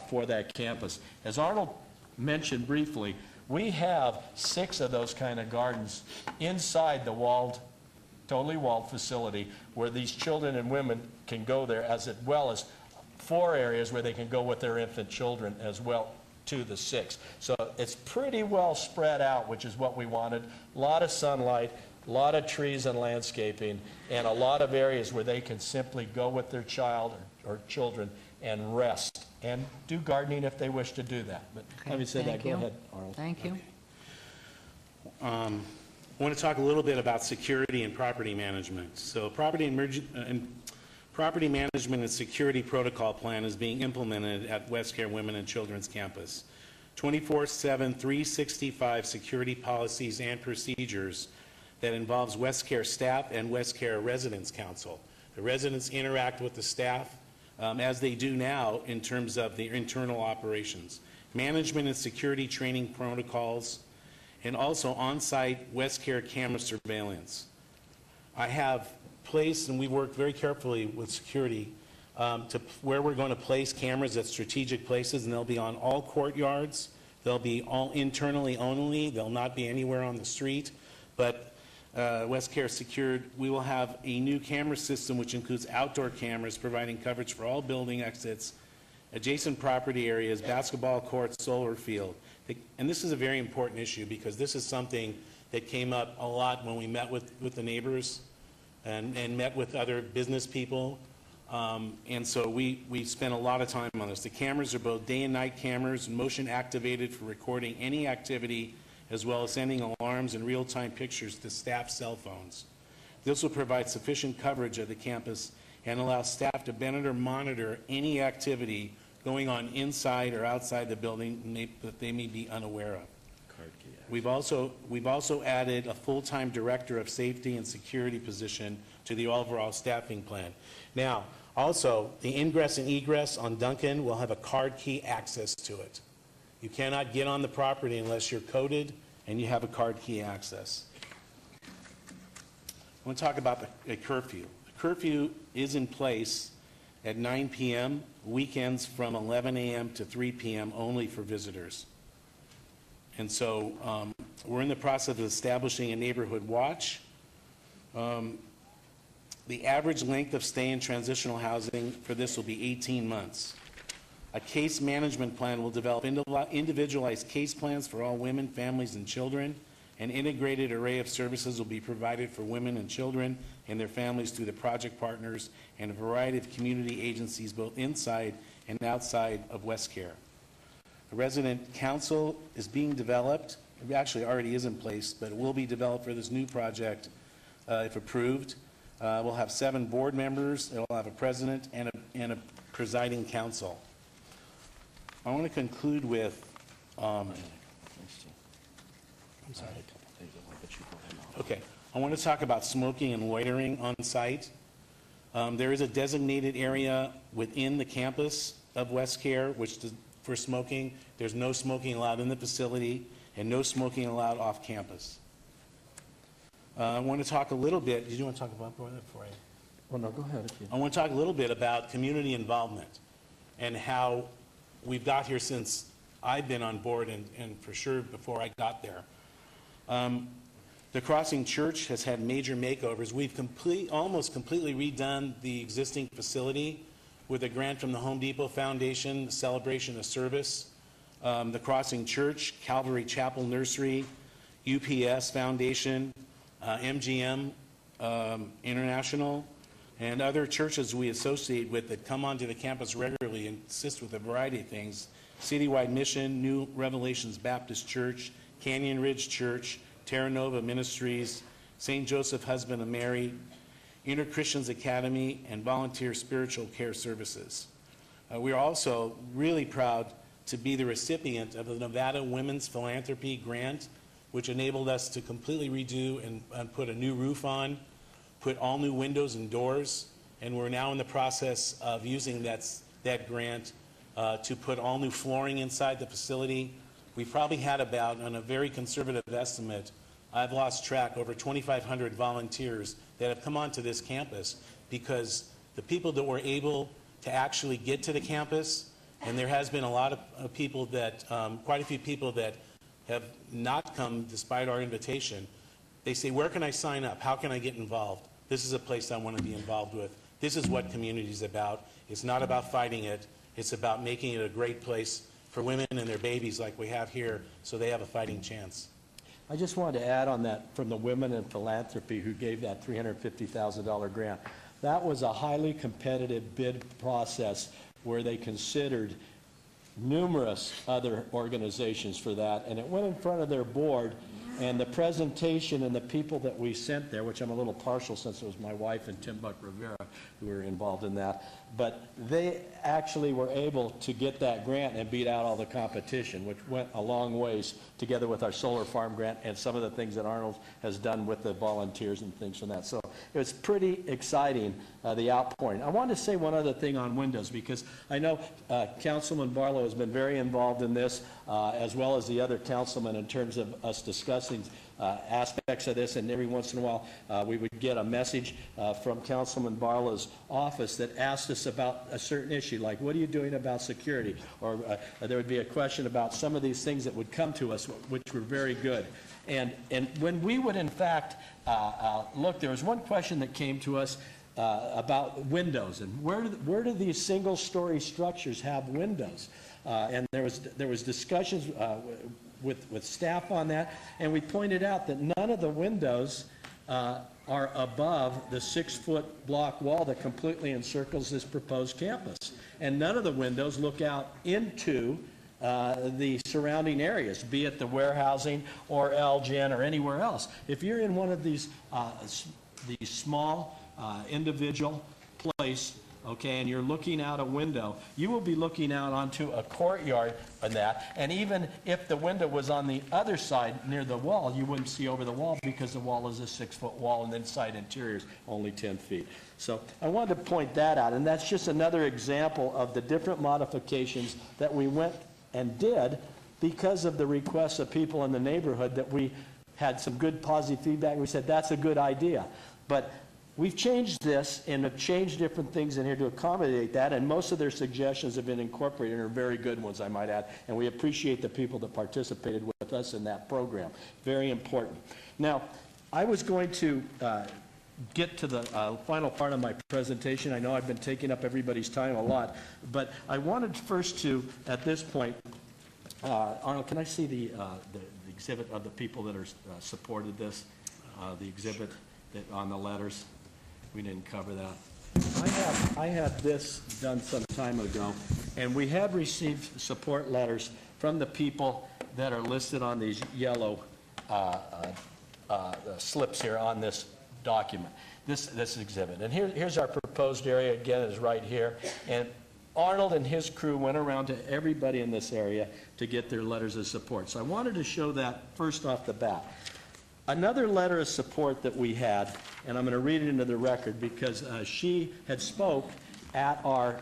for that campus. As Arnold mentioned briefly, we have 6 of those kind of gardens inside the walled, totally walled facility where these children and women can go there, as well as 4 areas where they can go with their infant children as well to the 6. So it's pretty well spread out, which is what we wanted. A lot of sunlight, a lot of trees and landscaping, and a lot of areas where they can simply go with their child or children and rest and do gardening if they wish to do that. But having said that, Thank go you. ahead, Arnold. Thank you. I want to talk a little bit about security and property management. So property management and security protocol plan is being implemented at West Care Women and Children's Campus. 24/7, 365 security policies and procedures that involves West Care staff and West Care Residents Council. The residents interact with the staff as they do now in terms of the internal operations, management and security training protocols, and also on-site West Care camera surveillance. I have placed, and we worked very carefully with security, to where we're going to place cameras at strategic places, and they'll be on all courtyards. They'll be all internally only. They'll not be anywhere on the street. But West Care secured, we will have a new camera system which includes outdoor cameras providing coverage for all building exits, adjacent property areas, basketball courts, solar field. And this is a very important issue because this is something that came up a lot when we met with the neighbors and met with other business people. And so we spent a lot of time on this. The cameras are both day and night cameras, motion activated for recording any activity, as well as sending alarms and real-time pictures to staff cell phones. This will provide sufficient coverage of the campus and allow staff to better monitor any activity going on inside or outside the building that they may be unaware of. We've also added a full-time director of safety and security position to the overall staffing plan. Now, also, the ingress and egress on Duncan will have a card key access to it. You cannot get on the property unless you're coded and you have a card key access. I want to talk about the curfew. The curfew is in place at 9 p.m., weekends from 11 a.m. to 3 p.m. only for visitors. And so we're in the process of establishing a neighborhood watch. The average length of stay in transitional housing for this will be 18 months. A case management plan will develop individualized case plans for all women, families, and children. An integrated array of services will be provided for women and children and their families through the project partners and a variety of community agencies both inside and outside of WestCare. A resident council is being developed. It actually already is in place, but it will be developed for this new project if approved. We'll have 7 board members. It will have a president and a presiding council. I want to conclude with Okay, I want to talk about smoking and loitering on site. There is a designated area within the campus of WestCare for smoking. There's no smoking allowed in the facility and no smoking allowed off campus. I want to talk a little bit. Did you want to talk about that before I? Well, no, go ahead. I want to talk a little bit about community involvement and how we've got here since I've been on board and for sure before I got there. The Crossing Church has had major makeovers. We've almost completely redone the existing facility with a grant from the Home Depot Foundation, the Celebration of Service, the Crossing Church, Calvary Chapel Nursery, UPS Foundation, MGM International, and other churches we associate with that come onto the campus regularly and assist with a variety of things. Citywide Mission, New Revelations Baptist Church, Canyon Ridge Church, Terra Nova Ministries, St. Joseph Husband of Mary, Inter Christians Academy, and Volunteer Spiritual Care Services. We are also really proud to be the recipient of the Nevada Women's Philanthropy Grant, which enabled us to completely redo and put a new roof on, put all new windows and doors, and we're now in the process of using that grant to put all new flooring inside the facility. We probably had about, on a very conservative estimate, I've lost track, over 2,500 volunteers that have come onto this campus because the people that were able to actually get to the campus, and there has been a lot of people that, quite a few people that have not come despite our invitation. They say, where can I sign up? How can I get involved? This is a place I want to be involved with. This is what community is about. It's not about fighting it. It's about making it a great place for women and their babies like we have here so they have a fighting chance. I just wanted to add on that from the Women in Philanthropy who gave that $350,000 grant. That was a highly competitive bid process where they considered numerous other organizations for that, and it went in front of their board, and the presentation and the people that we sent there, which I'm a little partial since it was my wife and Tim Buck Rivera who were involved in that, but they actually were able to get that grant and beat out all the competition, which went a long ways together with our solar farm grant and some of the things that Arnold has done with the volunteers and things from that. So it was pretty exciting, the outpouring. I wanted to say one other thing on windows because I know Councilman Barlow has been very involved in this as well as the other councilmen in terms of us discussing aspects of this, and every once in a while we would get a message from Councilman Barlow's office that asked us about a certain issue, like what are you doing about security, or there would be a question about some of these things that would come to us, which were very good. And when we would in fact look, there was one question that came to us about windows, and where do these single-story structures have windows? And there was discussions with staff on that, and we pointed out that none of the windows are above the 6-foot block wall that completely encircles this proposed campus. And none of the windows look out into the surrounding areas, be it the warehousing or Elgin or anywhere else. If you're in one of these small individual place, okay, and you're looking out a window, you will be looking out onto a courtyard and that, and even if the window was on the other side near the wall, you wouldn't see over the wall because the wall is a 6-foot wall and the inside interior is only 10 feet. So I wanted to point that out, and that's just another example of the different modifications that we went and did because of the requests of people in the neighborhood that we had some good positive feedback. We said, that's a good idea. But we've changed this and have changed different things in here to accommodate that, and most of their suggestions have been incorporated and are very good ones, I might add, and we appreciate the people that participated with us in that program. Very important. Now, I was going to get to the final part of my presentation. I know I've been taking up everybody's time a lot, but I wanted first to, at this point, Arnold, can I see the exhibit of the people that are supported this, the exhibit that on the letters? We didn't cover that. I had this done some time ago, and we have received support letters from the people that are listed on these yellow slips here on this document, this exhibit. And here's our proposed area. Again, is right here. And Arnold and his crew went around to everybody in this area to get their letters of support. So I wanted to show that first off the bat. Another letter of support that we had, and I'm going to read it into the record because she had spoke at our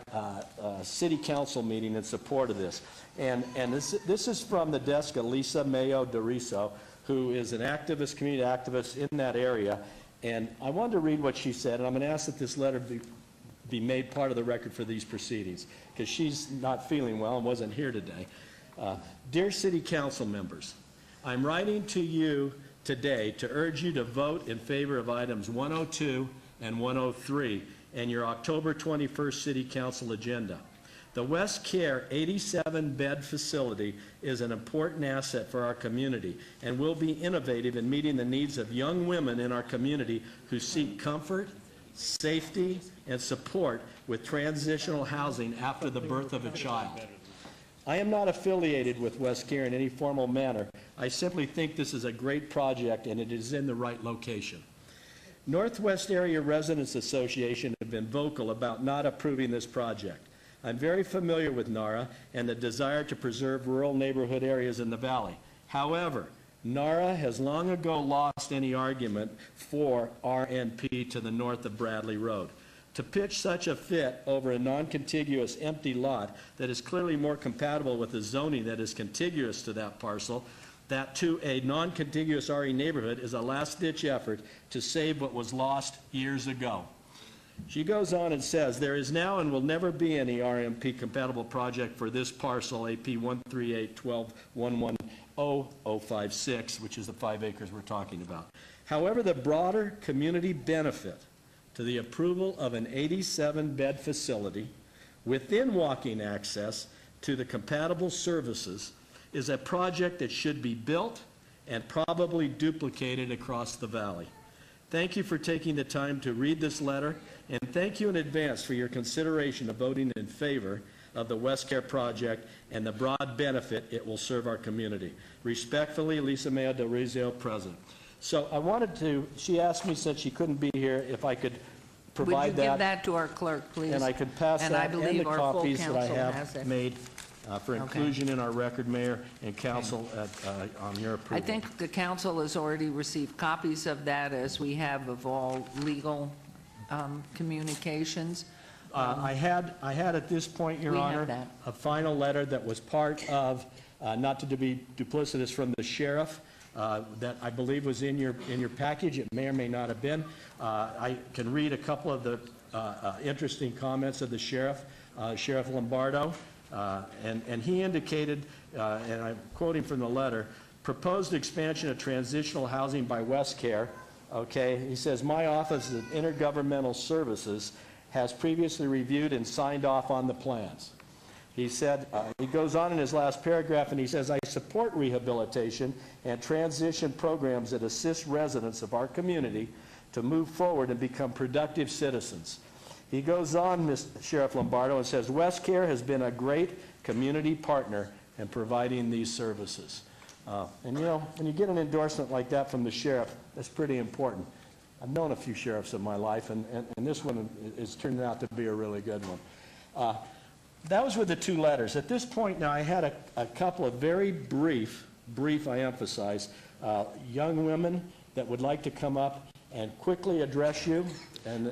city council meeting in support of this. And this is from the desk of Lisa Mayo Doriso, who is an activist, community activist in that area. And I wanted to read what she said, and I'm going to ask that this letter be made part of the record for these proceedings, because she's not feeling well and wasn't here today. Dear City Council members, I'm writing to you today to urge you to vote in favor of items 102 and 103 and your October 21st City Council agenda. The West Care 87-bed facility is an important asset for our community and will be innovative in meeting the needs of young women in our community who seek comfort, safety, and support with transitional housing after the birth of a child. I am not affiliated with West Care in any formal manner. I simply think this is a great project and it is in the right location. Northwest Area Residents Association have been vocal about not approving this project. I'm very familiar with NARA and the desire to preserve rural neighborhood areas in the valley. However, NARA has long ago lost any argument for RNP to the north of Bradley Road. To pitch such a fit over a non-contiguous empty lot that is clearly more compatible with the zoning that is contiguous to that parcel, that to a non-contiguous RE neighborhood is a last-ditch effort to save what was lost years ago. She goes on and says, there is now and will never be any RMP compatible project for this parcel, AP 138-12-110-056, which is the 5 acres we're talking about. However, the broader community benefit to the approval of an 87-bed facility within walking access to the compatible services is a project that should be built and probably duplicated across the valley. Thank you for taking the time to read this letter, and thank you in advance for your consideration of voting in favor of the West Care project and the broad benefit it will serve our community. Respectfully, Lisa Mayo Doriso, President. So I wanted to, she asked me since she couldn't be here if I could provide Would you give that to our clerk, please? and I could pass And I that and believe the our full copies that I council has have it. made for inclusion in our record, Mayor and Council, on your approval. I think the council has already received copies of that, as we have of all legal communications. I had at this point, Your We have Honor, that. a final letter that was part of, not to be duplicitous, from the sheriff, that I believe was in your package. It may or may not have been. I can read a couple of the interesting comments of the sheriff, Sheriff Lombardo, and he indicated, and I'm quoting from the letter, proposed expansion of transitional housing by West Care. Okay, he says, my Office of Intergovernmental Services has previously reviewed and signed off on the plans. He said, he goes on in his last paragraph, and he says, "I support rehabilitation and transition programs that assist residents of our community to move forward and become productive citizens." He goes on, Mr. Sheriff Lombardo, and says, "West Care has been a great community partner in providing these services." And you know, when you get an endorsement like that from the sheriff, that's pretty important. I've known a few sheriffs in my life, and this one is turning out to be a really good one. Those were the two letters. At this point now, I had a couple of very brief, I emphasize, young women that would like to come up and quickly address you.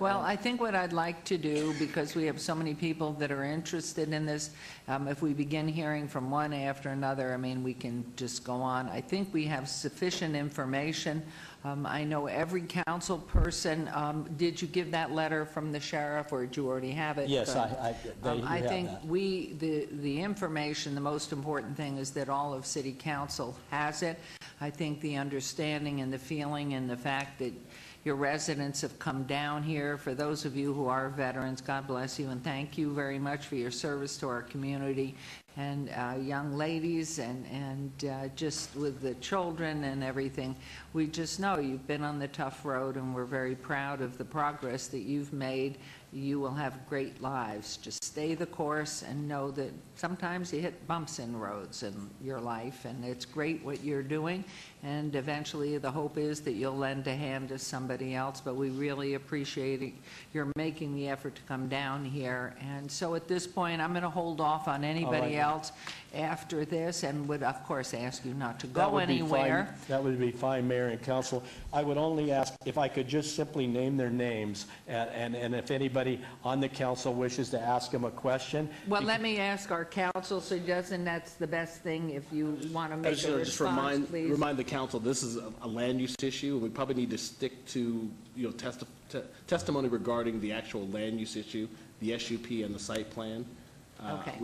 Well, I think what I'd like to do, because we have so many people that are interested in this, if we begin hearing from one after another, I mean, we can just go on. I think we have sufficient information. I know every council person, did you give that letter from the sheriff, or did you already have it? Yes, I think the information, the most important thing is that all of City Council has it. I think the understanding and the feeling and the fact that your residents have come down here. For those of you who are veterans, God bless you, and thank you very much for your service to our community. And young ladies and just with the children and everything, we just know you've been on the tough road, and we're very proud of the progress that you've made. You will have great lives. Just stay the course and know that sometimes you hit bumps in roads in your life, and it's great what you're doing. And eventually the hope is that you'll lend a hand to somebody else, but we really appreciate it. You're making the effort to come down here. And so at this point, I'm going to hold off on anybody else after this, and would of course ask you not to go anywhere. That would be fine, Mayor and Council. I would only ask if I could just simply name their names, and if anybody on the council wishes to ask them a question. Well, let me ask our council suggestion. That's the best thing. If you want to make a response, please. Remind the council, this is a land use issue. We probably need to stick to, testimony regarding the actual land use issue, the SUP and the site plan. Okay.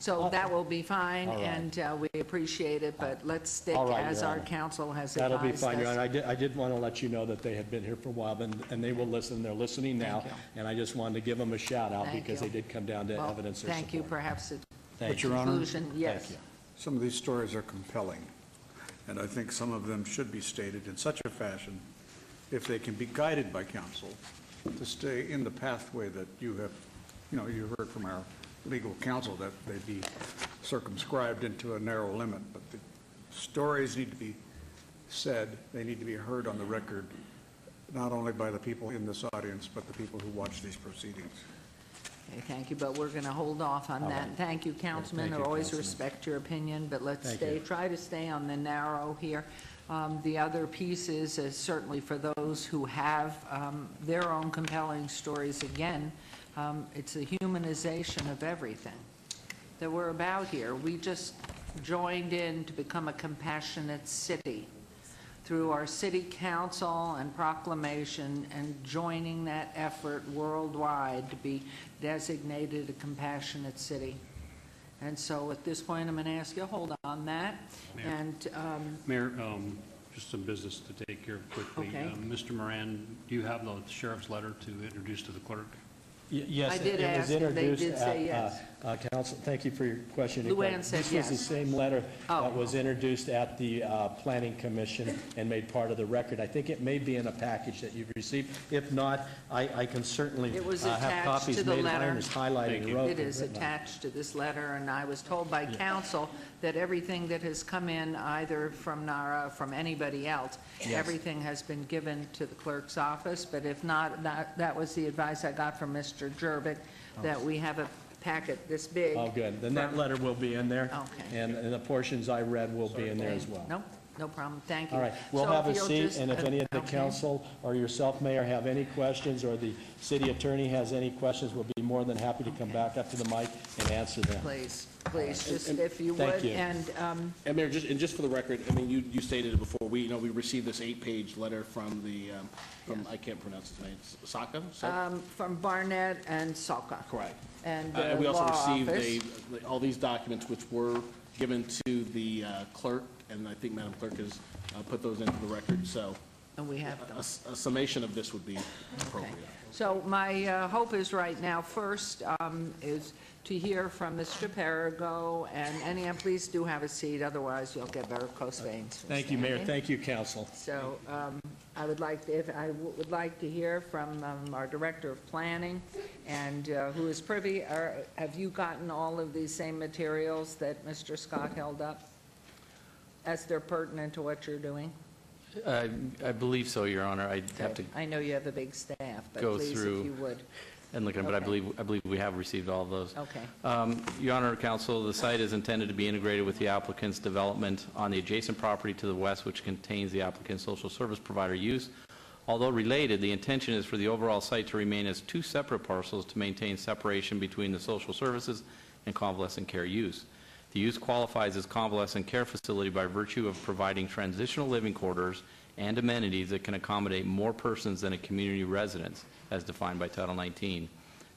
So that will be fine, and we appreciate it, but let's stick as our council has advised us. That'll be fine, Your Honor. I did want to let you know that they had been here for a while, and they will listen. They're listening now, and I just wanted to give them a shout out because they did come down to evidence their support. Thank you. Perhaps But, Your Honor, conclusion, yes. some of these stories are compelling, and I think some of them should be stated in such a fashion, if they can be guided by council, to stay in the pathway that you have, you heard from our legal counsel that they be circumscribed into a narrow limit, but the stories need to be said, they need to be heard on the record, not only by the people in this audience, but the people who watch these proceedings. Okay, thank you, but we're going to hold off on that. Thank you, Councilman. I always respect your opinion, but let's try to stay on the narrow here. The other piece is certainly for those who have their own compelling stories, again, it's a humanization of everything that we're about here. We just joined in to become a compassionate city through our city council and proclamation, and joining that effort worldwide to be designated a compassionate city. And so at this point, I'm going to ask you to hold on that. Mayor, just some business to take care of quickly. Okay. Mr. Moran, do you have the sheriff's letter to introduce to the clerk? Yes, I did it was ask, and they introduced did say yes. Council, thank you for your question. Luann said This yes. was the same letter that was okay. introduced at the Planning Commission and made part of the record. I think it may be in a package that you've received. If not, I can certainly It was have attached copies to the made. letter. Mine is highlighted and wrote. It is attached to this letter, and I was told by council that everything that has come in, either from NARA, from anybody else, everything has been given to the clerk's office, but if not, that was the advice I got from Mr. Jervik, that we have a packet this big. Oh, good. Then that letter will be in there. Okay. And the portions I read will be in there as well. No problem. Thank you. All right, we'll So have a if you'll seat, just- and if any of the okay. council or yourself, Mayor, have any questions, or the city attorney has any questions, we'll be more than happy to come back up to the mic and answer them. Please, just if you Thank would, you. and And Mayor, just for the record, I mean, you stated it before, we received this 8-page letter from I can't pronounce his name, Saka? from Barnett and Salka. Correct. And we also law received office. all these documents which were given to the clerk, and I think Madam Clerk has put those into the record, so And we have them. A summation of this would be appropriate. So my hope is right now, first, is to hear from Mr. Perigo, and please do have a seat, otherwise you'll get varicose veins. from Thank you, Mayor. standing. Thank you, Council. So I would like to hear from our Director of Planning, and who is privy. Have you gotten all of these same materials that Mr. Scott held up, as they're pertinent to what you're doing? I believe so, Your Honor. I'd have to I know you have a big staff, but go please, if through you would. and look at them, but I Okay. believe we have received all of those. Okay. Your Honor, Council, the site is intended to be integrated with the applicant's development on the adjacent property to the west, which contains the applicant's social service provider use. Although related, the intention is for the overall site to remain as two separate parcels to maintain separation between the social services and convalescent care use. The use qualifies as convalescent care facility by virtue of providing transitional living quarters and amenities that can accommodate more persons than a community residence, as defined by Title 19.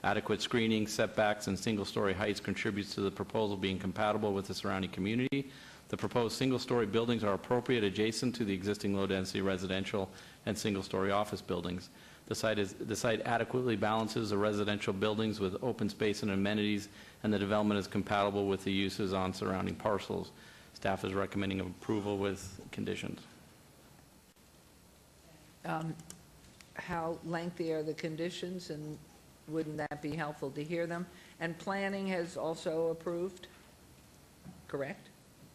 Adequate screening, setbacks, and single-story heights contributes to the proposal being compatible with the surrounding community. The proposed single-story buildings are appropriate adjacent to the existing low-density residential and single-story office buildings. The site adequately balances the residential buildings with open space and amenities, and the development is compatible with the uses on surrounding parcels. Staff is recommending approval with conditions. How lengthy are the conditions, and wouldn't that be helpful to hear them? And planning has also approved, correct?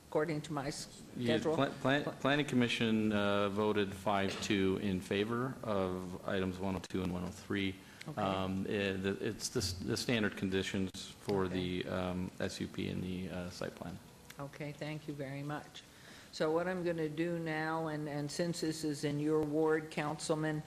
According to my schedule? Planning Commission voted 5-2 in favor of items 102 and 103. Okay. It's the standard conditions for the SUP and the site plan. Okay, thank you very much. So what I'm going to do now, and since this is in your ward, Councilman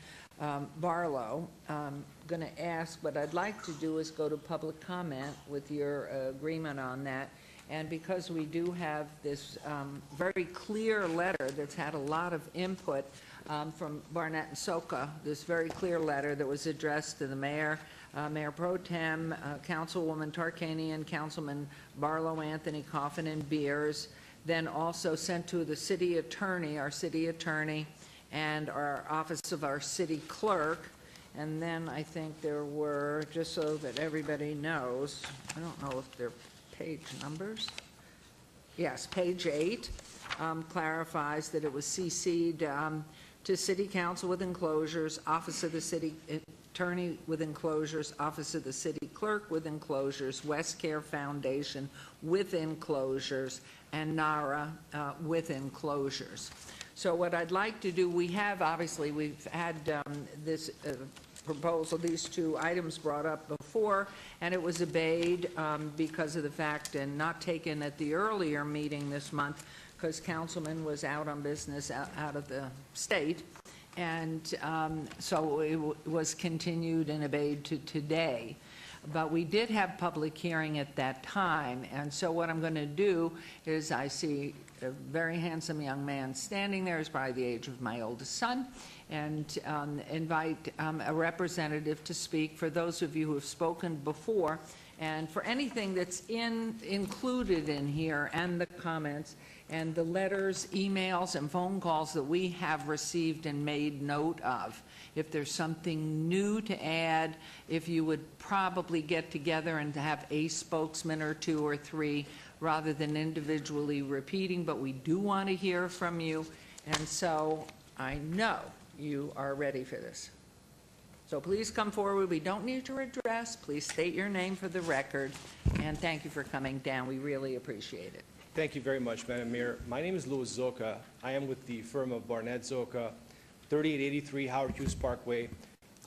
Barlow, I'm going to ask, what I'd like to do is go to public comment with your agreement on that. And because we do have this very clear letter that's had a lot of input from Barnett and Soka, this very clear letter that was addressed to the mayor, Mayor Pro Tem, Councilwoman Tarkanian, Councilman Barlow, Anthony, Coffin, and Beers, then also sent to the city attorney, our city attorney, and our office of our city clerk. And then I think there were, just so that everybody knows, I don't know if they're page numbers. Yes, page 8 clarifies that it was CC'd to City Council with enclosures, Office of the City Attorney with enclosures, Office of the City Clerk with enclosures, West Care Foundation with enclosures, and NARA with enclosures. So what I'd like to do, we've had this proposal, these two items brought up before, and it was obeyed because of the fact and not taken at the earlier meeting this month because Councilman was out on business out of the state. And so it was continued and obeyed to today. But we did have public hearing at that time, and so what I'm going to do is I see a very handsome young man standing there, he's probably the age of my oldest son, and invite a representative to speak for those of you who have spoken before, and for anything that's included in here, and the comments, and the letters, emails, and phone calls that we have received and made note of. If there's something new to add, if you would probably get together and have a spokesman or two or three rather than individually repeating, but we do want to hear from you, and so I know you are ready for this. So please come forward. We don't need your address. Please state your name for the record, and thank you for coming down. We really appreciate it. Thank you very much, Madam Mayor. My name is Louis Zoka. I am with the firm of Barnett Zoka, 3883 Howard Hughes Parkway.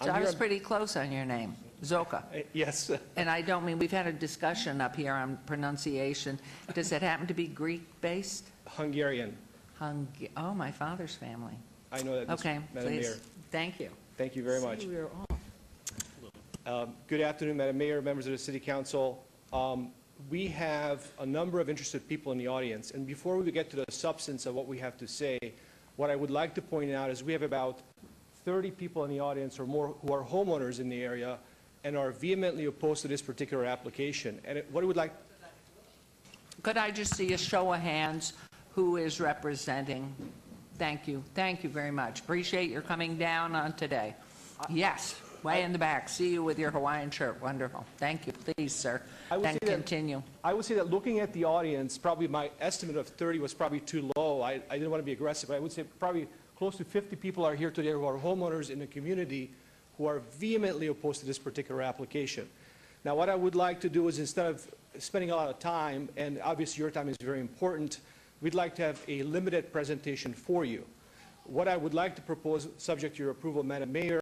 So I was pretty close on your name, Zoka. Yes. And I don't mean, we've had a discussion up here on pronunciation. Does it happen to be Greek-based? Hungarian. Oh, my father's family. I know that, Okay, Madam please. Mayor. Thank you. Thank you very much. See, we're off. Good afternoon, Madam Mayor, members of the City Council. We have a number of interested people in the audience, and before we get to the substance of what we have to say, what I would like to point out is we have about 30 people in the audience or more who are homeowners in the area and are vehemently opposed to this particular application. And what I would like... Could I just see a show of hands who is representing Thank you. Thank you very much. Appreciate your coming down on today. Yes, way in the back. See you with your Hawaiian shirt. Wonderful. Thank you. Please, sir. Then continue. I would say that looking at the audience, probably my estimate of 30 was probably too low. I didn't want to be aggressive, but I would say probably close to 50 people are here today who are homeowners in the community who are vehemently opposed to this particular application. Now, what I would like to do is, instead of spending a lot of time, and obviously your time is very important, we'd like to have a limited presentation for you. What I would like to propose, subject to your approval, Madam Mayor,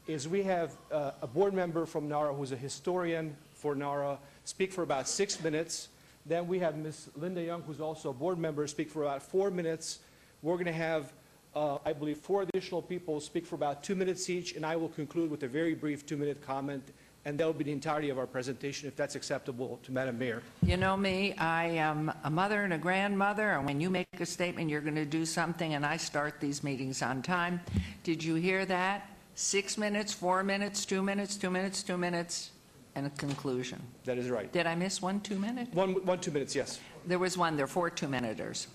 is we have a board member from NARA who's a historian for NARA speak for about 6 minutes. Then we have Ms. Linda Young, who's also a board member, speak for about 4 minutes. We're going to have, I believe, 4 additional people speak for about 2 minutes each, and I will conclude with a very brief 2-minute comment, and that will be the entirety of our presentation, if that's acceptable to Madam Mayor. You know me, I am a mother and a grandmother, and when you make a statement, you're going to do something, and I start these meetings on time. Did you hear that? 6 minutes, 4 minutes, 2 minutes, 2 minutes, 2 minutes, and a conclusion. That is right. Did I miss 1 2-minute? One 2 minutes, yes. There was one. There are 4 2-minuters.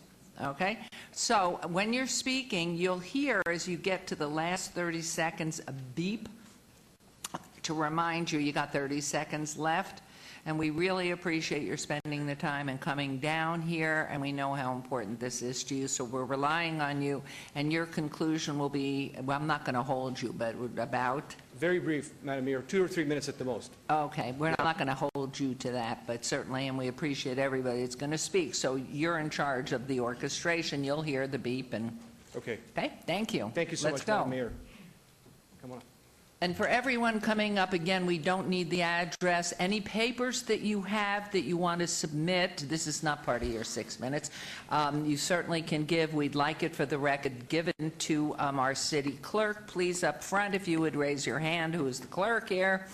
Okay? So when you're speaking, you'll hear, as you get to the last 30 seconds, a beep to remind you got 30 seconds left. And we really appreciate your spending the time and coming down here, and we know how important this is to you, so we're relying on you. And your conclusion will be, well, I'm not going to hold you, but about? Very brief, Madam Mayor, 2 or 3 minutes at the most. Okay, we're not going to hold you to that, but certainly, and we appreciate everybody that's going to speak. So you're in charge of the orchestration. You'll hear the beep and... Okay. Okay, thank you. Thank you so Let's much, go. Madam Mayor. Come on. And for everyone coming up, again, we don't need the address. Any papers that you have that you want to submit, this is not part of your 6 minutes, you certainly can give. We'd like it for the record given to our city clerk. Please, up front, if you would raise your hand, who is the clerk here,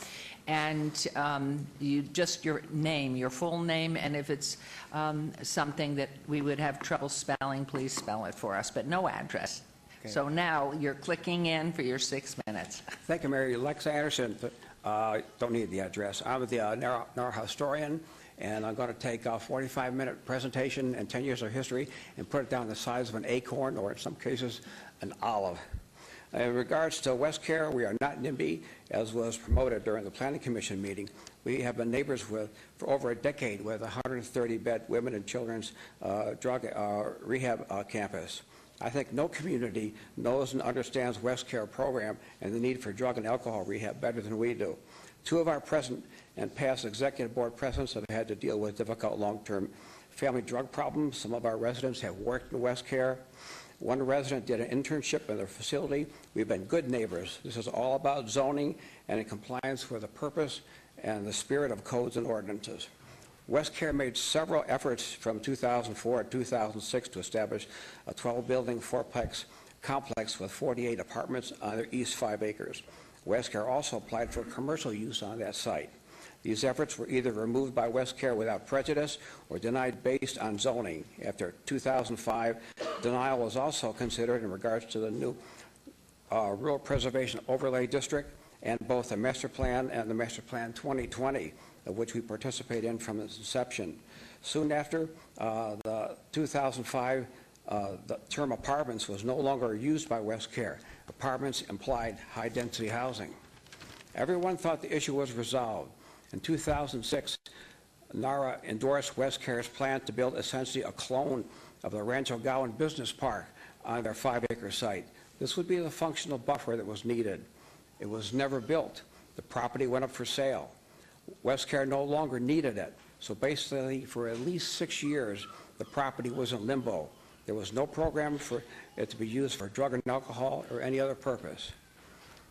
and you just your name, your full name, and if it's something that we would have trouble spelling, please spell it for us, but no address. Okay. So now you're clicking in for your 6 minutes. Thank you, Mary. Lex Anderson. Don't need the address. I'm the NARA historian, and I'm going to take a 45-minute presentation and 10 years of history and put it down the size of an acorn, or in some cases, an olive. In regards to West Care, we are not NIMBY, as was promoted during the Planning Commission meeting. We have been neighbors for over a decade with a 130-bed women and children's drug rehab campus. I think no community knows and understands West Care program and the need for drug and alcohol rehab better than we do. 2 of our present and past executive board presidents have had to deal with difficult long-term family drug problems. Some of our residents have worked in West Care. One resident did an internship in their facility. We've been good neighbors. This is all about zoning and in compliance with the purpose and the spirit of codes and ordinances. West Care made several efforts from 2004 to 2006 to establish a 12-building fourplex complex with 48 apartments on their east 5 acres. West Care also applied for commercial use on that site. These efforts were either removed by West Care without prejudice or denied based on zoning. After 2005, denial was also considered in regards to the new Rural Preservation Overlay District and both the Master Plan and the Master Plan 2020, of which we participate in from its inception. Soon after the 2005, the term apartments was no longer used by West Care. Apartments implied high-density housing. Everyone thought the issue was resolved. In 2006, NARA endorsed West Care's plan to build essentially a clone of the Rancho Gowan Business Park on their 5-acre site. This would be the functional buffer that was needed. It was never built. The property went up for sale. West Care no longer needed it. So basically, for at least 6 years, the property was in limbo. There was no program for it to be used for drug and alcohol or any other purpose.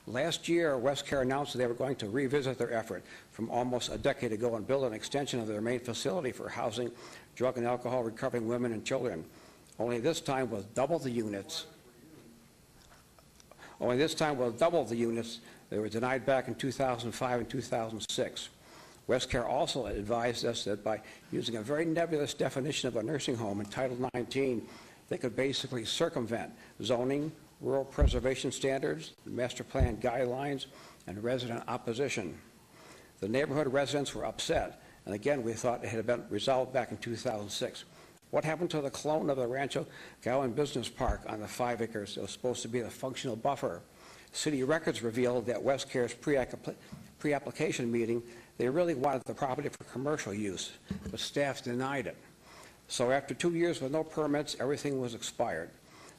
Last year, West Care announced that they were going to revisit their effort from almost a decade ago and build an extension of their main facility for housing drug and alcohol recovering women and children. Only this time with double the units. They were denied back in 2005 and 2006. West Care also advised us that by using a very nebulous definition of a nursing home in Title 19, they could basically circumvent zoning, rural preservation standards, master plan guidelines, and resident opposition. The neighborhood residents were upset, and again, we thought it had been resolved back in 2006. What happened to the clone of the Rancho Gowan Business Park on the 5 acres that was supposed to be the functional buffer? City records revealed that West Care's pre-application meeting, they really wanted the property for commercial use, but staff denied it. So after 2 years with no permits, everything was expired.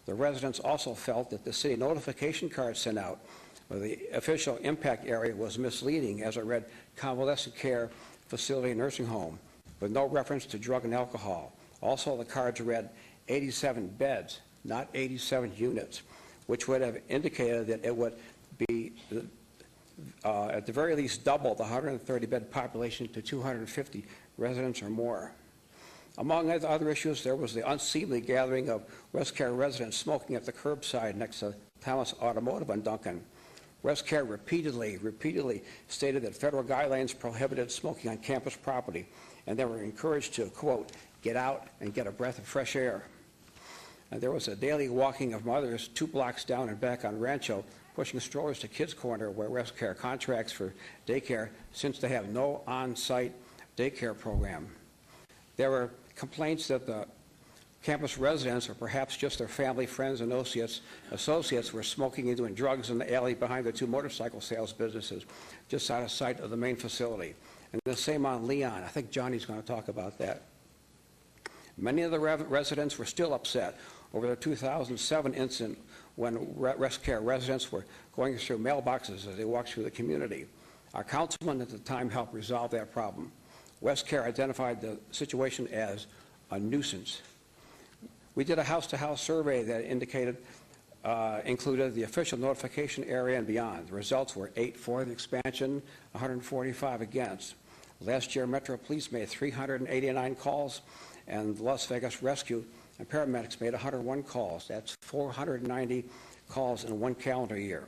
The residents also felt that the city notification card sent out of the official impact area was misleading, as it read convalescent care facility nursing home, with no reference to drug and alcohol. Also, the cards read 87 beds, not 87 units, which would have indicated that it would be, at the very least, double the 130-bed population to 250 residents or more. Among other issues, there was the unseemly gathering of West Care residents smoking at the curbside next to Thomas Automotive on Duncan. West Care repeatedly stated that federal guidelines prohibited smoking on campus property, and they were encouraged to, quote, get out and get a breath of fresh air. And there was a daily walking of mothers 2 blocks down and back on Rancho, pushing strollers to Kids Corner, where West Care contracts for daycare, since they have no on-site daycare program. There were complaints that the campus residents, or perhaps just their family, friends, and associates were smoking and doing drugs in the alley behind the 2 motorcycle sales businesses, just out of sight of the main facility. And the same on Leon. I think Johnny's going to talk about that. Many of the residents were still upset over the 2007 incident when West Care residents were going through mailboxes as they walked through the community. Our councilman at the time helped resolve that problem. West Care identified the situation as a nuisance. We did a house-to-house survey that included the official notification area and beyond. The results were 8 for the expansion, 145 against. Last year, Metro Police made 389 calls, and Las Vegas Rescue and paramedics made 101 calls. That's 490 calls in 1 calendar year.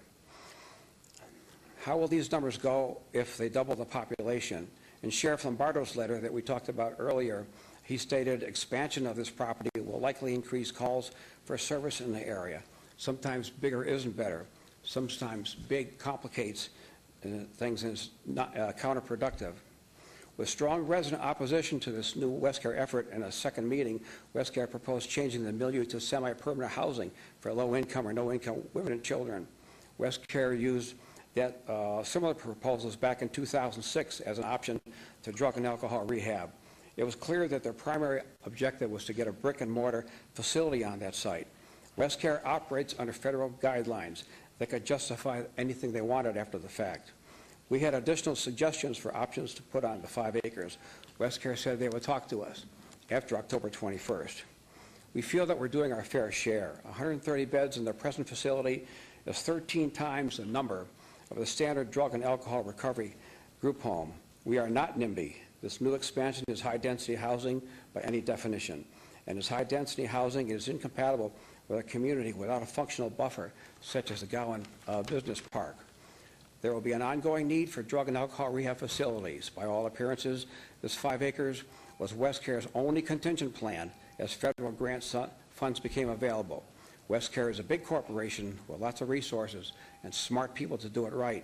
How will these numbers go if they double the population? In Sheriff Lombardo's letter that we talked about earlier, he stated expansion of this property will likely increase calls for service in the area. Sometimes bigger isn't better. Sometimes big complicates things and is not counterproductive. With strong resident opposition to this new West Care effort in a second meeting, West Care proposed changing the milieu to semi-permanent housing for low-income or no-income women and children. West Care used that similar proposals back in 2006 as an option to drug and alcohol rehab. It was clear that their primary objective was to get a brick-and-mortar facility on that site. West Care operates under federal guidelines that could justify anything they wanted after the fact. We had additional suggestions for options to put on the 5 acres. West Care said they would talk to us after October 21st. We feel that we're doing our fair share. 130 beds in the present facility is 13 times the number of the standard drug and alcohol recovery group home. We are not NIMBY. This new expansion is high-density housing by any definition, and as high-density housing is incompatible with a community without a functional buffer, such as the Gowan Business Park. There will be an ongoing need for drug and alcohol rehab facilities. By all appearances, this 5 acres was West Care's only contingent plan as federal grant funds became available. West Care is a big corporation with lots of resources and smart people to do it right.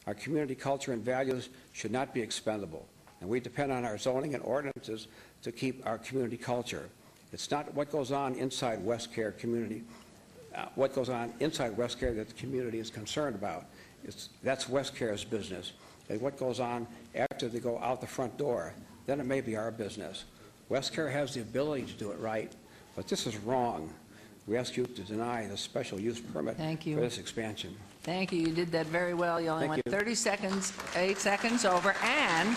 Our community culture and values should not be expendable, and we depend on our zoning and ordinances to keep our community culture. It's not what goes on inside West Care community, what goes on inside West Care that the community is concerned about. That's West Care's business. And what goes on after they go out the front door, then it may be our business. West Care has the ability to do it right, but this is wrong. We ask you to deny the special use permit for this expansion. Thank you. You did that very well. You only went 30 seconds, 8 seconds over, and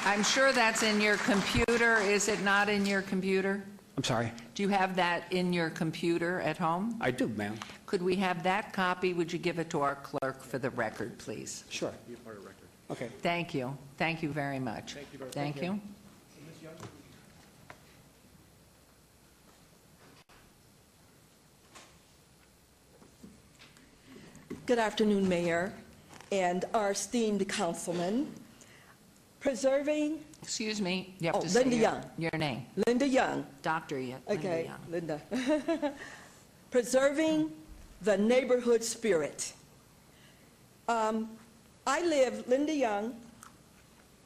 I'm sure that's in your computer. Is it not in your computer? I'm sorry? Do you have that in your computer at home? I do, ma'am. Could we have that copy? Would you give it to our clerk for the record, please? Sure. Be a part of the record. Okay. Thank you. Thank you very much. Thank you very much. Thank you. Good afternoon, Mayor and our esteemed councilman. Preserving... Excuse me, you have to Linda say Young. your name. Linda Young. Dr. Young. Okay, Linda Linda. Preserving the neighborhood spirit. Linda Young,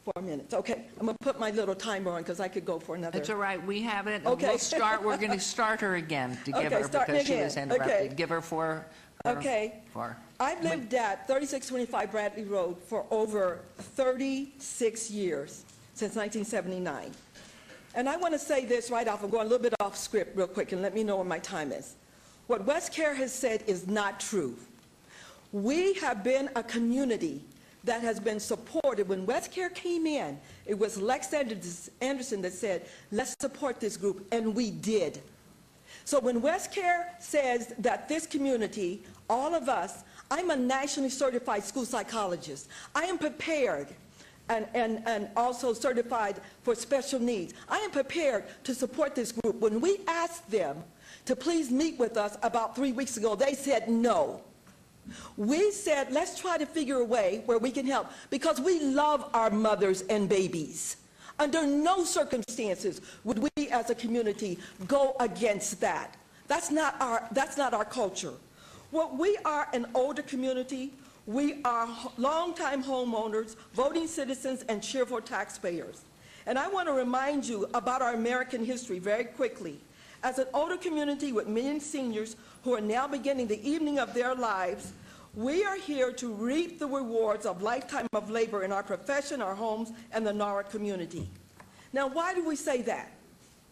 4 minutes. Okay, I'm going to put my little timer on because I could go for another. It's all right, we have it. Okay. We'll start, we're going to start her again to give Okay, her, start because she again. was interrupted. Okay. Give her four. Okay. Four. I've lived at 3625 Bradley Road for over 36 years, since 1979. And I want to say this right off. I'm going a little bit off script real quick, and let me know when my time is. What West Care has said is not true. We have been a community that has been supported. When West Care came in, it was Lex Anderson that said, let's support this group, and we did. So when West Care says that this community, all of us, I'm a nationally certified school psychologist. I am prepared and also certified for special needs. I am prepared to support this group. When we asked them to please meet with us about 3 weeks ago, they said no. We said, let's try to figure a way where we can help, because we love our mothers and babies. Under no circumstances would we as a community go against that. That's not our culture. Well, we are an older community. We are longtime homeowners, voting citizens, and cheerful taxpayers. And I want to remind you about our American history very quickly. As an older community with many seniors who are now beginning the evening of their lives, we are here to reap the rewards of lifetime of labor in our profession, our homes, and the NARA community. Now, why do we say that?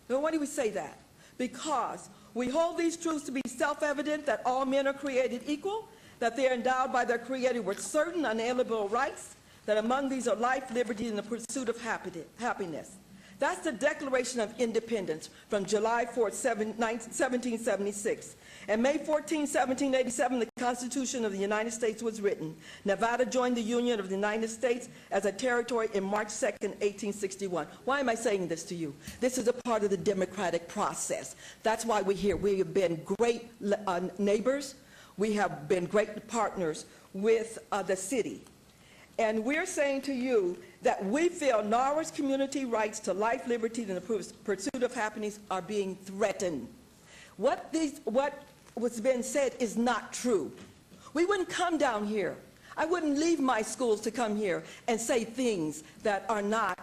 Now, why do we say that? Because we hold these truths to be self-evident, that all men are created equal, that they are endowed by their Creator with certain unalienable rights, that among these are life, liberty, and the pursuit of happiness. That's the Declaration of Independence from July 4, 1776. And May 14, 1787, the Constitution of the United States was written. Nevada joined the Union of the United States as a territory in March 2, 1861. Why am I saying this to you? This is a part of the democratic process. That's why we're here. We have been great neighbors. We have been great partners with the city. And we're saying to you that we feel NARA's community rights to life, liberty, and the pursuit of happiness are being threatened. What was being said is not true. We wouldn't come down here. I wouldn't leave my schools to come here and say things that are not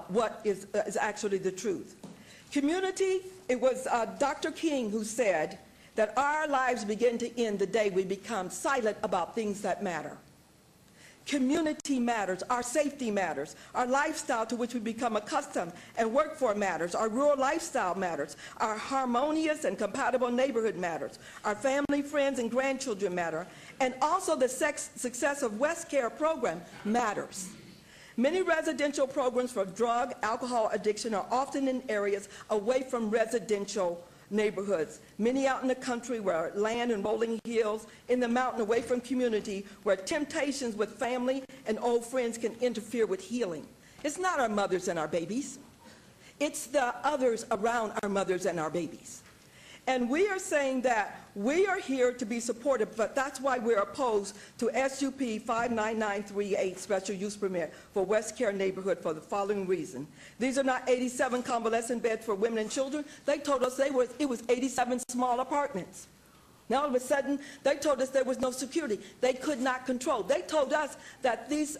what is actually the truth. Community, it was Dr. King who said that our lives begin to end the day we become silent about things that matter. Community matters, our safety matters, our lifestyle to which we become accustomed and work for matters, our rural lifestyle matters, our harmonious and compatible neighborhood matters, our family, friends, and grandchildren matter, and also the success of West Care program matters. Many residential programs for drug, alcohol addiction are often in areas away from residential neighborhoods, many out in the country where land and rolling hills, in the mountain away from community, where temptations with family and old friends can interfere with healing. It's not our mothers and our babies. It's the others around our mothers and our babies. And we are saying that we are here to be supportive, but that's why we're opposed to SUP 59938 special use permit for West Care neighborhood for the following reason. These are not 87 convalescent beds for women and children. They told us it was 87 small apartments. Now all of a sudden, they told us there was no security. They could not control. They told us that these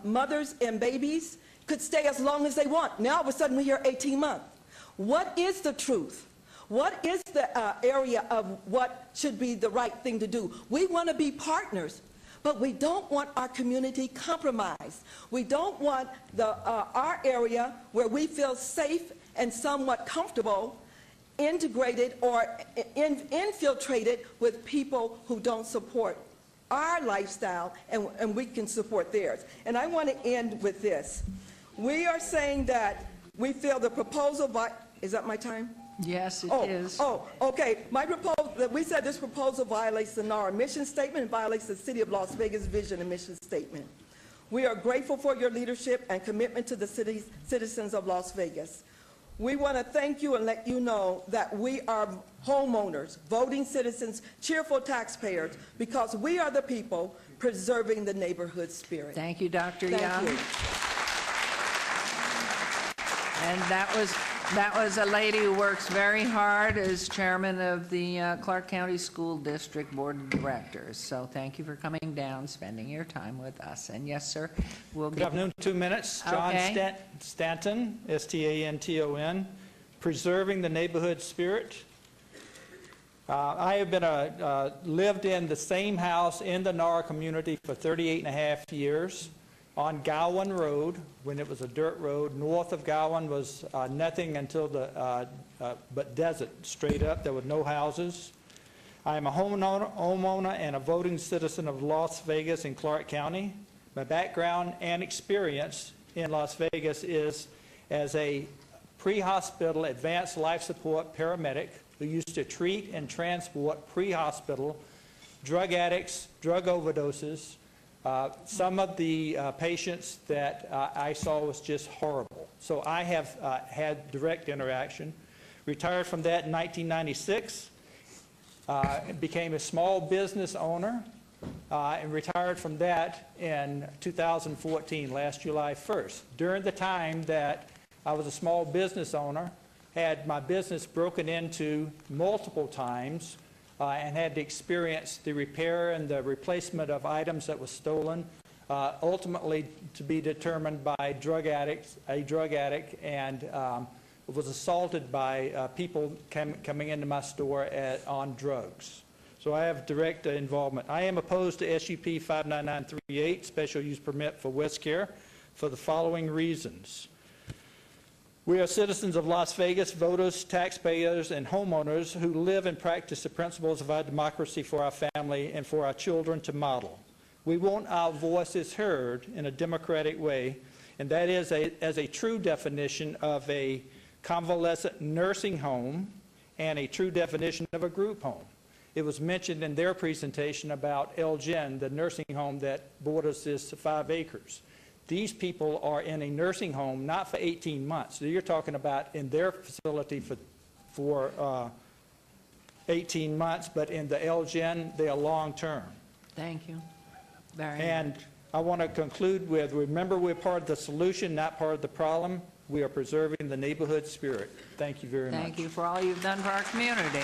mothers and babies could stay as long as they want. Now all of a sudden we hear 18 months. What is the truth? What is the area of what should be the right thing to do? We want to be partners, but we don't want our community compromised. We don't want our area where we feel safe and somewhat comfortable integrated or infiltrated with people who don't support our lifestyle, and we can support theirs. And I want to end with this. We are saying that we feel the proposal is that my time? Yes, it is. Oh, okay. We said this proposal violates the NARA mission statement and violates the City of Las Vegas vision and mission statement. We are grateful for your leadership and commitment to the citizens of Las Vegas. We want to thank you and let you know that we are homeowners, voting citizens, cheerful taxpayers, because we are the people preserving the neighborhood spirit. Thank you, Dr. Young. Thank you. And that was That was a lady who works very hard as chairman of the Clark County School District Board of Directors. So thank you for coming down, spending your time with us. And yes, sir, we'll Good get... afternoon, 2 minutes. John Okay. Stanton, S-T-A-N-T-O-N, preserving the neighborhood spirit. I have been lived in the same house in the Nara community for 38 and a half years on Gowan Road, when it was a dirt road. North of Gowan was nothing until but desert, straight up. There were no houses. I am a homeowner and a voting citizen of Las Vegas in Clark County. My background and experience in Las Vegas is as a pre-hospital advanced life support paramedic who used to treat and transport pre-hospital drug addicts, drug overdoses. Some of the patients that I saw was just horrible. So I have had direct interaction. Retired from that in 1996. Became a small business owner and retired from that in 2014, last July 1st. During the time that I was a small business owner, had my business broken into multiple times, and had to experience the repair and the replacement of items that was stolen, ultimately to be determined by a drug addict, and was assaulted by people coming into my store on drugs. So I have direct involvement. I am opposed to SUP 59938, special use permit for WestCare, for the following reasons. We are citizens of Las Vegas, voters, taxpayers, and homeowners who live and practice the principles of our democracy for our family and for our children to model. We want our voices heard in a democratic way, and that is as a true definition of a convalescent nursing home and a true definition of a group home. It was mentioned in their presentation about Elgin, the nursing home that borders this 5 acres. These people are in a nursing home not for 18 months. So you're talking about in their facility for 18 months, but in the Elgin, they are long-term. Thank you. Very And I want to conclude with, remember, we're part of the solution, not part of the problem. We are preserving the neighborhood spirit. Thank you very much. Thank you for all you've done for our community.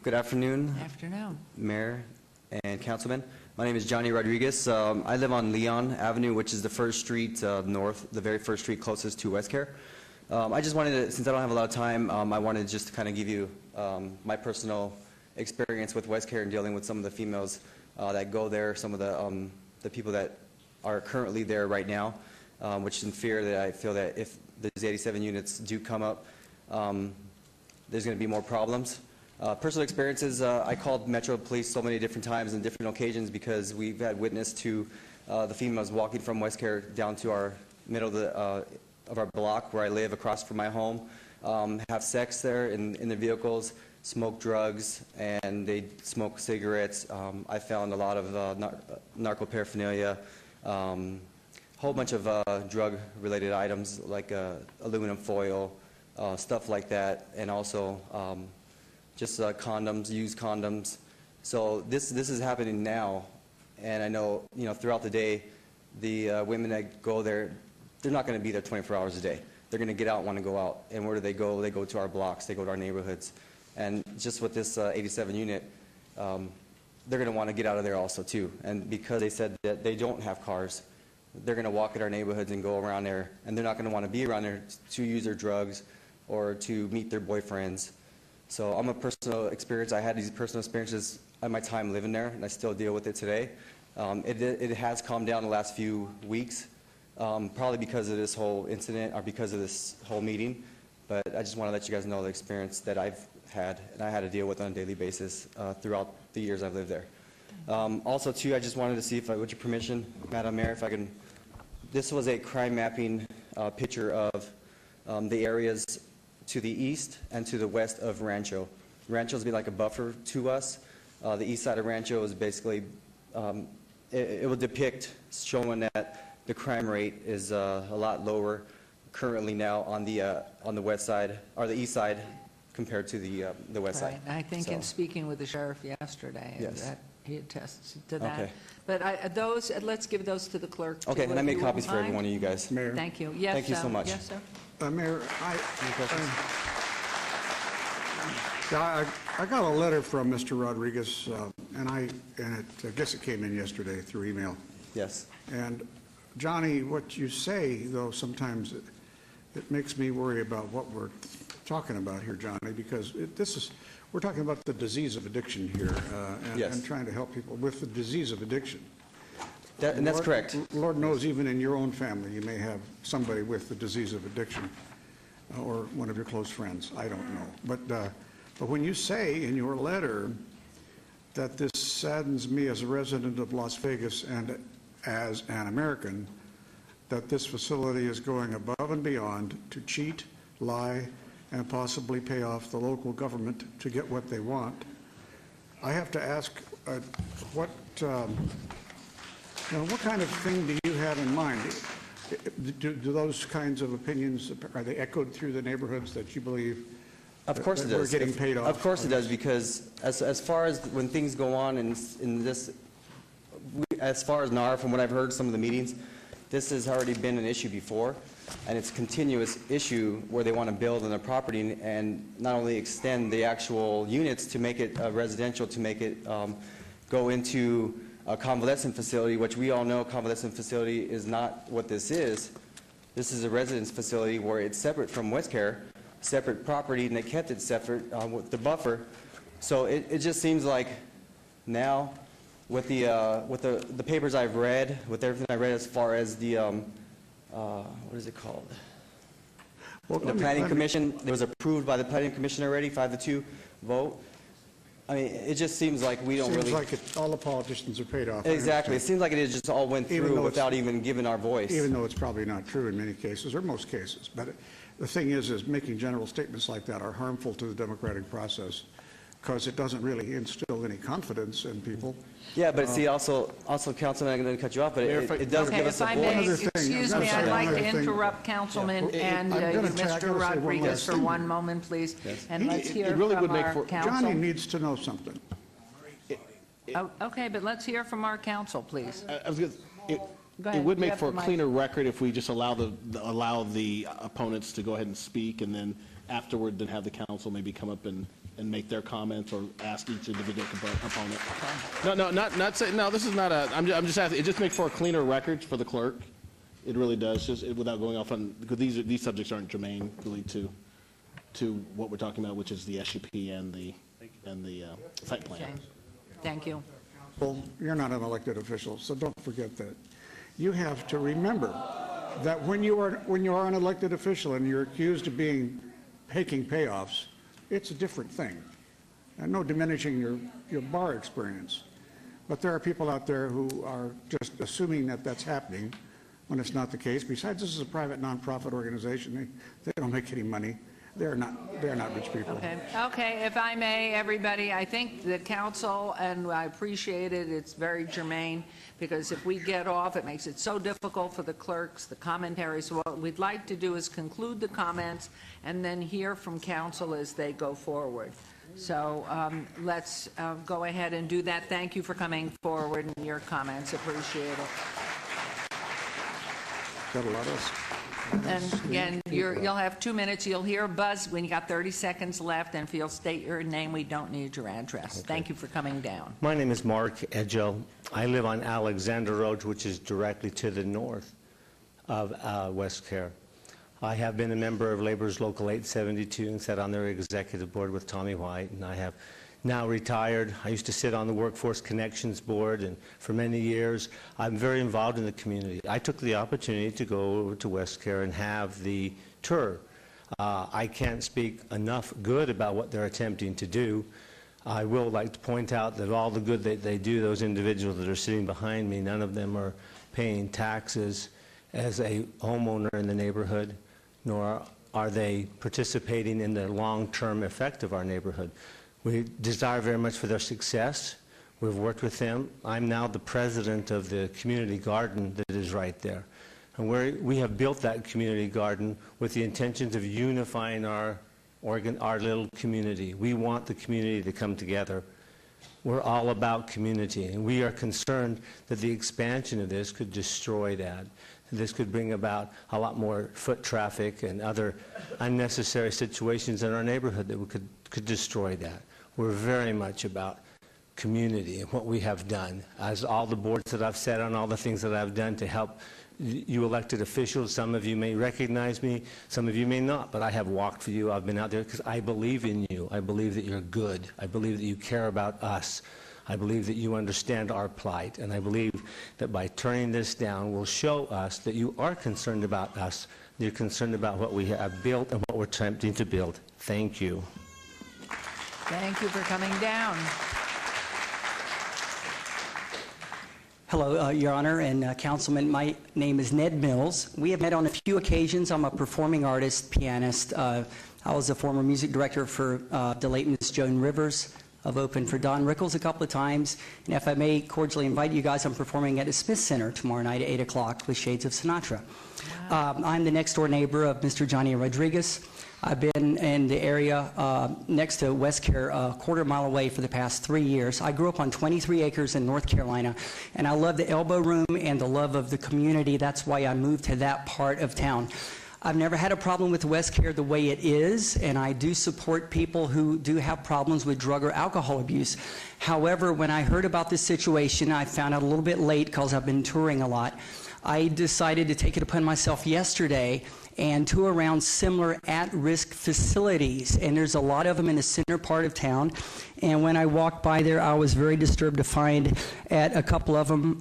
Good afternoon. Afternoon. Mayor and councilman. My name is Johnny Rodriguez. I live on Leon Avenue, which is the first street north, the very first street closest to WestCare. I just wanted to, since I don't have a lot of time, I wanted just to kind of give you my personal experience with WestCare and dealing with some of the females that go there, some of the people that are currently there right now, which in fear that I feel that if these 87 units do come up, there's going to be more problems. Personal experiences, I called Metro Police so many different times and different occasions because we've had witness to the females walking from WestCare down to our middle of our block where I live across from my home, have sex there in their vehicles, smoke drugs, and they smoke cigarettes. I found a lot of narco paraphernalia, whole bunch of drug-related items like aluminum foil, stuff like that, and also just condoms, used condoms. So this is happening now, and I know, throughout the day, the women that go there, they're not going to be there 24 hours a day. They're going to get out and want to go out. And where do they go? They go to our blocks. They go to our neighborhoods. And just with this 87 unit, they're going to want to get out of there also too. And because they said that they don't have cars, they're going to walk in our neighborhoods and go around there, and they're not going to want to be around there to use their drugs or to meet their boyfriends. So I'm a personal experience. I had these personal experiences at my time living there, and I still deal with it today. It has calmed down the last few weeks, probably because of this whole incident or because of this whole meeting. But I just want to let you guys know the experience that I've had and I had to deal with on a daily basis throughout the years I've lived there. Also, too, I just wanted to see if, with your permission, Madam Mayor, if I can. This was a crime mapping picture of the areas to the east and to the west of Rancho. Rancho is like a buffer to us. The east side of Rancho is basically, it will depict showing that the crime rate is a lot lower currently now on the west side, or the east side, compared to the west side. Right. I think So, in speaking with the sheriff yesterday, Yes. that He attests to that. Okay. But those, let's give those to the clerk. too, Okay, and I if made you copies wouldn't for every mind. one of you guys. Mayor. Thank you. Yes, Thank you so much. Yes, sir. Mayor, I got a letter from Mr. Rodriguez, I guess it came in yesterday through email. Yes. And Johnny, what you say, though, sometimes it makes me worry about what we're talking about here, Johnny, because we're talking about the disease of addiction here, Yes. and trying to help people with the disease of addiction. And that's Lord- correct. Lord knows, even in your own family, you may have somebody with the disease of addiction, or one of your close friends. I don't know. But when you say in your letter that this saddens me as a resident of Las Vegas and as an American, that this facility is going above and beyond to cheat, lie, and possibly pay off the local government to get what they want, I have to ask, what kind of thing do you have in mind? Do those kinds of opinions, are they echoed through the neighborhoods that you believe Of course it that does. we're getting paid off? Of course it does, because as far as when things go on in this, as far as NAR, from what I've heard, some of the meetings, this has already been an issue before, and it's a continuous issue where they want to build on their property and not only extend the actual units to make it residential, to make it go into a convalescent facility, which we all know convalescent facility is not what this is. This is a residence facility where it's separate from WestCare, separate property, and they kept it separate with the buffer. So it just seems like now, with the papers I've read, with everything I read as far as the, what is it called? Well, The Planning Commission, it was approved by the Planning Commission already, 5-2 vote. I mean, it just seems like we don't really... Seems like all the politicians are paid off. I Exactly. It understand. seems like it just all went Even through though it's- without even giving our voice. Even though it's probably not true in many cases, or most cases. But the thing is making general statements like that are harmful to the democratic process, because it doesn't really instill any confidence in people. Yeah, but see, also, Councilman, I'm going to cut you off, but it does Okay, give us if a I may, voice. excuse me, I'd like to interrupt Councilman and Mr. Rodriguez for one moment, please. And let's hear from our council. Johnny needs to know something. Oh, okay, but let's hear from our council, please. I was gonna- Go ahead. It would You make have for a the mic. cleaner record if we just allow the opponents to go ahead and speak, and then afterward, then have the council maybe come up and make their comments, or ask each individual opponent. Not say, no, this is not a, I'm just asking, it just makes for a cleaner record for the clerk. It really does, just without going off on, because these subjects aren't germane really to what we're talking about, which is the SUP and the site plan. Okay. Thank you. Well, you're not an elected official, so don't forget that. You have to remember that when you are an elected official and you're accused of taking payoffs, it's a different thing. And no diminishing your bar experience. But there are people out there who are just assuming that that's happening when it's not the case. Besides, this is a private nonprofit organization. They don't make any money. They're not rich people. Okay, if I may, everybody, I think the council, and I appreciate it, it's very germane, because if we get off, it makes it so difficult for the clerks, the commentaries. So what we'd like to do is conclude the comments and then hear from council as they go forward. So let's go ahead and do that. Thank you for coming forward and your comments. Appreciate it. Got a lot of... And again, you'll have 2 minutes. You'll hear a buzz when you got 30 seconds left, and if you'll state your name, we don't need your address. Thank you for coming down. My name is Mark Edgell. I live on Alexander Road, which is directly to the north of WestCare. I have been a member of Labor's Local 872 and sat on their executive board with Tommy White, and I have now retired. I used to sit on the Workforce Connections Board, and for many years, I'm very involved in the community. I took the opportunity to go over to WestCare and have the tour. I can't speak enough good about what they're attempting to do. I will like to point out that all the good that they do, those individuals that are sitting behind me, none of them are paying taxes as a homeowner in the neighborhood, nor are they participating in the long-term effect of our neighborhood. We desire very much for their success. We've worked with them. I'm now the president of the community garden that is right there. And we have built that community garden with the intentions of unifying our little community. We want the community to come together We're all about community, and we are concerned that the expansion of this could destroy that. This could bring about a lot more foot traffic and other unnecessary situations in our neighborhood that could destroy that. We're very much about community and what we have done. As all the boards that I've sat on, all the things that I've done to help you elected officials, some of you may recognize me, some of you may not, but I have walked for you. I've been out there because I believe in you. I believe that you're good. I believe that you care about us. I believe that you understand our plight, and I believe that by turning this down will show us that you are concerned about us, you're concerned about what we have built and what we're attempting to build. Thank you. Thank you for coming down. Hello, Your Honor and Councilman. My name is Ned Mills. We have met on a few occasions. I'm a performing artist, pianist. I was a former music director for the late Miss Joan Rivers. I've opened for Don Rickles a couple of times. And if I may cordially invite you guys, I'm performing at the Smith Center tomorrow night at 8 o'clock with Shades of Sinatra. Wow. I'm the next door neighbor of Mr. Johnny Rodriguez. I've been in the area next to West Care, a quarter-mile away for the past 3 years. I grew up on 23 acres in North Carolina, and I love the elbow room and the love of the community. That's why I moved to that part of town. I've never had a problem with West Care the way it is, and I do support people who do have problems with drug or alcohol abuse. However, when I heard about this situation, I found out a little bit late because I've been touring a lot. I decided to take it upon myself yesterday and tour around similar at-risk facilities, and there's a lot of them in the center part of town. And when I walked by there, I was very disturbed to find at a couple of them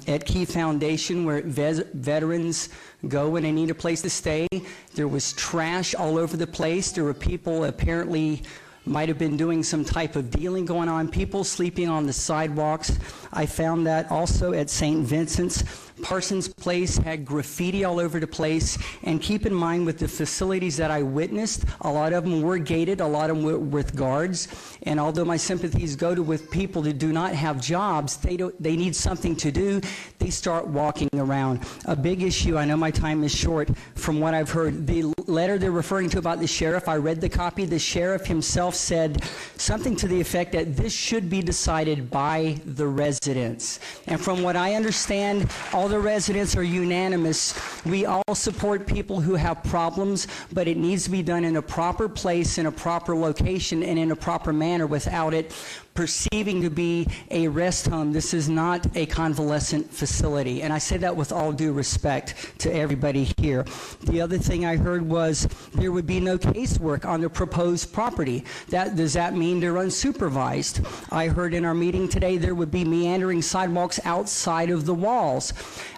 at Key Foundation, where veterans go when they need a place to stay. There was trash all over the place. There were people apparently might have been doing some type of dealing going on, people sleeping on the sidewalks. I found that also at St. Vincent's. Parsons Place had graffiti all over the place, and keep in mind with the facilities that I witnessed, a lot of them were gated, a lot of them were with guards, and although my sympathies go to with people that do not have jobs, they need something to do, they start walking around. A big issue, I know my time is short, from what I've heard, the letter they're referring to about the sheriff, I read the copy, the sheriff himself said something to the effect that this should be decided by the residents. And from what I understand, all the residents are unanimous. We all support people who have problems, but it needs to be done in a proper place, in a proper location, and in a proper manner without it perceiving to be a rest home. This is not a convalescent facility. And I say that with all due respect to everybody here. The other thing I heard was there would be no casework on the proposed property. Does that mean they're unsupervised? I heard in our meeting today there would be meandering sidewalks outside of the walls.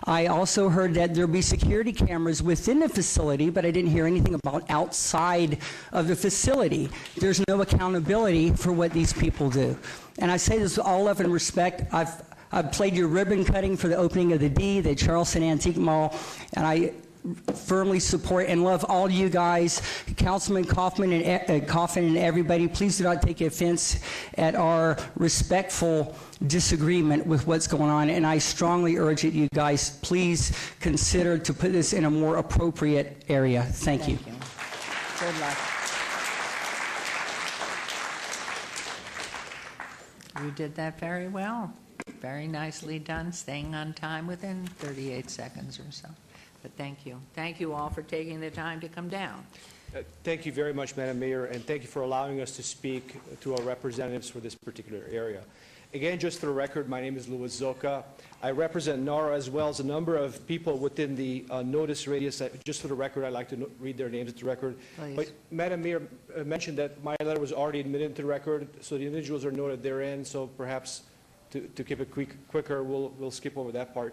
I also heard that there'd be security cameras within the facility, but I didn't hear anything about outside of the facility. There's no accountability for what these people do. And I say this with all love and respect. I've played your ribbon cutting for the opening of the Charleston Antique Mall, and I firmly support and love all you guys, Councilman Coffin and everybody. Please do not take offense at our respectful disagreement with what's going on, and I strongly urge that you guys please consider to put this in a more appropriate area. Thank you. Good luck. You did that very well. Very nicely done, staying on time within 38 seconds or so. But thank you. Thank you all for taking the time to come down. Thank you very much, Madam Mayor, and thank you for allowing us to speak to our representatives for this particular area. Again, just for the record, my name is Louis Zoka. I represent NARA as well as a number of people within the notice radius. Just for the record, I'd like to read their names at the record. Please. But Madam Mayor mentioned that my letter was already admitted to the record, so the individuals are noted therein, so perhaps to keep it quicker, we'll skip over that part.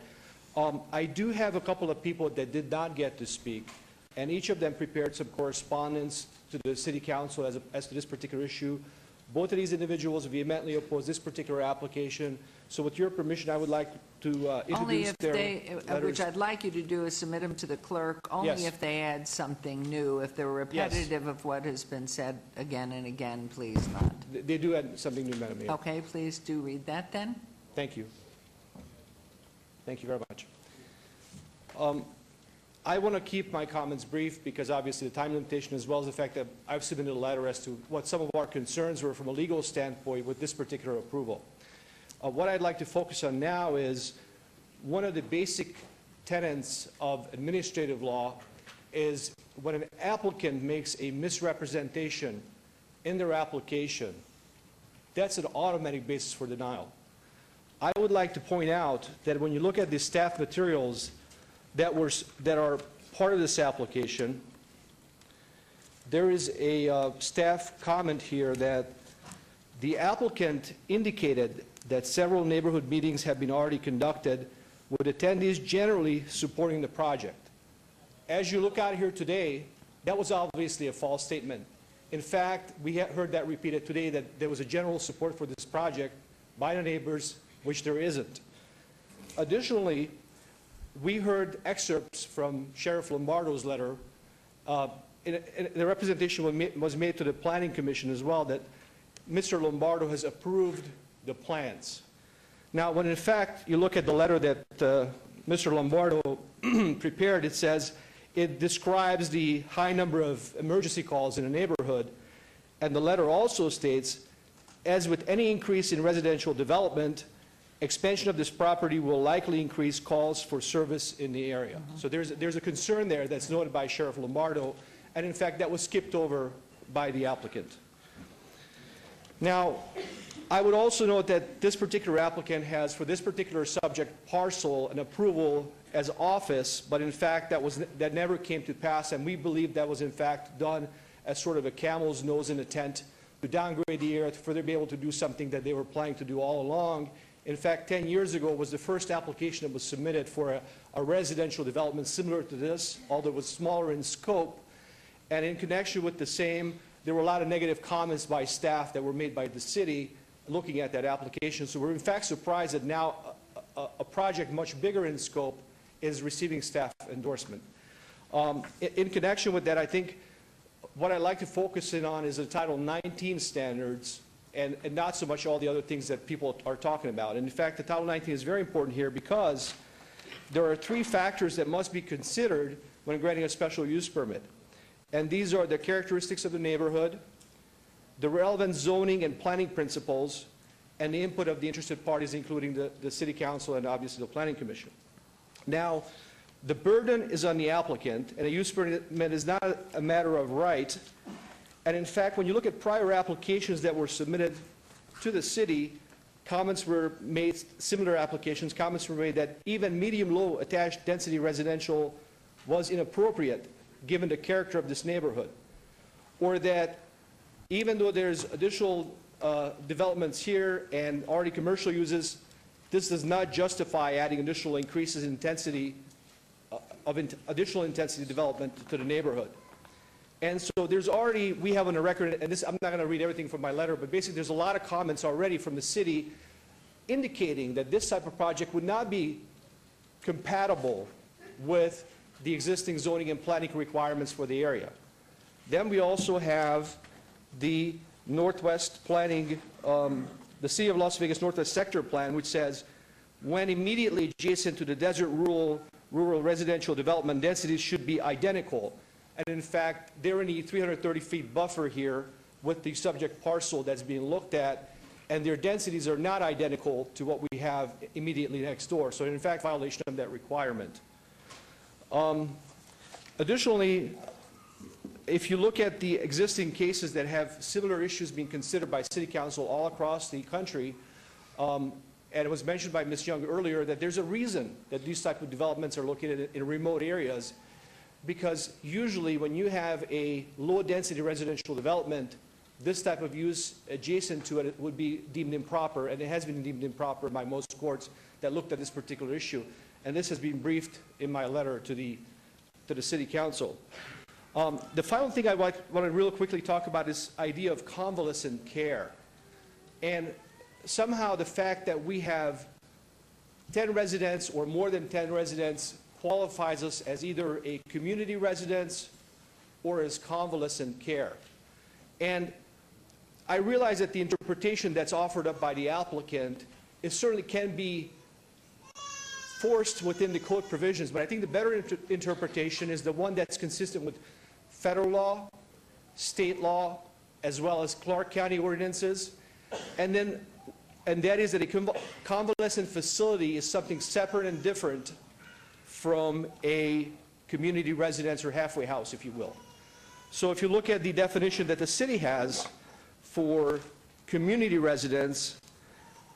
I do have a couple of people that did not get to speak, and each of them prepared some correspondence to the City Council as to this particular issue. Both of these individuals vehemently oppose this particular application. So with your permission, I would like to introduce Only if their they, letters. which I'd like you to do is submit them to the clerk, only Yes. if they add something new. If they're repetitive of what has been said again and again, please not. They do add something new, Madam Mayor. Okay, please do read that then. Thank you. Thank you very much. I want to keep my comments brief because obviously the time limitation, as well as the fact that I've submitted a letter as to what some of our concerns were from a legal standpoint with this particular approval. What I'd like to focus on now is one of the basic tenets of administrative law is when an applicant makes a misrepresentation in their application, that's an automatic basis for denial. I would like to point out that when you look at the staff materials that are part of this application, there is a staff comment here that the applicant indicated that several neighborhood meetings have been already conducted with attendees generally supporting the project. As you look out here today, that was obviously a false statement. In fact, we heard that repeated today, that there was a general support for this project by the neighbors, which there isn't. Additionally, we heard excerpts from Sheriff Lombardo's letter. The representation was made to the Planning Commission as well that Mr. Lombardo has approved the plans. Now, when in fact you look at the letter that Mr. Lombardo prepared, it says it describes the high number of emergency calls in a neighborhood, and the letter also states, as with any increase in residential development, expansion of this property will likely increase calls for service in the area. So there's a concern there that's noted by Sheriff Lombardo, and in fact that was skipped over by the applicant. Now, I would also note that this particular applicant has, for this particular subject parcel, an approval as office, but in fact that never came to pass, and we believe that was in fact done as sort of a camel's nose in a tent to downgrade the area to further be able to do something that they were planning to do all along. In fact, 10 years ago was the first application that was submitted for a residential development similar to this, although it was smaller in scope. And in connection with the same, there were a lot of negative comments by staff that were made by the city looking at that application. So we're in fact surprised that now a project much bigger in scope is receiving staff endorsement. In connection with that, I think what I'd like to focus in on is the Title 19 standards and not so much all the other things that people are talking about. And in fact, the Title 19 is very important here because there are 3 factors that must be considered when granting a special use permit. And these are the characteristics of the neighborhood, the relevant zoning and planning principles, and the input of the interested parties, including the City Council and obviously the Planning Commission. Now, the burden is on the applicant, and a use permit is not a matter of right. And in fact, when you look at prior applications that were submitted to the city, comments were made, similar applications, comments were made that even medium-low attached density residential was inappropriate given the character of this neighborhood. Or that even though there's additional developments here and already commercial uses, this does not justify adding additional increases in intensity, additional intensity development to the neighborhood. And so there's already, we have on the record, and this, I'm not going to read everything from my letter, but basically there's a lot of comments already from the city indicating that this type of project would not be compatible with the existing zoning and planning requirements for the area. Then we also have the Northwest Planning, the City of Las Vegas Northwest Sector Plan, which says when immediately adjacent to the desert rural residential development, densities should be identical. And in fact, they're in the 330 feet buffer here with the subject parcel that's being looked at, and their densities are not identical to what we have immediately next door. So in fact, violation of that requirement. Additionally, if you look at the existing cases that have similar issues being considered by City Council all across the country, and it was mentioned by Ms. Young earlier that there's a reason that these type of developments are located in remote areas, because usually when you have a low-density residential development, this type of use adjacent to it would be deemed improper, and it has been deemed improper by most courts that looked at this particular issue. And this has been briefed in my letter to the City Council. The final thing I want to real quickly talk about is idea of convalescent care. And somehow the fact that we have 10 residents or more than 10 residents qualifies us as either a community residence or as convalescent care. And I realize that the interpretation that's offered up by the applicant, it certainly can be enforced within the code provisions, but I think the better interpretation is the one that's consistent with federal law, state law, as well as Clark County ordinances. And that is that a convalescent facility is something separate and different from a community residence or halfway house, if you will. So if you look at the definition that the city has for community residence,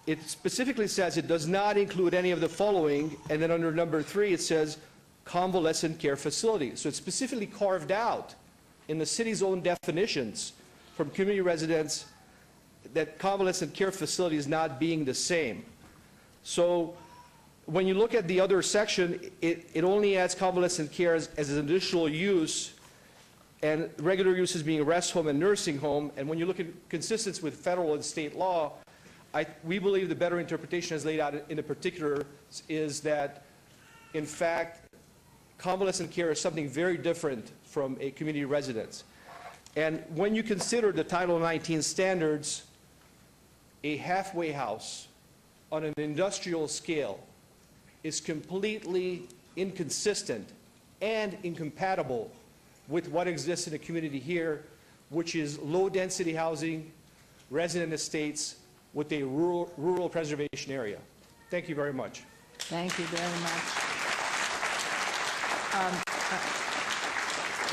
it specifically says it does not include any of the following, and then under number 3 it says convalescent care facility. So it's specifically carved out in the city's own definitions from community residence that convalescent care facility is not being the same. So when you look at the other section, it only adds convalescent care as an additional use, and regular uses being rest home and nursing home. And when you look at consistency with federal and state law, we believe the better interpretation as laid out in the particular is that, in fact, convalescent care is something very different from a community residence. And when you consider the Title 19 standards, a halfway house on an industrial scale is completely inconsistent and incompatible with what exists in the community here, which is low-density housing, resident estates with a rural preservation area. Thank you very much. Thank you very much.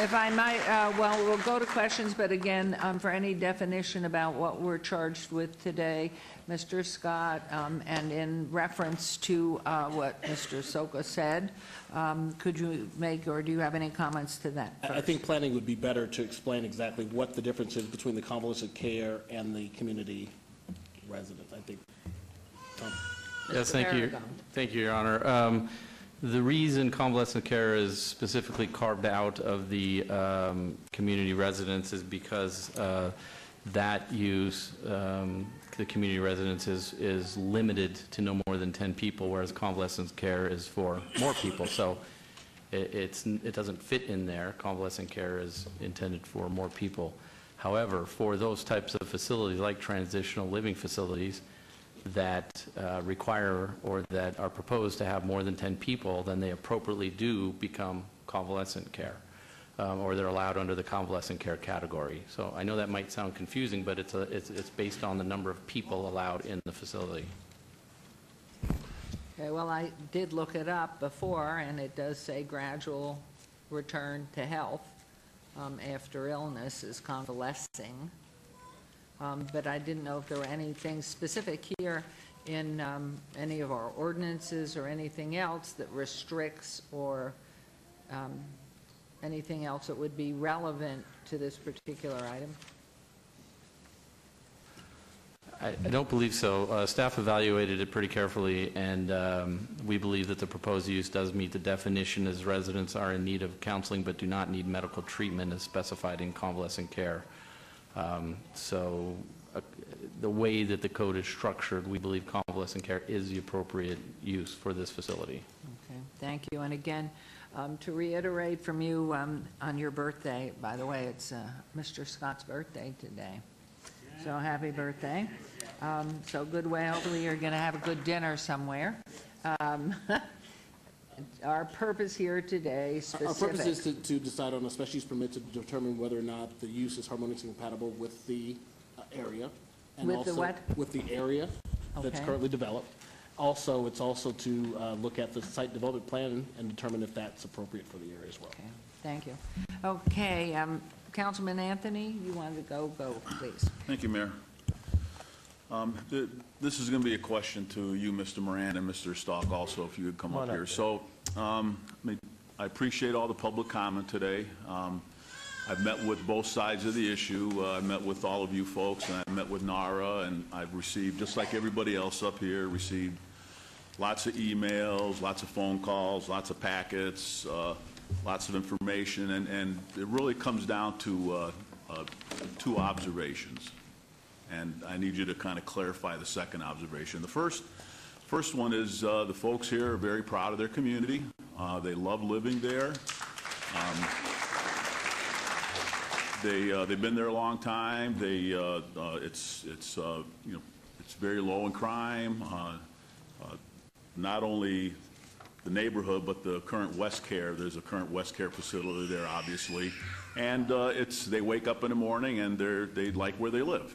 If I might, well, we'll go to questions, but again, for any definition about what we're charged with today, Mr. Scott, and in reference to what Mr. Soka said, could you make, or do you have any comments to that first? I think planning would be better to explain exactly what the difference is between the convalescent care and the community residence, I think. Yes, thank you. Thank you, Your Honor. The reason convalescent care is specifically carved out of the community residence is because that use, the community residence is limited to no more than 10 people, whereas convalescent care is for more people. So it doesn't fit in there. Convalescent care is intended for more people. However, for those types of facilities like transitional living facilities that require or that are proposed to have more than 10 people, then they appropriately do become convalescent care, or they're allowed under the convalescent care category. So I know that might sound confusing, but it's based on the number of people allowed in the facility. Okay, well, I did look it up before, and it does say gradual return to health after illness is convalescing. But I didn't know if there were anything specific here in any of our ordinances or anything else that restricts or anything else that would be relevant to this particular item. I don't believe so. Staff evaluated it pretty carefully, and we believe that the proposed use does meet the definition as residents are in need of counseling but do not need medical treatment as specified in convalescent care. So the way that the code is structured, we believe convalescent care is the appropriate use for this facility. Okay, thank you. And again, to reiterate from you on your birthday, by the way, it's Mr. Scott's birthday today. So happy birthday. So good way, hopefully you're going to have a good dinner somewhere. Our purpose here today, specific. Our purpose is to decide on a special use permit to determine whether or not the use is harmoniously compatible with the area. And With also the what? with the area that's Okay. currently developed. Also, it's also to look at the site development plan and determine if that's appropriate for the area as well. Okay, thank you. Okay, Councilman Anthony, you wanted to go, please. Thank you, Mayor. This is going to be a question to you, Mr. Moran, and Mr. Stock also, if you would come up here. So I appreciate all the public comment today. I've met with both sides of the issue. I met with all of you folks, and I met with NARA, and I've received, just like everybody else up here, received lots of emails, lots of phone calls, lots of packets, lots of information, and it really comes down to two observations. And I need you to kind of clarify the second observation. The first one is the folks here are very proud of their community. They love living there. They've been there a long time. It's very low in crime. Not only the neighborhood, but the current West Care. There's a current West Care facility there, obviously. And they wake up in the morning and they like where they live.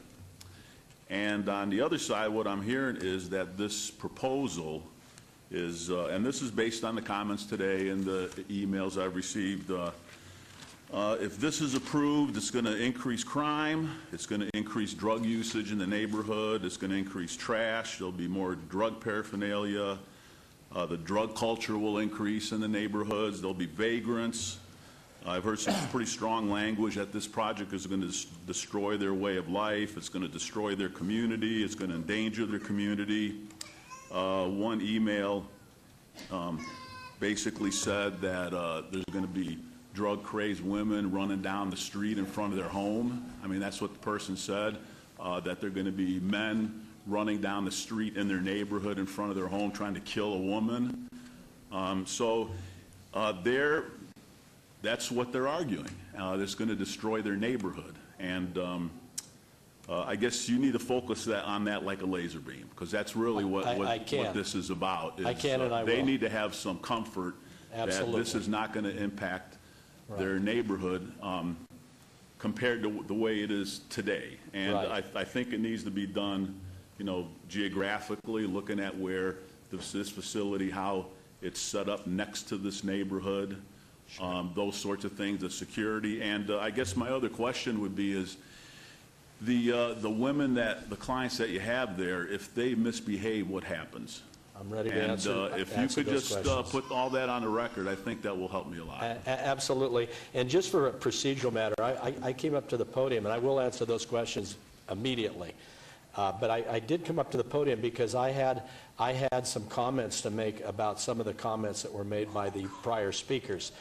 And on the other side, what I'm hearing is that this proposal is, and this is based on the comments today and the emails I've received, if this is approved, it's going to increase crime, it's going to increase drug usage in the neighborhood, it's going to increase trash, there'll be more drug paraphernalia, the drug culture will increase in the neighborhoods, there'll be vagrants. I've heard some pretty strong language that this project is going to destroy their way of life, it's going to destroy their community, it's going to endanger their community. One email basically said that there's going to be drug-crazed women running down the street in front of their home. I mean, that's what the person said, that they're going to be men running down the street in their neighborhood in front of their home trying to kill a woman. That's what they're arguing. That's going to destroy their neighborhood. And I guess you need to focus on that like a laser beam, because that's really what this is about. I can and I will. They need to have some comfort Absolutely. that this is not going to impact their neighborhood compared to the way it is today. And I think it needs to be done, geographically, looking at where this facility, how it's set up next to this neighborhood, those sorts of things, the security. And I guess my other question would be is, the women the clients that you have there, if they misbehave, what happens? I'm ready to answer. If you could just put all that on the record, I think that will help me a lot. Absolutely. And just for a procedural matter, I came up to the podium, and I will answer those questions immediately. But I did come up to the podium because I had some comments to make about some of the comments that were made by the prior speakers.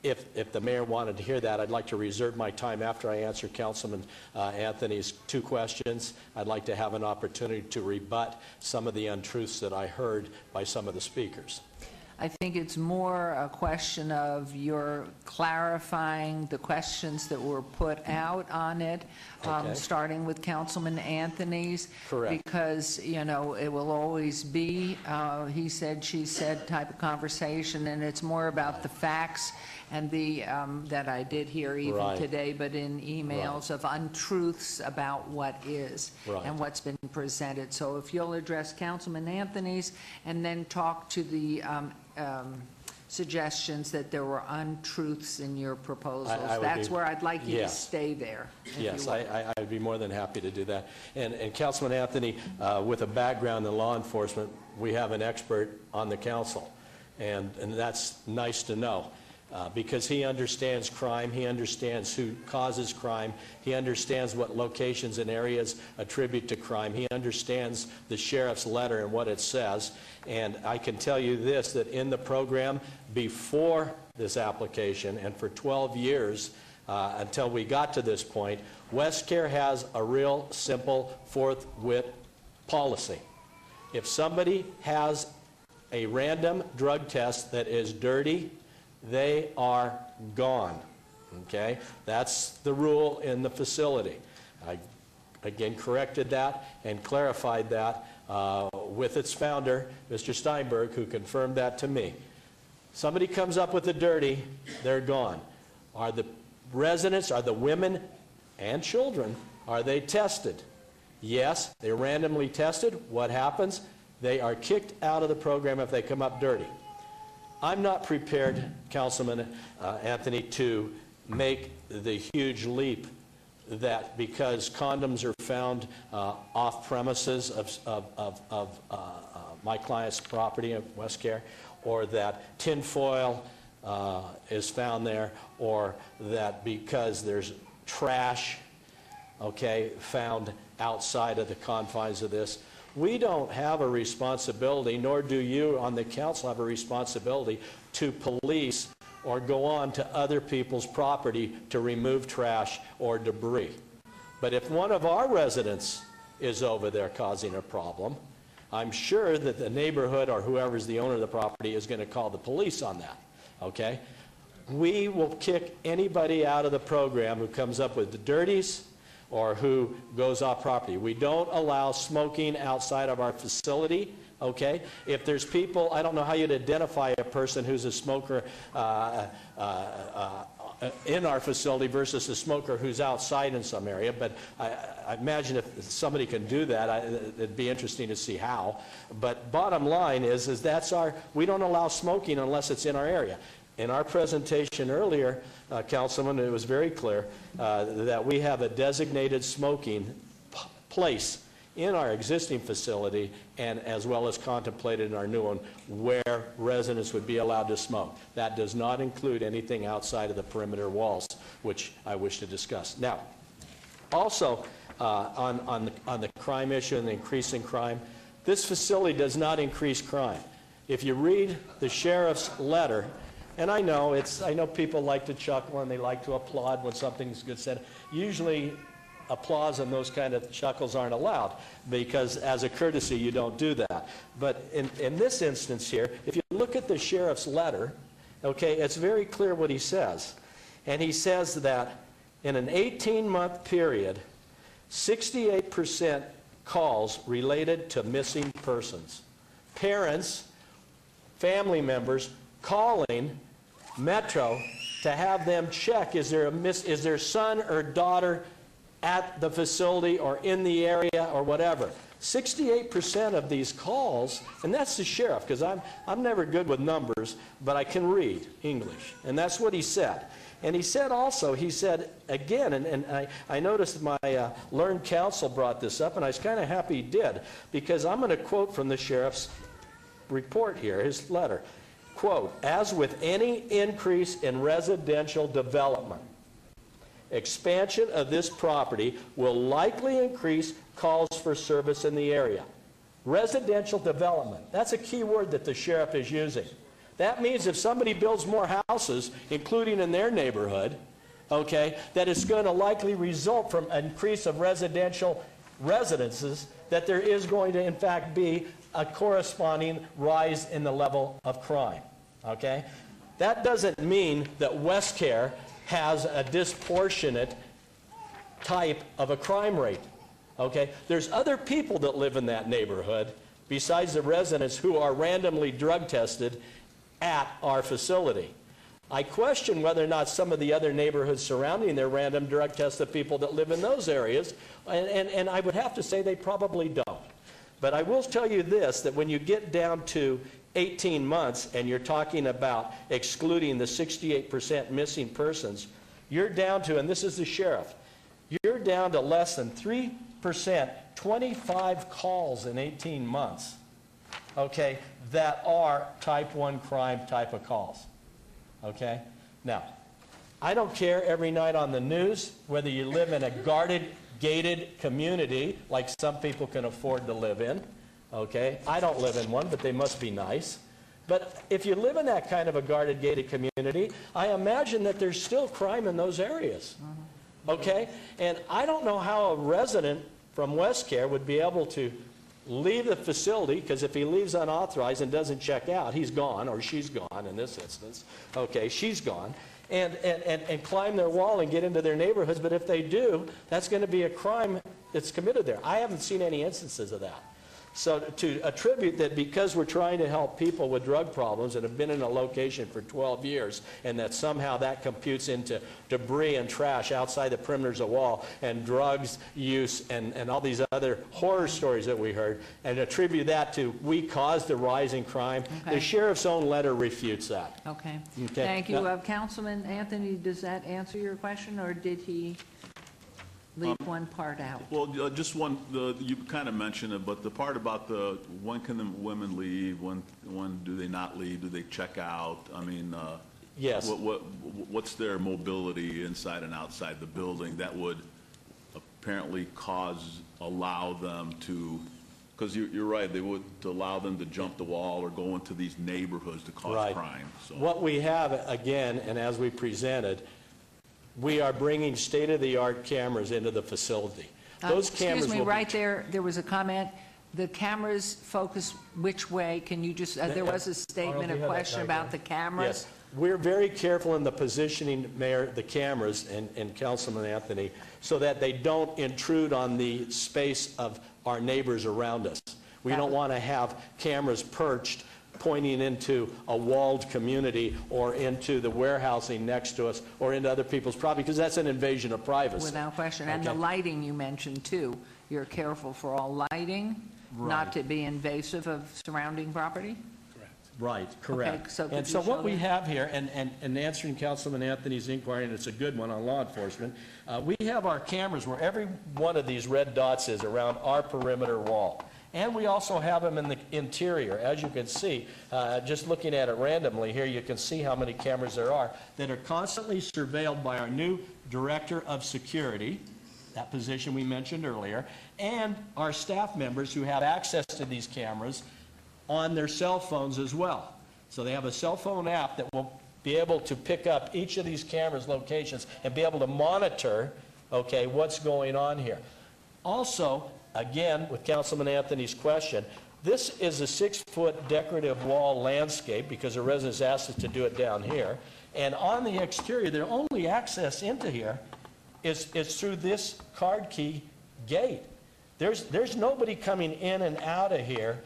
If the mayor wanted to hear that, I'd like to reserve my time after I answer Councilman Anthony's two questions. I'd like to have an opportunity to rebut some of the untruths that I heard by some of the speakers. I think it's more a question of your clarifying the questions that were put out on it, starting with Councilman Anthony's. Correct. Because, it will always be he said, she said type of conversation, and it's more about the facts and that I did hear even today, but in emails of untruths about what is and what's been presented. So if you'll address Councilman Anthony's and then talk to the suggestions that there were untruths in your proposals. That's where I'd like you to stay there. Yes, I'd be more than happy to do that. And Councilman Anthony, with a background in law enforcement, we have an expert on the council, and that's nice to know. Because he understands crime, he understands who causes crime, he understands what locations and areas attribute to crime, he understands the sheriff's letter and what it says. And I can tell you this, that in the program before this application and for 12 years until we got to this point, WestCare has a real simple forthwith policy. If somebody has a random drug test that is dirty, they are gone, okay? That's the rule in the facility. I, again, corrected that and clarified that with its founder, Mr. Steinberg, who confirmed that to me. Somebody comes up with the dirty, they're gone. Are the residents, are the women and children, are they tested? Yes, they're randomly tested. What happens? They are kicked out of the program if they come up dirty. I'm not prepared, Councilman Anthony, to make the huge leap that because condoms are found off premises of my client's property at WestCare, or that tinfoil is found there, or that because there's trash, found outside of the confines of this. We don't have a responsibility, nor do you on the council have a responsibility to police or go on to other people's property to remove trash or debris. But if one of our residents is over there causing a problem, I'm sure that the neighborhood or whoever's the owner of the property is going to call the police on that, okay? We will kick anybody out of the program who comes up with the dirties, or who goes off property. We don't allow smoking outside of our facility, okay? If there's people, I don't know how you'd identify a person who's a smoker in our facility versus a smoker who's outside in some area, but I imagine if somebody can do that, it'd be interesting to see how. But bottom line is we don't allow smoking unless it's in our area. In our presentation earlier, Councilman, it was very clear that we have a designated smoking place in our existing facility, and as well as contemplated in our new one, where residents would be allowed to smoke. That does not include anything outside of the perimeter walls, which I wish to discuss. Now, also on the crime issue and the increase in crime, this facility does not increase crime. If you read the sheriff's letter, and I know people like to chuckle and they like to applaud when something's good said. Usually applause and those kind of chuckles aren't allowed, because as a courtesy you don't do that. But in this instance here, if you look at the sheriff's letter, okay, it's very clear what he says. And he says that in an 18-month period, 68% calls related to missing persons. Parents, family members calling Metro to have them check, is there son or daughter at the facility or in the area or whatever. 68% of these calls, and that's the sheriff, because I'm never good with numbers, but I can read English, and that's what he said. And he said also, he said again, and I noticed my learned counsel brought this up, and I was kind of happy he did, because I'm going to quote from the sheriff's report here, his letter. Quote, as with any increase in residential development, expansion of this property will likely increase calls for service in the area. Residential development, that's a key word that the sheriff is using. That means if somebody builds more houses, including in their neighborhood, okay, that it's going to likely result from an increase of residential residences, that there is going to in fact be a corresponding rise in the level of crime, okay? That doesn't mean that Westcare has a disproportionate type of a crime rate, okay? There's other people that live in that neighborhood besides the residents who are randomly drug tested at our facility. I question whether or not some of the other neighborhoods surrounding their random drug test the people that live in those areas, and I would have to say they probably don't. But I will tell you this, that when you get down to 18 months and you're talking about excluding the 68% missing persons, you're down to, and this is the sheriff, you're down to less than 3%, 25 calls in 18 months, okay, that are type 1 crime type of calls, okay? Now, I don't care every night on the news whether you live in a guarded, gated community like some people can afford to live in, okay? I don't live in one, but they must be nice. But if you live in that kind of a guarded, gated community, I imagine that there's still crime in those areas, okay? And I don't know how a resident from Westcare would be able to leave the facility, because if he leaves unauthorized and doesn't check out, he's gone, or she's gone in this instance, okay, she's gone, and climb their wall and get into their neighborhoods. But if they do, that's going to be a crime that's committed there. I haven't seen any instances of that. So to attribute that because we're trying to help people with drug problems and have been in a location for 12 years, and that somehow that computes into debris and trash outside the perimeters of wall and drugs use and all these other horror stories that we heard, and attribute that to we caused the rise in crime, Okay. the sheriff's own letter refutes that. Okay. Okay. Thank you. Now- Councilman Anthony, does that answer your question, or did he leave one part out? Well, just one, you kind of mentioned it, but the part about when can the women leave, when do they not leave, do they check out? I mean, yes. What's their mobility inside and outside the building that would apparently allow them to, because you're right, they would allow them to jump the wall or go into these neighborhoods to cause Right. crime. So. What we have, again, and as we presented, we are bringing state-of-the-art cameras into the facility. Those cameras Excuse me, will be- right there was a comment. The cameras focus which way? Can you just, there was a statement, Arnold, do a you have that question diagram? about the cameras. Yes. we're very careful in the positioning, Mayor, the cameras and Councilman Anthony, so that they don't intrude on the space of our neighbors around us. We don't want to have cameras perched pointing into a walled community or into the warehousing next to us or into other people's property, because that's an invasion of privacy. Without question. And the Okay. lighting you mentioned, too. You're careful for all lighting, not Right. to be invasive of surrounding property? Right, correct. so could And you so what show we that? have here, and answering Councilman Anthony's inquiry, and it's a good one on law enforcement, we have our cameras where every one of these red dots is around our perimeter wall. And we also have them in the interior. As you can see, just looking at it randomly here, you can see how many cameras there are that are constantly surveilled by our new Director of Security, that position we mentioned earlier, and our staff members who have access to these cameras on their cell phones as well. So they have a cell phone app that will be able to pick up each of these cameras' locations and be able to monitor, okay, what's going on here. Also, again, with Councilman Anthony's question, this is a 6-foot decorative wall landscape because the residents asked us to do it down here. And on the exterior, their only access into here is through this card key gate. There's nobody coming in and out of here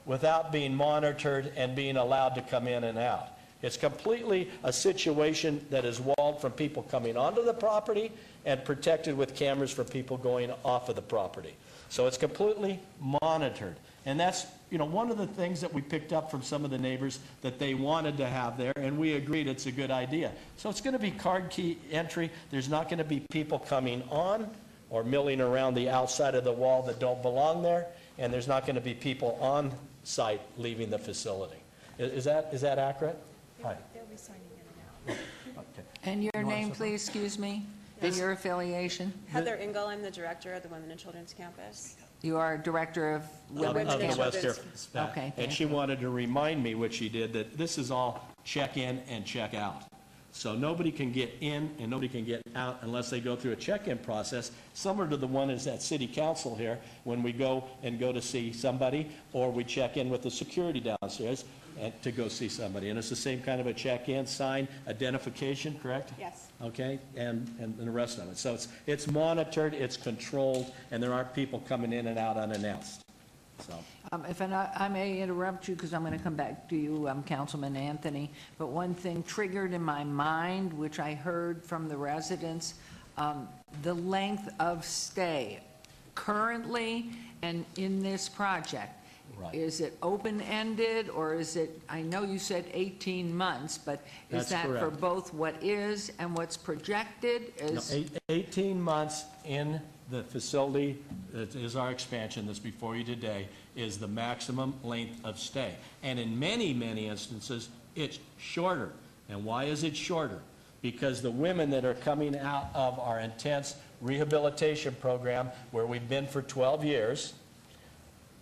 without being monitored and being allowed to come in and out. It's completely a situation that is walled from people coming onto the property and protected with cameras for people going off of the property. So it's completely monitored. And that's, one of the things that we picked up from some of the neighbors that they wanted to have there, and we agreed it's a good idea. So it's going to be card key entry. There's not going to be people coming on or milling around the outside of the wall that don't belong there, and there's not going to be people on site leaving the facility. Is that accurate? Hi. They'll be signing in and out. Okay. And your name, please, excuse me, and your affiliation? Heather Engel, I'm the director of the Women and Children's Campus. You are Director of Women's Of the Campus? West Air. Okay, And thank she wanted to remind me, which she did, that this is all check-in and check-out. So nobody can get in and nobody can get out unless they go through a check-in process, similar to the one is at City Council here, when we go to see somebody, or we check in with the security downstairs and to go see somebody. And it's the same kind of a check-in, sign, identification, correct? Yes. Okay, and the rest of it. So it's monitored, it's controlled, and there aren't people coming in and out unannounced. So. If I may interrupt you, because I'm going to come back to you, Councilman Anthony, but one thing triggered in my mind, which I heard from the residents, the length of stay currently and in this project. Right. Is it open-ended, or is it, I know you said 18 months, but is That's that for correct. both what is and what's projected? No, 18 months in the facility, that is our expansion that's before you today, is the maximum length of stay. And in many, many instances, it's shorter. And why is it shorter? Because the women that are coming out of our intense rehabilitation program, where we've been for 12 years,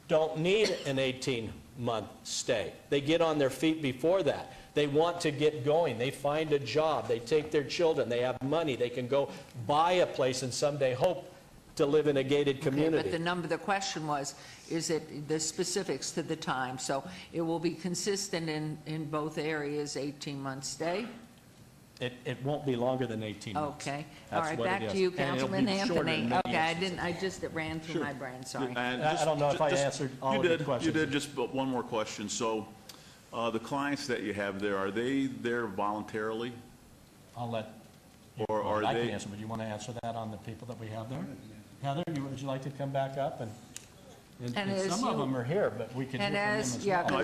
don't need an 18-month stay. They get on their feet before that. They want to get going. They find a job. They take their children. They have money. They can go buy a place and someday hope to live in a gated community. Okay, but the question was, is it the specifics to the time? So it will be consistent in both areas, 18-month stay? It won't be longer than 18 months. Okay. All That's right, what it back is. to you, And it'll Councilman be shorter in Anthony. many Okay, instances. it ran through my brain, sorry. And I don't know if I answered all of your questions. You did, just one more question. So the clients that you have there, are they there voluntarily? I'll let, Or are I they? can answer, but you want to answer that on the people that we have there? Heather, would you like to come back up? And as some of you- them are here, but we can hear and from them as- as yeah, well.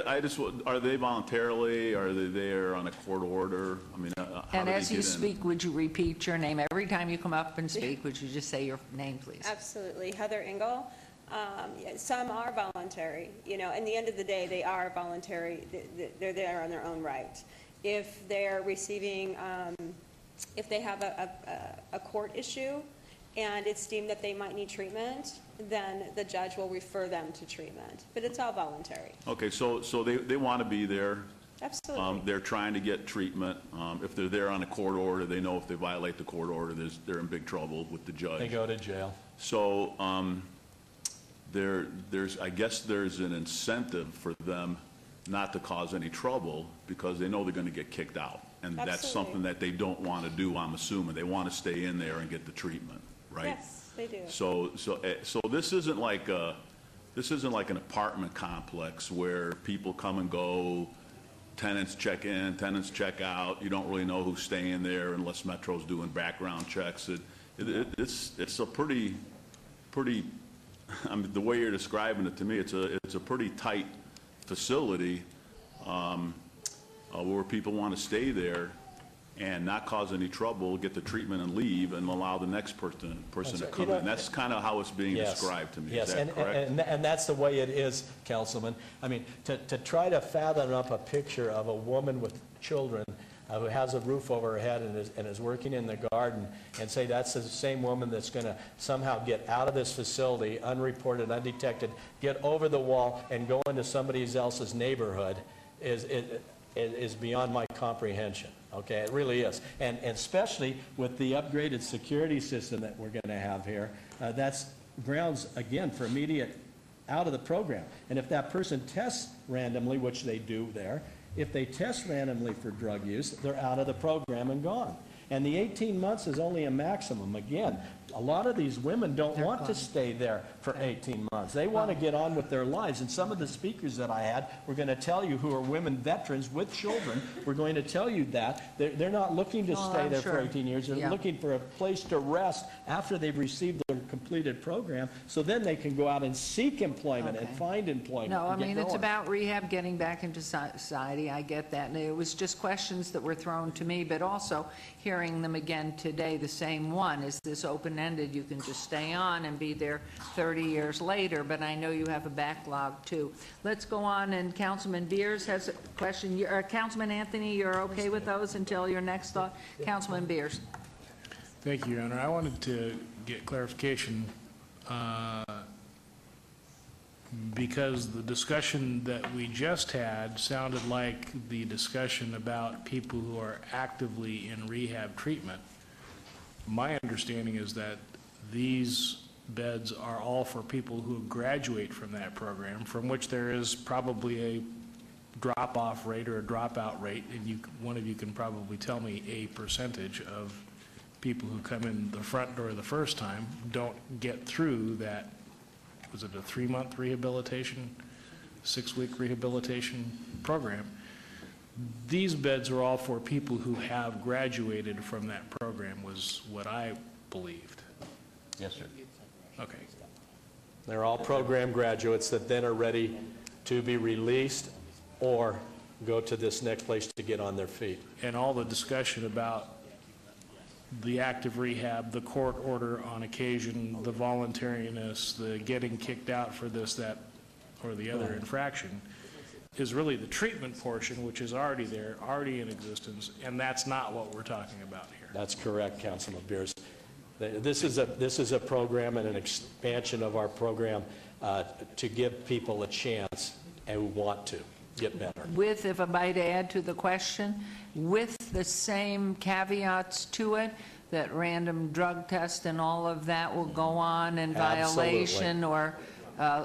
I just, are they voluntarily? Are they there on a court order? I mean, how do And they as you get in? speak, would you repeat your name? Every time you come up and speak, would you just say your name, please? Absolutely. Heather Engel. Some are voluntary, in the end of the day, they are voluntary. They're there on their own right. If they're receiving, if they have a court issue and it's deemed that they might need treatment, then the judge will refer them to treatment. But it's all voluntary. Okay, so they want to be there. Absolutely. They're trying to get treatment. If they're there on a court order, they know if they violate the court order, they're in big trouble with the judge. They go to jail. So I guess there's an incentive for them not to cause any trouble because they know they're going to get kicked out. And that's Absolutely. something that they don't want to do, I'm assuming. They want to stay in there and get the treatment, right? Yes, they do. So this isn't like an apartment complex where people come and go, tenants check in, tenants check out. You don't really know who's staying there unless Metro's doing background checks. It's a pretty, I mean, the way you're describing it to me, it's a pretty tight facility where people want to stay there and not cause any trouble, get the treatment and leave, and allow the next person to come in. That's kind of how it's being described to me. Yes, Is that correct? and that's the way it is, Councilman. I mean, to try to fathom up a picture of a woman with children who has a roof over her head and is working in the garden, and say that's the same woman that's going to somehow get out of this facility, unreported, undetected, get over the wall and go into somebody else's neighborhood is beyond my comprehension. Okay, it really is. And especially with the upgraded security system that we're going to have here, that's grounds, again, for immediate out of the program. And if that person tests randomly, which they do there, if they test randomly for drug use, they're out of the program and gone. And the 18 months is only a maximum. Again, a lot of these women don't want to stay there for 18 months. They want to get on with their lives. And some of the speakers that I had were going to tell you, who are women veterans with children, were going to tell you that. They're not looking to stay there for 18 years. They're looking for a place to rest after they've received their completed program, so then they can go out and seek employment and find employment. No, I and get mean, it's going. about rehab, getting back into society. I get that. And it was just questions that were thrown to me, but also hearing them again today, the same one. Is this open-ended? You can just stay on and be there 30 years later, but I know you have a backlog too. Let's go on, and Councilman Beers has a question. Councilman Anthony, you're okay with those until your next thought? Councilman Beers. Thank you, Your Honor. I wanted to get clarification because the discussion that we just had sounded like the discussion about people who are actively in rehab treatment. My understanding is that these beds are all for people who graduate from that program, from which there is probably a drop-off rate or a dropout rate, and one of you can probably tell me a percentage of people who come in the front door the first time don't get through that. Was it a 3-month rehabilitation, 6-week rehabilitation program? These beds are all for people who have graduated from that program, was what I believed. Yes, sir. Okay. They're all program graduates that then are ready to be released or go to this next place to get on their feet. And all the discussion about the active rehab, the court order on occasion, the voluntariness, the getting kicked out for this, that, or the other infraction, is really the treatment portion, which is already there, already in existence, and that's not what we're talking about here. That's correct, Councilman Beers. This is a program and an expansion of our program to give people a chance who want to get better. With, if I might add to the question, with the same caveats to it, that random drug test and all of that will go on in violation, or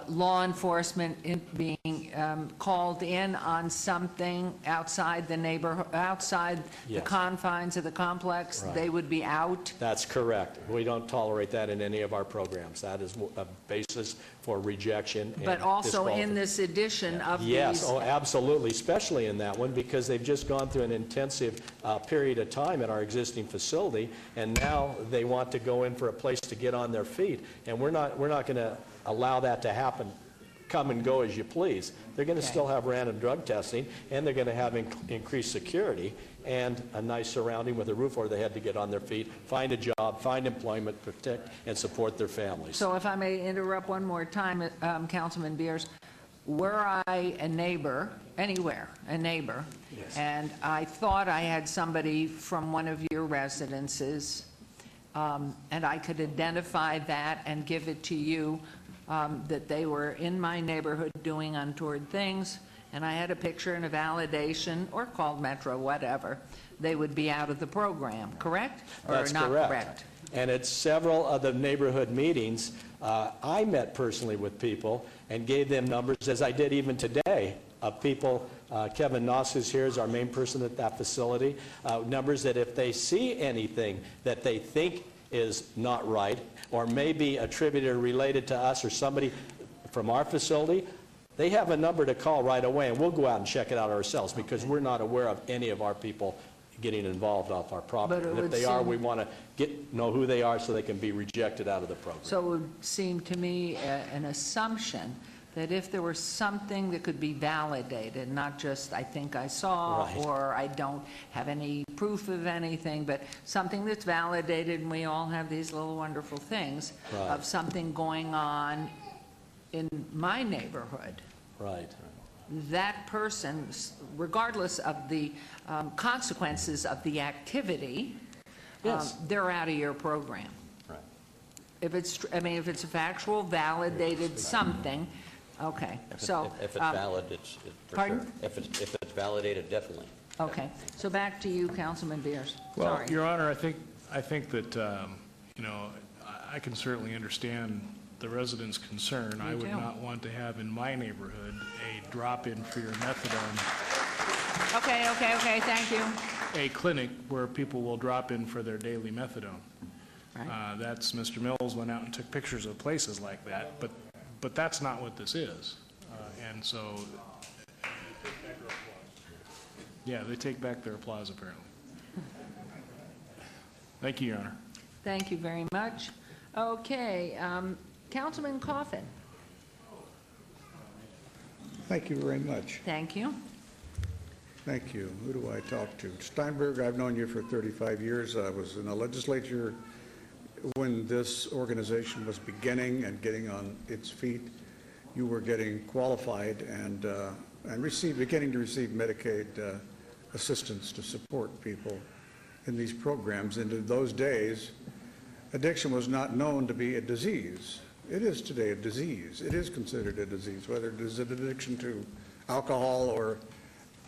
law enforcement being called in on something outside the neighborhood, outside the confines of the complex, they would be out? That's correct. We don't tolerate that in any of our programs. That is a basis for rejection and But also disqualification. in this edition of Yes, these... oh, absolutely, especially in that one, because they've just gone through an intensive period of time at our existing facility, and now they want to go in for a place to get on their feet, and we're not going to allow that to happen, come and go as you please. They're going to still have random drug testing, and they're going to have increased security and a nice surrounding with a roof over their head to get on their feet, find a job, find employment, protect and support their families. So if I may interrupt one more time, Councilman Beers, were I a neighbor, anywhere, a neighbor, and I thought I had somebody from one of your residences, and I could identify that and give it to you, that they were in my neighborhood doing untoward things, and I had a picture and a validation, or called Metro, whatever, they would be out of the program, correct? That's or not correct. And at several of the neighborhood meetings, I met personally with people and gave them numbers, as I did even today, of people. Kevin Noss is here, is our main person at that facility. Numbers that if they see anything that they think is not right, or may be attributed or related to us or somebody from our facility, they have a number to call right away, and we'll go out and check it out ourselves, because we're not aware of any of our people getting involved off our property. But it And if would they are, seem- we want to know who they are so they can be rejected out of the program. So it would seem to me an assumption that if there were something that could be validated, not just I think I saw, Right. or I don't have any proof of anything, but something that's validated, and we all have these little wonderful things Right. of something going on in my neighborhood, Right. that person, regardless of the consequences of the activity, Yes. they're out of your program. Right. If it's, if it's a factual, validated something, okay, so. If it's valid, it's for sure. Pardon? If it's validated, definitely. Okay, so back to you, Councilman Beers. Well, Sorry. Your Honor, I think that, I can certainly understand the residents' concern. I would too. not want to have in my neighborhood a drop-in for your methadone, Okay, thank you. a clinic where people will drop in for their daily methadone. Right. That's, Mr. Mills went out and took pictures of places like that, but that's not what this is. And so, yeah, they take back their applause, apparently. Thank you, Your Honor. Thank you very much. Okay, Councilman Coffin. Thank you very much. Thank you. Thank you. Who do I talk to? Steinberg, I've known you for 35 years. I was in the legislature when this organization was beginning and getting on its feet. You were getting qualified and beginning to receive Medicaid assistance to support people in these programs. And in those days, addiction was not known to be a disease. It is today a disease. It is considered a disease, whether it is an addiction to alcohol or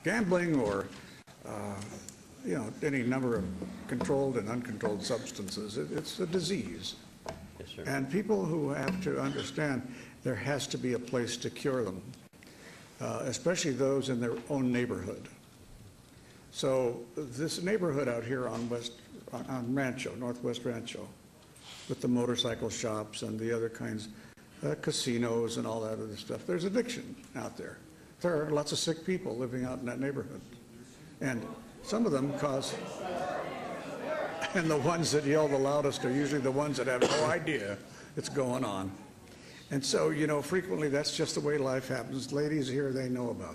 gambling or, any number of controlled and uncontrolled substances. It's a disease. Yes, sir. And people who have to understand there has to be a place to cure them, especially those in their own neighborhood. So this neighborhood out here on Rancho, Northwest Rancho, with the motorcycle shops and the other kinds, casinos and all that other stuff, there's addiction out there. There are lots of sick people living out in that neighborhood. And some of them and the ones that yell the loudest are usually the ones that have no idea it's going on. And so, frequently that's just the way life happens. Ladies here, they know about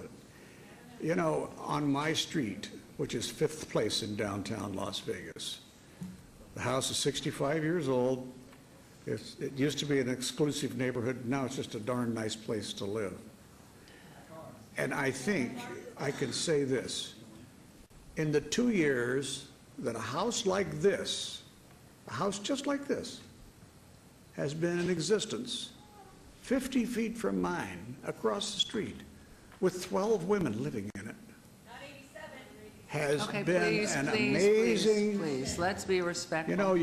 it. On my street, which is 5th place in downtown Las Vegas, the house is 65 years old. It used to be an exclusive neighborhood. Now it's just a darn nice place to live. And I think I can say this. In the 2 years that a house like this, a house just like this, has been in existence, 50 feet from mine, across the street, with 12 women living in it, has Okay, been please, an please, amazing... please, let's be respectful.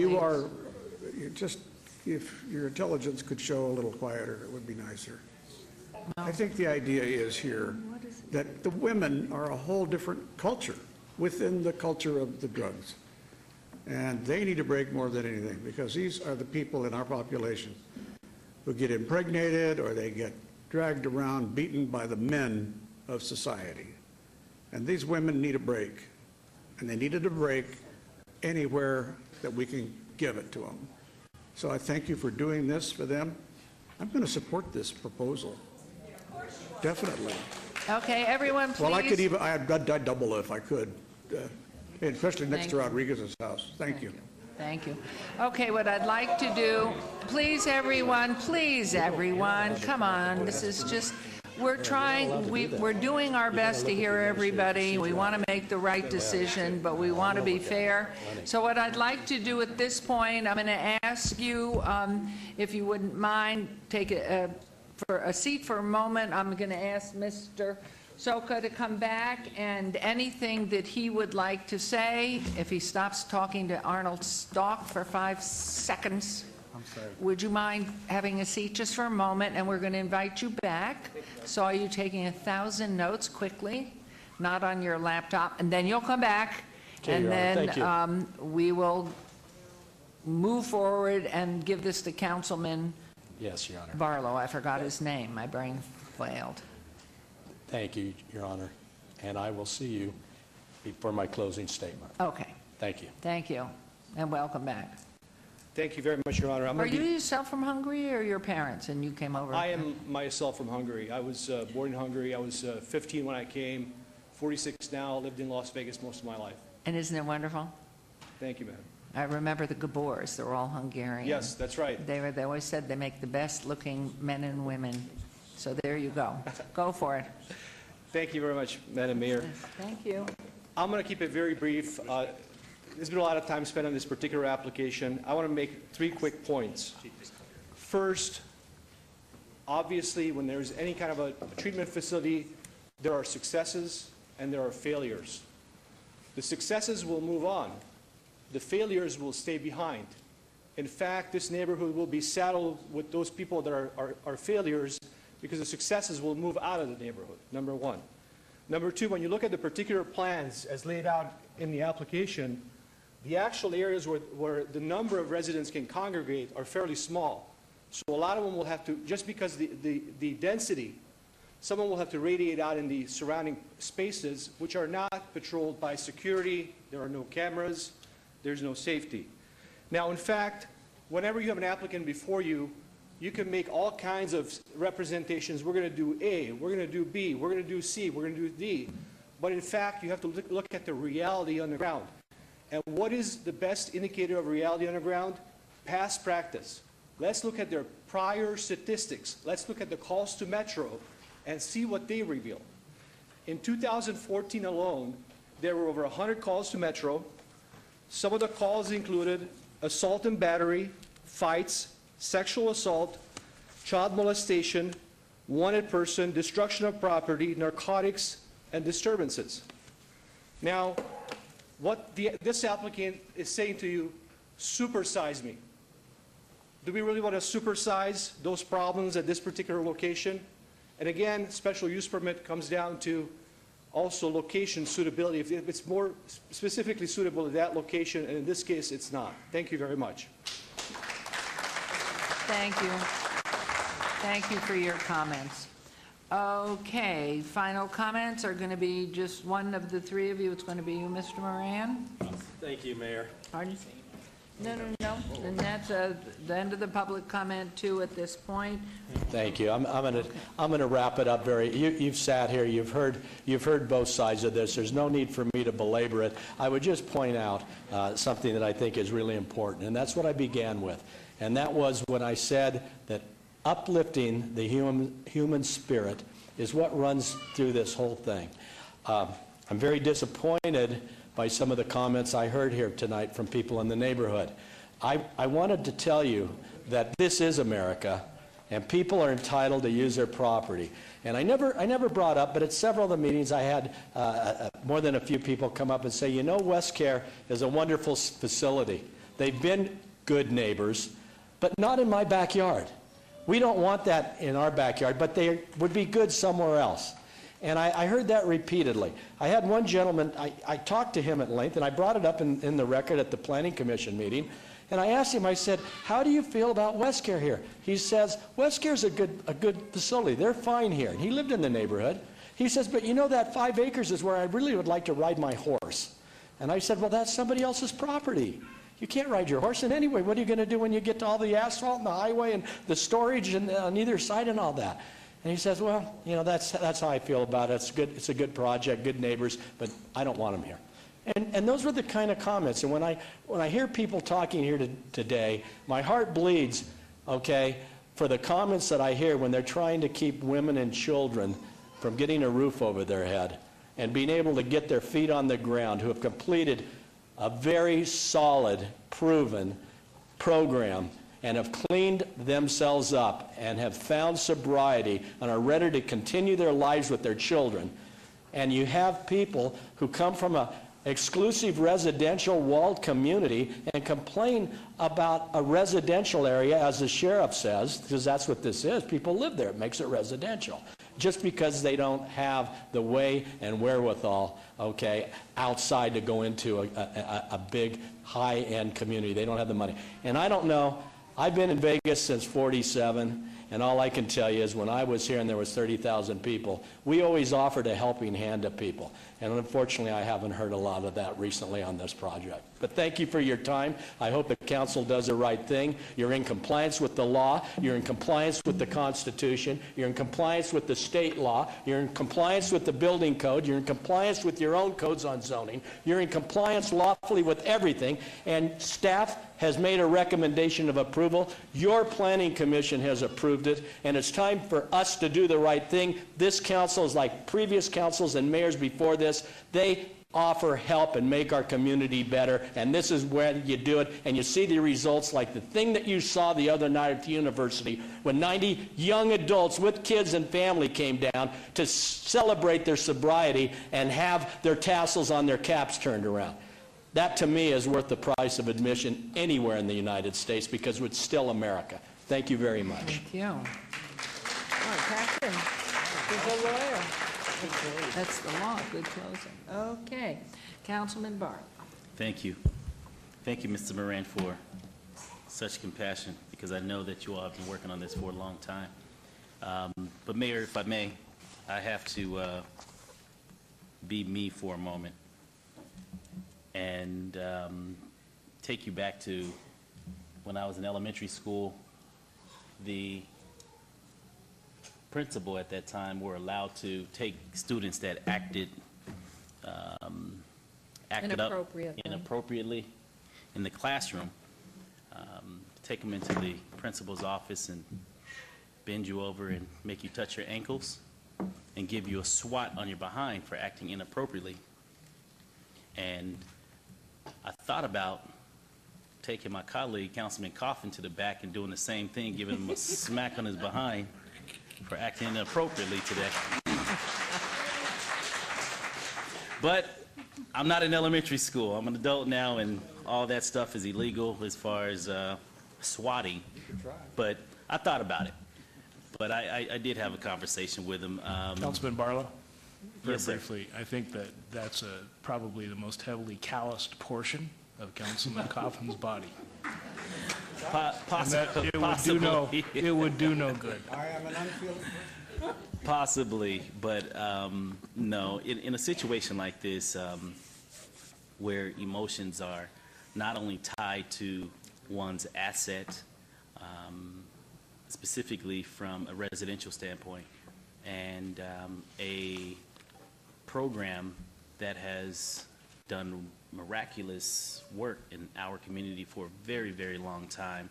If your intelligence could show a little quieter, it would be nicer. I think the idea is here that the women are a whole different culture within the culture of the drugs. And they need a break more than anything, because these are the people in our population who get impregnated or they get dragged around, beaten by the men of society. And these women need a break. And they needed a break anywhere that we can give it to them. So I thank you for doing this for them. I'm going to support this proposal. Definitely. Okay, everyone, please. Well, I'd double it if I could, especially next Thank to you. Rodriguez's house. Thank you. Thank you. Okay, what I'd like to do, please, everyone, come on. This is just, we're doing our best to hear everybody. We want to make the right decision, but we want to be fair. So what I'd like to do at this point, I'm going to ask you, if you wouldn't mind, take for a seat for a moment. I'm going to ask Mr. Soka to come back, and anything that he would like to say, if he stops talking to Arnold Stock for 5 seconds. I'm sorry. Would you mind having a seat just for a moment, and we're going to invite you back. Saw you taking 1,000 notes quickly, not on your laptop, and then you'll come back, Okay, and Your Honor. Thank then we will move forward and give this to Councilman Yes, Your Honor. Barlow. I forgot his name. My brain failed. Thank you, Your Honor. And I will see you before my closing statement. Okay. Thank you. Thank you, and welcome back. Thank you very much, Your Honor. Are you yourself from Hungary, or your parents, and you came over? I am myself from Hungary. I was born in Hungary. I was 15 when I came, 46 now, lived in Las Vegas most of my life. And isn't it wonderful? Thank you, ma'am. I remember the Gabors. They were all Hungarian. Yes, that's right. They always said they make the best-looking men and women. So there you go. Go for it. Thank you very much, Madam Mayor. Thank you. I'm going to keep it very brief. There's been a lot of time spent on this particular application. I want to make 3 quick points. First, obviously, when there's any kind of a treatment facility, there are successes and there are failures. The successes will move on. The failures will stay behind. In fact, this neighborhood will be saddled with those people that are failures because the successes will move out of the neighborhood, number one. Number two, when you look at the particular plans as laid out in the application, the actual areas where the number of residents can congregate are fairly small. So a lot of them will have to, just because the density, someone will have to radiate out in the surrounding spaces, which are not patrolled by security. There are no cameras. There's no safety. Now, in fact, whenever you have an applicant before you, you can make all kinds of representations. We're going to do A, we're going to do B, we're going to do C, we're going to do D. But in fact, you have to look at the reality on the ground. And what is the best indicator of reality on the ground? Past practice. Let's look at their prior statistics. Let's look at the calls to Metro and see what they reveal. In 2014 alone, there were over 100 calls to Metro. Some of the calls included assault and battery, fights, sexual assault, child molestation, wanted person, destruction of property, narcotics, and disturbances. Now, what this applicant is saying to you, supersize me. Do we really want to supersize those problems at this particular location? And again, special use permit comes down to also location suitability, if it's more specifically suitable to that location, and in this case, it's not. Thank you very much. Thank you. Thank you for your comments. Okay, final comments are going to be just one of the 3 of you. It's going to be you, Mr. Moran. Thank you, Mayor. Pardon? No. And that's the end of the public comment, too, at this point. Thank you. I'm going to wrap it up very. You've sat here. You've heard both sides of this. There's no need for me to belabor it. I would just point out something that I think is really important, and that's what I began with, and that was when I said that uplifting the human spirit is what runs through this whole thing. I'm very disappointed by some of the comments I heard here tonight from people in the neighborhood. I wanted to tell you that this is America, and people are entitled to use their property. And I never brought up, but at several of the meetings I had more than a few people come up and say, you know, WestCare is a wonderful facility. They've been good neighbors, but not in my backyard. We don't want that in our backyard, but they would be good somewhere else. And I heard that repeatedly. I had one gentleman, I talked to him at length, and I brought it up in the record at the Planning Commission meeting, and I asked him, I said, how do you feel about WestCare here? He says, WestCare's a good facility. They're fine here. And he lived in the neighborhood. He says, but you know, that 5 acres is where I really would like to ride my horse. And I said, well, that's somebody else's property. You can't ride your horse. And anyway, what are you going to do when you get to all the asphalt and the highway and the storage and on either side and all that? And he says, well, you know, that's how I feel about it. It's good. It's a good project, good neighbors, but I don't want them here. And those were the kind of comments. And when I hear people talking here today, my heart bleeds, okay, for the comments that I hear when they're trying to keep women and children from getting a roof over their head and being able to get their feet on the ground, who have completed a very solid, proven program and have cleaned themselves up and have found sobriety and are ready to continue their lives with their children. And you have people who come from a exclusive residential walled community and complain about a residential area, as the sheriff says, because that's what this is. People live there. It makes it residential. Just because they don't have the way and wherewithal, okay, outside to go into a big, high-end community. They don't have the money. And I don't know. I've been in Vegas since '47. And all I can tell you is when I was here and there was 30,000 people, we always offered a helping hand to people. And unfortunately, I haven't heard a lot of that recently on this project. But thank you for your time. I hope the council does the right thing. You're in compliance with the law. You're in compliance with the Constitution. You're in compliance with the state law. You're in compliance with the building code. You're in compliance with your own codes on zoning. You're in compliance lawfully with everything. And staff has made a recommendation of approval. Your planning commission has approved it, and it's time for us to do the right thing. This council is like previous councils and mayors before this. They offer help and make our community better, and this is where you do it, and you see the results like the thing that you saw the other night at the university when 90 young adults with kids and family came down to celebrate their sobriety and have their tassels on their caps turned around. That, to me, is worth the price of admission anywhere in the United States because it's still America. Thank you very much. Thank you. Oh, Catherine, she's a lawyer. That's the law, good closing. Okay. Councilman Barr. Thank you. Thank you, Mr. Moran, for such compassion, because I know that you all have been working on this for a long time. But Mayor, if I may, I have to be me for a moment and take you back to when I was in elementary school. The principal at that time were allowed to take students that acted up inappropriately in the classroom, take them into the principal's office and bend you over and make you touch your ankles and give you a swat on your behind for acting inappropriately. And I thought about taking my colleague, Councilman Coffin, to the back and doing the same thing, giving him a smack on his behind for acting inappropriately today. But I'm not in elementary school. I'm an adult now, and all that stuff is illegal as far as swatting. But I thought about it. But I did have a conversation with him. Councilman Barlow? Very Yes, sir. briefly, I think that that's probably the most heavily calloused portion of Councilman Coffin's body. And that it would do no good. I am an unfeeling. Possibly, but no. In a situation like this, where emotions are not only tied to one's asset, specifically from a residential standpoint, and a program that has done miraculous work in our community for a very, very long time,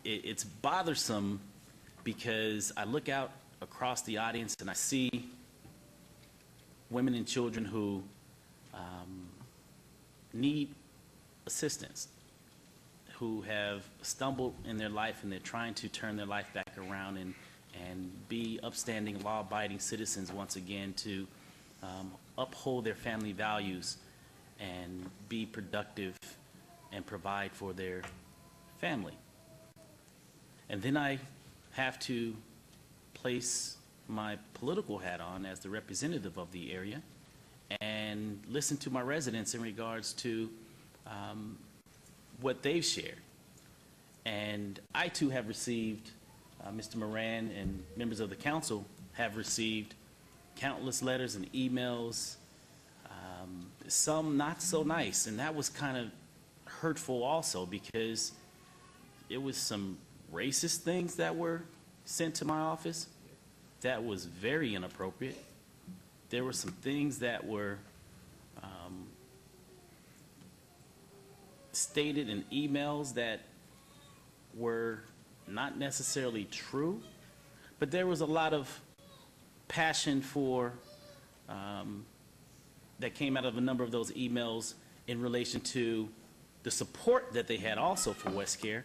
it's bothersome because I look out across the audience and I see women and children who need assistance, who have stumbled in their life and they're trying to turn their life back around and be upstanding, law-abiding citizens once again, to uphold their family values and be productive and provide for their family. And then I have to place my political hat on as the representative of the area and listen to my residents in regards to what they've shared. And I too have received, Mr. Moran and members of the council have received countless letters and emails, some not so nice, and that was kind of hurtful also because it was some racist things that were sent to my office that was very inappropriate. There were some things that were stated in emails that were not necessarily true, but there was a lot of passion for that came out of a number of those emails in relation to the support that they had also for WestCare,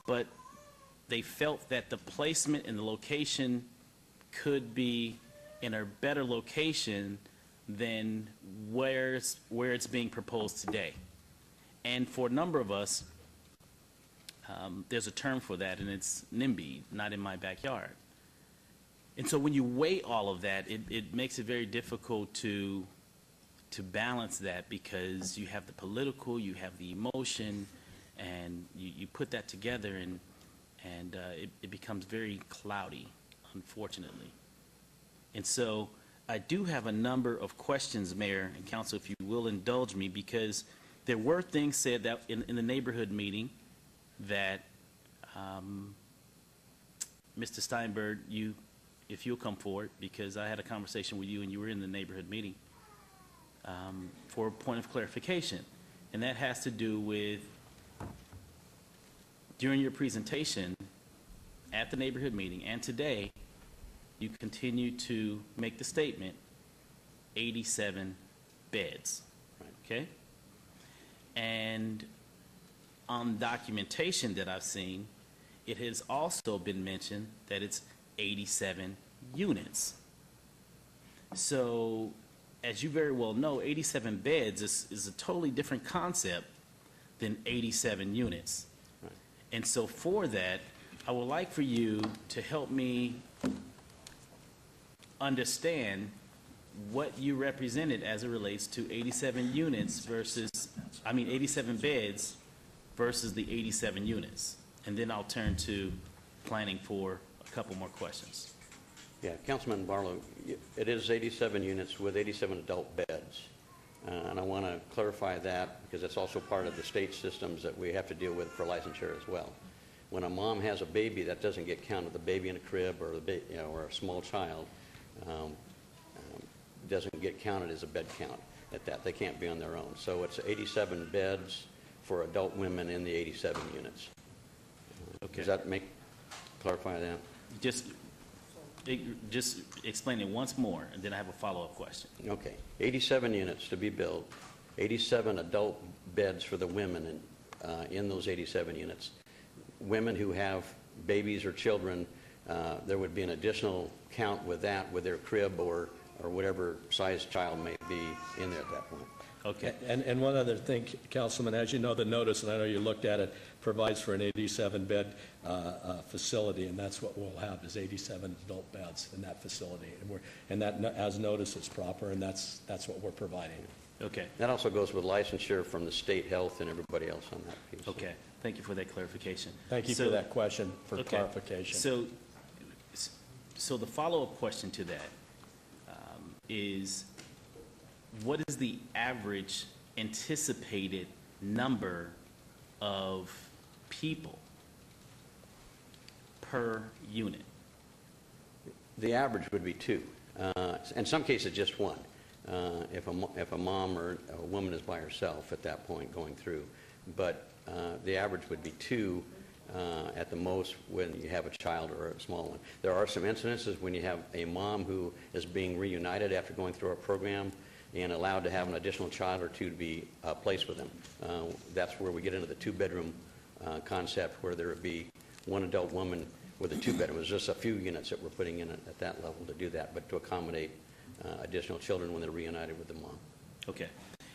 but they felt that the placement and the location could be in a better location than where it's being proposed today. And for a number of us, there's a term for that, and it's NIMBY, not in my backyard. And so when you weigh all of that, it makes it very difficult to balance that, because you have the political, you have the emotion, and you put that together, and it becomes very cloudy, unfortunately. And so I do have a number of questions, Mayor and Council, if you will indulge me, because there were things said that in the neighborhood meeting that Mr. Steinberg, if you'll come forward, because I had a conversation with you and you were in the neighborhood meeting, for a point of clarification. And that has to do with, during your presentation at the neighborhood meeting and today, you continue to make the statement, 87 beds, okay? And on documentation that I've seen, it has also been mentioned that it's 87 units. So, as you very well know, 87 beds is a totally different concept than 87 units. Right. And so for that, I would like for you to help me understand what you represented as it relates to 87 units versus, 87 beds versus the 87 units. And then I'll turn to planning for a couple more questions. Yeah, Councilman Barlow, it is 87 units with 87 adult beds. And I want to clarify that because it's also part of the state systems that we have to deal with for licensure as well. When a mom has a baby, that doesn't get counted. The baby in a crib or or a small child doesn't get counted as a bed count at that. They can't be on their own. So it's 87 beds for adult women in the 87 units. Okay. Does that clarify that? Just explain it once more, and then I have a follow-up question. Okay. 87 units to be built, 87 adult beds for the women in those 87 units. Women who have babies or children, there would be an additional count with that, with their crib or whatever size child may be in there at that point. Okay. And one other thing, Councilman, as you know, the notice, and I know you looked at it, provides for an 87-bed facility, and that's what we'll have, is 87 adult beds in that facility. And that, as noticed, it's proper, and that's what we're providing. Okay. That also goes with licensure from the state health and everybody else on that piece. Okay. Thank you for that clarification. Thank you for that question, for clarification. So the follow-up question to that is, what is the average anticipated number of people per unit? The average would be 2. In some cases, just 1. If a mom or a woman is by herself at that point going through. But the average would be 2 at the most when you have a child or a small one. There are some incidences when you have a mom who is being reunited after going through our program and allowed to have an additional child or 2 to be placed with them. That's where we get into the 2-bedroom concept, where there would be 1 adult woman with a 2-bedroom. There's just a few units that we're putting in at that level to do that, but to accommodate additional children when they're reunited with the mom. Okay.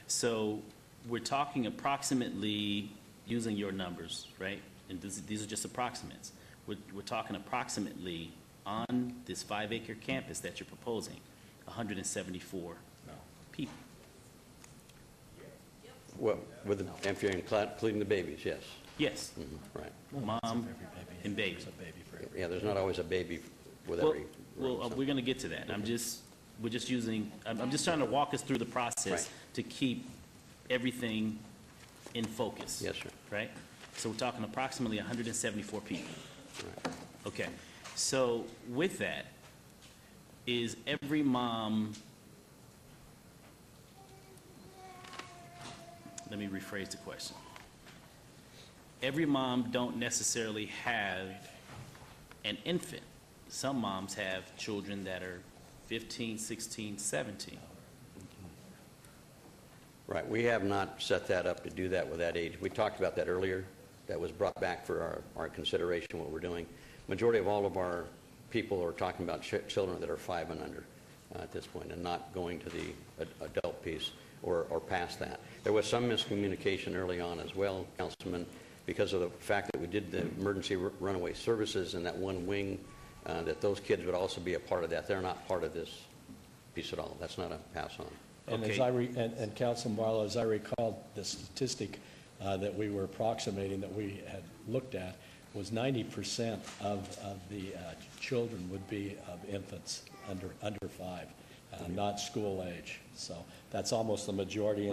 So we're talking approximately, using your numbers, right? And these are just approximates. We're talking approximately on this 5-acre campus that you're proposing, 174 people. Well, if you're including the babies, yes. Yes. Mm-hmm. Right. Mom and baby. Yeah, there's not always a baby with Well, every room, so. we're going to get to that. I'm just trying to walk us through the process Right. to keep everything in focus. Yes, sir. Right? So we're talking approximately 174 people. Right. Okay. So with that, is every mom, let me rephrase the question. Every mom don't necessarily have an infant. Some moms have children that are 15, 16, 17. Right. We have not set that up to do that with that age. We talked about that earlier. That was brought back for our consideration, what we're doing. Majority of all of our people are talking about children that are 5 and under. at this point, and not going to the adult piece or past that. There was some miscommunication early on as well, Councilman, because of the fact that we did the emergency runaway services in that one wing, that those kids would also be a part of that. They're not part of this piece at all. That's not a pass-on. And as and Councilman Barlow, as I recall, the statistic that we were approximating that we had looked at was 90% of the children would be of infants under 5, not school age. So that's almost the majority.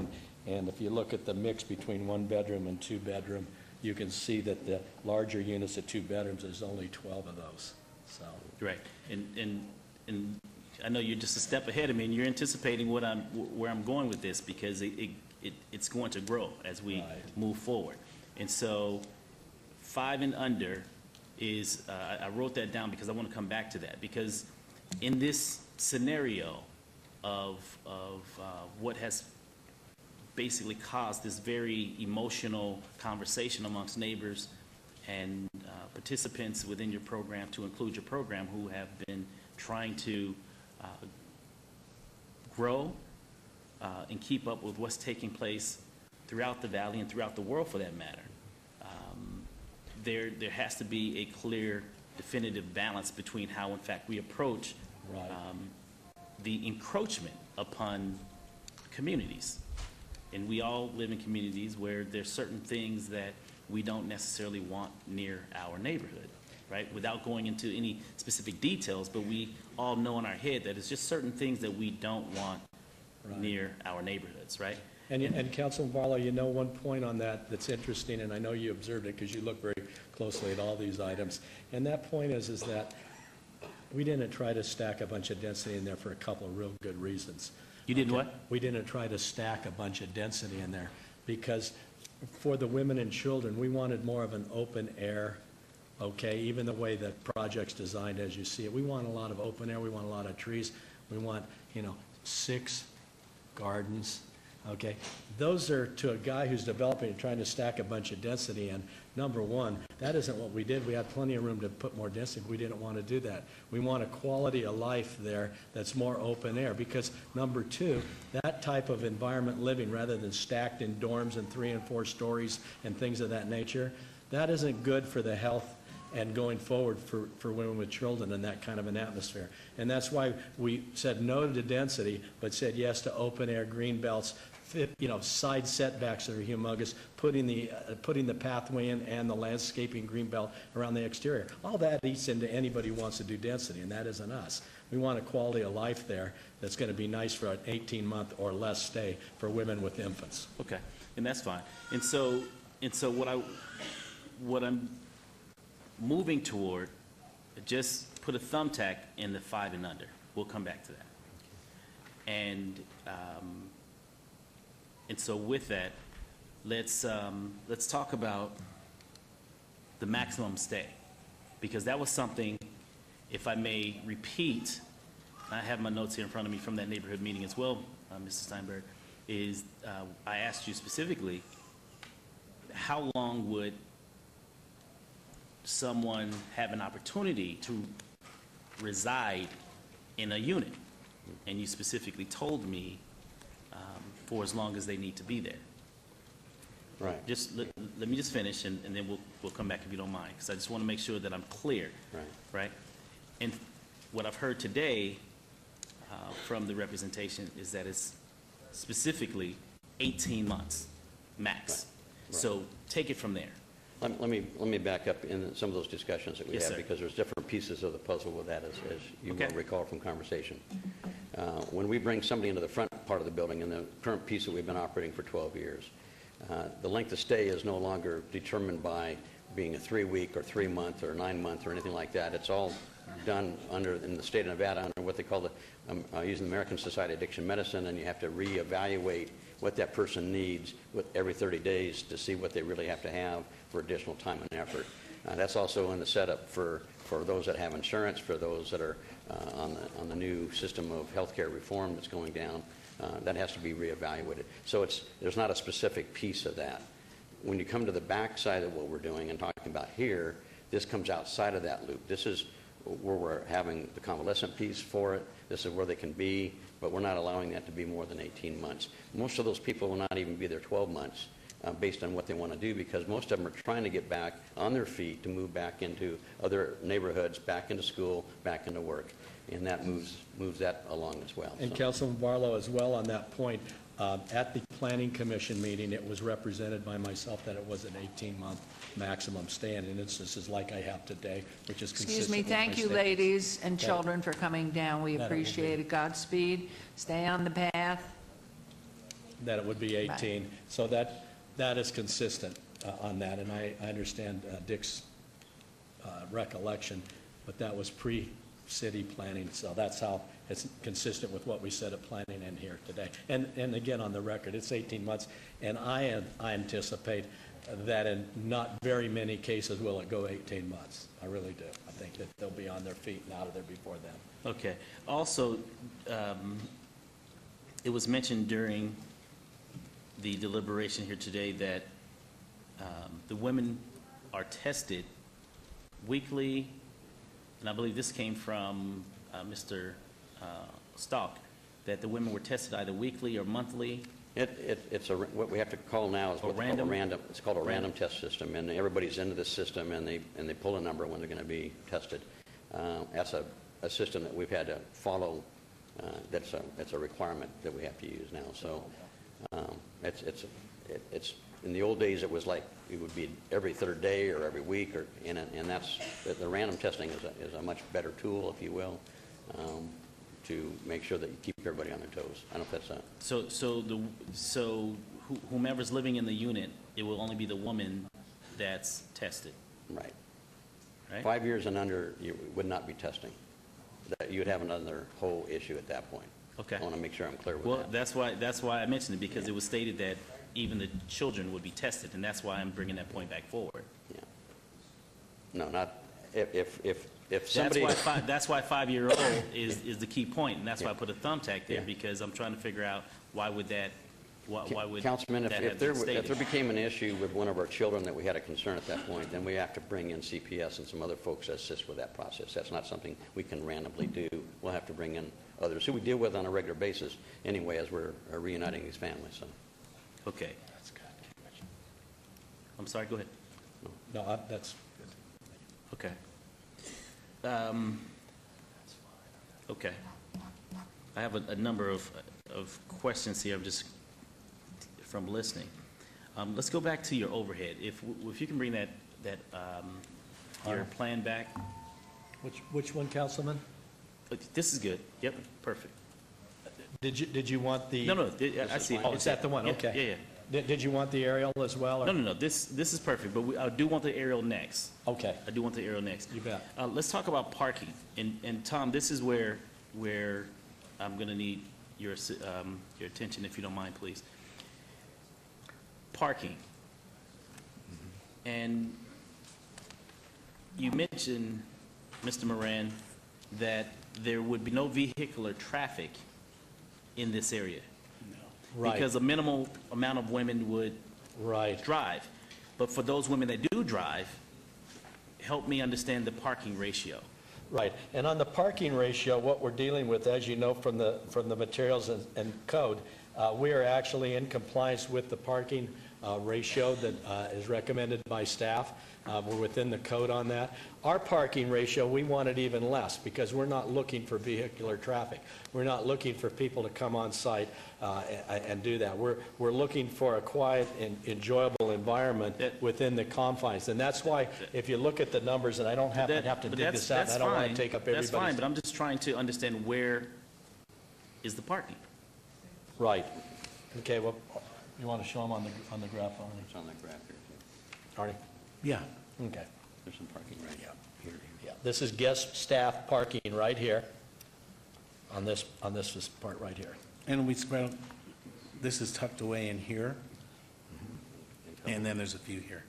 And if you look at the mix between 1-bedroom and 2-bedroom, you can see that the larger units at 2 bedrooms, there's only 12 of those. So Right. And I know you're just a step ahead of me, and you're anticipating where I'm going with this, because it's going to grow as we move forward. And so 5 and under is, I wrote that down because I want to come back to that, because in this scenario of what has basically caused this very emotional conversation amongst neighbors and participants within your program, to include your program, who have been trying to grow and keep up with what's taking place throughout the valley and throughout the world, for that matter. There has to be a clear, definitive balance between how, in fact, we approach the encroachment upon communities. And we all live in communities where there's certain things that we don't necessarily want near our neighborhood, right? Without going into any specific details, but we all know in our head that it's just certain things that we don't want near our neighborhoods, right? And Councilman Barlow, you know, one point on that that's interesting, and I know you observed it because you look very closely at all these items, and that point is that we didn't try to stack a bunch of density in there for a couple of real good reasons. You didn't what? We didn't try to stack a bunch of density in there because for the women and children, we wanted more of an open air, okay, even the way the project's designed as you see it. We want a lot of open air, we want a lot of trees, we want, 6 gardens, okay? Those are, to a guy who's developing and trying to stack a bunch of density in, number one, that isn't what we did. We had plenty of room to put more density. We didn't want to do that. We want a quality of life there that's more open air, because number two, that type of environment living, rather than stacked in dorms and 3 and 4 stories and things of that nature, that isn't good for the health and going forward for women with children in that kind of an atmosphere. And that's why we said no to density, but said yes to open air, green belts, side setbacks that are humongous, putting the pathway in and the landscaping green belt around the exterior. All that eats into anybody who wants to do density, and that isn't us. We want a quality of life there that's going to be nice for an 18-month or less stay for women with infants. Okay, and that's fine. And so what I'm moving toward, just put a thumbtack in the 5 and under. We'll come back to that. And so with that, let's talk about the maximum stay, because that was something, if I may repeat, I have my notes here in front of me from that neighborhood meeting as well, Mr. Steinberg, is I asked you specifically, how long would someone have an opportunity to reside in a unit? And you specifically told me for as long as they need to be there. Right. Just let me just finish, and then we'll come back if you don't mind, because I just want to make sure that I'm clear. Right. Right? And what I've heard today from the representation is that it's specifically 18 months max. Right. So take it from there. Let me back up in some of those discussions that we Yes, had, sir. because there's different pieces of the puzzle with that, as you will recall from conversation. When we bring somebody into the front part of the building, in the current piece that we've been operating for 12 years, the length of stay is no longer determined by being a 3-week or 3-month or 9-month or anything like that. It's all done in the state of Nevada under what they call using the American Society of Addiction Medicine, and you have to reevaluate what that person needs every 30 days to see what they really have to have for additional time and effort. That's also in the setup for those that have insurance, for those that are on the new system of healthcare reform that's going down. That has to be reevaluated. So there's not a specific piece of that. When you come to the back side of what we're doing and talking about here, this comes outside of that loop. This is where we're having the convalescent piece for it. This is where they can be, but we're not allowing that to be more than 18 months. Most of those people will not even be there 12 months based on what they want to do, because most of them are trying to get back on their feet to move back into other neighborhoods, back into school, back into work. And that moves that along as well. And So- Councilman Barlow, as well on that point, at the Planning Commission meeting, it was represented by myself that it was an 18-month maximum stay in instances like I have today, which is consistent Excuse me, with my thank you, statement. ladies and That- children, for coming down. We that it will be. appreciate it. Godspeed. Stay on the path. That it would be 18. So that is consistent on that, and I understand Dick's recollection, but that was pre-city planning, so that's how it's consistent with what we said at planning in here today. And again, on the record, it's 18 months, and I anticipate that in not very many cases will it go 18 months. I really do. I think that they'll be on their feet and out of there before then. Okay. Also, it was mentioned during the deliberation here today that the women are tested weekly, and I believe this came from Mr. Stock, that the women were tested either weekly or monthly. It's what we have to call now is what's called a random. It's called a random test system, and everybody's into the system, and they pull a number when they're going to be tested. That's a system that we've had to follow. That's a requirement that we have to use now. So it's in the old days it was like it would be every third day or every week, and that's the random testing is a much better tool, if you will. To make sure that you keep everybody on their toes. I don't know if that's So whomever's living in the unit, it will only be the woman that's tested. Right. Right? 5 years and under, you would not be testing. That you'd have another whole issue at that point. Okay. I want to make sure I'm clear with Well, that. that's why I mentioned it, because it was stated that even the children would be tested, and that's why I'm bringing that point back forward. Yeah. No, not if somebody. That's why 5-year-old is the key point, and that's why I put a thumbtack there, because I'm trying to figure out why would that Councilman, that if have there been stated? became an issue with one of our children that we had a concern at that point, then we have to bring in CPS and some other folks to assist with that process. That's not something we can randomly do. We'll have to bring in others who we deal with on a regular basis anyway as we're reuniting these families. So. Okay. I'm sorry, go ahead. No, that's Okay. Okay. I have a number of questions here. I'm just from listening. Let's go back to your overhead. If you can bring that your plan back. Which one, Councilman? This is good. Yep, perfect. Did you want the? No, I see it. Oh, is that the one? Yeah, Okay. Yeah. Did you want the aerial as well? or- No. This is perfect, but I do want the aerial next. Okay. I do want the aerial next. You bet. Let's talk about parking. And Tom, this is where I'm going to need your attention, if you don't mind, please. Parking. And you mentioned, Mr. Moran, that there would be no vehicular traffic in this area. Right. Because a minimal amount of women would drive. But for those women that do drive, help me understand the parking ratio. Right, and on the parking ratio, what we're dealing with, as you know from the materials and code, we are actually in compliance with the parking ratio that is recommended by staff. We're within the code on that. Our parking ratio, we want it even less because we're not looking for vehicular traffic. We're not looking for people to come on site and do that. We're looking for a quiet and enjoyable environment within the confines. And that's why, if you look at the numbers, and I don't have, I'd have to dig this out, and I don't want to take up everybody's. That's fine, but I'm just trying to understand where is the parking. Right. Okay, well, you want to show them on the graph, Arnie? It's on that graph here, too. Arnie? Yeah. Okay. There's some parking right here. Yeah, this is guest staff parking right here on this part right here. And this is tucked away in here, and then there's a few here.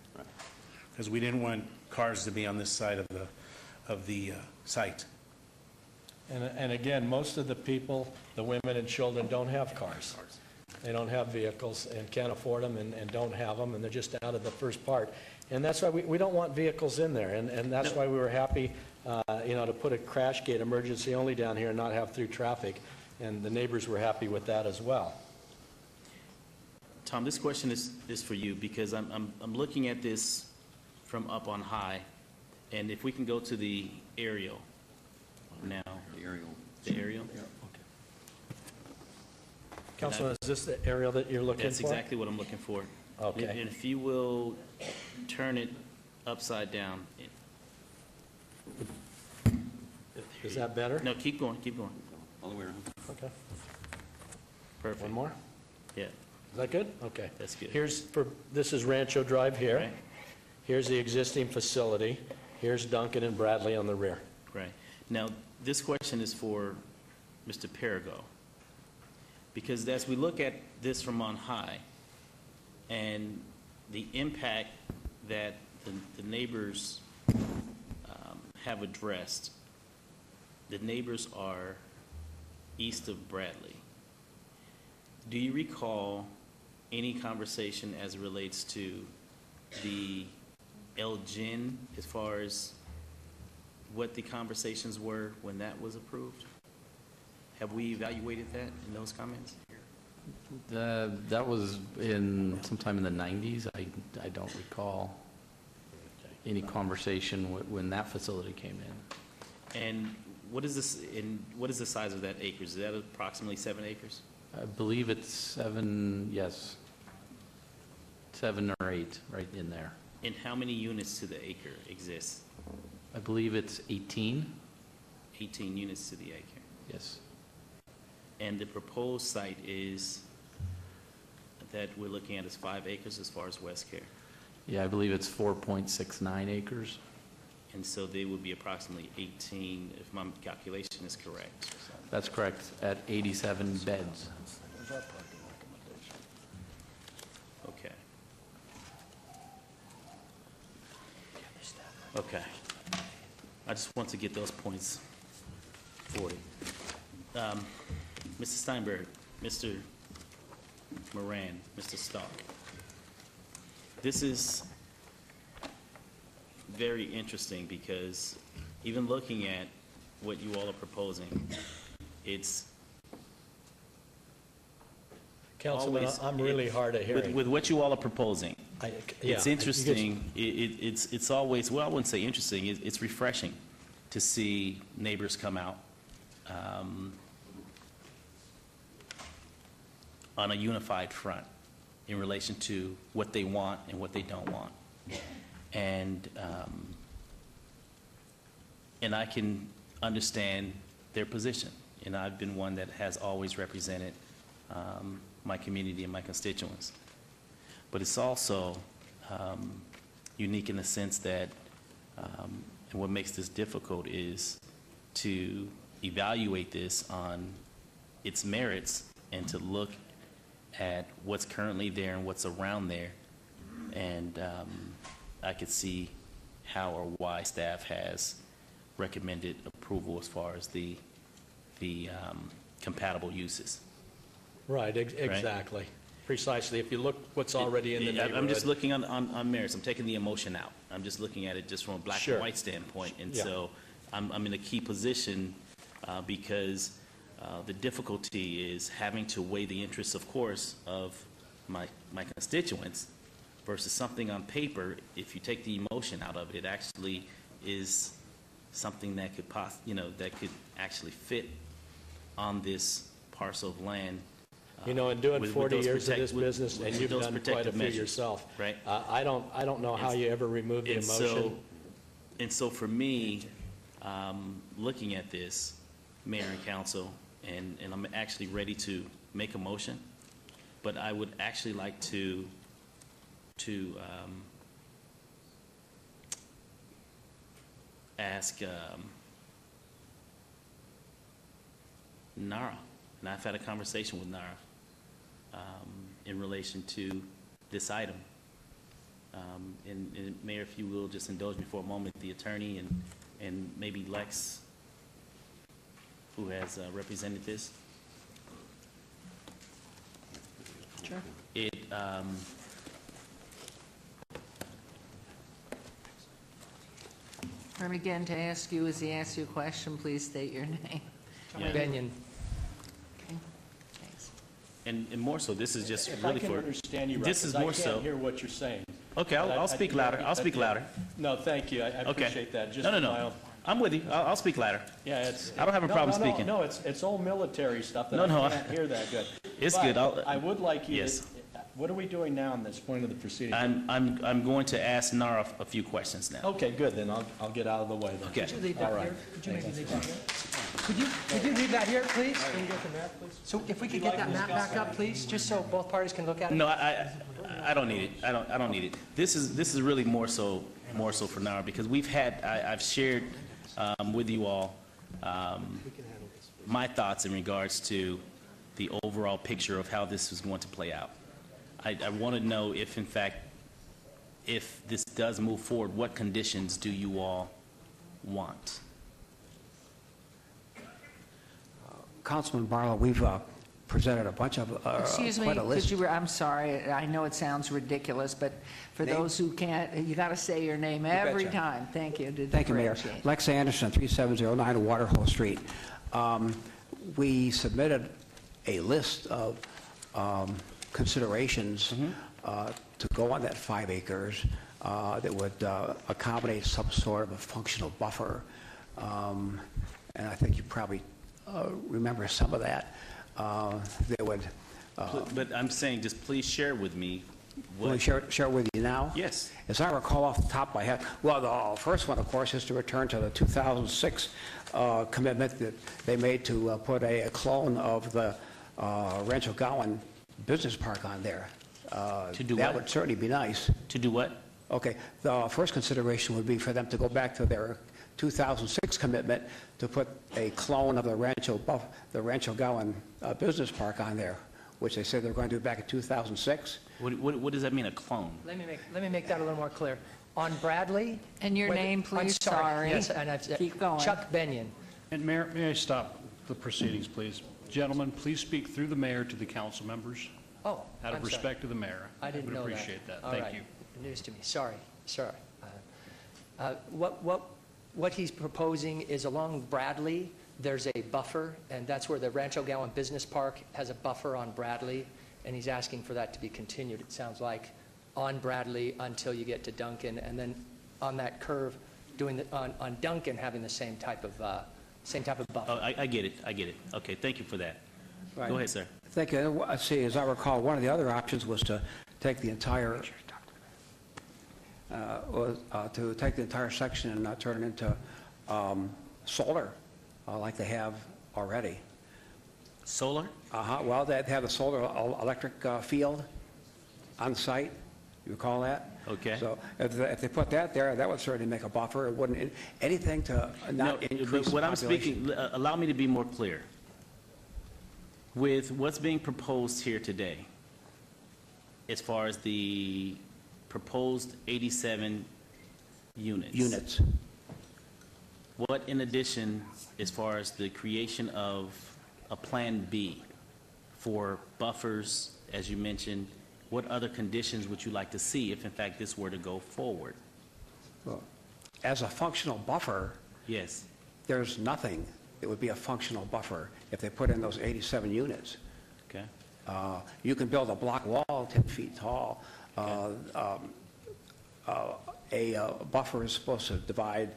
Because we didn't want cars to be on this side of the site. And again, most of the people, the women and children, don't have cars. They don't have vehicles and can't afford them and don't have them, and they're just out of the first part. And that's why we don't want vehicles in there, and that's why we were happy, to put a crash gate emergency only down here and not have through traffic, and the neighbors were happy with that as well. Tom, this question is for you, because I'm looking at this from up on high, and if we can go to the aerial now. The aerial? Councilman, is this the aerial that you're looking for? That's exactly what I'm looking for. Okay. And if you will turn it upside down. Is that better? No, keep going, keep going. All the way around. Okay. Perfect. One more? Yeah. Is that good? Okay. That's good. This is Rancho Drive here. Right. Here's the existing facility. Here's Duncan and Bradley on the rear. Right. Now, this question is for Mr. Perigo. Because as we look at this from on high and the impact that the neighbors have addressed, the neighbors are east of Bradley. Do you recall any conversation as it relates to the Elgin as far as what the conversations were when that was approved? Have we evaluated that in those comments? That was sometime in the 90s. I don't recall any conversation when that facility came in. And what is the size of that acres? Is that approximately 7 acres? I believe it's 7, yes, 7 or 8, right in there. And how many units to the acre exist? I believe it's 18. 18 units to the acre. Yes. And the proposed site that we're looking at is 5 acres as far as West Care. Yeah, I believe it's 4.69 acres. And so they would be approximately 18, if my calculation is correct. That's correct, at 87 beds. Okay. Okay. I just want to get those points forward. Mr. Steinberg, Mr. Moran, Mr. Stock. This is very interesting because even looking at what you all are proposing, it's Councilman, always- I'm really hard of hearing. With what you all are proposing, it's yeah, interesting. It's always, well, I wouldn't say interesting. It's refreshing to see neighbors come out on a unified front in relation to what they want and what they don't want. And I can understand their position. And I've been one that has always represented my community and my constituents. But it's also unique in the sense that, and what makes this difficult is to evaluate this on its merits and to look at what's currently there and what's around there. And I could see how or why staff has recommended approval as far as the compatible uses. Right, exactly. Precisely. If you look what's already in the neighborhood. I'm just looking on merits. I'm taking the emotion out. I'm just looking at it just from a black and white standpoint. And so I'm in a key position because the difficulty is having to weigh the interests, of course, of my constituents versus something on paper. If you take the emotion out of it, it actually is something that could that could actually fit on this parcel of land. And doing 40 years of this business, and you've done quite a few yourself. Right. I don't know how you ever remove the emotion. And so for me, looking at this, Mayor and Council, and I'm actually ready to make a motion, but I would actually like to ask Nara, and I've had a conversation with Nara in relation to this item. And Mayor, if you will, just indulge me for a moment, the attorney and maybe Lex, who has represented this. Sure. It, And again, to ask you, as he asks you a question, please state your name. Yeah. Benyon. Okay, thanks. and more so, this is just If I really can for, understand you right, this is 'cause more I so. can't hear what you're saying. Okay, But I'll speak louder. I'll speak louder. No, thank you. I Okay. appreciate that. Just No, no, for my no. own- I'm with you. I'll speak louder. Yeah, it's. I don't have a no, problem no, no, speaking. No, it's all military stuff that No, no, I can't hear that good. It's But good. I would like you Yes. to, what are we doing now in this point of the proceeding? I'm going to ask Nara a few questions now. Okay, good, then I'll get out of the way then. Okay. Could you leave All that right. here? Could you maybe leave that here? Could you leave that here, please? Can you get the map, please? So if we could get that map back up, please, just so both parties can look at it? No, I don't need it. I don't need it. This is really more so for Nara, because I've shared with you all my thoughts in regards to the overall picture of how this is going to play out. I want to know if, in fact, if this does move forward, what conditions do you all want? Councilman Barlow, we've presented a bunch of, Excuse me, quite a could list. you, I'm sorry, I know it sounds ridiculous, but for Name? those who can't, you got to say your name every betcha. time. Thank you. to Thank you, Mayor. differentiate. Lex Anderson, 3709 Waterhole Street. We submitted a list of considerations to go on that 5 acres that would accommodate some sort of a functional buffer. And I think you probably remember some of that. That would... But I'm saying, just please share with me Will I what... share it with you now? Yes. As I recall off the top of my head, well, the first one, of course, is to return to the 2006 commitment that they made to put a clone of the Rancho Gowan Business Park on there. To do That what? would certainly be nice. To do what? Okay, the first consideration would be for them to go back to their 2006 commitment to put a clone of the Rancho Gowan Business Park on there, which they said they were going to do back in 2006. What does that mean, a clone? Let me make that a little more clear. On Bradley... And your wait, name, I'm please, sorry. Yes, and I've... Keep going. Chuck Benyon. And Mayor, may I stop the proceedings, please? Gentlemen, please speak through the mayor to the council members. Oh, Out of I'm sorry. respect to the mayor. I didn't know that. would appreciate that. All Thank right. you. News to me. Sorry. What he's proposing is along Bradley, there's a buffer, and that's where the Rancho Gowan Business Park has a buffer on Bradley, and he's asking for that to be continued, it sounds like, on Bradley until you get to Duncan, and then on that curve, on Duncan, having the same type of buffer. Oh, I get it. Okay, thank you for that. Right. Go ahead, sir. Thank you. I see, as I recall, one of the other options was to take the entire section and turn it into solar, like they have already. Solar? Well, they have a solar electric field on site. You recall that? Okay. So if they put that there, that would certainly make a buffer. It wouldn't, anything to not increase the What I'm population. speaking, allow me to be more clear. With what's being proposed here today, as far as the proposed 87 units. What, in addition, as far as the creation of a Plan B for buffers, as you mentioned, what other conditions would you like to see if, in fact, this were to go forward? Well, as a functional buffer, Yes. there's nothing that would be a functional buffer if they put in those 87 units. Okay. You can build a block wall 10 feet tall. A buffer is supposed to divide,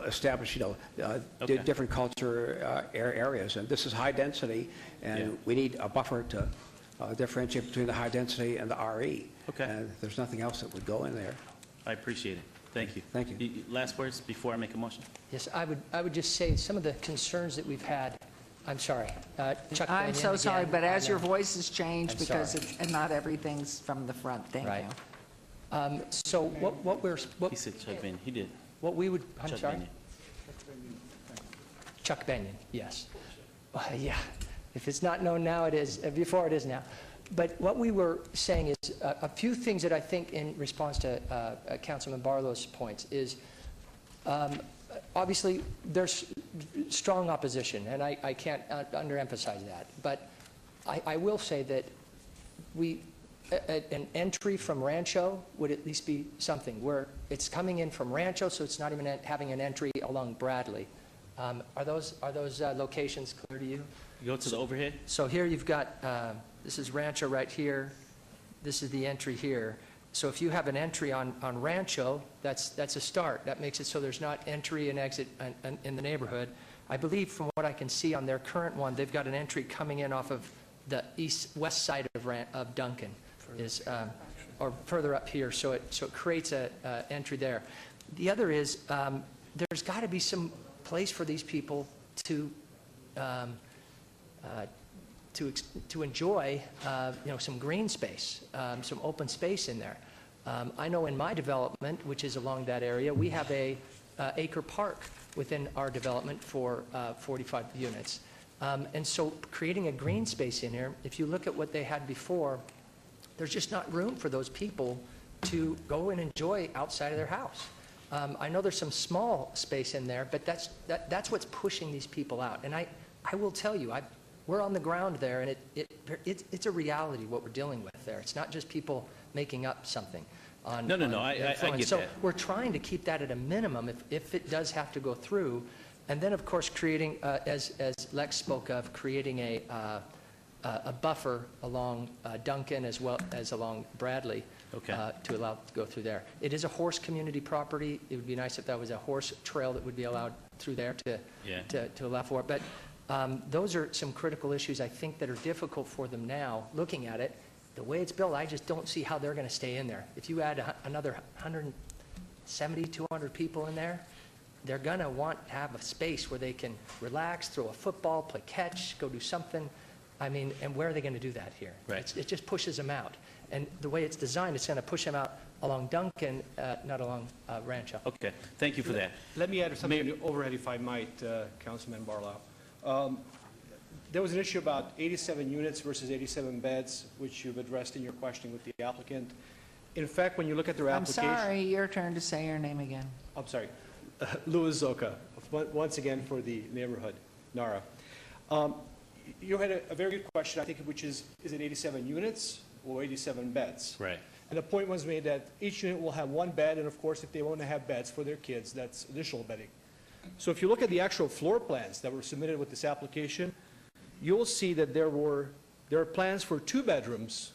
establish, Okay. different culture areas. And this is high density, and Yeah. we need a buffer to differentiate between the high density and the RE. Okay. And there's nothing else that would go in there. I appreciate it. Thank you. Thank you. Last words before I make a motion? Yes, I would just say some of the concerns that we've had, I'm sorry, Chuck I'm Benyon so sorry, again, but as on your the- voice has changed, I'm because sorry. and not everything's from the front, thank Right. you. So what we're, He said Chuck Benyon. He did. what we would, I'm Chuck sorry? Benyon. Chuck Benyon, yes. Yeah, if it's not known now, it is, before it is now. But what we were saying is, a few things that I think in response to Councilman Barlow's points is, obviously, strong opposition, and I can't underemphasize that. But I will say that an entry from Rancho would at least be something, where it's coming in from Rancho, so it's not even having an entry along Bradley. Are those locations clear to you? You go to the overhead? So here you've got, this is Rancho right here, this is the entry here. So if you have an entry on Rancho, that's a start. That makes it so there's not entry and exit in the neighborhood. I believe from what I can see on their current one, they've got an entry coming in off of the west side of Duncan, or further up here, so it creates a entry there. The other is, there's got to be some place for these people to enjoy, some green space, some open space in there. I know in my development, which is along that area, we have a acre park within our development for 45 units. And so creating a green space in here, if you look at what they had before, there's just not room for those people to go and enjoy outside of their house. I know there's some small space in there, but that's what's pushing these people out. And I will tell you, we're on the ground there, and it's a reality what we're dealing with there. It's not just people making up something. I get so that. We're trying to keep that at a minimum if it does have to go through. And then, of course, creating, as Lex spoke of, creating a buffer along Duncan as well as along Bradley. Okay. To allow it to go through there. It is a horse community property. It would be nice if that was a horse trail that would be allowed through there to allow for it. But those are some critical issues, I think, that are difficult for them now. Looking at it, the way it's built, I just don't see how they're going to stay in there. If you add another 170, 200 people in there, they're going to want to have a space where they can relax, throw a football, play catch, go do something. I mean, and where are they going to do that here? Right. It just pushes them out. And the way it's designed, it's going to push them out along Duncan, not along Rancho. Okay, thank you for that. Let me add something to overhead, if I might, Councilman Barlow. There was an issue about 87 units versus 87 beds, which you've addressed in your questioning with the applicant. In fact, when you look at their application... I'm sorry, your turn to say your name again. I'm sorry. Louis Zoka, once again for the neighborhood, NARA. You had a very good question, I think, which is it 87 units or 87 beds? Right. And the point was made that each unit will have one bed, and of course, if they want to have beds for their kids, that's additional bedding. So if you look at the actual floor plans that were submitted with this application, you'll see that there are plans for 2 bedrooms,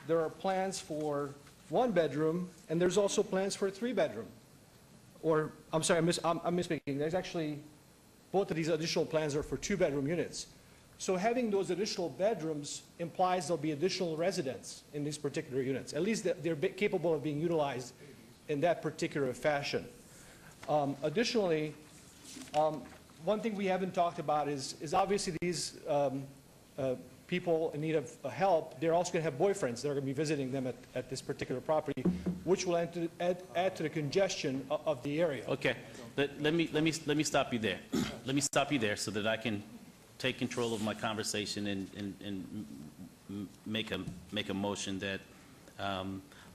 there are plans for 1 bedroom, and there's also plans for a 3-bedroom. Or, I'm sorry, I'm misspeaking. There's actually, both of these additional plans are for 2-bedroom units. So having those additional bedrooms implies there'll be additional residents in these particular units. At least they're capable of being utilized in that particular fashion. Additionally, one thing we haven't talked about is obviously these people in need of help, they're also going to have boyfriends that are going to be visiting them at this particular property, which will add to the congestion of the area. Okay, let me stop you there. Let me stop you there so that I can take control of my conversation and make a motion that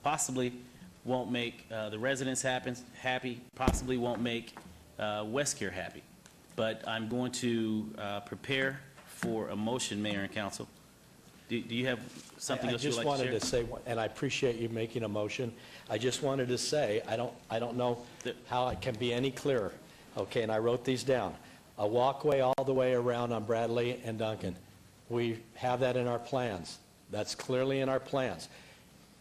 possibly won't make the residents happy, possibly won't make Westcare happy. But I'm going to prepare for a motion, Mayor and Council. Do you have something else you'd like to share? I just wanted to say, and I appreciate you making a motion, I just wanted to say, I don't know how it can be any clearer, okay, and I wrote these down. A walkway all the way around on Bradley and Duncan. We have that in our plans. That's clearly in our plans.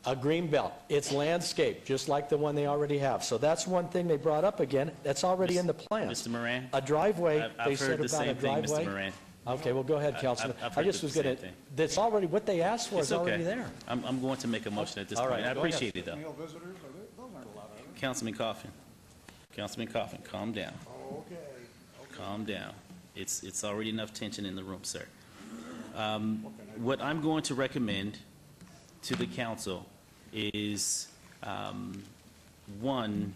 A green belt, it's landscape, just like the one they already have. So that's one thing they brought up again, that's already in the plans. Mr. Moran? A driveway, I've they said heard the about a same thing, driveway. Mr. Moran. Okay, well, go ahead, Councilman. I've I heard just the was going same to, thing. that's already, what they asked for It's is already okay. there. I'm going to make a motion at this All point. right, I go ahead. appreciate it, though. Councilman Coffin. Councilman Coffin, calm down. Okay. Calm down. It's already enough tension in the room, sir. What I'm going to recommend to the council is, one,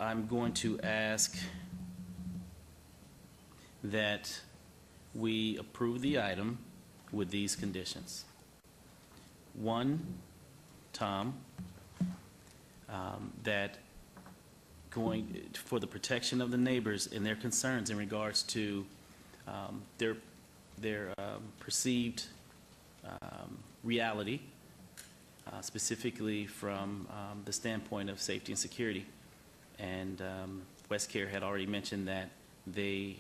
I'm going to ask that we approve the item with these conditions. One, Tom, that for the protection of the neighbors and their concerns in regards to their perceived reality, specifically from the standpoint of safety and security. And West Care had already mentioned that they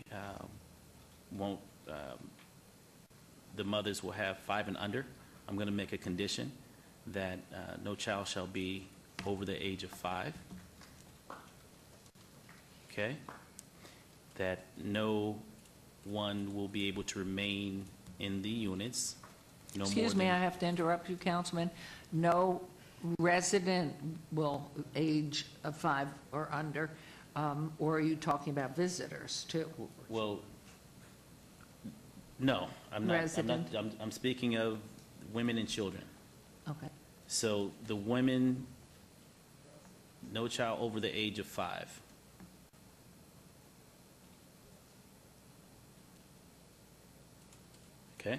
won't, the mothers will have 5 and under. I'm going to make a condition that no child shall be over the age of 5. Okay? That no one will be able to remain in the units. No Excuse more me, than- I have to interrupt you, Councilman. No resident will age of 5 or under, or are you talking about visitors too? Well, no, I'm not. Resident. I'm speaking of women and children. Okay. So the women, no child over the age of 5. Okay?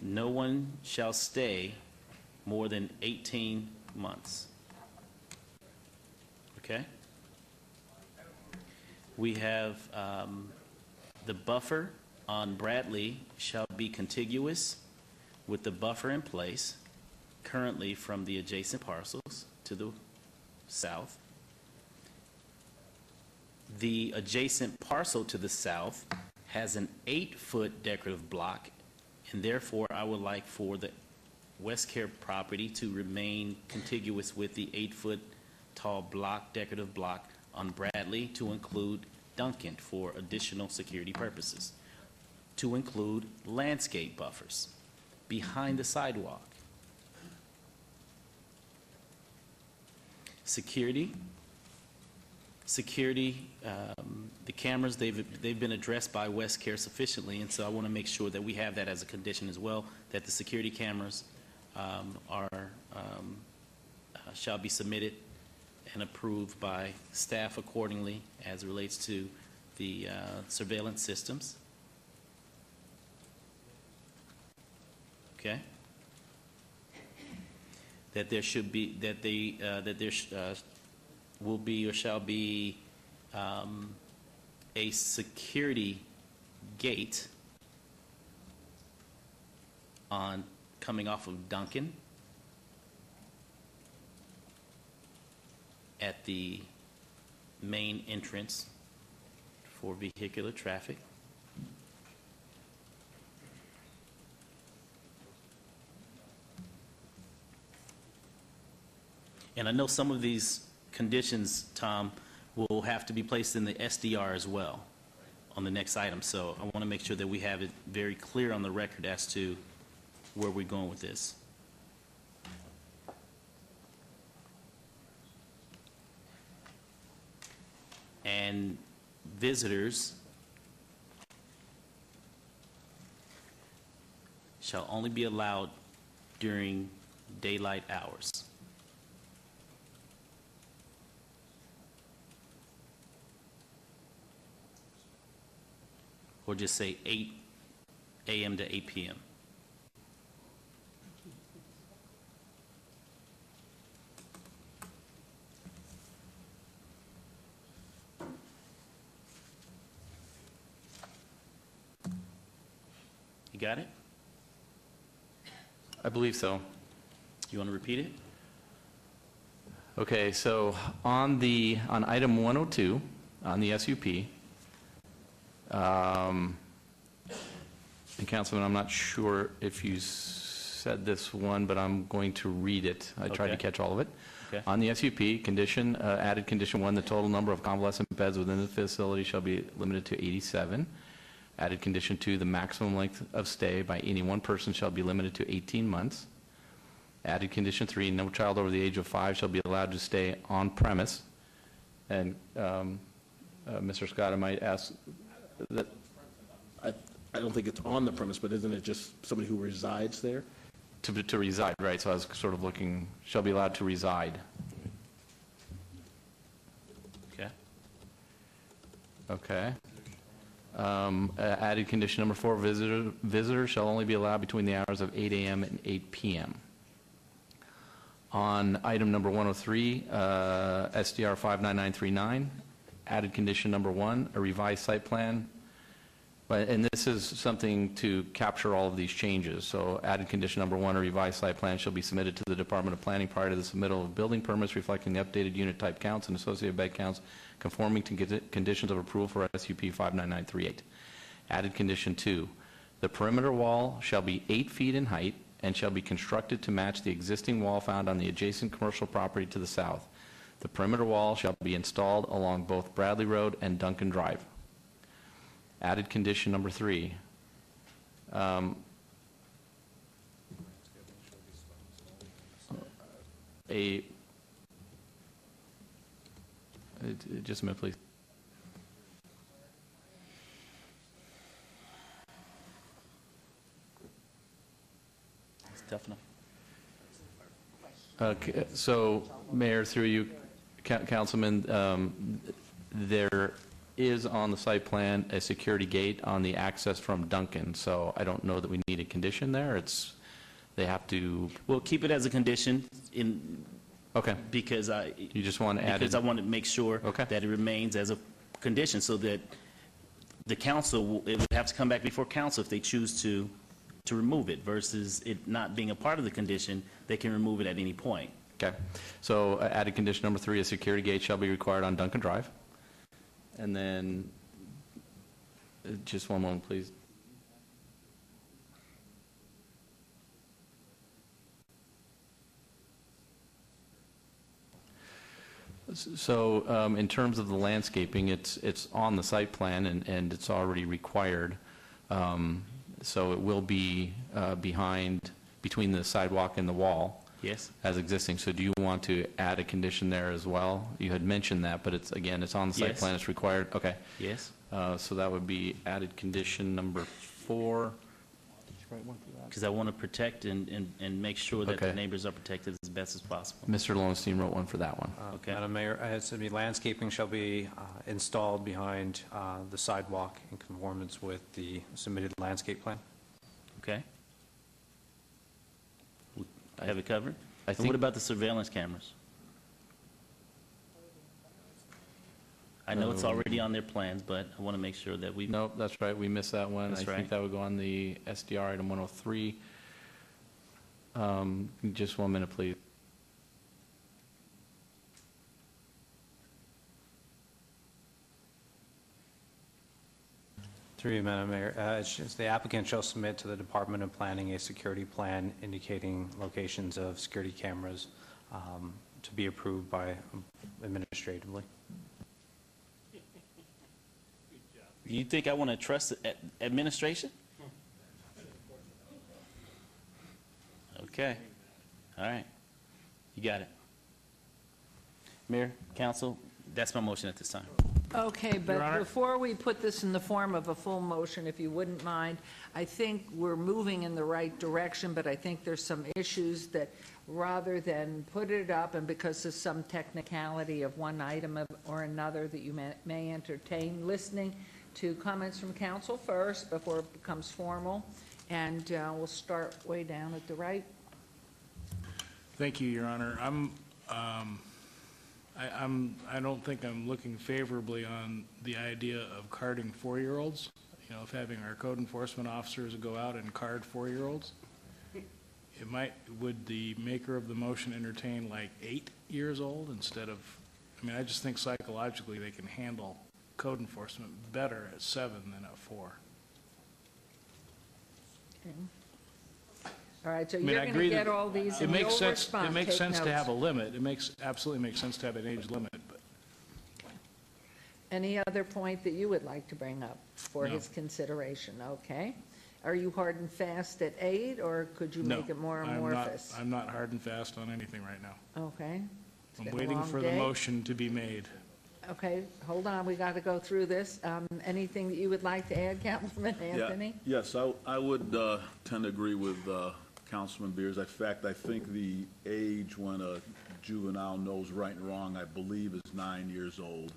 No one shall stay more than 18 months. Okay? We have the buffer on Bradley shall be contiguous with the buffer in place currently from the adjacent parcels to the south. The adjacent parcel to the south has an 8-foot decorative block, and therefore I would like for the West Care property to remain contiguous with the 8-foot tall block, decorative block on Bradley, to include Duncan for additional security purposes, to include landscape buffers behind the sidewalk. Security, the cameras, they've been addressed by West Care sufficiently, and so I want to make sure that we have that as a condition as well, that the security cameras shall be submitted and approved by staff accordingly as it relates to the surveillance systems. Okay? That there should be, that there will be or shall be a security gate on coming off of Duncan at the main entrance for vehicular traffic. And I know some of these conditions, Tom, will have to be placed in the SDR as well on the next item. So I want to make sure that we have it very clear on the record as to where we're going with this. And visitors shall only be allowed during daylight hours. Or just say 8 a.m. to 8 p.m. You got it? I believe so. You want to repeat it? Okay, so on item 102, on the SUP, and Councilman, I'm not sure if you said this one, but I'm going to read it. I tried to Okay. catch all of it. Okay. On the SUP, condition, added condition 1, the total number of convalescent beds within the facility shall be limited to 87. Added condition 2, the maximum length of stay by any one person shall be limited to 18 months. Added condition 3, no child over the age of 5 shall be allowed to stay on premise. And Mr. Scott, I might ask that, I don't think it's on the premise, but isn't it just somebody who resides there? to reside, right? So I was sort of looking, shall be allowed to reside. Okay. Okay. Added condition number 4, visitors shall only be allowed between the hours of 8 a.m. and 8 p.m. On item number 103, SDR 59939, added condition number 1, a revised site plan. And this is something to capture all of these changes. So added condition number 1, a revised site plan shall be submitted to the Department of Planning prior to the submittal of building permits reflecting the updated unit type counts and associated bed counts conforming to conditions of approval for SUP 59938. Added condition 2, the perimeter wall shall be 8 feet in height and shall be constructed to match the existing wall found on the adjacent commercial property to the south. The perimeter wall shall be installed along both Bradley Road and Duncan Drive. Added condition number 3. Just a minute, please. It's tough enough. So, Mayor, through you, Councilman, there is on the site plan a security gate on the access from Duncan, so I don't know that we need a condition there. They have to... We'll keep it as a condition Okay. Because You just want to add it? Because I want to make sure that it remains as a condition so that the council, it would have to come back before council if they choose to remove it versus it not being a part of the condition, they can remove it at any point. Okay. So added condition number 3, a security gate shall be required on Duncan Drive. And then, just one moment, please. So in terms of the landscaping, it's on the site plan and it's already required. So it will be between the sidewalk and the wall. Yes. As existing. So do you want to add a condition there as well? You had mentioned that, but it's on the site Yes. plan, it's required? Okay. Yes. So that would be added condition number 4. Because I want to protect and make sure that the Okay. neighbors are protected as best as possible. Mr. Lowenstein wrote one for that one. Okay. Madam Mayor, it said landscaping shall be installed behind the sidewalk in conformance with the submitted landscape plan. Okay. I have it covered. I And think- what about the surveillance cameras? I know it's already on their plans, but I want to make sure that we... Nope, that's right, we missed that one. That's I think right. that would go on the SDR item 103. Just 1 minute, please. Through you, Madam Mayor, it's just the applicant shall submit to the Department of Planning a security plan indicating locations of security cameras to be approved by administratively. You think I want to trust administration? Okay. All right. You got it. Mayor, council, that's my motion at this time. Okay, Your but Honor. before we put this in the form of a full motion, if you wouldn't mind, I think we're moving in the right direction, but I think there's some issues that rather than put it up and because of some technicality of one item or another that you may entertain, listening to comments from council first before it becomes formal, and we'll start way down at the right. Thank you, Your Honor. I don't think I'm looking favorably on the idea of carding 4-year-olds, of having our code enforcement officers go out and card 4-year-olds. Would the maker of the motion entertain like 8 years old instead of, I just think psychologically they can handle code enforcement better at 7 than at 4. Okay. All right, so I mean, you're I going to agree get that all these it and makes you'll sense. respond. It makes Take sense to notes. have a limit. Absolutely makes sense to have an age limit, but Any other point that you would like to bring up for No. his consideration? Okay. Are you hard and fast at 8, or could you no, make it more I'm amorphous? I'm not hard and fast on anything right now. Okay. It's I'm been a waiting long for the day. motion to be made. Okay, hold on, we got to go through this. Anything that you would like to add, Councilman Anthony? Yes, I would tend to agree with Councilman Beers. In fact, I think the age when a juvenile knows right and wrong, I believe, is 9 years old.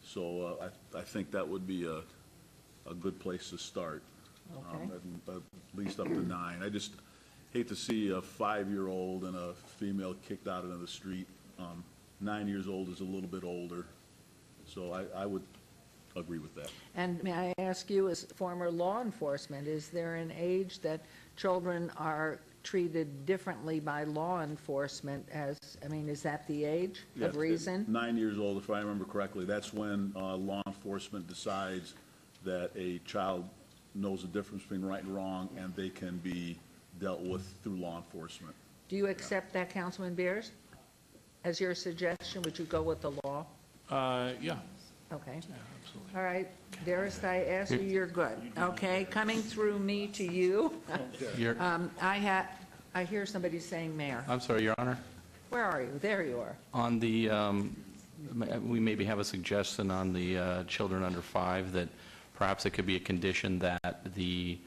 So I think that would be a good place to start, Okay. at least up to 9. hate to see a 5-year-old and a female kicked out into the street. 9 years old is a little bit older, so I would agree with that. And may I ask you, as former law enforcement, is there an age that children are treated differently by law enforcement as, I mean, is that the age Yeah, of reason? 9 years old, if I remember correctly, that's when law enforcement decides that a child knows the difference between right and wrong, and they can be dealt with through law enforcement. Do you accept that, Councilman Beers? As your suggestion, would you go with the law? Yeah. Okay. All right, Darris, I ask you, you're good. Okay, coming through me to you. Your- I hear somebody saying mayor. I'm sorry, Your Honor. Where are you? There you are. On the, we maybe have a suggestion on the children under 5 that perhaps it could be a condition that the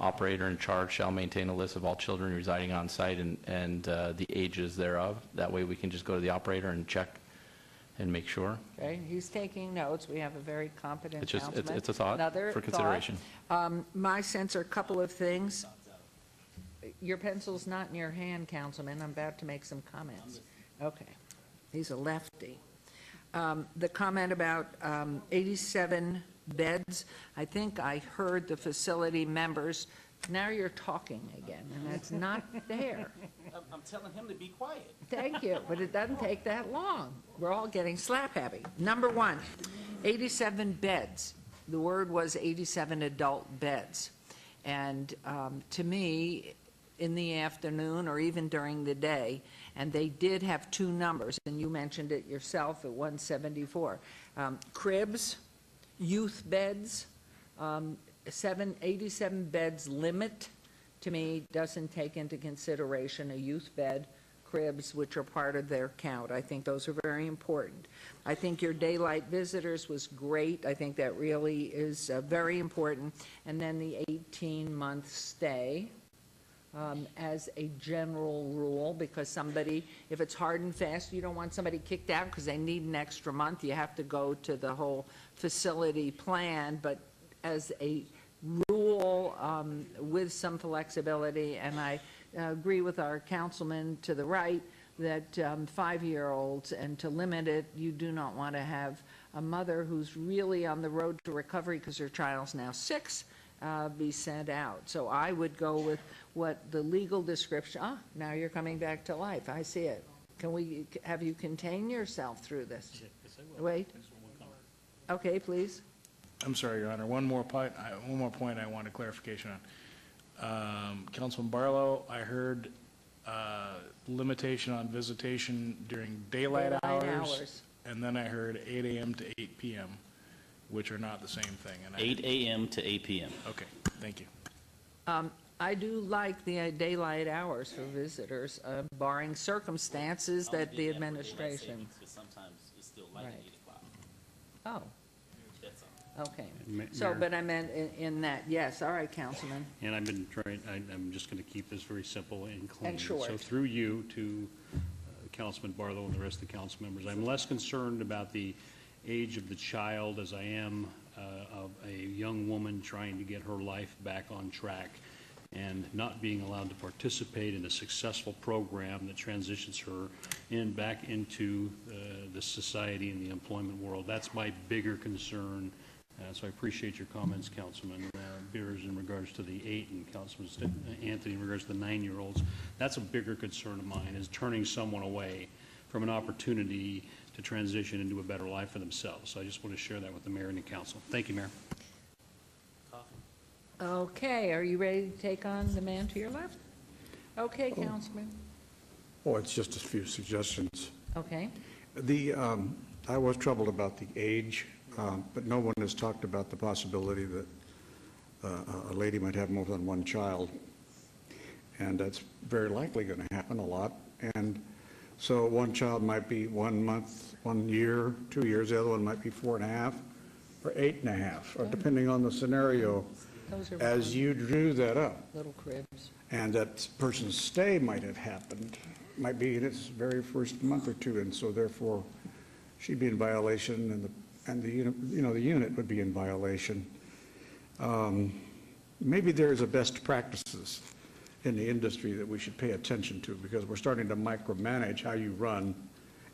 operator in charge shall maintain a list of all children residing on site and the ages thereof. That way we can just go to the operator and check and make sure. Okay, he's taking notes. We have a very competent It's just, councilman. it's a thought Another for thought. consideration. My sense are a couple of things. Your pencil's not in your hand, Councilman. I'm about to make some comments. Okay. He's a lefty. The comment about 87 beds, I think I heard the facility members, now you're talking again, and that's not fair. I'm telling him to be quiet. Thank you, but it doesn't take that long. We're all getting slap happy. Number one, 87 beds. The word was 87 adult beds. And to me, in the afternoon or even during the day, and they did have 2 numbers, and you mentioned it yourself at 174. Cribs, youth beds, 87 beds limit, to me, doesn't take into consideration a youth bed, cribs, which are part of their count. I think those are very important. I think your daylight visitors was great. I think that really is very important. And then the 18-month stay as a general rule, because somebody, if it's hard and fast, you don't want somebody kicked out because they need an extra month. You have to go to the whole facility plan, but as a rule with some flexibility, and I agree with our councilman to the right that 5-year-olds, and to limit it, you do not want to have a mother who's really on the road to recovery because her child's now 6 be sent out. So I would go with what the legal description, now you're coming back to life, I see it. Can we have you contain yourself through this? Wait. Okay, please. I'm sorry, Your Honor. One more point I want a clarification on. Councilman Barlow, I heard limitation on visitation during daylight hours, and then I heard 8 a.m. to 8 p.m., which are not the same thing. And 8 a.m. to 8 p.m. Okay, thank you. I do like the daylight hours for visitors, barring circumstances that the administration. Because sometimes it's still light at Right. 8 o'clock. Oh, That's all. okay. Mayor. But I meant in that, yes, all right, Councilman. And I've been trying, I'm just going to keep this very simple and clean. And short. So through you to Councilman Barlow and the rest of the council members, I'm less concerned about the age of the child as I am of a young woman trying to get her life back on track and not being allowed to participate in a successful program that transitions her back into the society and the employment world. That's my bigger concern. So I appreciate your comments, Councilman Beers, in regards to the 8 and Councilman Anthony in regards to the 9-year-olds. That's a bigger concern of mine, is turning someone away from an opportunity to transition into a better life for themselves. So I just want to share that with the mayor and the council. Thank you, Mayor. Okay, are you ready to take on the man to your left? Okay, Councilman. Oh, it's just a few suggestions. Okay. I was troubled about the age, but no one has talked about the possibility that a lady might have more than one child. And that's very likely going to happen a lot. And so one child might be 1 month, 1 year, 2 years, the other one might be 4.5 or 8.5, or depending on the scenario. Those are As you drew that up, little cribs. and that person's stay might have happened, might be in its very first month or two, and so therefore she'd be in violation, and the unit would be in violation. Maybe there's a best practices in the industry that we should pay attention to, because we're starting to micromanage how you run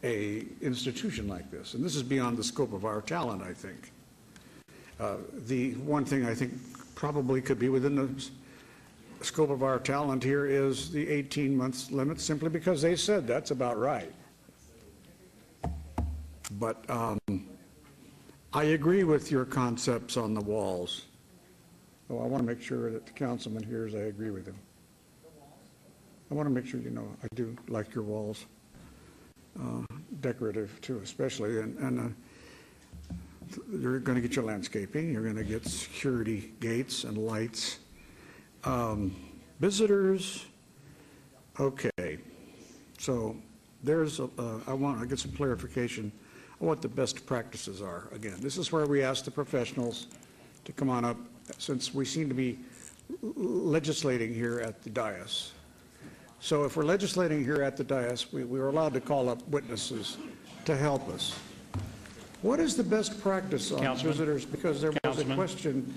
a institution like this. And this is beyond the scope of our talent, I think. The one thing I think probably could be within the scope of our talent here is the 18 months limit, simply because they said that's about right. But I agree with your concepts on the walls. Oh, I want to make sure that the councilman hears I agree with him. I want to make sure you know I do like your walls. Decorative too, especially, and you're going to get your landscaping, you're going to get security gates and lights. Visitors, okay. So there's, I want to get some clarification on what the best practices are. Again, this is where we ask the professionals to come on up, since we seem to be legislating here at the dais. So if we're legislating here at the dais, we are allowed to call up witnesses to help us. What is the best practice on visitors? Because there was a question,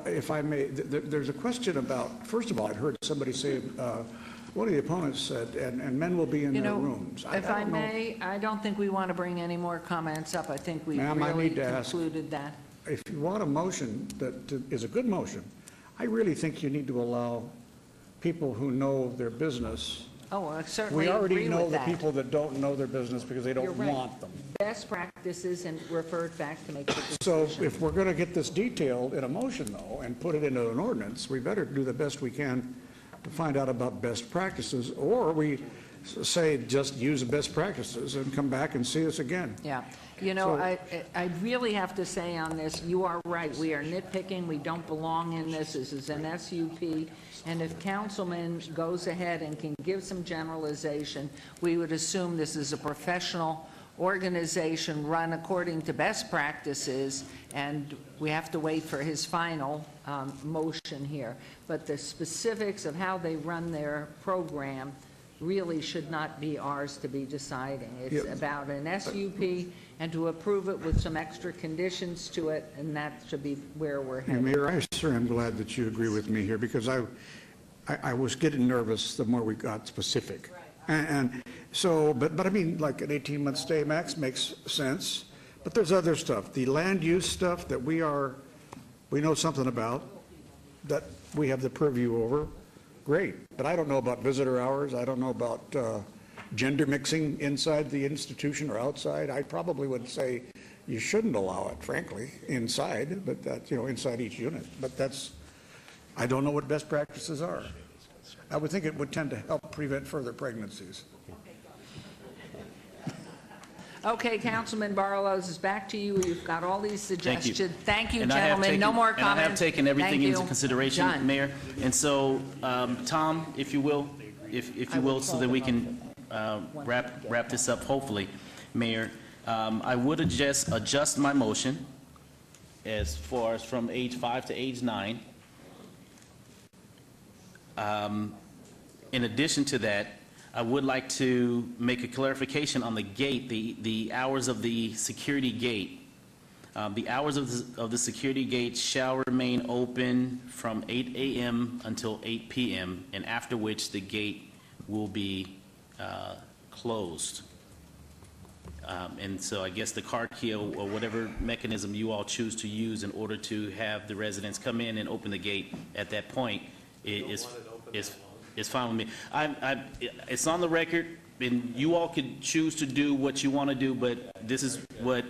if I may, there's a question about, first of all, I'd heard somebody say, one of the opponents said, and men will be in their rooms. If I may, I don't think we want to bring any more comments up. I think we Ma'am, I really need to ask, concluded that. if you want a motion that is a good motion, I really think you need to allow people who know their business. Oh, I certainly We agree already with know the that. people that don't know their business because they You're don't right. want them. Best practices and referred back to make the decision. So if we're going to get this detailed in a motion, though, and put it into an ordinance, we better do the best we can to find out about best practices, or we say just use the best practices and come back and see us again. Yeah. You know, So- I really have to say on this, you are right. We are nitpicking. We don't belong in this. This is an SUP. And if councilman goes ahead and can give some generalization, we would assume this is a professional organization run according to best practices, and we have to wait for his final motion here. But the specifics of how they run their program really should not be ours to be deciding. It's Yep. about an SUP and to approve it with some extra conditions to it, and that should be where we're Yeah, headed. Mayor, I sure am glad that you agree with me here, because I was getting nervous the more we got specific. And so, but I mean, like an 18-month stay max makes sense, but there's other stuff, the land use stuff that we know something about, that we have the purview over, great. But I don't know about visitor hours, I don't know about gender mixing inside the institution or outside. I probably would say you shouldn't allow it, frankly, inside, but that, inside each unit. But that's, I don't know what best practices are. I would think it would tend to help prevent further pregnancies. Okay, Councilman Barlows, is back to you. You've got all these suggestions. Thank you, And I have gentlemen. No taken- more And I comments. have taken everything Thank into you. consideration, Done. Mayor. And so, Tom, if you will, so that we can wrap this up, hopefully, Mayor, I would adjust my motion as far as from age 5 to age 9. In addition to that, I would like to make a clarification on the gate, the hours of the security gate. The hours of the security gate shall remain open from 8 a.m. until 8 p.m., and after which the gate will be closed. And so I guess the car key or whatever mechanism you all choose to use in order to have the residents come in and open the gate at that point is fine with me. It's on the record, and you all could choose to do what you want to do, but this is what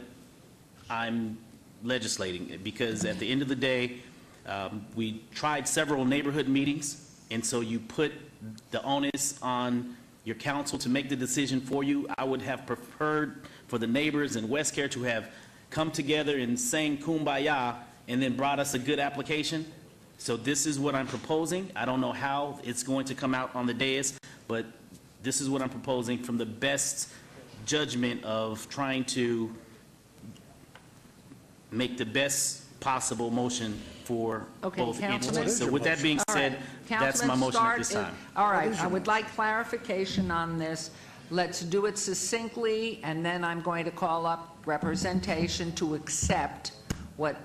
I'm legislating, because at the end of the day, we tried several neighborhood meetings, and so you put the onus on your council to make the decision for you. I would have preferred for the neighbors in West Care to have come together and sang Kumbaya and then brought us a good application. So this is what I'm proposing. I don't know how it's going to come out on the dais, but this is what I'm proposing from the best judgment of trying to make the best possible motion for Okay, both Councilman. entities. So with that being All right. said, that's my Councilman motion at Stark this is- time. All right, I would like clarification on this. Let's do it succinctly, and then I'm going to call up representation to accept what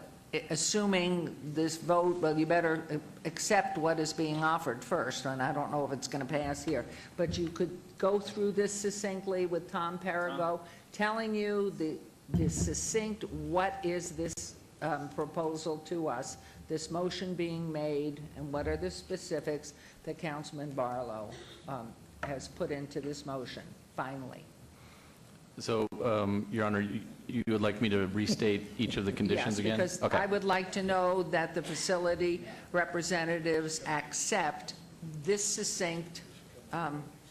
assuming this vote, well, you better accept what is being offered first, and I don't know if it's going to pass here, but you could go through this succinctly with Tom Perigo, telling you the succinct, what is this proposal to us, this motion being made, and what are the specifics that Councilman Barlow has put into this motion, finally. So, Your Honor, you would like me to restate each of the conditions again? Yes, because I would like to know that the facility representatives accept this succinct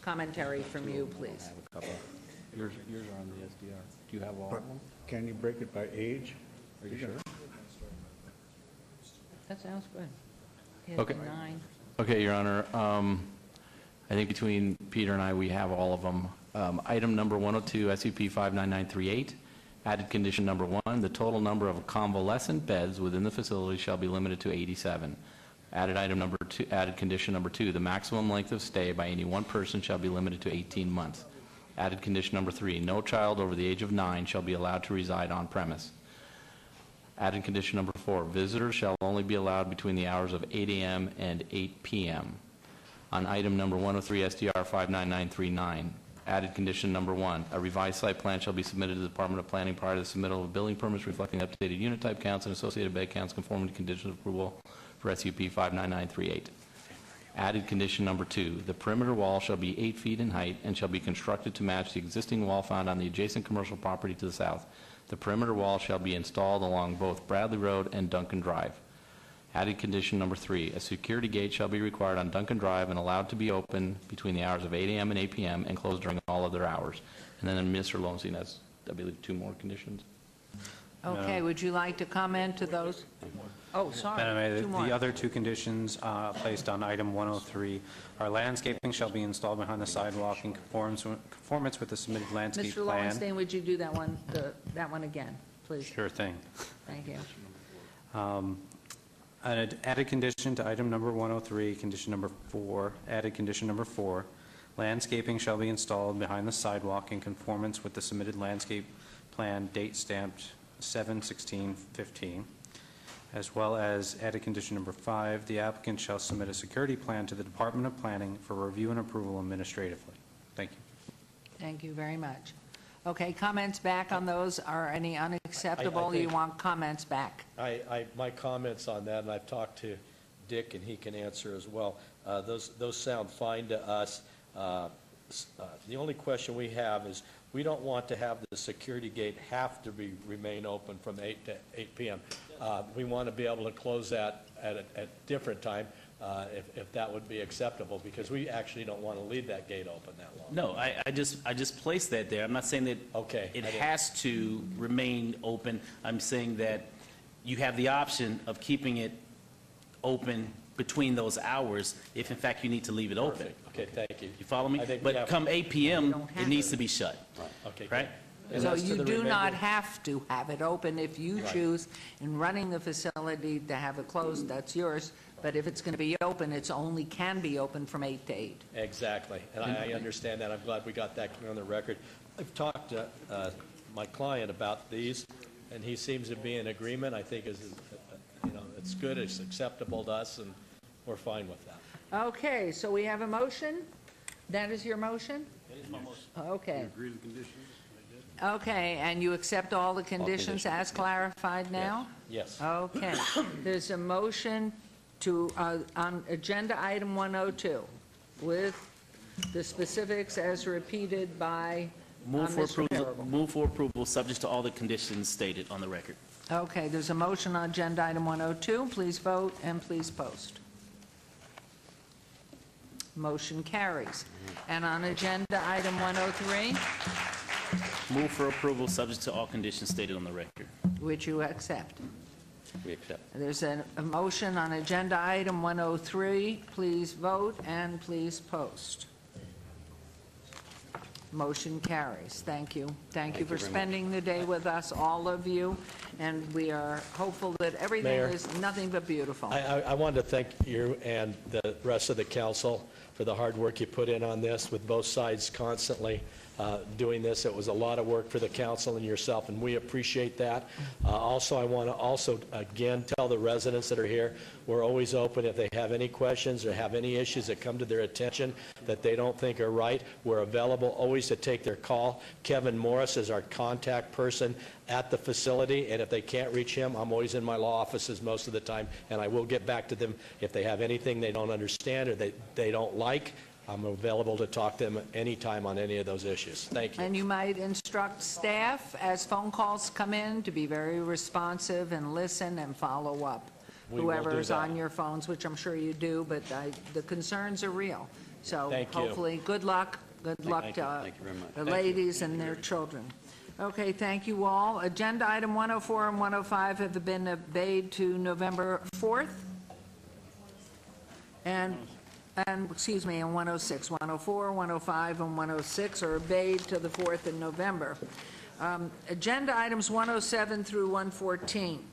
commentary from you, please. Yours are on the SDR. Do you have all But of them? can you break it by age? Are you sure? That sounds good. He has Okay. 9. Okay, Your Honor. I think between Peter and I, we have all of them. Item number 102, SUP 59938, added condition number 1, the total number of convalescent beds within the facility shall be limited to 87. Added item number 2, added condition number 2, the maximum length of stay by any one person shall be limited to 18 months. Added condition number 3, no child over the age of 9 shall be allowed to reside on premise. Added condition number 4, visitors shall only be allowed between the hours of 8 a.m. and 8 p.m. On item number 103, SDR 59939, added condition number 1, a revised site plan shall be submitted to the Department of Planning prior to the submittal of building permits reflecting updated unit type counts and associated bed counts conforming to conditions of approval for SUP 59938. Added condition number 2, the perimeter wall shall be 8 feet in height and shall be constructed to match the existing wall found on the adjacent commercial property to the south. The perimeter wall shall be installed along both Bradley Road and Duncan Drive. Added condition number 3, a security gate shall be required on Duncan Drive and allowed to be open between the hours of 8 a.m. and 8 p.m. and closed during all other hours. And then Mr. Lowenstein has, I believe, 2 more conditions. Okay, would you like to comment to those? Oh, sorry, Madam Mayor, 2 more. the other 2 conditions placed on item 103 are landscaping shall be installed behind the sidewalk in conformance with the submitted landscape Mr. plan. Lowenstein, would you do that one again, please? Sure thing. Thank you. An added condition to item number 103, condition number 4, added condition number 4, landscaping shall be installed behind the sidewalk in conformance with the submitted landscape plan, date stamped 7/16/15, as well as added condition number 5, the applicant shall submit a security plan to the Department of Planning for review and approval administratively. Thank you. Thank you very much. Okay, comments back on those? Are any unacceptable? You want comments back? My comments on that, and I've talked to Dick, and he can answer as well. Those sound fine to us. The only question we have is, we don't want to have the security gate have to remain open from 8 to 8 p.m. We want to be able to close that at a different time, if that would be acceptable, because we actually don't want to leave that gate open that long. No, I just placed that there. I'm not saying that it has to remain open. I'm saying that you have the option of keeping it open between those hours if in fact you need to leave it open. Perfect. Okay, thank you. You follow me? I think But come 8 p.m., it needs to be shut. Okay. Right? And So as to you the do not remainder- have to have it open. If you Right. choose in running the facility to have it closed, that's yours. But if it's going to be open, it's only can be open from 8 to 8. Exactly, and I understand that. I'm glad we got that clear on the record. I've talked to my client about these, and he seems to be in agreement. I think it's good, it's acceptable to us, and we're fine with that. Okay, so we have a motion? That is your motion? Okay. Agree to the conditions? Okay, and you accept all the conditions as clarified now? Yes. Okay. There's a motion to, on agenda item 102, with the specifics as repeated by Move for Mr. approval, Terrible. move for approval, subject to all the conditions stated on the record. Okay, there's a motion on agenda item 102. Please vote and please post. Motion carries. And on agenda item 103, Move for approval, subject to all conditions stated on the record. which you accept. We accept. There's a motion on agenda item 103. Please vote and please post. Motion carries. Thank you. Thank you for very much. spending the day with us, all of you, and we are hopeful that everything Mayor. is nothing but beautiful. I wanted to thank you and the rest of the council for the hard work you put in on this with both sides constantly doing this. It was a lot of work for the council and yourself, and we appreciate that. Also, I want to again tell the residents that are here, we're always open if they have any questions or have any issues that come to their attention that they don't think are right. We're available always to take their call. Kevin Morris is our contact person at the facility, and if they can't reach him, I'm always in my law offices most of the time, and I will get back to them if they have anything they don't understand or they don't like. I'm available to talk to them anytime on any of those issues. Thank you. And you might instruct staff, as phone calls come in, to be very responsive and listen and follow up. We will do Whoever's that. on your phones, which I'm sure you do, but the concerns are real. So Thank you. hopefully, good luck. Good luck Thank you. to Thank you very much. the Thank you. ladies and their children. Okay, thank you all. Agenda item 104 and 105 have been obeyed to November 4th. And excuse me, and 106, 104, 105, and 106 are obeyed to the 4th of November. Agenda items 107 through 114.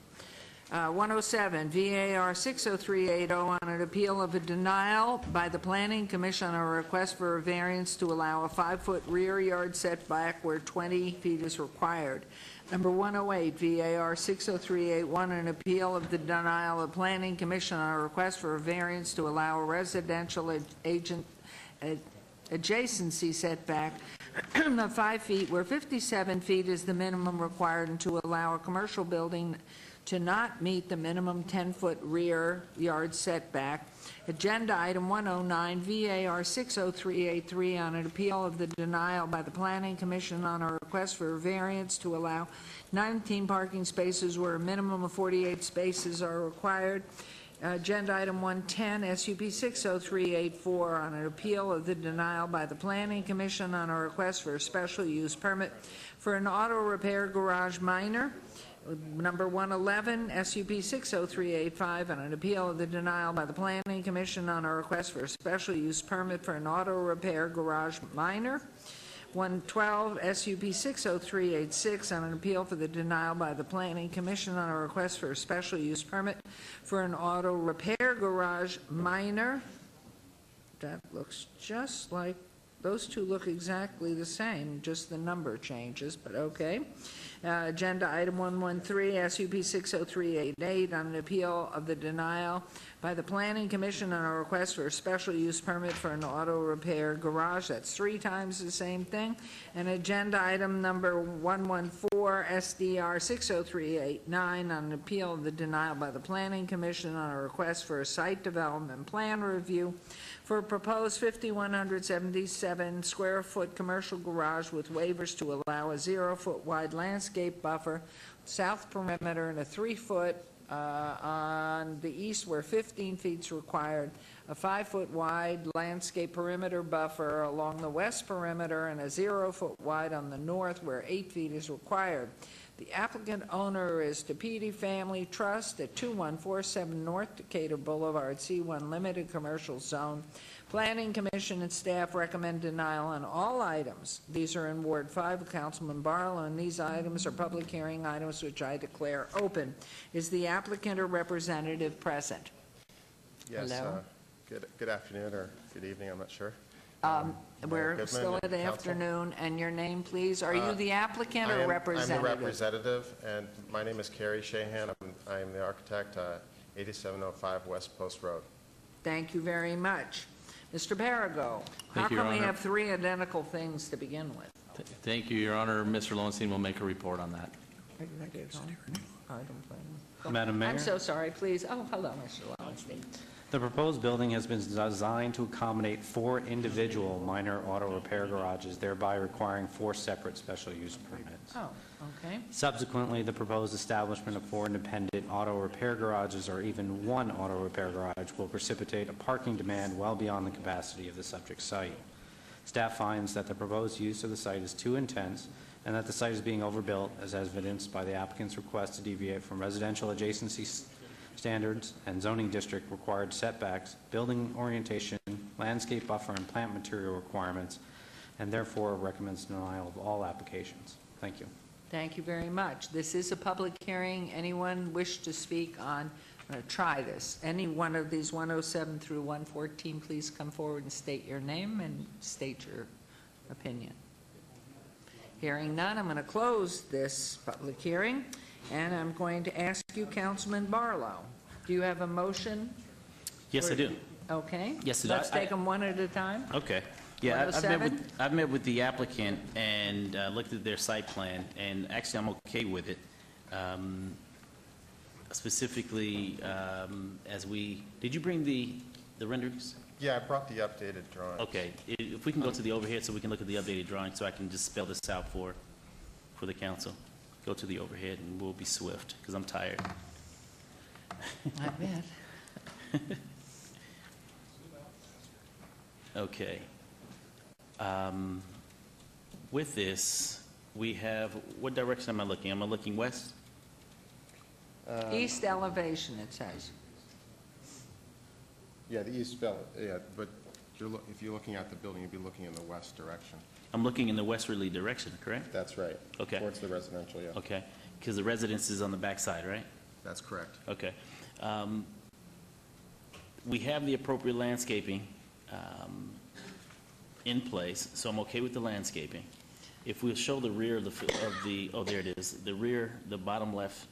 107, VAR 60380 on an appeal of a denial by the Planning Commission on a request for a variance to allow a 5-foot rear yard setback where 20 feet is required. Number 108, VAR 60381, an appeal of the denial of Planning Commission on a request for a variance to allow a residential adjacency setback of 5 feet where 57 feet is the minimum required, and to allow a commercial building to not meet the minimum 10-foot rear yard setback. Agenda item 109, VAR 60383, on an appeal of the denial by the Planning Commission on a request for a variance to allow 19 parking spaces where a minimum of 48 spaces are required. Agenda item 110, SUP 60384, on an appeal of the denial by the Planning Commission on a request for a special use permit for an auto repair garage minor. Number 111, SUP 60385, on an appeal of the denial by the Planning Commission on a request for a special use permit for an auto repair garage minor. 112, SUP 60386, on an appeal for the denial by the Planning Commission on a request for a special use permit for an auto repair garage minor. That looks just like, those two look exactly the same, just the number changes, but okay. Agenda item 113, SUP 60388, on an appeal of the denial by the Planning Commission on a request for a special use permit for an auto repair garage. That's 3 times the same thing. And agenda item number 114, SDR 60389, on an appeal of the denial by the Planning Commission on a request for a site development plan review for a proposed 5,177 square foot commercial garage with waivers to allow a 0-foot wide landscape buffer, south perimeter, and a 3-foot on the east where 15 feet is required, a 5-foot wide landscape perimeter buffer along the west perimeter, and a 0-foot wide on the north where 8 feet is required. The applicant owner is Tepidi Family Trust at 2147 North Decatur Boulevard, C1 Limited Commercial Zone. Planning Commission and staff recommend denial on all items. These are in Ward 5 of Councilman Barlow, and these items are public hearing items which I declare open. Is the applicant or representative present? Yes. Hello? Good afternoon or good evening, I'm not sure. We're Goodman still and in the council. afternoon, and your name, please? Are you the applicant or representative? I'm the representative, and my name is Kerry Shahan. I'm the architect, 8705 West Post Road. Thank you very much. Mr. Barago, how Thank you, Your come we Honor. have 3 identical things to begin with? Thank you, Your Honor. Mr. Lowenstein will make a report on that. Madam Mayor? I'm so sorry, please. Oh, hello, Mr. Lowenstein. The proposed building has been designed to accommodate 4 individual minor auto repair garages, thereby requiring 4 separate special use permits. Oh, okay. Subsequently, the proposed establishment of 4 independent auto repair garages or even 1 auto repair garage will precipitate a parking demand well beyond the capacity of the subject site. Staff finds that the proposed use of the site is too intense and that the site is being overbuilt, as evidenced by the applicant's request to deviate from residential adjacency standards and zoning district required setbacks, building orientation, landscape buffer, and plant material requirements, and therefore recommends denial of all applications. Thank you. Thank you very much. This is a public hearing. Anyone wish to speak on try this. Any one of these 107 through 114, please come forward and state your name and state your opinion. Hearing none, I'm going to close this public hearing, and I'm going to ask you, Councilman Barlow, do you have a motion? Yes, I do. Okay. Yes, I do. Let's take them one at a time. Okay. Yeah, I've 107? met with the applicant and looked at their site plan, and actually I'm okay with it. Specifically, did you bring the renderings? Yeah, I brought the updated drawing. Okay, if we can go to the overhead so we can look at the updated drawing, so I can just spell this out for the council. Go to the overhead and we'll be swift, because I'm tired. I bet. Okay. With this, we have, what direction am I looking? Am I looking west? East elevation, it says. Yeah, the east belt, yeah, but if you're looking at the building, you'd be looking in the west direction. I'm looking in the westerly direction, correct? That's right. Okay. Towards the residential, yeah. Okay, because the residence is on the backside, right? That's correct. Okay. We have the appropriate landscaping in place, so I'm okay with the landscaping. If we show the rear of the, oh, there it is, the rear, the bottom left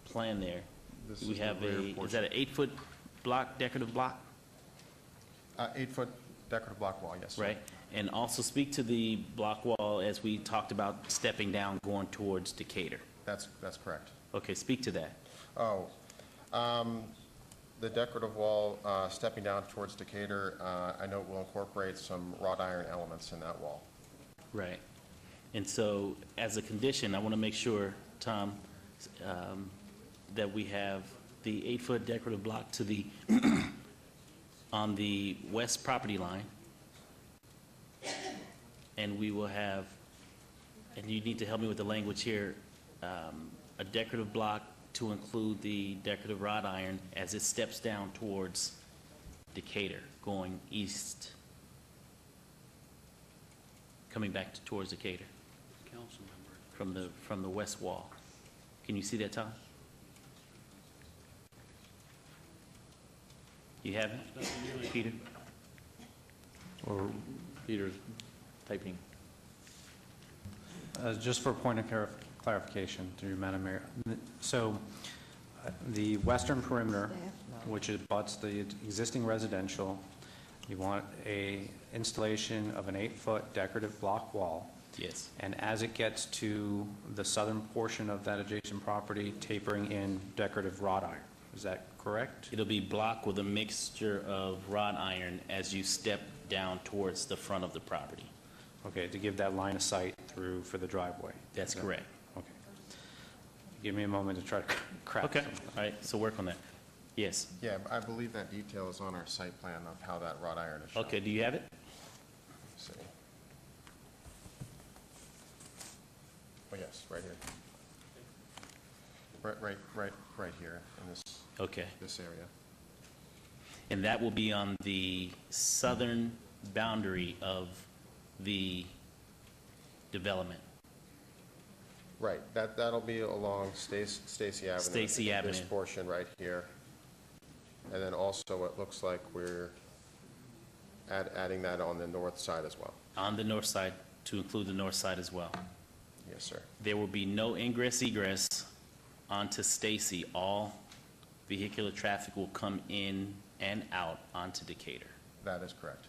plan there, This we is the have rear is portion. that an 8-foot block, decorative block? 8-foot decorative block wall, yes. sir. Right, and also speak to the block wall as we talked about stepping down, going towards Decatur. That's correct. Okay, speak to that. Oh, the decorative wall, stepping down towards Decatur, I know it will incorporate some wrought iron elements in that wall. Right, and so as a condition, I want to make sure, Tom, that we have the 8-foot decorative block to the, on the west property line. And we will have, and you need to help me with the language here, a decorative block to include the decorative wrought iron as it steps down towards Decatur, going east, coming back towards Decatur. Council member. From the west wall. Can you see that, Tom? You have it, Peter? Or Peter's typing. Just for a point of clarification, through you, Madam Mayor. So the western perimeter, which abuts the existing residential, you want a installation of an 8-foot decorative block wall. Yes. And as it gets to the southern portion of that adjacent property, tapering in decorative wrought iron. Is that correct? It'll be block with a mixture of wrought iron as you step down towards the front of the property. Okay, to give that line of sight through for the driveway. That's correct. Okay. Give me a moment to try to crack Okay, something. all right, so work on that. Yes. Yeah, I believe that detail is on our site plan of how that wrought iron is shown. Okay, do you have it? Let's see. Oh, yes, right here. Right here in Okay. this area. And that will be on the southern boundary of the development. Right, that'll be along Stacy Avenue. Stacy This Avenue. portion right here. And then also it looks like we're adding that on the north side as well. On the north side, to include the north side as well. Yes, sir. There will be no ingress egress onto Stacy. All vehicular traffic will come in and out onto Decatur. That is correct.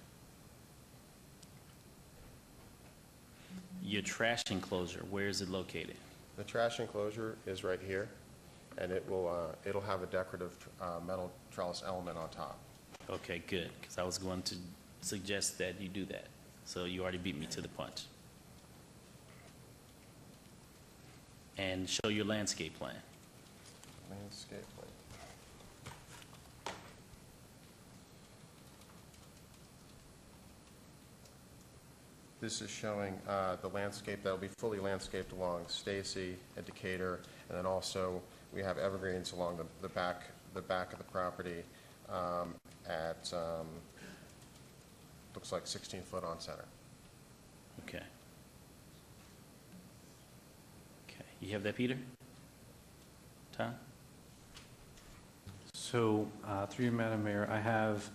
Your trash enclosure, where is it located? The trash enclosure is right here, and it'll have a decorative metal trellis element on top. Okay, good, because I was going to suggest that you do that. So you already beat me to the punch. And show your landscape plan. Landscape plan. This is showing the landscape that'll be fully landscaped along Stacy and Decatur, and then also we have evergreens along the back of the property at looks like 16 foot on center. Okay. Okay, you have that, Peter? Tom? So, through you, Madam Mayor, I have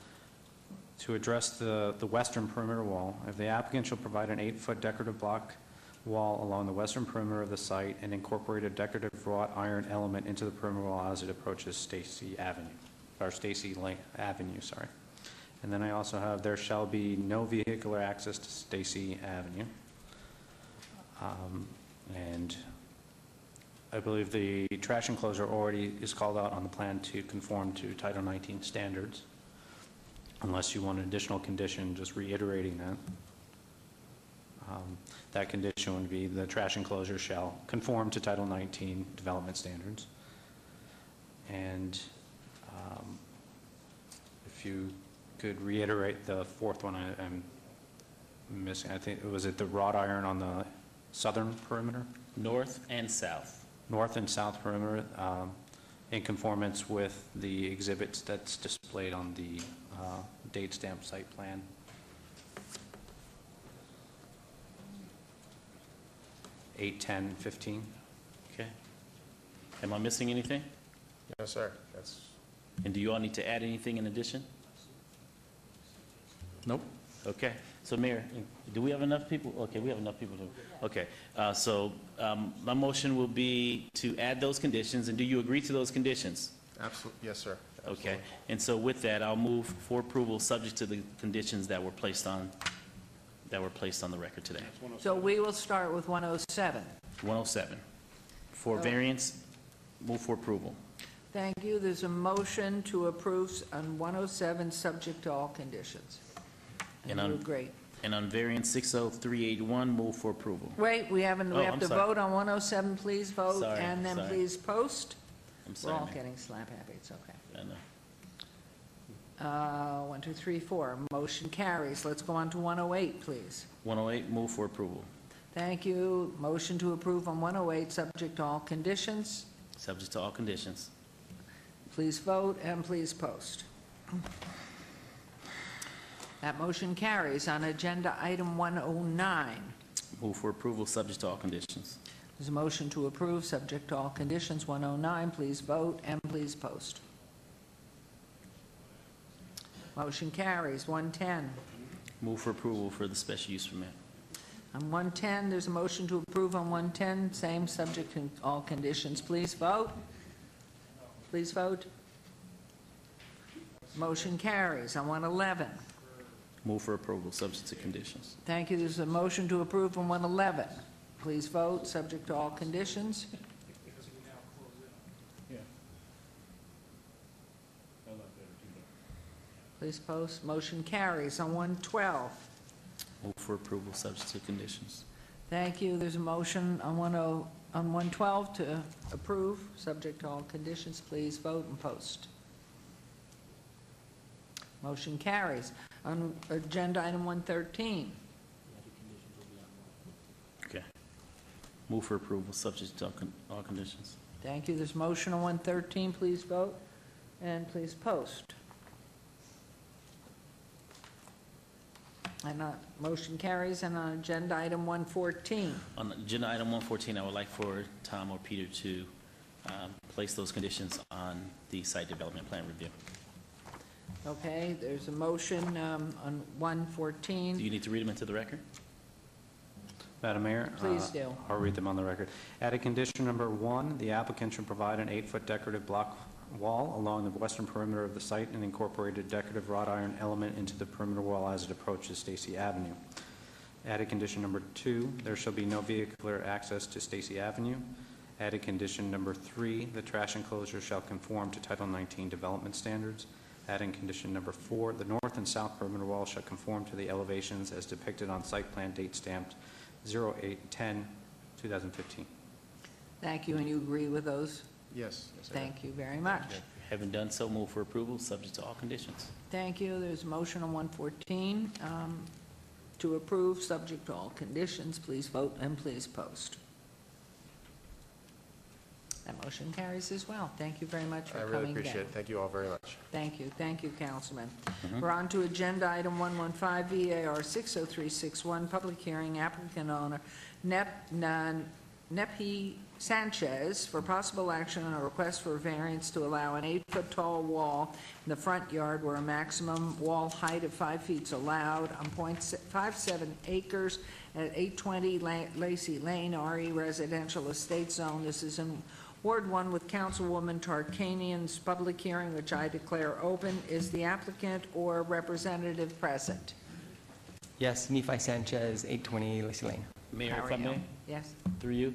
to address the western perimeter wall. If the applicant shall provide an 8-foot decorative block wall along the western perimeter of the site and incorporate a decorative wrought iron element into the perimeter wall as it approaches Stacy Avenue, or Stacy Avenue, sorry. And then I also have, there shall be no vehicular access to Stacy Avenue. And I believe the trash enclosure already is called out on the plan to conform to Title 19 standards. Unless you want an additional condition, just reiterating that. That condition would be the trash enclosure shall conform to Title 19 development standards. And if you could reiterate the fourth one I'm missing, I think, was it the wrought iron on the southern perimeter? North and south. North and south perimeter, in conformance with the exhibits that's displayed on the date stamp site plan. Eight, 10, 15. Okay. Am I missing anything? No, sir. That's, And do you all need to add anything in addition? Nope. Okay. So Mayor, do we have enough people? Okay, we have enough people to, okay. My motion will be to add those conditions, and do you agree to those conditions? absolutely, yes, sir. Okay. And so with that, I'll move for approval, subject to the conditions that were placed on the record today. So we will start with 107. 107. For So- variance, move for approval. Thank you. There's a motion to approve on 107, subject to all conditions. And And you on- agree. And on variance 60381, move for approval. Wait, we haven't, we Oh, have I'm to sorry. vote on 107, please vote, Sorry, and then sorry. please post. I'm We're sorry, all Mayor. getting slap happy, it's okay. I know. 1, 2, 3, 4, motion carries. Let's go on to 108, please. 108, move for approval. Thank you. Motion to approve on 108, subject to all conditions. Subject to all conditions. Please vote and please post. That motion carries. On agenda item 109, Move for approval, subject to all conditions. there's a motion to approve, subject to all conditions. 109, please vote and please post. Motion carries. 110. Move for approval for the special use permit. On 110, there's a motion to approve on 110, same subject to all conditions. Please vote. Please vote. Motion carries. On 111, Move for approval, subject to conditions. thank you. There's a motion to approve on 111. Please vote, subject to all conditions. Please post. Motion carries. On 112, Move for approval, subject to conditions. thank you. There's a motion on 112 to approve, subject to all conditions. Please vote and post. Motion carries. On agenda item 113, Okay. Move for approval, subject to all conditions. thank you. There's a motion on 113. Please vote and please post. And motion carries. And on agenda item 114, On agenda item 114, I would like for Tom or Peter to place those conditions on the site development plan review. okay, there's a motion on Do 114. you need to read them into the record? Madam Mayor? Please do. I'll read them on the record. Added condition number 1, the applicant should provide an 8-foot decorative block wall along the western perimeter of the site and incorporate a decorative wrought iron element into the perimeter wall as it approaches Stacy Avenue. Added condition number 2, there shall be no vehicular access to Stacy Avenue. Added condition number 3, the trash enclosure shall conform to Title 19 development standards. Adding condition number 4, the north and south perimeter wall shall conform to the elevations as depicted on site plan date stamped 08/10/2015. Thank you, and you agree with those? Yes. Yes, I do. Thank you very much. Having done so, move for approval, subject to all conditions. Thank you. There's a motion on 114 to approve, subject to all conditions. Please vote and please post. That motion carries as well. Thank you very much for I coming down. really appreciate it. Thank you all very much. Thank you. Thank you, Councilman. We're on to agenda item 115, VAR 60361, public hearing, applicant owner, Nepi Sanchez for possible action on a request for variance to allow an 8-foot-tall wall in the front yard where a maximum wall height of 5 feet is allowed on .57 acres at 820 Lacey Lane, RE Residential Estate Zone. This is in Ward 1 with Councilwoman Tarkanian's public hearing, which I declare open. Is the applicant or representative present? Yes, Nephi Sanchez, 820 Lacey Lane. Mayor, if I may? Yes. Through you.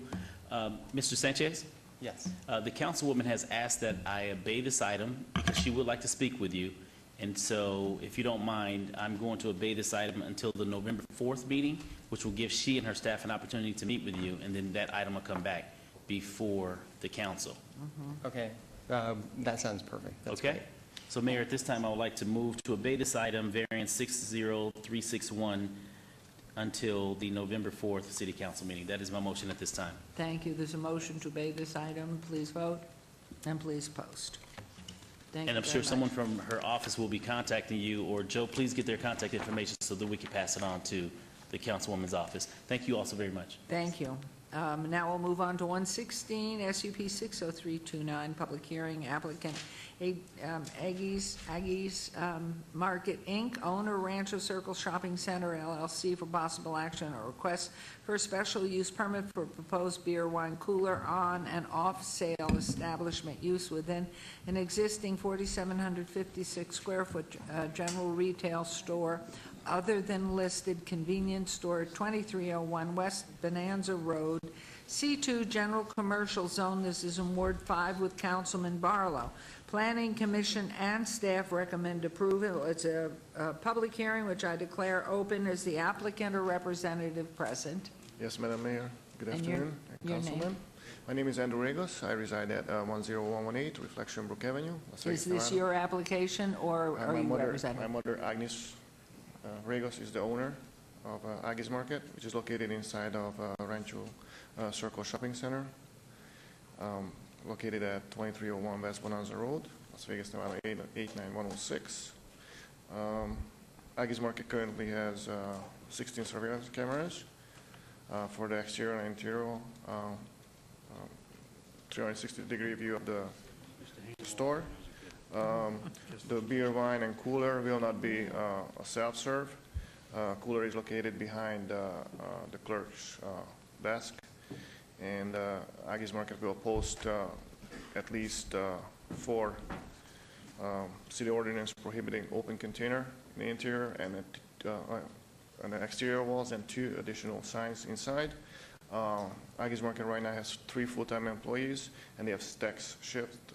Mr. Sanchez? Yes. The councilwoman has asked that I obey this item because she would like to speak with you. And so, if you don't mind, I'm going to obey this item until the November 4th meeting, which will give she and her staff an opportunity to meet with you, and then that item will come back before the council. Okay, that sounds perfect. That's Okay? great. So, Mayor, at this time, I would like to move to obey this item, variance 60361, until the November 4th city council meeting. That is my motion at this time. Thank you. There's a motion to obey this item. Please vote and please post. Thank And you I'm sure very someone much. from her office will be contacting you, or Joe, please get their contact information so that we can pass it on to the councilwoman's office. Thank you also very much. Thank you. Now we'll move on to 116, SUP 60329, public hearing, applicant Aggies Market, Inc., owner Rancho Circle Shopping Center, LLC, for possible action or request for a special use permit for proposed beer wine cooler on and off-sale establishment use within an existing 4,756 square foot general retail store other than listed convenience store at 2301 West Bonanza Road, C2 General Commercial Zone. This is in Ward 5 with Councilman Barlow. Planning Commission and staff recommend approval. It's a public hearing, which I declare open. Is the applicant or representative present? Yes, Madam Mayor. Good And afternoon, your name? Councilman. My name is Andrew Regos. I reside at 10118 Reflection Brook Avenue, Las Vegas, Is this Nevada. your application, or are you representing? My mother, Agnes Regos, is the owner of Aggies Market, which is located inside of Rancho Circle Shopping Center, located at 2301 West Bonanza Road, Las Vegas, Nevada 89106. Aggies Market currently has 16 surveillance cameras for the exterior and interior, 360-degree view of the store. The beer, wine, and cooler will not be a self-serve. Cooler is located behind the clerk's desk, and Aggies Market will post at least 4 city ordinance prohibiting open container in the interior and on the exterior walls, and 2 additional signs inside. Aggies Market right now has 3 full-time employees, and they have stacks shift.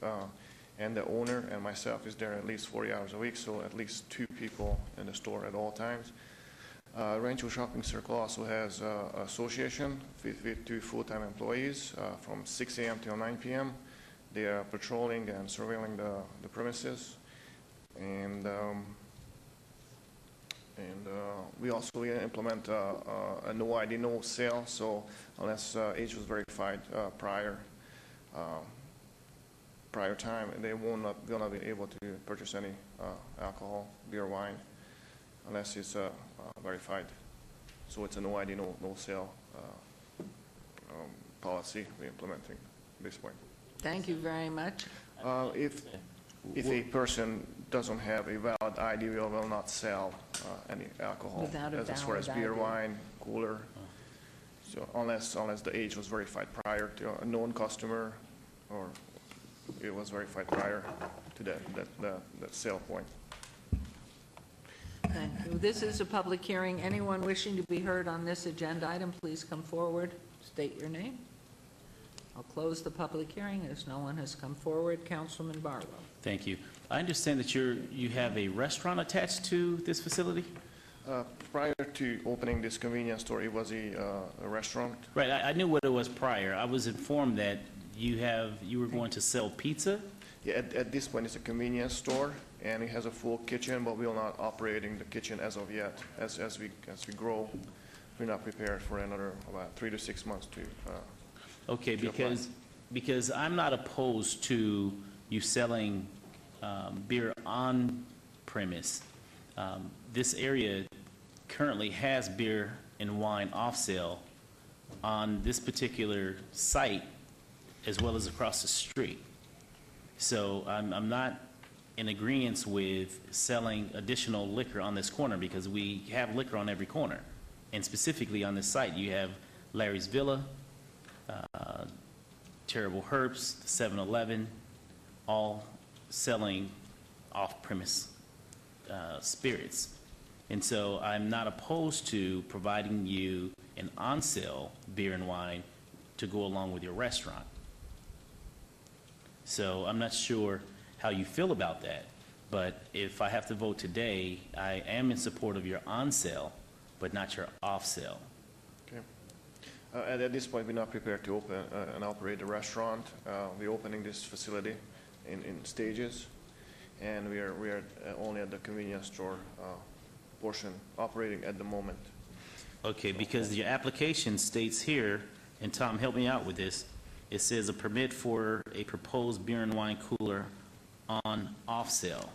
And the owner and myself is there at least 40 hours a week, so at least 2 people in the store at all times. Rancho Shopping Circle also has an association with 2 full-time employees from 6 a.m. till 9 p.m. They are patrolling and surveilling the premises. And we also implement a no ID, no sale, so unless age was verified prior time, they will not be able to purchase any alcohol, beer, wine, unless it's verified. So it's a no ID, no sale policy we're implementing at this point. Thank you very much. If a person doesn't have a valid ID, we will not sell any alcohol, Without a as far as valid beer, ID. wine, cooler. So unless the age was verified prior to a known customer, or it was verified prior to that sale point. Thank you. This is a public hearing. Anyone wishing to be heard on this agenda item, please come forward, state your name. I'll close the public hearing as no one has come forward. Councilman Barlow. Thank you. I understand that you have a restaurant attached to this facility? Prior to opening this convenience store, it was a restaurant. Right, I knew what it was prior. I was informed that you were going to sell pizza? Yeah, at this point, it's a convenience store, and it has a full kitchen, but we're not operating the kitchen as of yet. As we grow, we're not prepared for another about 3 to 6 months to. Okay, because I'm not opposed to you selling beer on premise. This area currently has beer and wine off sale. On this particular site, as well as across the street. So I'm not in agreement with selling additional liquor on this corner because we have liquor on every corner. And specifically on this site, you have Larry's Villa, Terrible Herbs, 7-Eleven, all selling off-premise spirits. And so I'm not opposed to providing you an on-sale beer and wine to go along with your restaurant. So I'm not sure how you feel about that, but if I have to vote today, I am in support of your on-sale, but not your off-sale. Okay. At this point, we're not prepared to open and operate a restaurant. We're opening this facility in stages, and we are only at the convenience store portion operating at the moment. Okay, because your application states here, and Tom, help me out with this, it says a permit for a proposed beer and wine cooler on off-sale.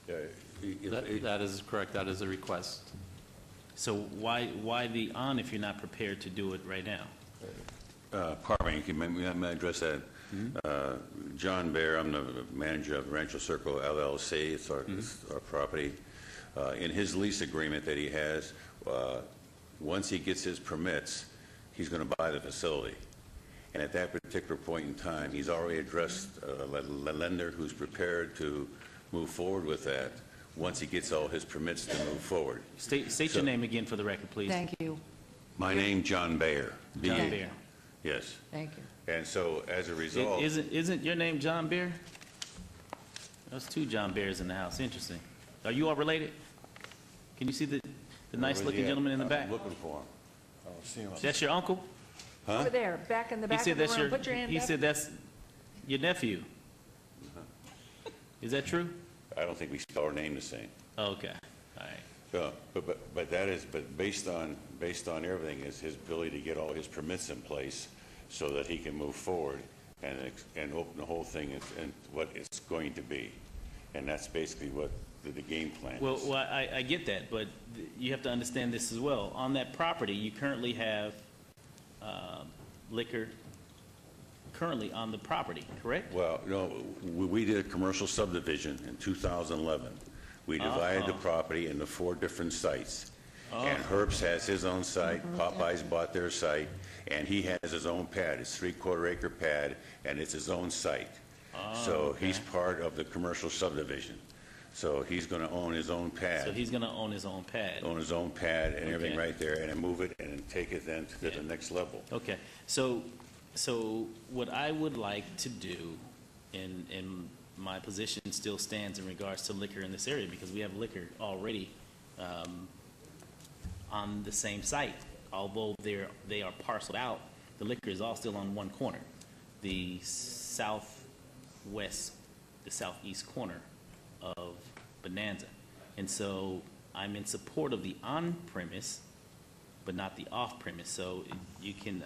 That is correct. That is a request. So why the on if you're not prepared to do it right now? Pardon me, may I address that? John Baer, I'm the manager of Rancho Circle LLC. It's our property. In his lease agreement that he has, once he gets his permits, he's going to buy the facility. And at that particular point in time, he's already addressed a lender who's prepared to move forward with that once he gets all his permits to move forward. State your name again for the record, please. Thank you. My name, John Baer. John Baer. Yes. Thank you. And so as a result... Isn't your name John Baer? There's two John Bears in the house. Interesting. Are you all related? Can you see the nice-looking gentleman in the back? I'm looking for him. I don't see him. That's your uncle? Huh? Over there, back in the back of the room. Put your hand He up. said that's your nephew. Is that true? I don't think we spell our name the same. Okay, all right. So, but based on everything is his ability to get all his permits in place so that he can move forward and open the whole thing and what it's going to be. And that's basically what the game plan is. Well, I get that, but you have to understand this as well. On that property, you currently have liquor currently on the property, correct? Well, no, we did a commercial subdivision in 2011. We divided the property into 4 different sites. And Herbst has his own site, Popeyes bought their site, and he has his own pad. It's 3/4 acre pad, and it's his own site. So he's part of the commercial subdivision. So he's going to own his own pad. So he's going to own his own pad. Own his own pad and everything right there, and then move it and take it then to the next level. Okay, so what I would like to do, and my position still stands in regards to liquor in this area, because we have liquor already on the same site. Although they are parceled out, the liquor is all still on one corner, the southeast corner of Bonanza. And so I'm in support of the on-premise, but not the off-premise. So you can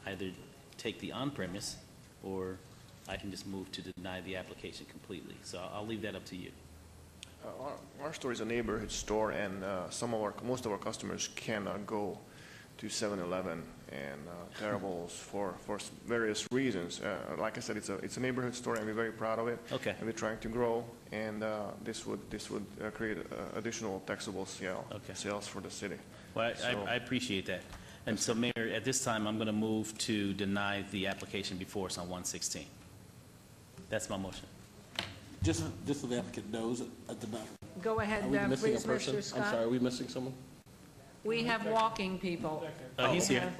either take the on-premise, or I can just move to deny the application completely. So I'll leave that up to you. Our store is a neighborhood store, and most of our customers cannot go to 7-Eleven and Terrible's for various reasons. Like I said, it's a neighborhood store, and we're very proud of it. Okay. And we're trying to grow, and this would create additional taxable sales for the city. Well, So- I appreciate that. And so, Mayor, at this time, I'm going to move to deny the application before us on 116. That's my motion. Just so the applicant knows, at the back. Go ahead, Are we missing a please, person? Mr. Scott. I'm sorry, are we missing someone? We have walking people. He's here.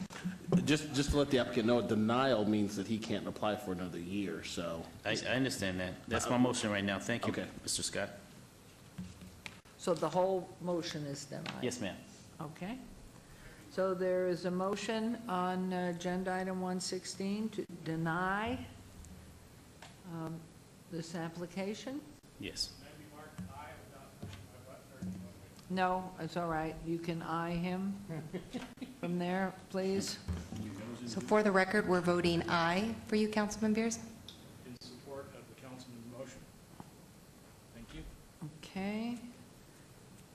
Just to let the applicant know, denial means that he can't apply for another year, so. I understand that. That's my motion right now. Thank you, Okay. Mr. Scott. So the whole motion is denied? Yes, ma'am. Okay. So there is a motion on agenda item 116 to deny this application? Yes. No, it's all right. You can aye him from there, please. So for the record, we're voting aye for you, Councilman Beers. In support of the councilman's motion. Thank you. Okay.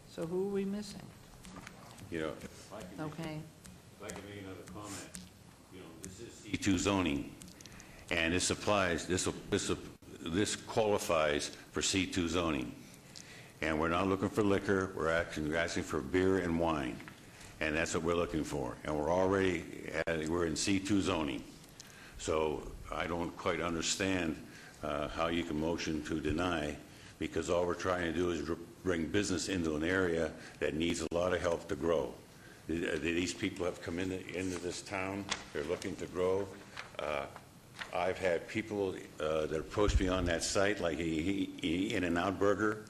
So who are we missing? You know, Okay. if I can make another comment. This is C2 zoning, and this applies, this qualifies for C2 zoning. And we're not looking for liquor, we're asking for beer and wine, and that's what we're looking for. And we're in C2 zoning. So I don't quite understand how you can motion to deny, because all we're trying to do is bring business into an area that needs a lot of help to grow. These people have come into this town, they're looking to grow. I've had people that approached me on that site, like In-N-Out Burger.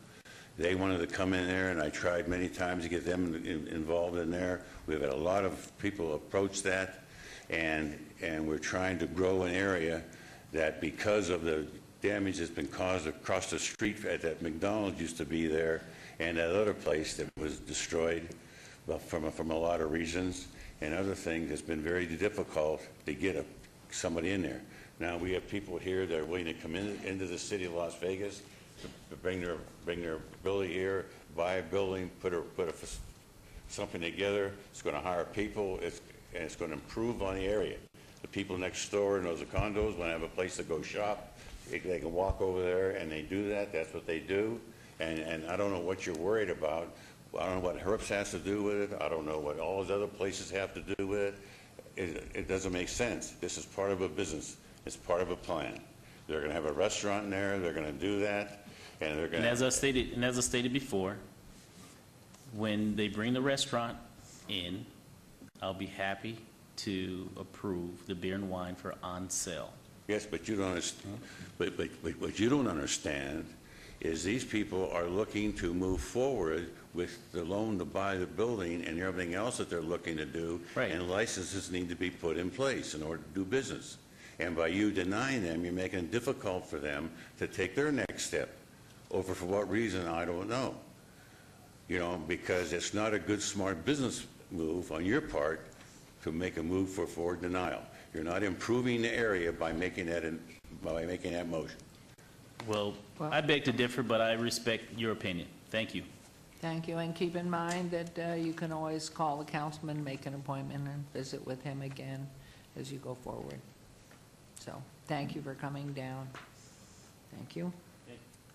They wanted to come in there, and I tried many times to get them involved in there. We've had a lot of people approach that, and we're trying to grow an area that, because of the damage that's been caused across the street at that McDonald's used to be there, and that other place that was destroyed from a lot of reasons and other things, it's been very difficult to get somebody in there. Now we have people here that are willing to come into the city of Las Vegas, to bring their ability here, buy a building, put something together. It's going to hire people, and it's going to improve on the area. The people next door in those condos want to have a place to go shop. They can walk over there, and they do that. That's what they do. And I don't know what you're worried about. I don't know what Herbst has to do with it. I don't know what all those other places have to do with it. It doesn't make sense. This is part of a business. It's part of a plan. They're going to have a restaurant in there. They're going to do that. And they're going to... as I stated before, when they bring the restaurant in, I'll be happy to approve the beer and wine for on sale. Yes, but you don't understand. But what you don't understand is these people are looking to move forward with the loan to buy the building and everything else that they're looking to do. Right. And licenses need to be put in place in order to do business. And by you denying them, you're making it difficult for them to take their next step. Over for what reason, I don't know. Because it's not a good, smart business move on your part to make a move for denial. You're not improving the area by making that motion. Well, I beg to differ, but I respect your opinion. Thank you. Thank you, and keep in mind that you can always call the councilman, make an appointment, and visit with him again as you go forward. So, thank you for coming down. Thank you.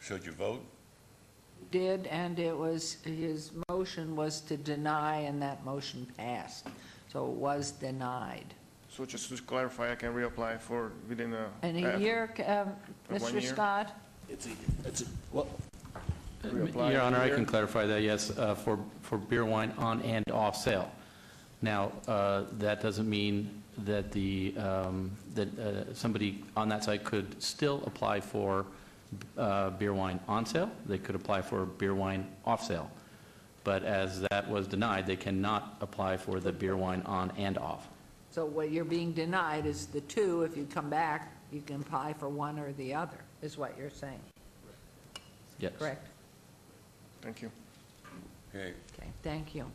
Should you vote? Did, and his motion was to deny, and that motion passed. So it was denied. So just to clarify, I can reapply for within a... And a year, Mr. Scott? Your Honor, I can clarify that, yes, for beer, wine on and off sale. Now, that doesn't mean that somebody on that site could still apply for beer, wine on sale. They could apply for beer, wine off sale. But as that was denied, they cannot apply for the beer, wine on and off. So what you're being denied is the two. If you come back, you can apply for one or the other, is what you're saying. Yes. Correct? Thank you. Okay. Okay, thank you.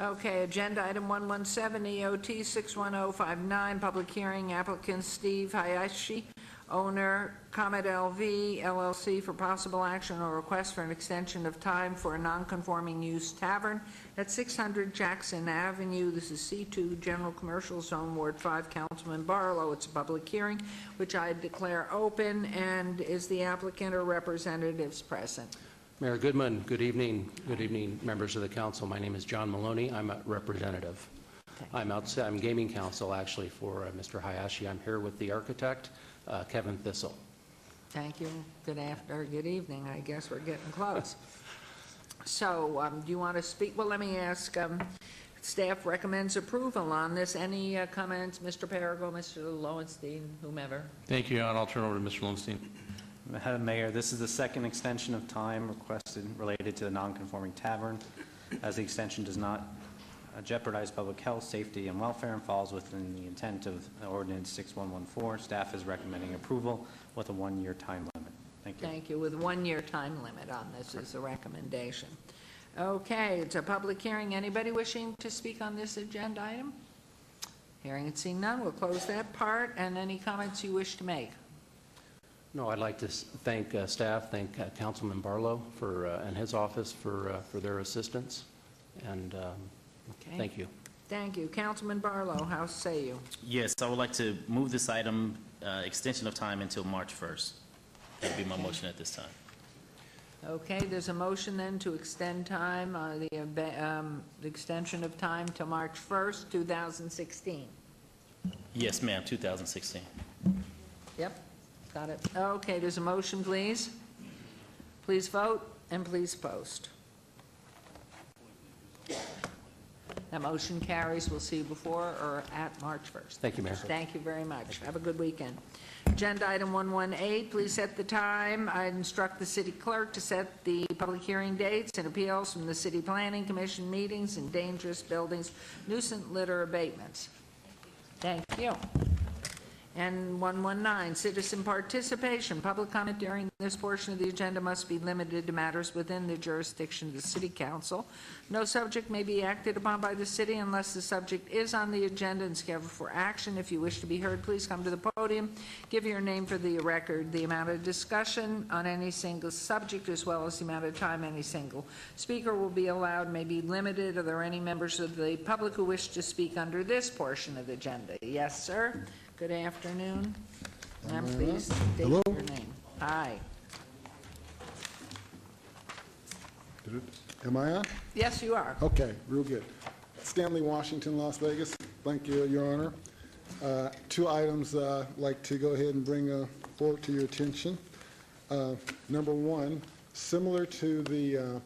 Okay, agenda item 117, EOT 61059, public hearing, applicant Steve Hayashi, owner Comet LV LLC, for possible action or request for an extension of time for a non-conforming use tavern at 600 Jackson Avenue. This is C2 General Commercial Zone, Ward 5, Councilman Barlow. It's a public hearing, which I declare open, and is the applicant or representatives present? Mayor Goodman, good evening. Good evening, members of the council. My name is John Maloney. I'm a representative. Okay. I'm gaming counsel, actually, for Mr. Hayashi. I'm here with the architect, Kevin Thistle. Thank you. Good evening. I guess we're getting close. So, do you want to speak? Well, let me ask. Staff recommends approval on this. Any comments, Mr. Perigo, Mr. Lowenstein, whomever? Thank you, and I'll turn over to Mr. Lowenstein. Madam Mayor, this is the second extension of time requested related to the non-conforming tavern. As the extension does not jeopardize public health, safety, and welfare and falls within the intent of Ordinance 6114, staff is recommending approval with a one-year time limit. Thank you. Thank you. With 1 year time limit on this is a recommendation. Okay, it's a public hearing. Anybody wishing to speak on this agenda item? Hearing and seeing none, we'll close that part. And any comments you wish to make? No, I'd like to thank staff, thank Councilman Barlow and his office for their assistance, and Okay. thank you. Thank you. Councilman Barlow, how say you? Yes, I would like to move this item, extension of time until March 1st. That would be my motion at this time. Okay, there's a motion then to extend time, the extension of time to March 1st, 2016. Yes, ma'am, 2016. Yep, got it. Okay, there's a motion, please. Please vote and please post. That motion carries. We'll see you before or at March 1st. Thank you, Mayor. Thank you very much. Have a good weekend. Agenda item 118, please set the time. I instruct the city clerk to set the public hearing dates and appeals from the City Planning Commission meetings and dangerous buildings, nuisance litter abatements. Thank you. And 119, citizen participation. Public comment during this portion of the agenda must be limited to matters within the jurisdiction of the City Council. No subject may be acted upon by the city unless the subject is on the agenda and scheduled for action. If you wish to be heard, please come to the podium. Give your name for the record. The amount of discussion on any single subject, as well as the amount of time any single speaker will be allowed, may be limited. Are there any members of the public who wish to speak under this portion of the agenda? Yes, sir. Good afternoon. Ma'am, please state your name. Hi. Am I on? Yes, you are. Okay, real good. Stanley Washington, Las Vegas. Thank you, Your Honor. Two items I'd like to go ahead and bring forward to your attention. Number one, similar to the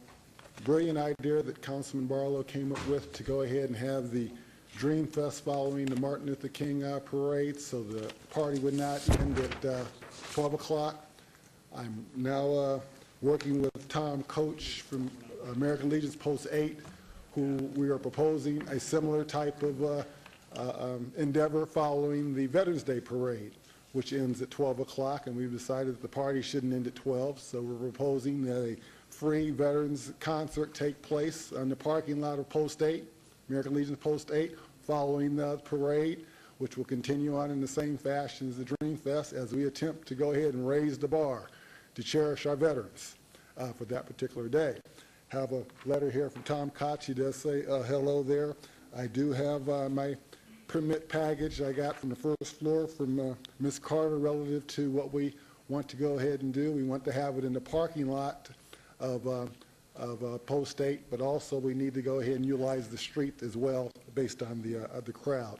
brilliant idea that Councilman Barlow came up with to go ahead and have the Dream Fest following the Martin Luther King parade, so the party would not end at 12 o'clock. I'm now working with Tom Coach from American Legion's Post 8, who we are proposing a similar type of endeavor following the Veterans Day parade, which ends at 12 o'clock, and we've decided that the party shouldn't end at 12, so we're proposing that a free Veterans concert take place on the parking lot of Post 8, American Legion's Post 8, following the parade, which will continue on in the same fashion as the Dream Fest as we attempt to go ahead and raise the bar to cherish our veterans for that particular day. Have a letter here from Tom Koch. He does say hello there. I do have my permit package I got from the first floor from Ms. Carter relative to what we want to go ahead and do. We want to have it in the parking lot of Post 8, but also we need to go ahead and utilize the street as well based on the crowd.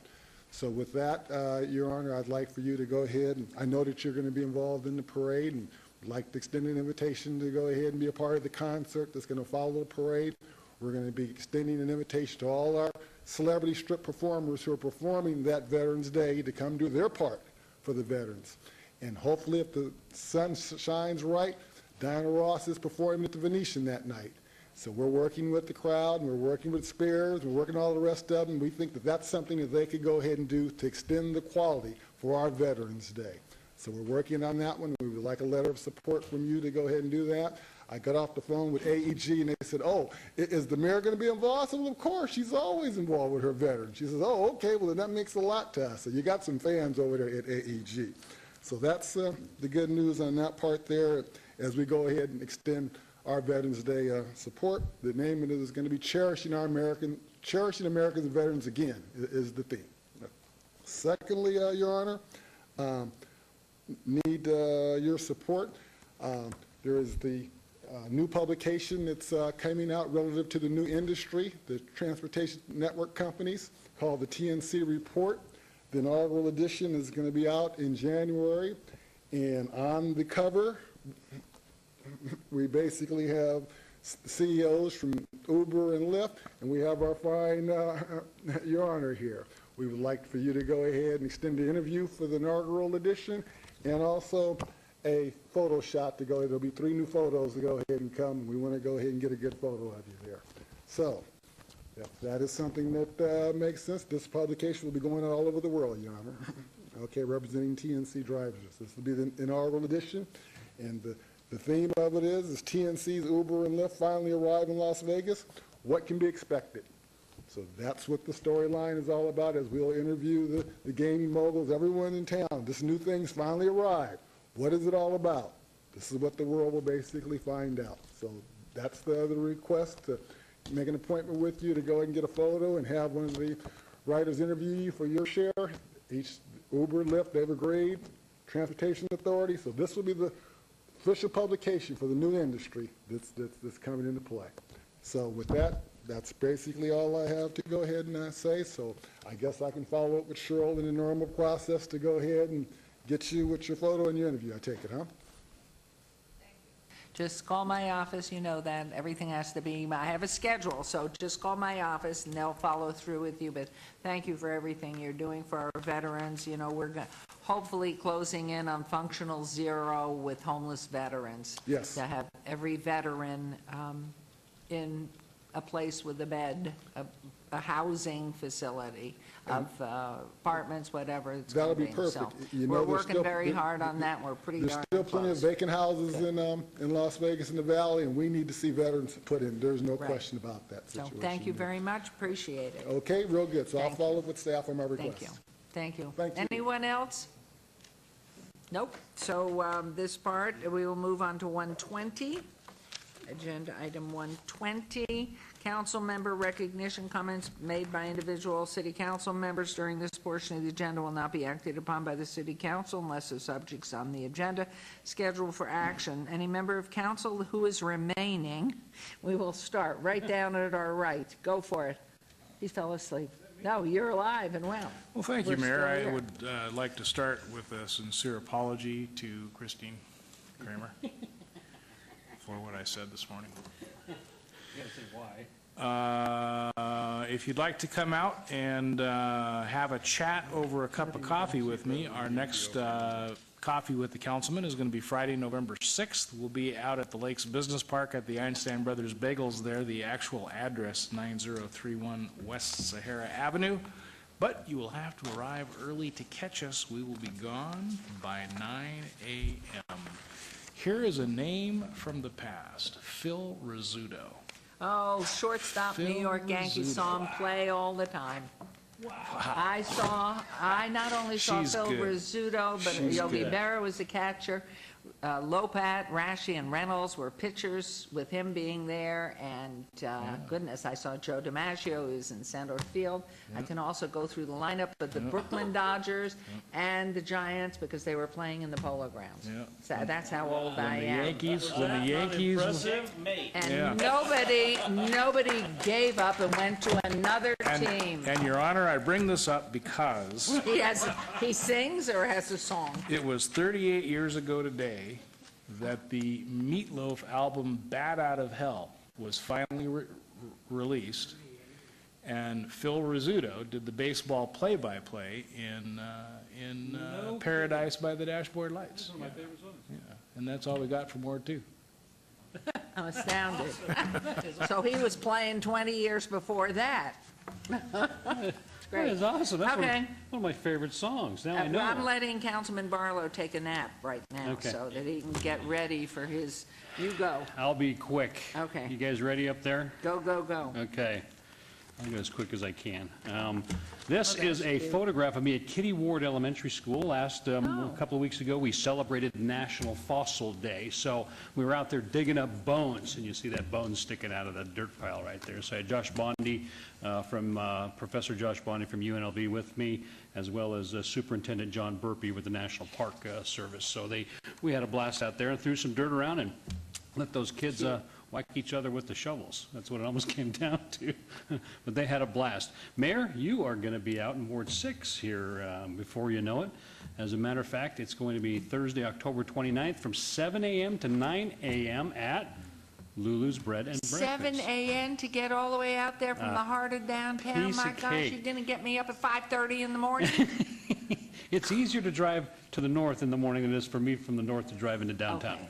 So with that, Your Honor, I'd like for you to go ahead, and I know that you're going to be involved in the parade, and I'd like to extend an invitation to go ahead and be a part of the concert that's going to follow the parade. We're going to be extending an invitation to all our celebrity strip performers who are performing that Veterans Day to come do their part for the veterans. And hopefully, if the sun shines right, Diana Ross is performing at the Venetian that night. So we're working with the crowd, and we're working with Spears, we're working all the rest of them. We think that that's something that they could go ahead and do to extend the quality for our Veterans Day. So we're working on that one. We would like a letter of support from you to go ahead and do that. I got off the phone with AEG, and they said, oh, is the mayor going to be involved? I said, well, of course, she's always involved with her veterans. She says, oh, okay, well, then that makes a lot to us. So you got some fans over there at AEG. So that's the good news on that part there. As we go ahead and extend our Veterans Day support, the name of it is going to be Cherishing America's Veterans Again is the theme. Secondly, Your Honor, need your support. There is the new publication that's coming out relative to the new industry, the transportation network companies, called the TNC Report. The inaugural edition is going to be out in January, and on the cover, we basically have CEOs from Uber and Lyft, and we have our fine Your Honor here. We would like for you to go ahead and extend the interview for the inaugural edition, and also a photo shot to go ahead. There'll be 3 new photos to go ahead and come. We want to go ahead and get a good photo of you there. So, if that is something that makes sense, this publication will be going out all over the world, Your Honor. Okay, representing TNC drivers. This will be the inaugural edition, and the theme of it is TNC's Uber and Lyft finally arrive in Las Vegas. What can be expected? So that's what the storyline is all about, as we'll interview the gaming moguls, everyone in town. This new thing's finally arrived. What is it all about? This is what the world will basically find out. So that's the request, to make an appointment with you to go and get a photo and have one of the writers interview you for your share. Each Uber, Lyft, Evergrade, Transportation Authority. So this will be the official publication for the new industry that's coming into play. So with that, that's basically all I have to go ahead and say. So I guess I can follow up with Cheryl in the normal process to go ahead and get you with your photo and your interview, I take it, huh? Just call my office, you know that, everything has to be, I have a schedule, so just call my office and they'll follow through with you, but thank you for everything you're doing for our veterans. You know, we're hopefully closing in on functional zero with homeless veterans. Yes. To have every veteran in a place with a bed, a housing facility of apartments, whatever it's going That'll to be. be perfect. So You know, we're there's working still- very hard on that, and we're pretty There's darn still plenty of close. vacant houses in Las Vegas and the Valley, and we need to see veterans put in. There's no Right. question about that So situation. thank you very much, appreciate it. Okay, real good. So I'll Thank follow up with staff on my request. Thank you. Thank you. Thank you. Anyone else? Nope. So this part, we will move on to 120. Agenda item 120, council member recognition. Comments made by individual city council members during this portion of the agenda will not be acted upon by the city council unless the subjects on the agenda scheduled for action. Any member of council who is remaining, we will start right down at our right. Go for it. He fell asleep. No, you're alive and well. Well, thank We're you, Mayor. still I here. would like to start with a sincere apology to Christine Kramer for what I said this morning. You gotta say why. If you'd like to come out and have a chat over a cup of coffee with me, our next coffee with the councilman is going to be Friday, November 6th. We'll be out at the Lakes Business Park at the Einstein Brothers Bagels there. The actual address, 9031 West Sahara Avenue. But you will have to arrive early to catch us. We will be gone by 9 a.m. Here is a name from the past, Phil Rizzuto. Oh, shortstop, New Phil York Yankees, Rizzuto. saw him play all the time. I not only saw She's Phil good. Rizzuto, but She's Yogi good. Berra was the catcher. Lopat, Rashi, and Reynolds were pitchers with him being there, and goodness, I saw Joe DiMaggio, who was in center field. I can also go through the lineup of the Brooklyn Dodgers and the Giants because they were playing in the Polo Grounds. Yeah. So that's how old I When the am. Yankees, when the Yankees, Yeah. And nobody gave up and went to another team. and Your Honor, I bring this up because He sings or has a song? it was 38 years ago today that the Meatloaf album Bat Out of Hell was finally released, and Phil Rizzuto did the baseball play-by-play in Paradise by the Dashboard Lights. One of my favorite songs. Yeah, and that's all we got from Ward 2. I'm astounded. So he was playing 20 years before that. That is awesome. That's Okay. one of my favorite songs. Now I know. I'm letting Councilman Barlow take a nap right now Okay. so that he can get ready for his, you go, I'll be quick. Okay. You guys ready up there? go, go, go. Okay. I'll go as quick as I can. This is a photograph of me at Kitty Ward Elementary School. A couple of weeks ago, we celebrated National Fossil Day. So we were out there digging up bones, and you see that bone sticking out of that dirt pile right there. So I had Josh Bondi Professor Josh Bondi from UNLV with me, as well as Superintendent John Burpee with the National Park Service. So we had a blast out there and threw some dirt around and let those kids whack each other with the shovels. That's what it almost came down to. But they had a blast. Mayor, you are going to be out in Ward 6 here before you know it. As a matter of fact, it's going to be Thursday, October 29th from 7 a.m. to 9 a.m. at Lulu's Bread and Breakfast. 7 a.m. to get all the way out there from the heart of downtown? piece My of gosh, cake. you're going to get me up at 5:30 in the morning? It's easier to drive to the north in the morning than it is for me from the north to drive into downtown. Okay.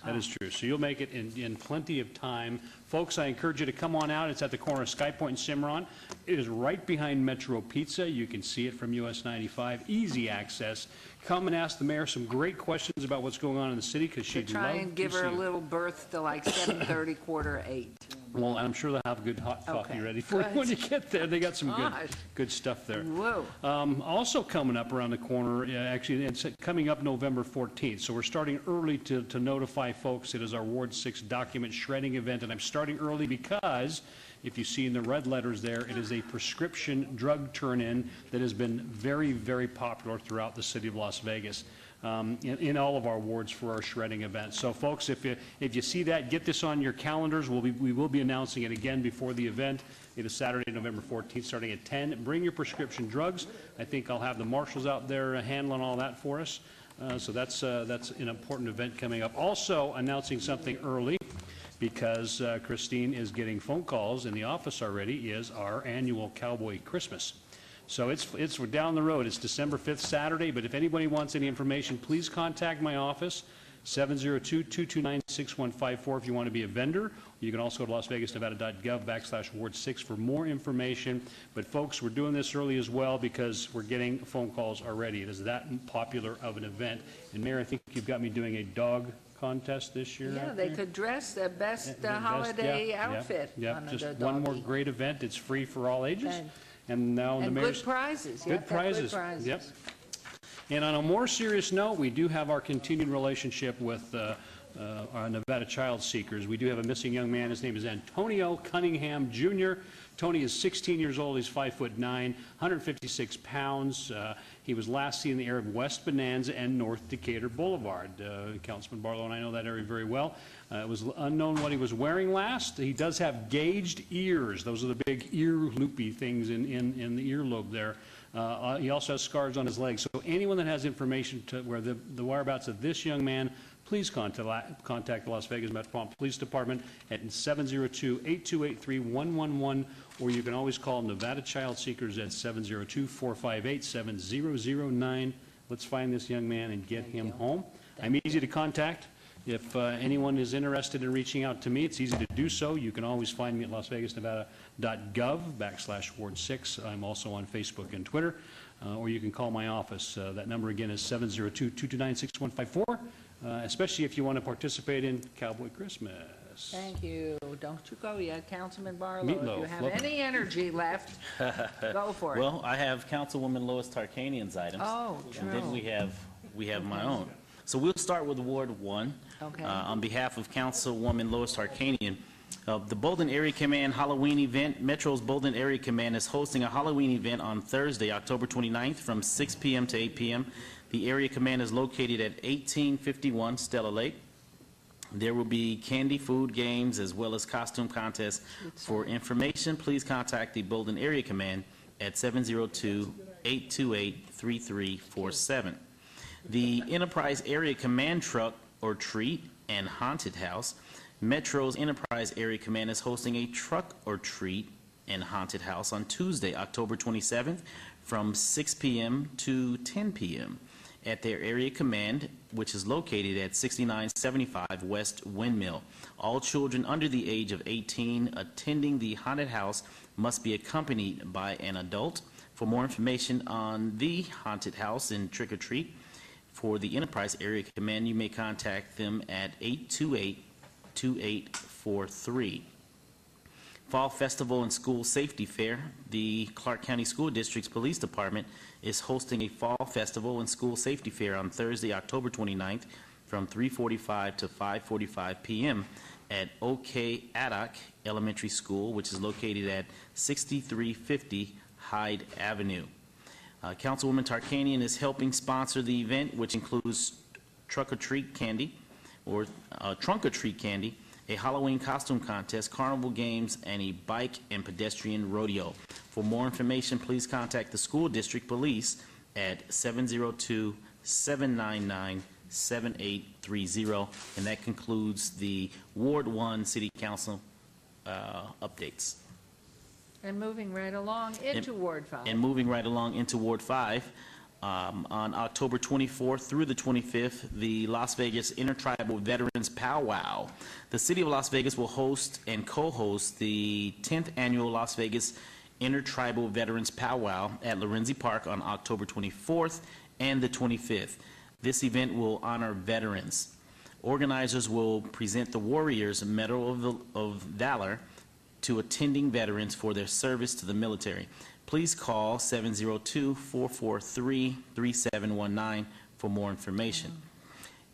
That is true. So you'll make it in plenty of time. Folks, I encourage you to come on out. It's at the corner of Sky Point and Cimarron. It is right behind Metro Pizza. You can see it from US 95. Easy access. Come and ask the mayor some great questions about what's going on in the city because To she'd love try and give to her a see you. little berth to like 7:30, 7:45. Well, I'm sure they'll have good hot coffee Okay, ready for you good. when you get there. They got some Gosh. good stuff there. Whoa. Also coming up around the corner, actually, it's coming up November 14th. So we're starting early to notify folks. It is our Ward 6 document shredding event, and I'm starting early because if you see in the red letters there, it is a prescription drug turn-in that has been very, very popular throughout the city of Las Vegas. In all of our wards for our shredding event. So folks, if you see that, get this on your calendars. We will be announcing it again before the event. It is Saturday, November 14th, starting at 10. Bring your prescription drugs. I think I'll have the marshals out there handling all that for us. So that's an important event coming up. Also announcing something early, because Christine is getting phone calls in the office already, is our annual Cowboy Christmas. So it's down the road. It's December 5th, Saturday, but if anybody wants any information, please contact my office, 702-229-6154 if you want to be a vendor. You can also go to lasvegasnevada.gov/Ward6 for more information. But folks, we're doing this early as well because we're getting phone calls already. It is that popular of an event. And Mayor, I think you've got me doing a dog contest this year. Yeah, out they there. could dress the best The best, holiday yeah, outfit yeah, on just the one more doggy. great event. It's free for all ages. And- And now the And mayor's... good prizes. You Good have to have prizes. Yep. And on a more serious note, we do have our continued relationship with our Nevada Child Seekers. We do have a missing young man. His name is Antonio Cunningham Jr. Tony is 16 years old. He's 5'9", 156 pounds. He was last seen in the area of West Bonanza and North Decatur Boulevard. Councilman Barlow and I know that area very well. It was unknown what he was wearing last. He does have gauged ears. Those are the big ear loopy things in the earlobe there. He also has scars on his legs. So anyone that has information to where the whereabouts of this young man, please contact the Las Vegas Metropolitan Police Department at 702-8283-111, or you can always call Nevada Child Seekers at 702-458-7009. Let's find this young man and get him home. I'm easy to contact. If anyone is interested in reaching out to me, it's easy to do so. You can always find me at lasvegasnevada.gov/Ward6. I'm also on Facebook and Twitter, or you can call my office. That number again is 702-229-6154, especially if you want to participate in Cowboy Christmas. Thank you. Don't you go yet, Councilman Barlow. Meatloaf, If you have love it. any energy left, go for it. Well, I have Councilwoman Lois Tarkanian's items. Oh, And then true. we have my own. So we'll start with Ward 1. Okay. On behalf of Councilwoman Lois Tarkanian, the Bolden Area Command Halloween event, Metro's Bolden Area Command is hosting a Halloween event on Thursday, October 29th from 6 p.m. to 8 p.m. The area command is located at 1851 Stella Lake. There will be candy, food, games, as well as costume contests. For information, please contact the Bolden Area Command at 702-828-3347. The Enterprise Area Command Truck or Treat and Haunted House. Metro's Enterprise Area Command is hosting a Truck or Treat and Haunted House on Tuesday, October 27th from 6 p.m. to 10 p.m. at their area command, which is located at 6975 West Windmill. All children under the age of 18 attending the haunted house must be accompanied by an adult. For more information on the haunted house and Trick or Treat, for the Enterprise Area Command, you may contact them at 828-2843. Fall Festival and School Safety Fair. The Clark County School District's Police Department is hosting a Fall Festival and School Safety Fair on Thursday, October 29th from 3:45 to 5:45 p.m. at OK Addock Elementary School, which is located at 6350 Hyde Avenue. Councilwoman Tarkanian is helping sponsor the event, which includes Trunk or Treat Candy, a Halloween costume contest, carnival games, and a bike and pedestrian rodeo. For more information, please contact the School District Police at 702-799-7830. And that concludes the Ward 1 City Council updates. And moving right along into Ward 5. And moving right along into Ward 5, on October 24th through the 25th, the Las Vegas Intertribal Veterans Powwow. The City of Las Vegas will host and co-host the 10th Annual Las Vegas Intertribal Veterans Powwow at Lorenzi Park on October 24th and the 25th. This event will honor veterans. Organizers will present the Warriors Medal of Valor to attending veterans for their service to the military. Please call 702-443-3719 for more information.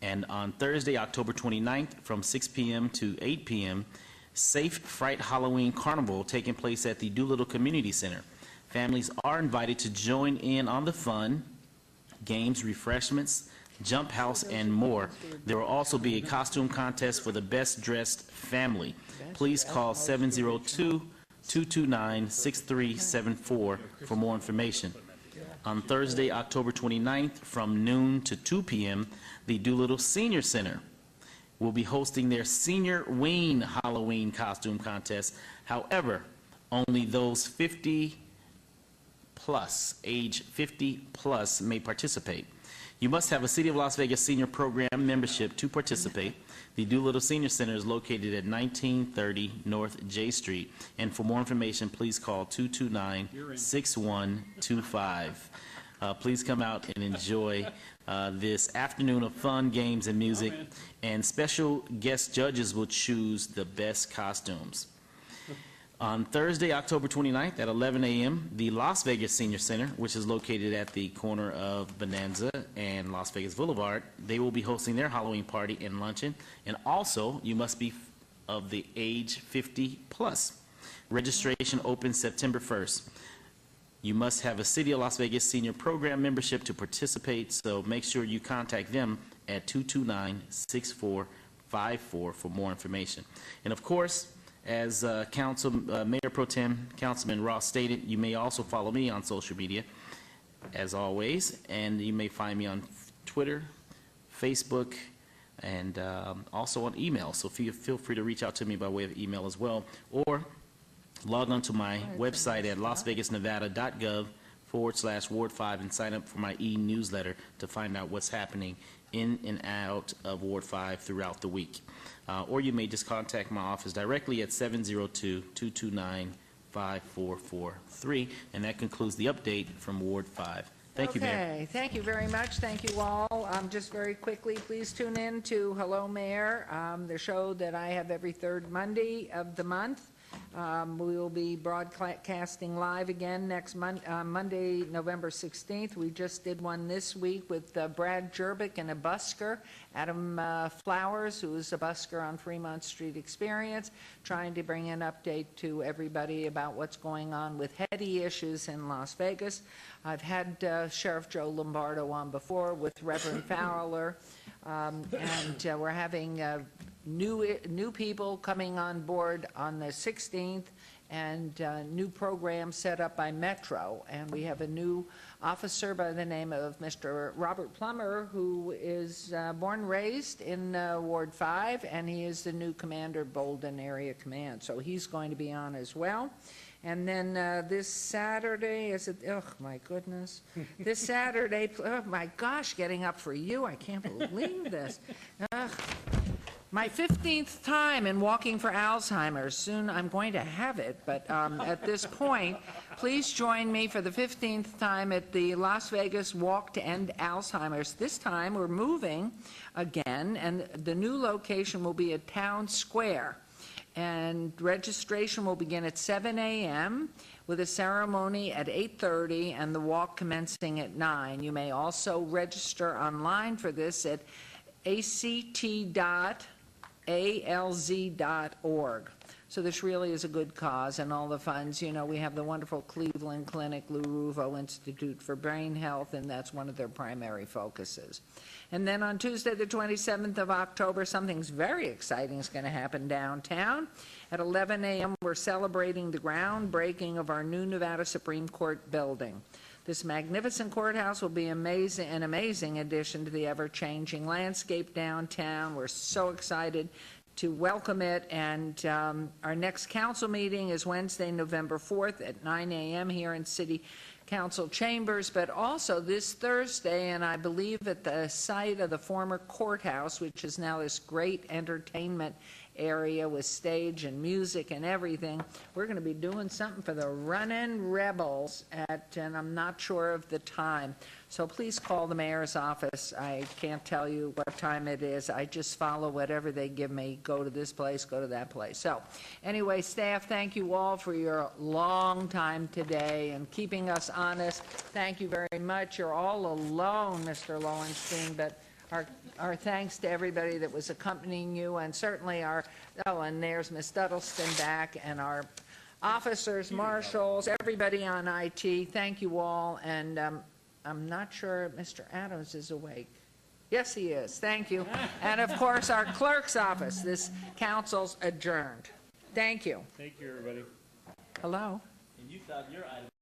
And on Thursday, October 29th, from 6 p.m. to 8 p.m., Safe Fright Halloween Carnival taking place at the Doolittle Community Center. Families are invited to join in on the fun, games, refreshments, jump house, and more. There will also be a costume contest for the best dressed family. Please call 702-229-6374 for more information. On Thursday, October 29th, from noon to 2 p.m., the Doolittle Senior Center will be hosting their Senior Ween Halloween costume contest. However, only those 50 plus, age 50 plus, may participate. You must have a City of Las Vegas Senior Program membership to participate. The Doolittle Senior Center is located at 1930 North J Street. And for more information, please call 229-6125. Please come out and enjoy this afternoon of fun, games, and music. And special guest judges will choose the best costumes. On Thursday, October 29th at 11 a.m., the Las Vegas Senior Center, which is located at the corner of Bonanza and Las Vegas Boulevard, they will be hosting their Halloween party and luncheon. And also, you must be of the age 50 plus. Registration opens September 1st. You must have a City of Las Vegas Senior Program membership to participate, so make sure you contact them at 229-6454 for more information. And of course, as Mayor Pro Tem Councilman Ross stated, you may also follow me on social media, as always, and you may find me on Twitter, Facebook, and also on email. So feel free to reach out to me by way of email as well, or log on to my website at lasvegasnevada.gov/Ward 5 and sign up for my e-newsletter to find out what's happening in and out of Ward 5 throughout the week. Or you may just contact my office directly at 702-229-5443. And that concludes the update from Ward 5. Thank you, Mayor. Okay, thank you very much. Thank you all. Just very quickly, please tune in to Hello Mayor, the show that I have every third Monday of the month. We will be broadcasting live again next Monday, November 16th. We just did one this week with Brad Jerbick and a busker, Adam Flowers, who is a busker on Fremont Street Experience, trying to bring an update to everybody about what's going on with heady issues in Las Vegas. I've had Sheriff Joe Lombardo on before with Reverend Fowler, and we're having new people coming on board on the 16th, and new programs set up by Metro. And we have a new officer by the name of Mr. Robert Plummer, who is born and raised in Ward 5, and he is the new commander of Bolden Area Command. So he's going to be on as well. And then this Saturday, oh my goodness, this Saturday, oh my gosh, getting up for you, I can't believe this. My 15th time in Walking for Alzheimer's. Soon I'm going to have it, but at this point, please join me for the 15th time at the Las Vegas Walk to End Alzheimer's. This time we're moving again, and the new location will be at Town Square. And registration will begin at 7 a.m. with a ceremony at 8:30 and the walk commencing at 9. You may also register online for this at act.alz.org. So this really is a good cause, and all the funds, you know, we have the wonderful Cleveland Clinic, Lou Ruvo Institute for Brain Health, and that's one of their primary focuses. And then on Tuesday, the 27th of October, something's very exciting is going to happen downtown. At 11 a.m., we're celebrating the groundbreaking of our new Nevada Supreme Court building. This magnificent courthouse will be an amazing addition to the ever-changing landscape downtown. We're so excited to welcome it, and our next council meeting is Wednesday, November 4th at 9 a.m. here in City Council Chambers, but also this Thursday, and I believe at the site of the former courthouse, which is now this great entertainment area with stage and music and everything. We're going to be doing something for the Runnin' Rebels and I'm not sure of the time. So please call the mayor's office. I can't tell you what time it is. I just follow whatever they give me. Go to this place, go to that place. So anyway, staff, thank you all for your long time today and keeping us honest. Thank you very much. You're all alone, Mr. Lowenstein, but our thanks to everybody that was accompanying you, and certainly and there's Ms. Duddleston back, and our officers, marshals, everybody on IT. Thank you all, and I'm not sure Mr. Adams is awake. Yes, he is. Thank you. And of course, our clerk's office. This council's adjourned. Thank you. Thank you, everybody. Hello? And you thought your item